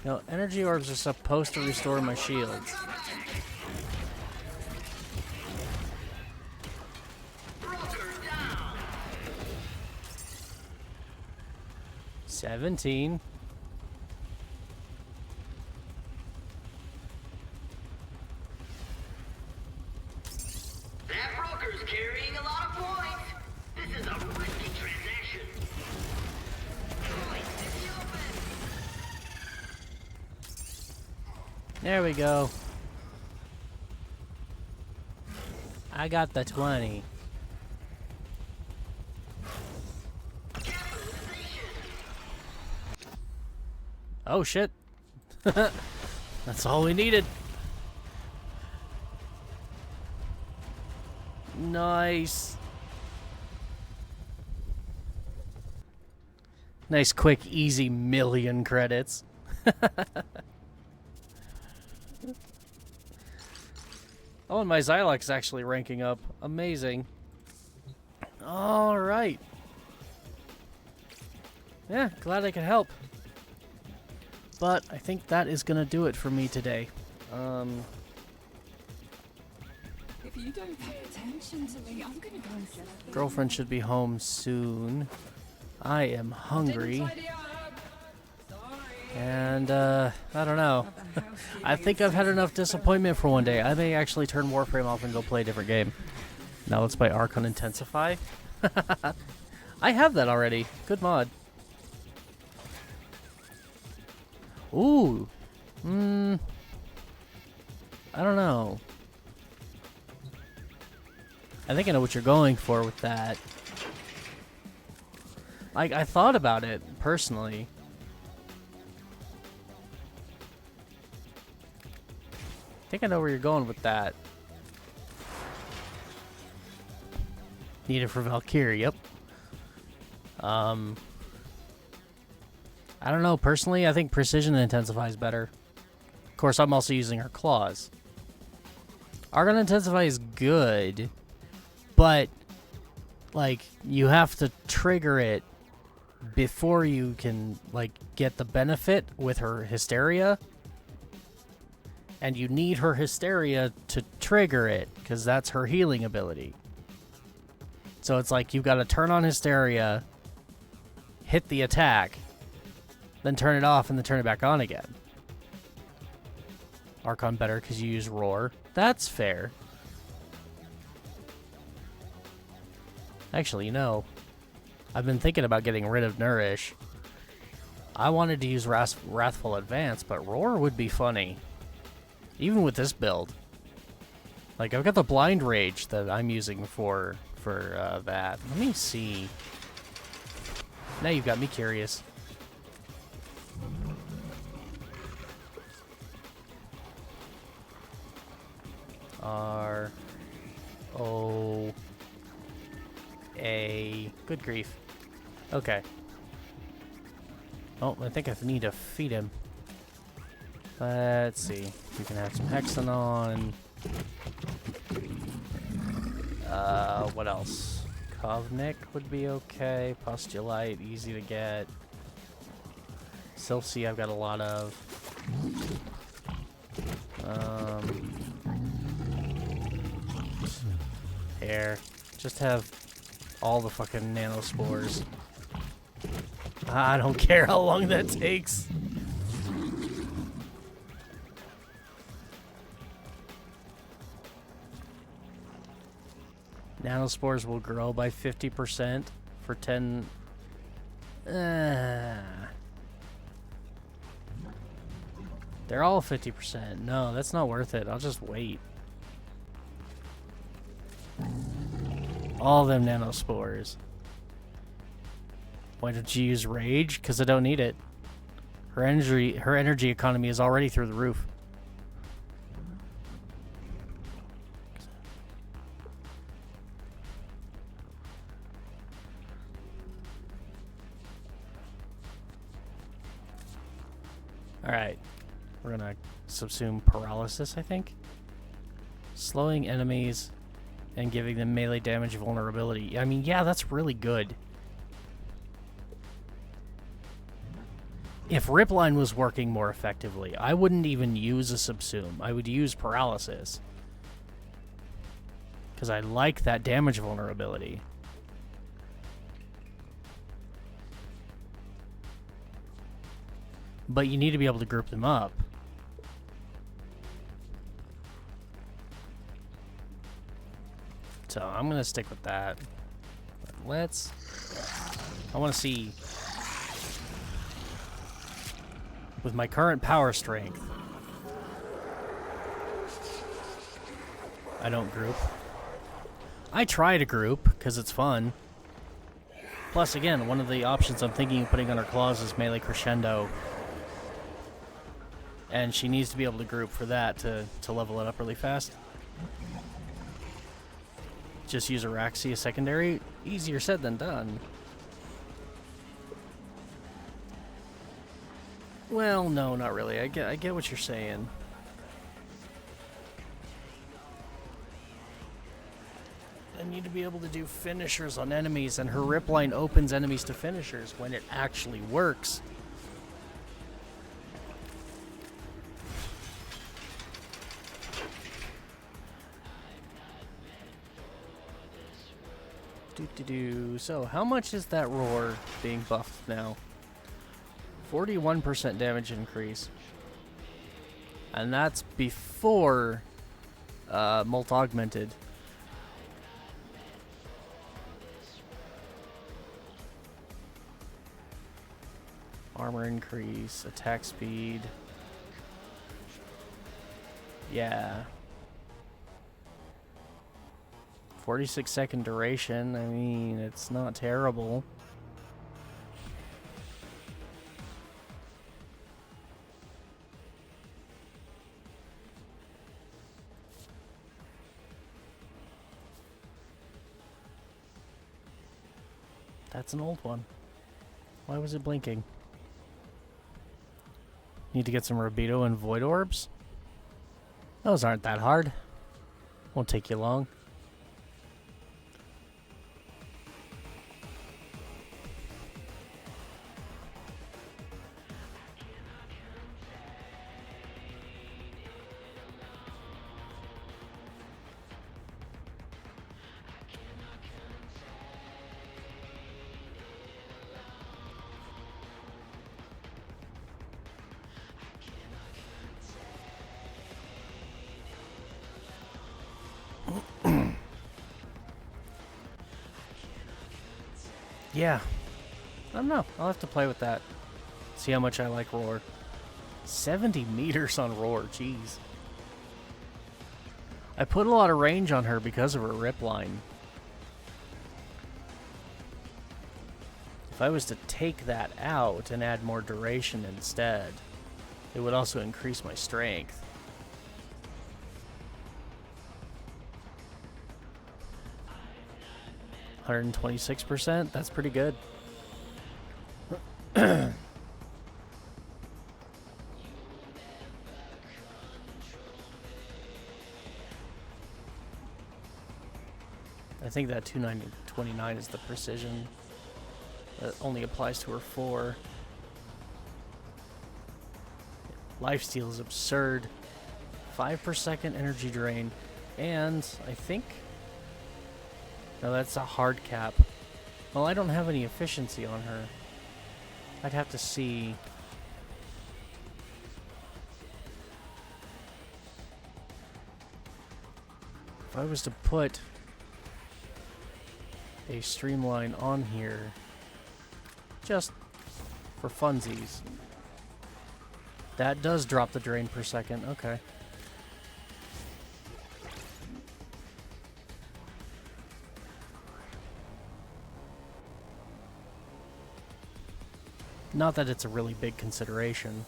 No, energy orbs are supposed to restore my shields.
Broker down.
17.
That broker's carrying a lot of points. This is a risky transaction. Points in the open.
There we go. I got the 20.
Capitalization.
Oh shit. That's all we needed. Nice. Nice, quick, easy million credits. Oh, and my Xylox is actually ranking up. Amazing. All right. Yeah, glad I could help. But I think that is going to do it for me today.
If you don't pay attention to me, I'm gonna go and celebrate.
Girlfriend should be home soon. I am hungry.
Tidy up. Sorry.
And, I don't know. I think I've had enough disappointment for one day. I may actually turn Warframe off and go play a different game. Now let's play Archon Intensify. I have that already. Good mod. Ooh. I don't know. I think I know what you're going for with that. Like, I thought about it, personally. I think I know where you're going with that. Need it for Valkyrie, yep. I don't know, personally, I think Precision Intensify is better. Of course, I'm also using her claws. Argon Intensify is good, but, like, you have to trigger it before you can, like, get the benefit with her Hysteria. And you need her Hysteria to trigger it, because that's her healing ability. So it's like, you've got to turn on Hysteria, hit the attack, then turn it off, and then turn it back on again. Archon better because you use Roar. That's fair. Actually, you know, I've been thinking about getting rid of Nourish. I wanted to use Wrathful Advance, but Roar would be funny. Even with this build. Like, I've got the Blind Rage that I'm using for that. Let me see. Now you've got me curious. R-O-A. Good grief. Okay. Oh, I think I need to feed him. Let's see. We can have some Hexanon. What else? Kovnik would be okay. Postulite, easy to get. Sylphsea, I've got a lot of. Here. Just have all the fucking nanospores. I don't care how long that takes. Nanospores will grow by 50% for 10... They're all 50%. No, that's not worth it. I'll just wait. All them nanospores. Why don't you use Rage? Because I don't need it. Her energy economy is already through the roof. Alright. We're gonna subsume Paralysis, I think. Slowing enemies and giving them melee damage vulnerability. I mean, yeah, that's really good. If Ripline was working more effectively, I wouldn't even use a subsume. I would use Paralysis. Because I like that damage vulnerability. But you need to be able to group them up. So I'm going to stick with that. But I want to see, with my current power strength, I don't group. I try to group because it's fun. Plus, again, one of the options I'm thinking of putting on her claws is melee crescendo. And she needs to be able to group for that to level it up really fast. Just use Araxia secondary. Easier said than done. Well, no, not really. I get what you're saying. I need to be able to do finishers on enemies, and her rip line opens enemies to finishers when it actually works. So, how much is that roar being buffed now? 41% damage increase. And that's before Molt Augmented. Armor increase, attack speed. Yeah. 46-second duration. I mean, it's not terrible. That's an old one. Why was it blinking? Need to get some Rabido and Void Orbs? Those aren't that hard. Won't take you long. Yeah. I don't know. I'll have to play with that. See how much I like Roar. 70 meters on Roar. Jeez. I put a lot of range on her because of her rip line. If I was to take that out and add more duration instead, it would also increase my strength. %, that's pretty good. I think that 229 is the precision. That only applies to her 4. Lifesteal is absurd. 5 per second energy drain. And I think... No, that's a hard cap. Well, I don't have any efficiency on her. I'd have to see. If I was to put a streamline on here, just for funsies, that does drop the drain per second. Okay. Not that it's a really big consideration.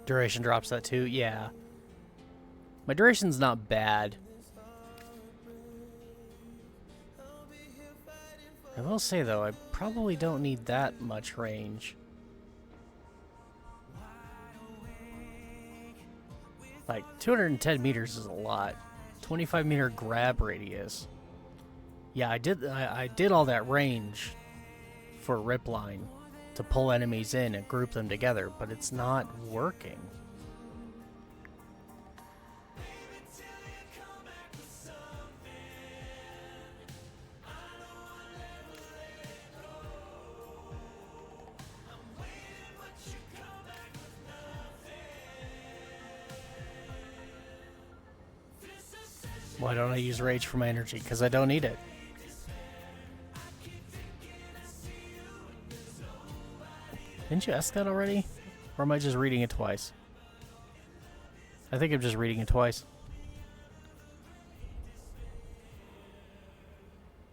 Duration drops that too? Yeah. My duration's not bad. I will say though, I probably don't need that much range. Like, 210 meters is a lot. 25 meter grab radius. Yeah, I did all that range for rip line to pull enemies in and group them together, but it's not working. Why don't I use rage for my energy? Because I don't need it. Didn't you ask that already? Or am I just reading it twice? I think I'm just reading it twice.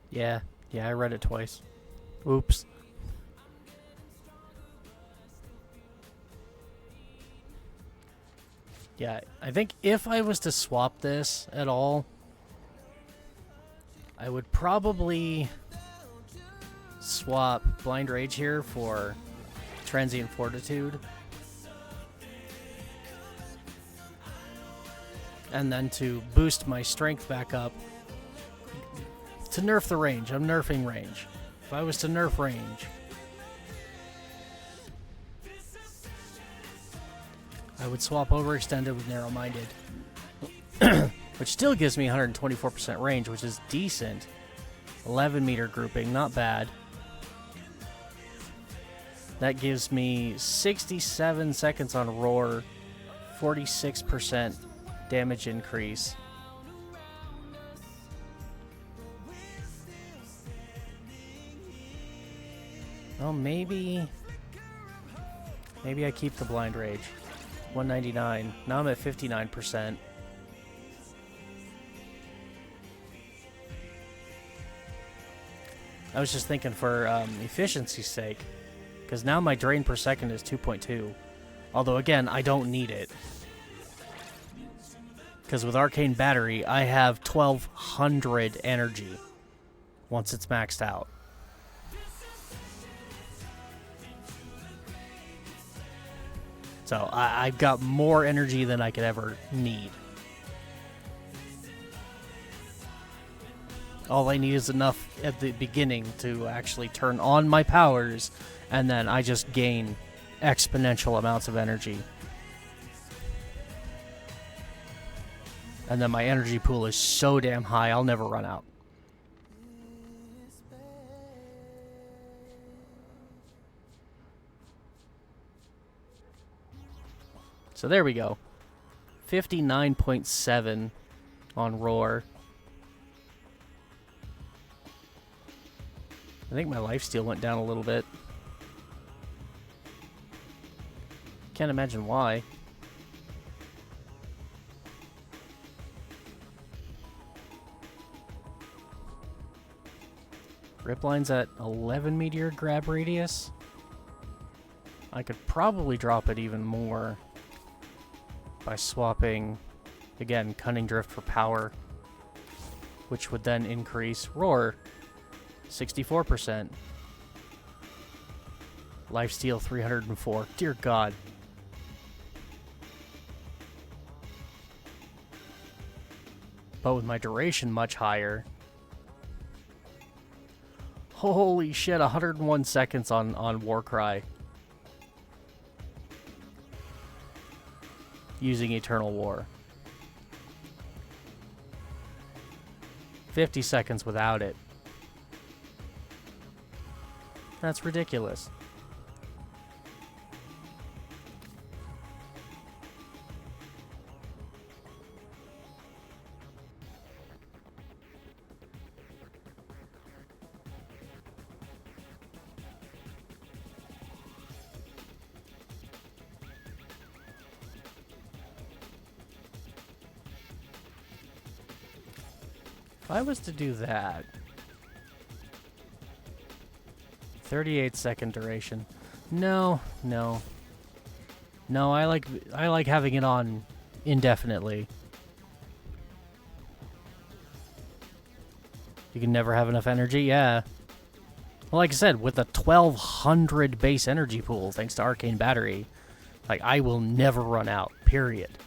Yeah, I read it twice. Oops. Yeah, I think if I was to swap this at all, I would probably swap Blind Rage here for Transient Fortitude. And then to boost my strength back up, to nerf the range. I'm nerfing range. If I was to nerf range, I would swap Overextended with Narrow-Minded, which still gives me 124% range, which is decent. 11 meter grouping, not bad. That gives me 67 seconds on Roar, 46% damage increase. Well, maybe I keep the Blind Rage. 199. Now I'm at 59%. I was just thinking for efficiency's sake, because now my drain per second is 2.2. Although, again, I don't need it. Because with Arcane Battery, I have 1200 energy once it's maxed out. So I've got more energy than I could ever need. All I need is enough at the beginning to actually turn on my powers, and then I just gain exponential amounts of energy. And then my energy pool is so damn high, I'll never run out. So there we go. 59.7 on Roar. I think my lifesteal went down a little bit. Can't imagine why. Ripline's at 11 meteor grab radius. I could probably drop it even more by swapping, again, Cunning Drift for power, which would then increase Roar 64%. Lifesteal 304. Dear God. But with my duration much higher. Holy shit, 101 seconds on Warcry. Using Eternal War. 50 seconds without it. That's ridiculous. If I was to do that, 38-second duration. No. I like having it on indefinitely. You can never have enough energy, yeah. Well, like I said, with a 1200 base energy pool, thanks to Arcane Battery, like I will never run out. Period.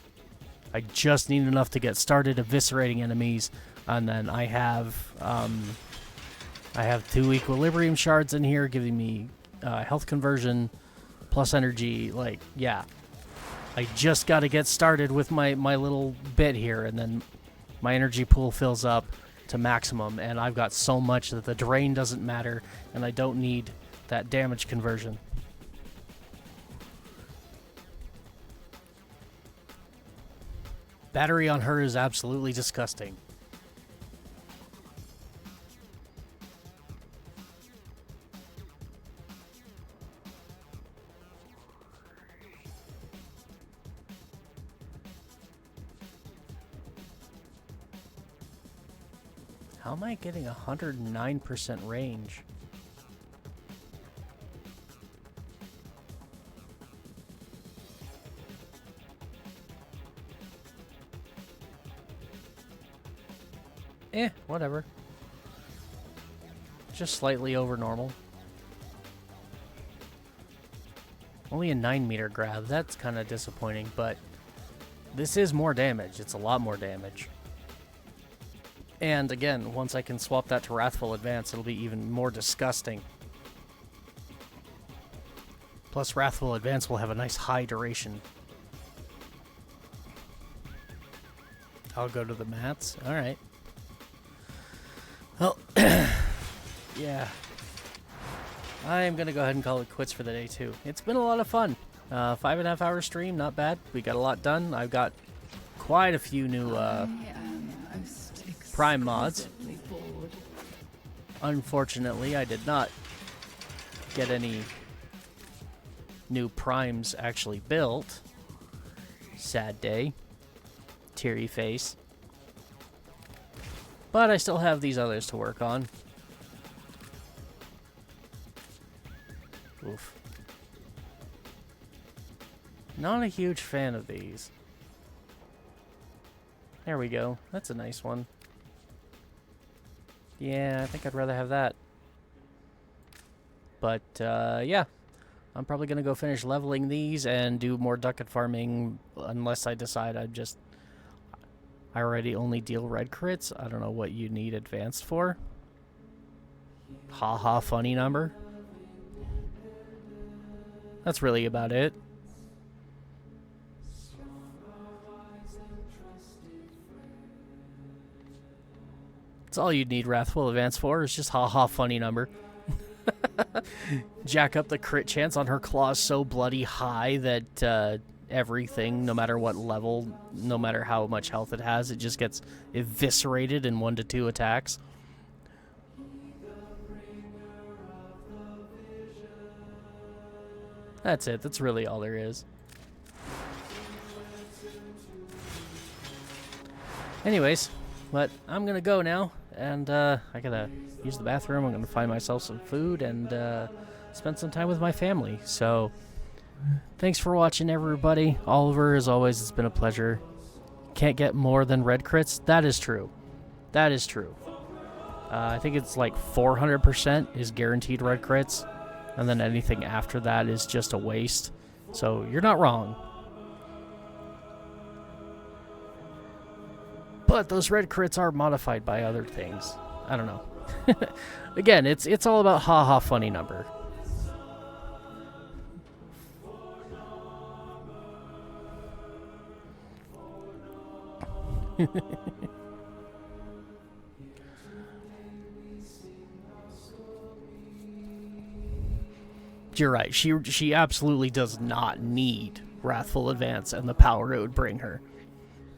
I just need enough to get started eviscerating enemies. And then I have 2 equilibrium shards in here, giving me health conversion plus energy. Like, yeah, I just got to get started with my little bit here, and then my energy pool fills up to maximum, and I've got so much that the drain doesn't matter, and I don't need that damage conversion. Battery on her is absolutely disgusting. How am I getting 109% range? whatever. Just slightly over normal. Only a 9-meter grab. That's kind of disappointing, but this is more damage. It's a lot more damage. And again, once I can swap that to Wrathful Advance, it'll be even more disgusting. Plus, Wrathful Advance will have a nice high duration. I'll go to the mats. Alright. Well, yeah. I am going to go ahead and call it quits for the day, too. It's been a lot of fun. 5.5 hour stream, not bad. We got a lot done. I've got quite a few new Prime mods. Unfortunately, I did not get any new Primes actually built. Sad day. Teary face. But I still have these others to work on. Oof. Not a huge fan of these. There we go. That's a nice one. Yeah, I think I'd rather have that. But, yeah. I'm probably going to go finish leveling these and do more ducat farming unless I decide I already only deal red crits. I don't know what you need advanced for. Haha, funny number. That's really about it. That's all you'd need Wrathful Advance for, is just haha, funny number. Jack up the crit chance on her claws so bloody high that everything, no matter what level, no matter how much health it has, it just gets eviscerated in 1 to 2 attacks. That's it. That's really all there is. Anyways, but I'm going to go now, and I got to use the bathroom. I'm going to find myself some food and spend some time with my family. So, thanks for watching, everybody. Oliver, as always, it's been a pleasure. Can't get more than red crits? That is true. That is true. I think it's like 400% is guaranteed red crits, and then anything after that is just a waste. So, you're not wrong. But those red crits are modified by other things. I don't know. Again, it's all about haha funny number. You're right. She absolutely does not need Wrathful Advance and the power it would bring her.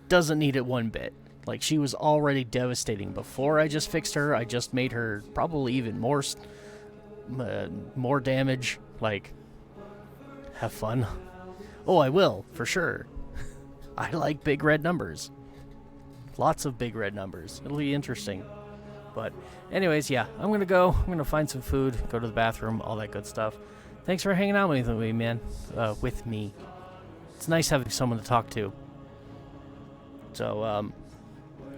Doesn't need it one bit. Like, she was already devastating before I just fixed her. I just made her probably even more damage. Like, have fun. Oh, I will, for sure. I like big red numbers. Lots of big red numbers. It'll be interesting. But anyways, yeah, I'm going to go. I'm going to find some food, go to the bathroom, all that good stuff. Thanks for hanging out with me, man. With me. It's nice having someone to talk to. So,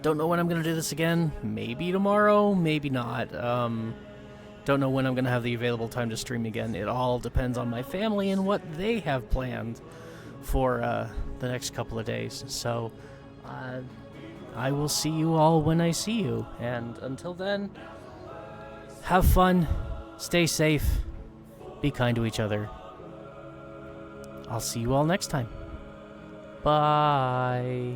don't know when I'm going to do this again. Maybe tomorrow, maybe not. Don't know when I'm going to have the available time to stream again. It all depends on my family and what they have planned for the next couple of days. So, I will see you all when I see you. And until then, have fun, stay safe, be kind to each other. I'll see you all next time. Bye.